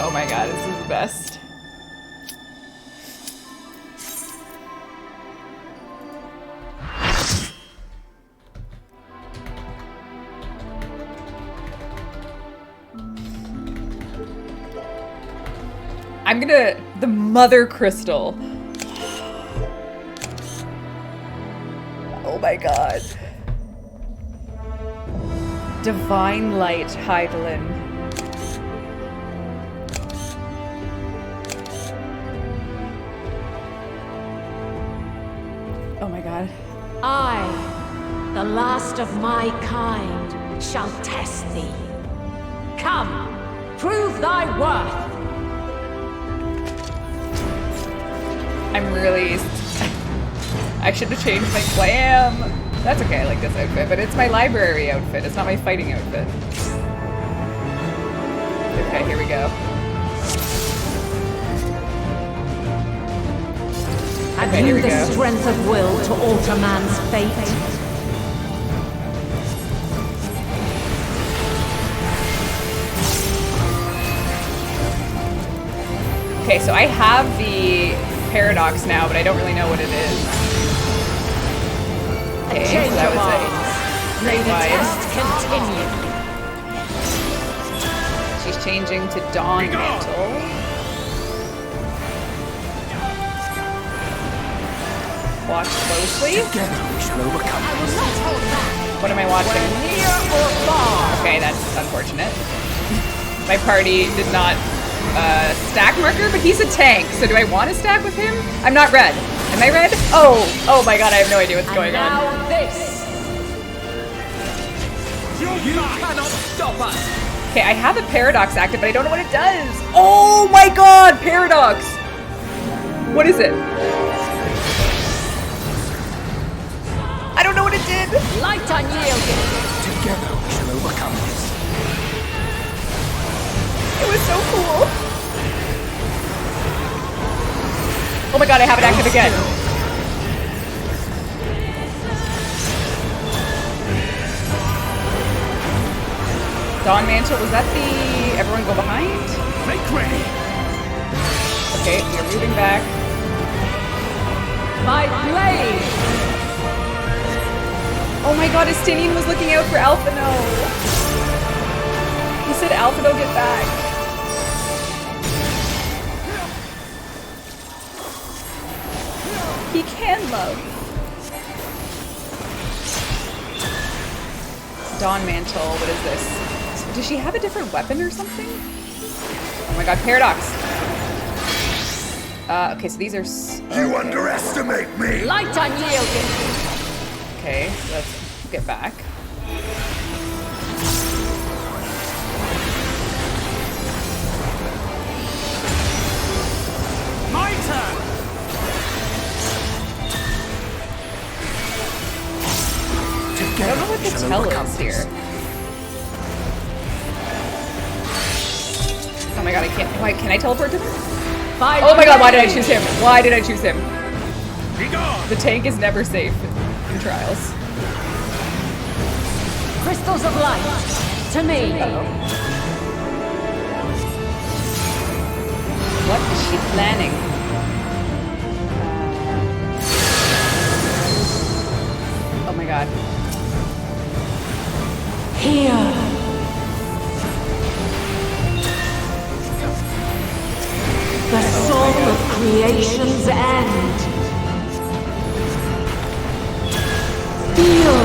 Oh my god, this is the best. I'm gonna... the Mother Crystal. Oh my god. Divine Light, Hydaelyn. Oh my god. I, the last of my kind, shall test thee. Come, prove thy worth. I'm really... I should have changed my glam. That's okay, I like this outfit, but it's my library outfit. It's not my fighting outfit. Okay, here we go. Have you the strength of will to alter man's fate? Okay, so I have the paradox now, but I don't really know what it is. Okay, so that was it. May the test continue. She's changing to Dawn Mantle. Watch closely. What am I watching? Okay, that's unfortunate. My party did not stack marker, but he's a tank, so do I want to stack with him? I'm not red. Am I red? Oh my god, I have no idea what's going on. Now this. You cannot stop us. Okay, I have a paradox active, but I don't know what it does. Oh my god, paradox! What is it? I don't know what it did. Light unyielding. Together we shall overcome this. It was so cool. Oh my god, I have it active again. Dawn Mantle, was that the... everyone go behind? Make ready. Okay, we are moving back. My blade. Oh my god, Estinian was looking out for Alphino. He said, Alphino, get back. He can love. Dawn Mantle, what is this? Does she have a different weapon or something? Oh my god, paradox. Okay, so these are... You underestimate me! Light unyielding. Okay, so let's get back. My turn! here. Oh my god, I can't. Why can I teleport to them? Oh my god, why did I choose him? Why did I choose him? The tank is never safe in trials. Crystals of light, to me. What is she planning? Oh my god. Here. The song of creation's end. Feel.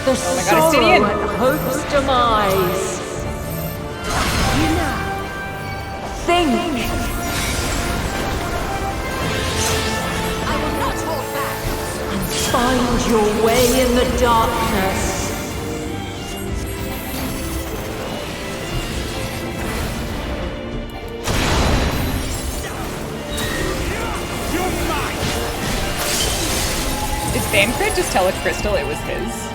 The sorrow at hope's demise. Think. I will not hold back. And find your way in the darkness. Did Bancred just tell a crystal it was his?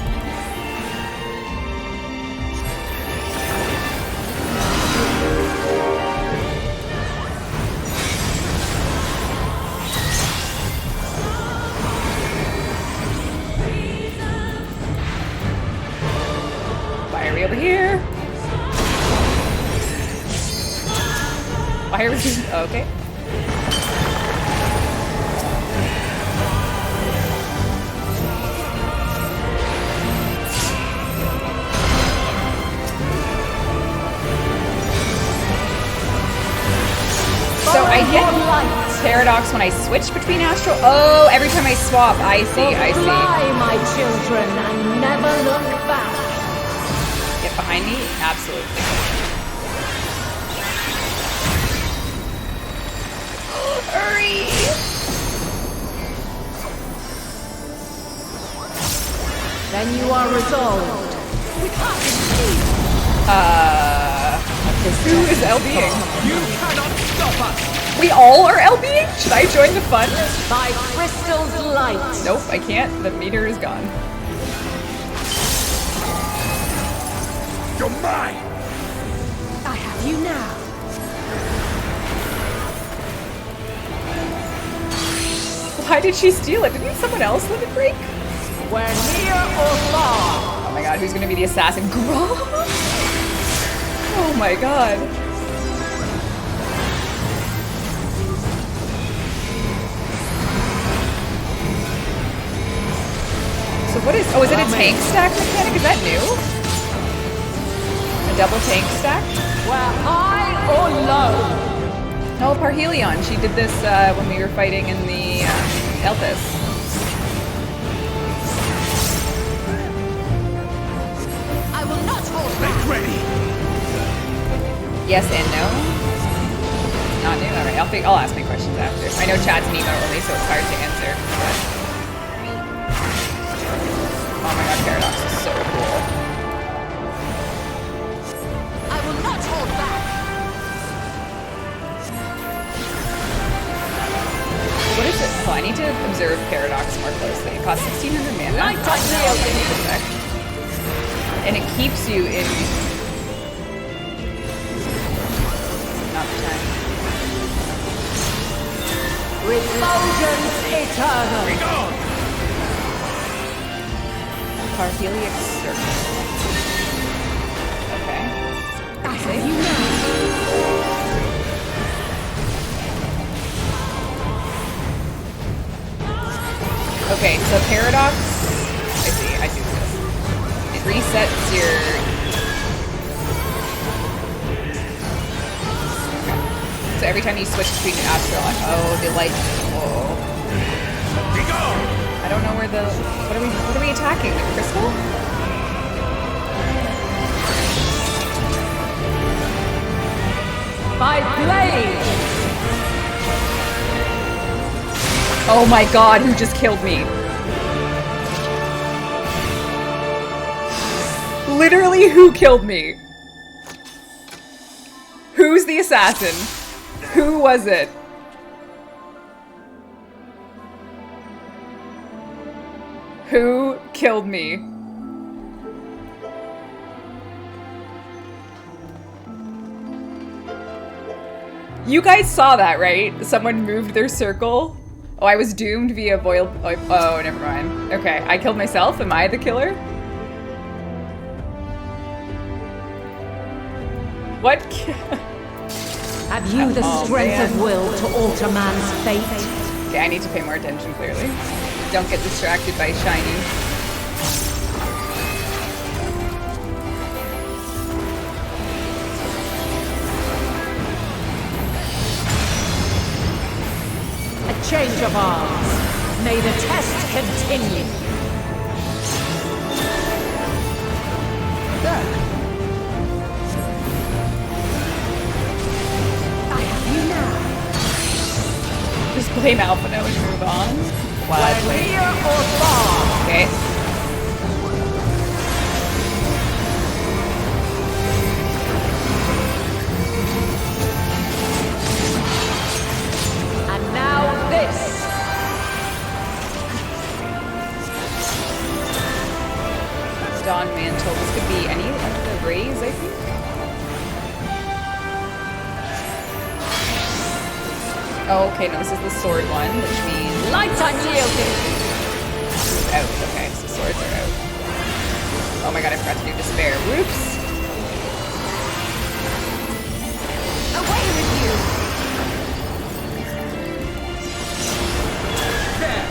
Fiery over here. Fire resistance. Okay. So I get paradox when I switch between astral. Oh, every time I swap, I see, I see. Fly, my children, and never look back. Get behind me, absolutely. Hurry! Then you are resolved. We can't succeed. Who is LBing? You cannot stop us! We all are LBing? Should I join the fun? By crystal's light. Nope, I can't. The meter is gone. You're mine! I have you now. Why did she steal it? Didn't someone else let it break? We're near or far. Oh my god, who's gonna be the assassin? Grog? Oh my god. So what is... Oh, is it a tank stack mechanic? Is that new? A double tank stack? We're high or low? No, Parhelion. She did this when we were fighting in the Elthis. I will not hold back. Make ready! Yes and no. Not new. Alright, I'll ask my questions after. I know chat's Nemo only, so it's hard to answer. But... Oh my god, Paradox is so cool. I will not hold back. What is it? Oh, I need to observe Paradox more closely. It costs 1600 mana. Light up the opening. And it keeps you in... Not the time. Refulgence eternal. Be gone! Parheliac Circle. Okay. I have you now. Okay, so Paradox... I see what this is. It resets your... So every time you switch between your astral, oh, the light. Whoa. I don't know where the. What are we attacking? The crystal? By blade. Oh my god, who just killed me? Literally, who killed me? Who's the assassin? Who was it? Who killed me? You guys saw that, right? Someone moved their circle. Oh, I was doomed via void. Oh, never mind. Okay, I killed myself. Am I the killer? What? Have you the strength of will to alter man's fate? Okay, I need to pay more attention, clearly. Don't get distracted by shiny. A change of arms. May the test continue. Just blame Alpha now and move on. Gladly. Okay. And now this. Dawn Mantle. This could be any of the rays, I think. Oh, okay, no, this is the sword one, which means... Lights unyielding! Out, okay, so swords are out. Oh my god, I forgot to do despair. Whoops! Away with you! There!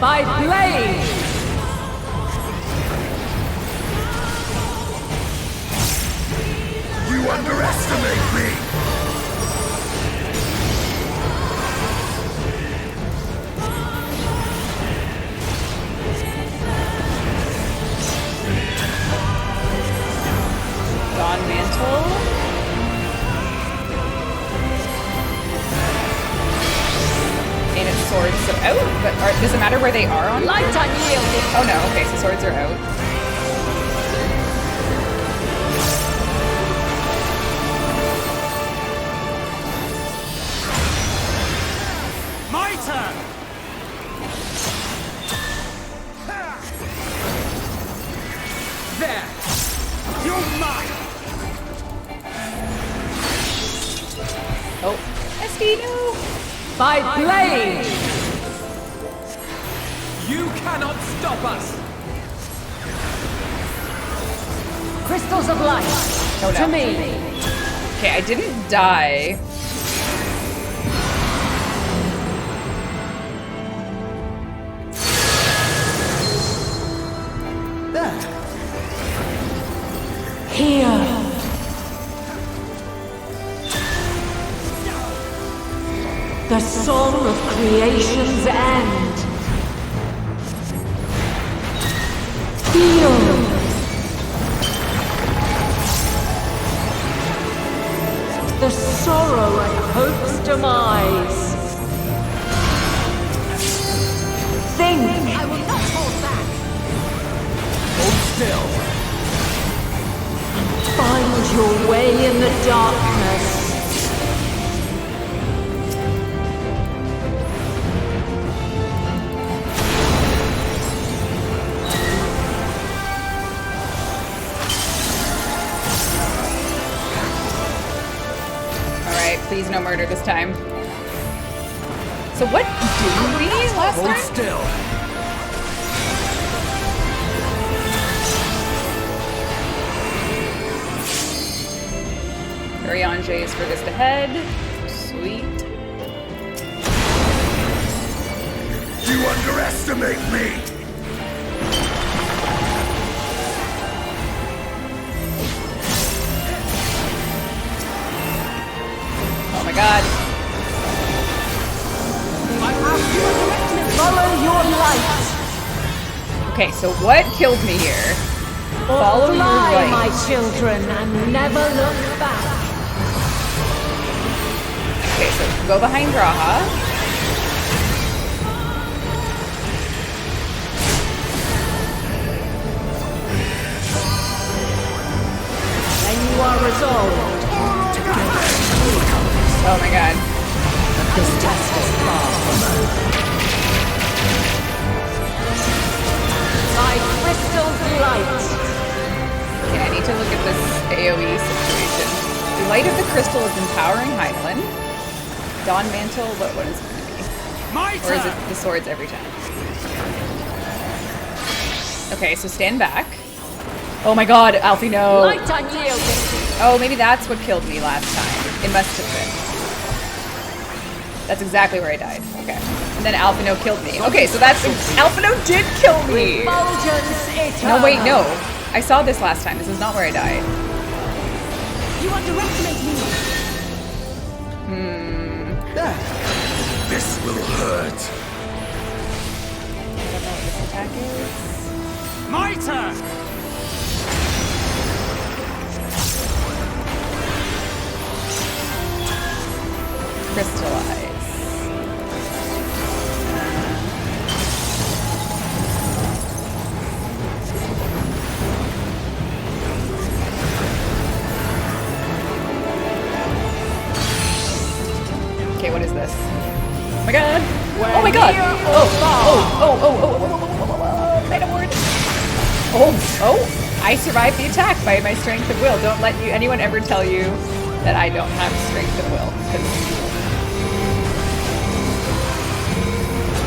By blade! You underestimate me! Dawn Mantle. And it's swords, so out, but does it matter where they are on? Light unyielding! Oh no, okay, so swords are out. My turn! There! You're mine! Oh, SD, no! By blade! You cannot stop us! Crystals of light! Oh, no. To me! Okay, I didn't die. Here! The song of creation's end! Feel! The sorrow at hope's demise! Think! I will not hold back! Hold still! Find your way in the darkness. Alright, please no murder this time. So what did we last time? Hold still! Oriange is furthest ahead. Sweet. You underestimate me! Oh my god. Follow your light. Okay, so what killed me here? Follow your Fly, light. my children, and never look back. Okay, so go behind Graha. When Oh my god. This test is far from over. My crystal's light. Okay, I need to look at this AoE situation. The light of the crystal is empowering Heidelin. Dawn Mantle, what is it going to be? Or is it the swords every time? Okay, so stand back. Oh my god, Alfie, no. Light unyielding. Oh, maybe that's what killed me last time. It must have been. That's exactly where I died. Okay. And then Alphino killed me. Okay, so that's... Alphino did kill me! No, wait, no. I saw this last time. This is not where I died. You underestimate me. This will hurt. I don't know what this attack is. My turn! Crystallize. Okay, what is this? Oh my god! Oh my god! Oh! Night Award! Oh! I survived the attack by my strength of will. Don't let anyone ever tell you that I don't have strength of will, because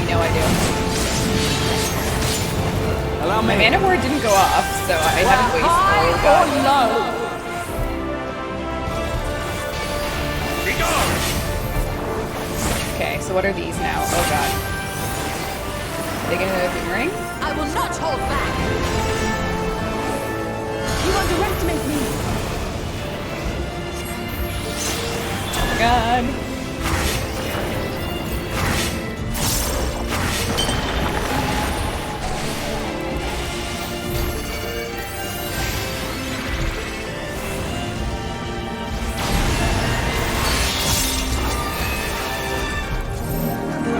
you know I do. My mana ward didn't go off, so I haven't wasted. Oh god. Okay, so what are these now? Oh god. Are they gonna boomerang? I will not hold back. You underestimate me. Oh my god.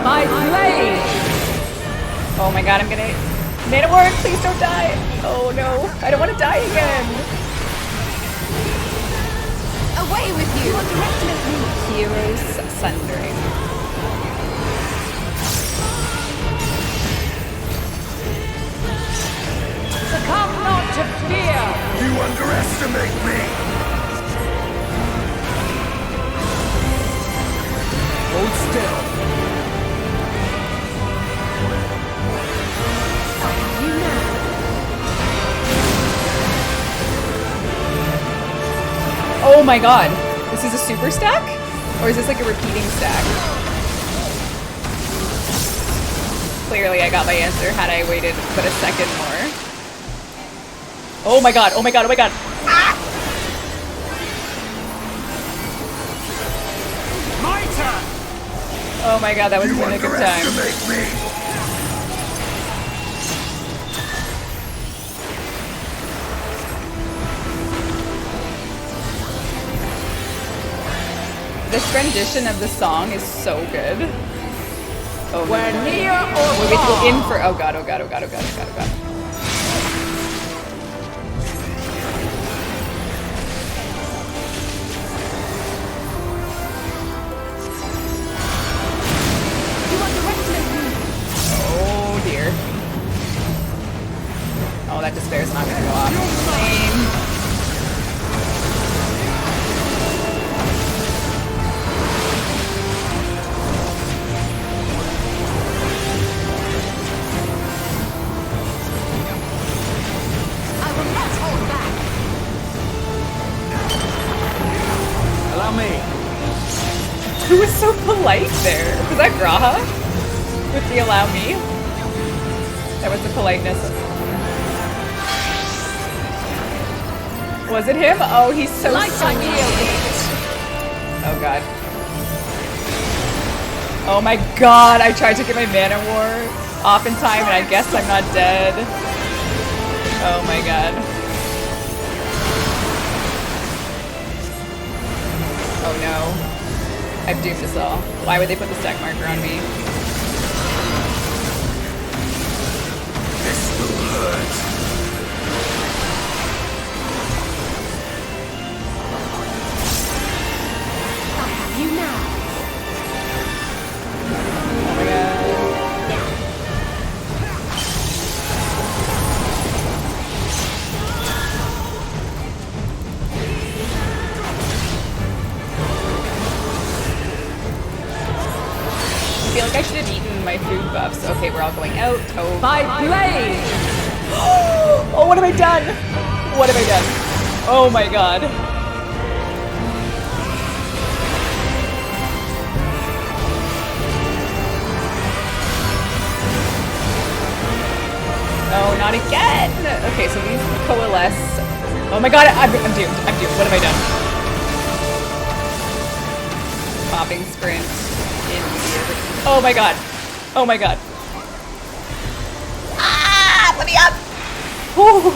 My blade! Oh my god, I'm gonna... Mana ward, please don't die! Oh no, I don't want to die again! Away with you! Underestimate me! Heroes Sundering. Succumb not to fear! You underestimate me! Hold still. Oh my god! This is a super stack? Or is this like a repeating stack? Clearly I got my answer had I waited but a second more. Oh my god, oh my god, oh my god! Ah! My turn! Oh my god, that was in a good time. This rendition of the song is so good. Oh, We're near or we get to go in for... Oh god, oh god, oh god, oh god, oh god, oh god. Oh dear. Oh, that despair's not gonna go off. Lame. Allow me. Who was so polite there? Was that Graha? With the allow me? That was the politeness. Was it him? Oh, he's so sweet. Oh god. Oh my god, I tried to get my mana ward off in time and I guess I'm not dead. Oh my god. Oh no. I've doomed us all. Why would they put the stack marker on me? This will hurt. I have you now. feel like I should have eaten my food buffs. Okay, we're all going out. Oh, By blade! Oh, what have I done? What have I done? Oh my god. Oh, not again! Okay, so these coalesce. Oh my god, I'm doomed. I'm doomed. What have I done? Popping sprint in here. Oh my god. Oh my god. Ah! Let me up! Whew.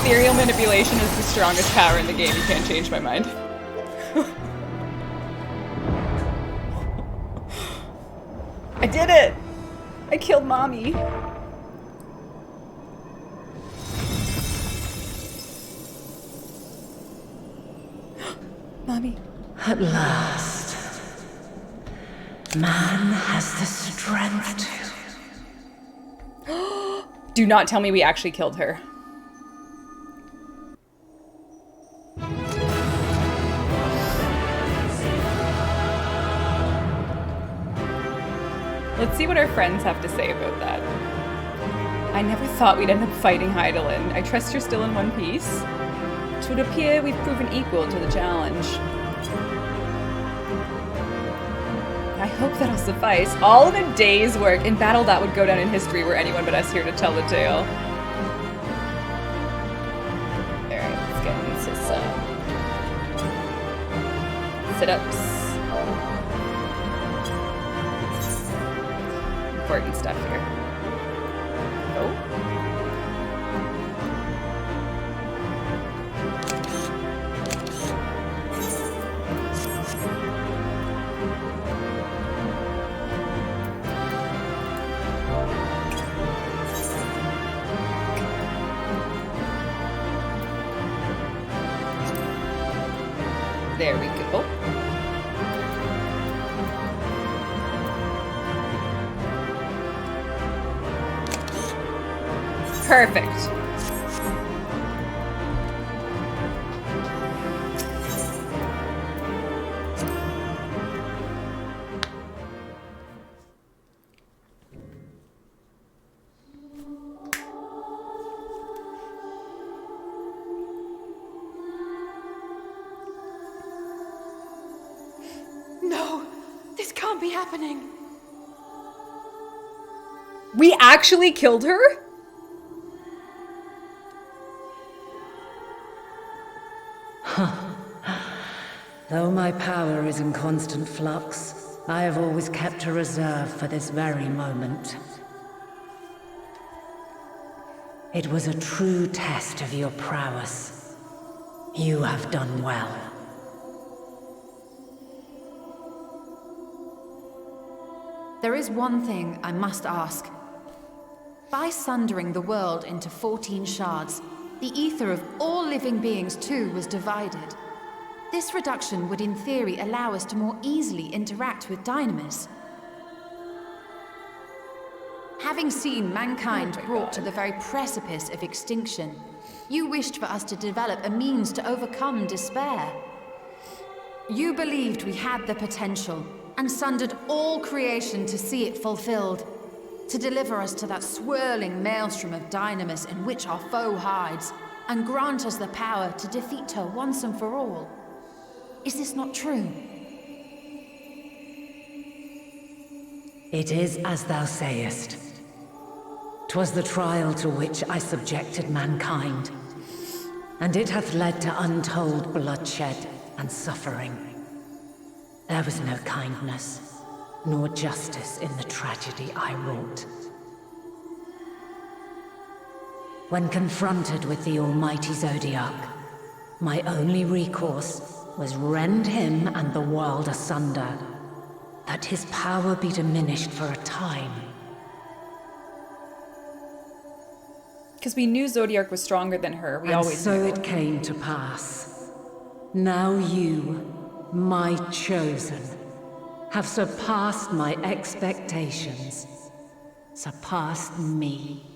Ethereal manipulation is the strongest power in the game. You can't change my mind. I did it! I killed Mommy. Mommy. At last, man has the strength to... Do not tell me we actually killed her. Let's see what our friends have to say about that. I never thought we'd end up fighting Heidelin. I trust you're still in one piece. It would appear we've proven equal to the challenge. I hope that'll suffice. All in a day's work. In battle, that would go down in history were anyone but us here to tell the tale. Alright, let's get into some sit-ups. Important stuff here. Oh. There we go. Perfect. No, this can't be happening. We actually killed her? Though my power is in constant flux, I have always kept a reserve for this very moment. It was a true test of your prowess. You have done well. There is one thing I must ask. By sundering the world into 14 shards, the ether of all living beings too was divided. This reduction would in theory allow us to more easily interact with Dynamis. Having seen mankind brought to the very precipice of extinction, you wished for us to develop a means to overcome despair. You believed we had the potential, and sundered all creation to see it fulfilled, to deliver us to that swirling maelstrom of Dynamis in which our foe hides, and grant us the power to defeat her once and for all. Is this not true? It is as thou sayest. 'Twas the trial to which I subjected mankind, and it hath led to untold bloodshed and suffering. There was no kindness, nor justice in the tragedy I wrought. When confronted with the almighty Zodiac, my only recourse was rend him and the world asunder, that his power be diminished for a time. Because we knew Zodiac was stronger than her. We always knew. So it came to pass. Now you, my chosen, have surpassed my expectations, surpassed me.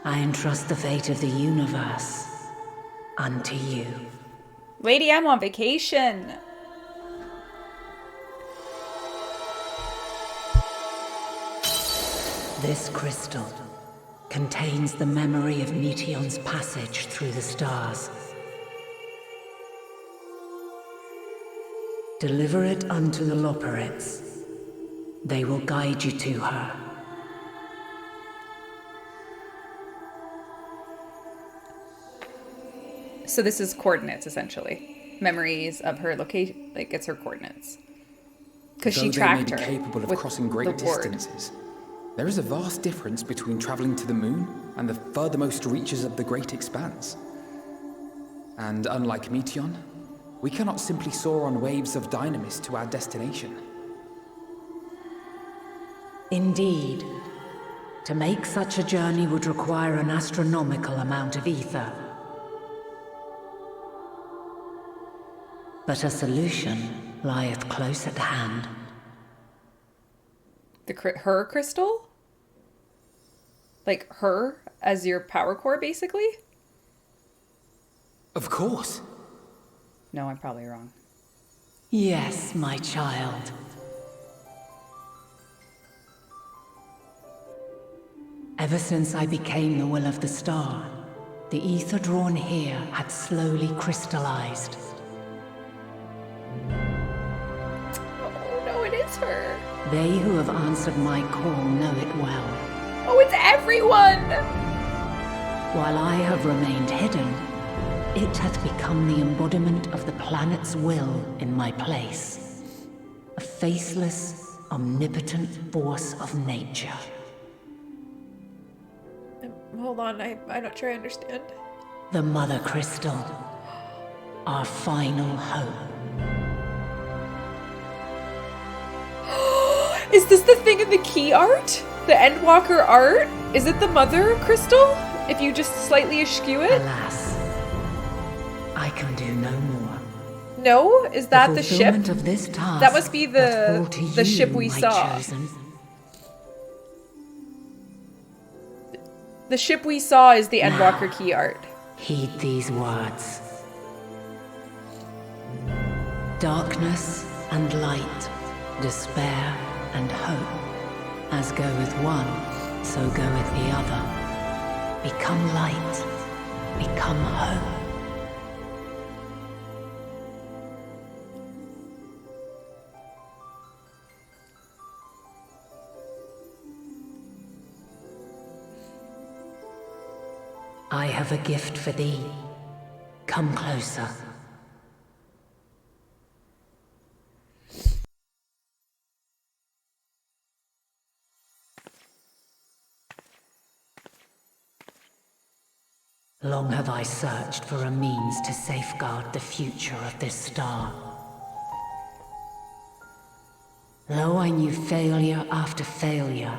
I entrust the fate of the universe unto you. Lady, I'm on vacation. This crystal contains the memory of Meteion's passage through the stars. Deliver it unto the Loporrits. They will guide you to her. So this is coordinates, essentially. Memories of her location, like it's her coordinates. Because she tracked her. Though they may be capable of with crossing great the word. distances, there is a vast difference between traveling to the moon and the furthermost reaches of the great expanse. And unlike Meteion, we cannot simply soar on waves of dynamis to our destination. Indeed. To make such a journey would require an astronomical amount of ether. But a solution lieth close at hand. Her crystal? Like her as your power core, basically? Of course. No, I'm probably wrong. Yes, my child. Ever since I became the will of the star, the ether drawn here had slowly crystallized. Oh no, it is her. They who have answered my call know it well. Oh, it's everyone! While I have remained hidden, it has become the embodiment of the planet's will in my place. A faceless, omnipotent force of nature. Hold on, I'm not sure I understand. The Mother Crystal. Our final hope. Is this the thing in the key art? The Endwalker art? Is it the Mother Crystal? If you just slightly eschew it? Alas, I can do no more. No? Is that the ship? Of this task that must be the ship we saw. Chosen. The ship we saw is the Endwalker key art. Heed these words. Darkness and light, despair and hope. As goeth one, so goeth the other. Become light, become hope. I have a gift for thee. Come closer. Long have I searched for a means to safeguard the future of this star. Though I knew failure after failure,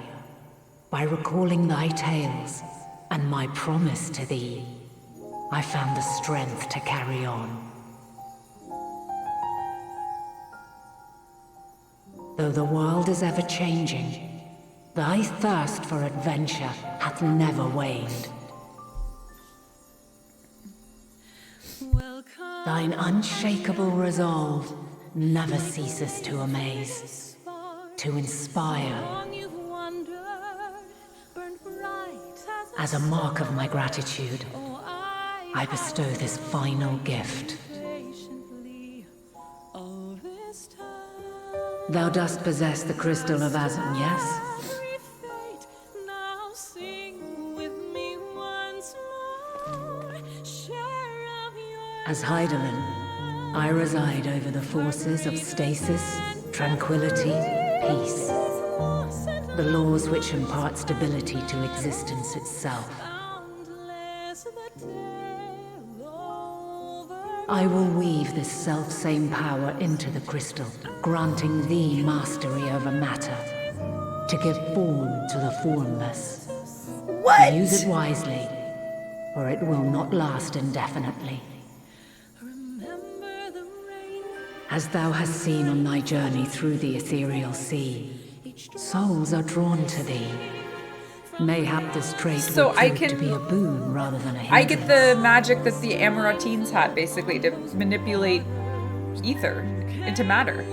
by recalling thy tales and my promise to thee, I found the strength to carry on. Though the world is ever changing, thy thirst for adventure hath never waned. Thine unshakable resolve never ceases to amaze, to inspire. As a mark of my gratitude, I bestow this final gift. Thou dost possess the crystal of Azan, yes? As Heidelin, I reside over the forces of stasis, tranquility, peace. The laws which impart stability to existence itself. I will weave this self-same power into the crystal, granting thee mastery over matter, to give form to the formless. What? Use it wisely, or it will not last indefinitely. As thou hast seen on thy journey through the ethereal sea, souls are drawn to thee. Mayhap this trait So would I prove to can- be a boon rather than a hindrance. I get the magic that the Amaratines had, basically, to manipulate ether into matter.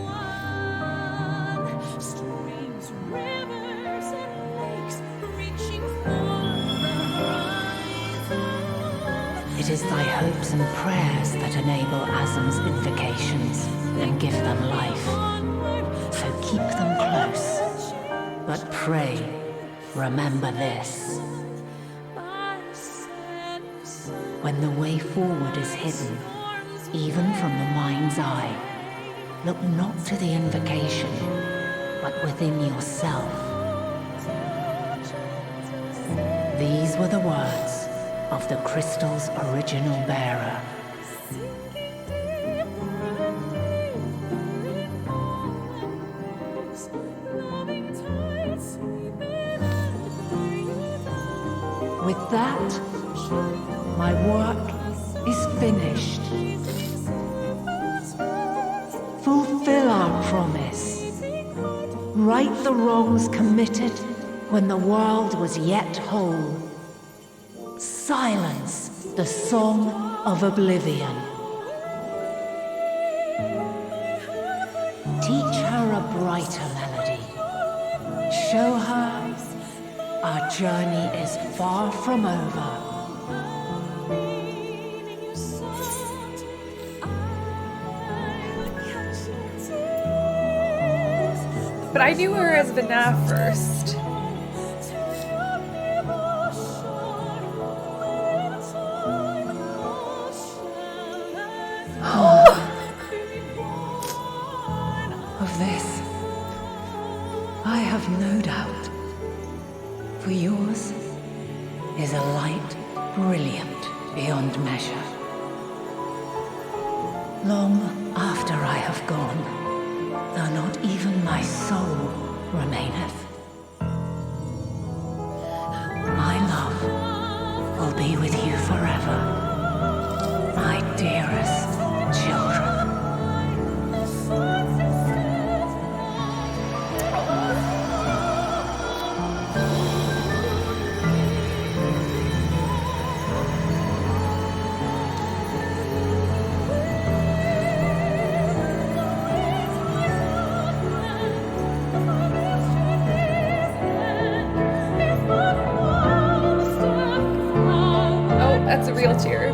It is thy hopes and prayers that enable Azam's invocations and give them life. So keep them close. But pray, remember this. When the way forward is hidden, even from the mind's eye, look not to the invocation, but within yourself. These were the words of the crystal's original bearer. With that, my work is finished. Fulfill our promise. Right the wrongs committed when the world was yet whole. Silence the song of oblivion. Teach her a brighter melody. Show her our journey is far from over. But I knew her as Vana first. Of this, I have no doubt. For yours is a light brilliant beyond measure. Long after I have gone, though not even my soul remaineth, my love will be with you forever, my dearest children. That's a real tear.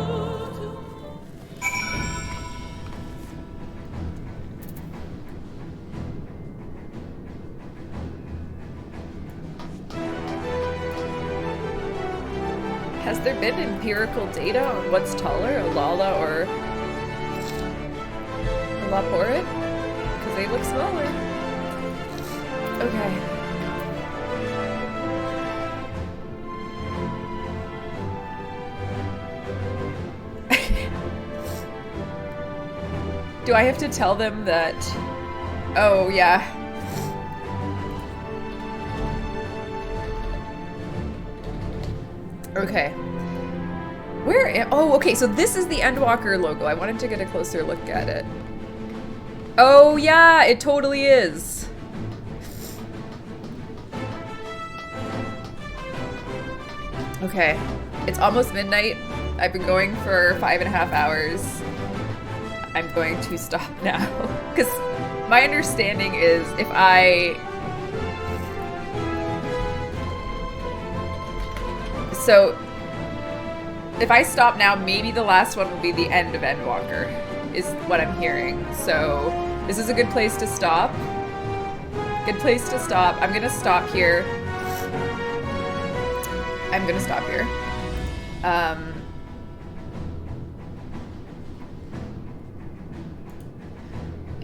Has there been empirical data on what's taller, a Lala or a Laporit? Because they look smaller. Okay. Do I have to tell them that? Oh, yeah. Okay. Where am— oh, okay, so this is the Endwalker logo. I wanted to get a closer look at it. Oh, yeah, it totally is. Okay. It's almost midnight. I've been going for 5.5 hours. I'm going to stop now. Because my understanding is if I... So, if I stop now, maybe the last one will be the end of Endwalker, is what I'm hearing. So, this is a good place to stop. Good place to stop. I'm gonna stop here. I'm gonna stop here.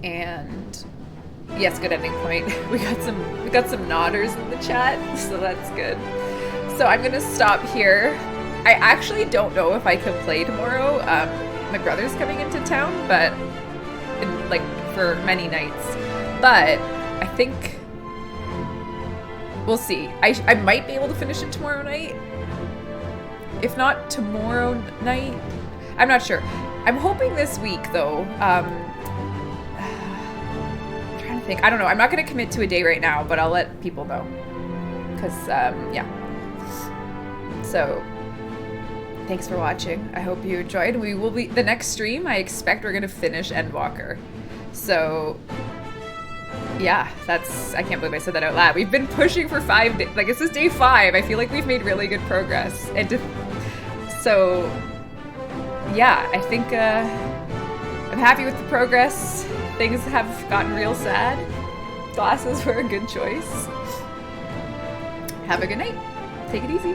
And yes, good ending point. We got some nodders in the chat, so that's good. So I'm gonna stop here. I actually don't know if I can play tomorrow. My brother's coming into town, but like for many nights. But I think we'll see. I might be able to finish it tomorrow night. If not tomorrow night, I'm not sure. I'm hoping this week though. I don't know. I'm not going to commit to a day right now, but I'll let people know. Because, yeah. So thanks for watching. I hope you enjoyed. We will be, the next stream, I expect we're gonna finish Endwalker. So yeah, I can't believe I said that out loud. We've been pushing for 5 days, like this is day 5. I feel like we've made really good progress. And so yeah, I think I'm happy with the progress. Things have gotten real sad. Glasses were a good choice. Have a good night. Take it easy.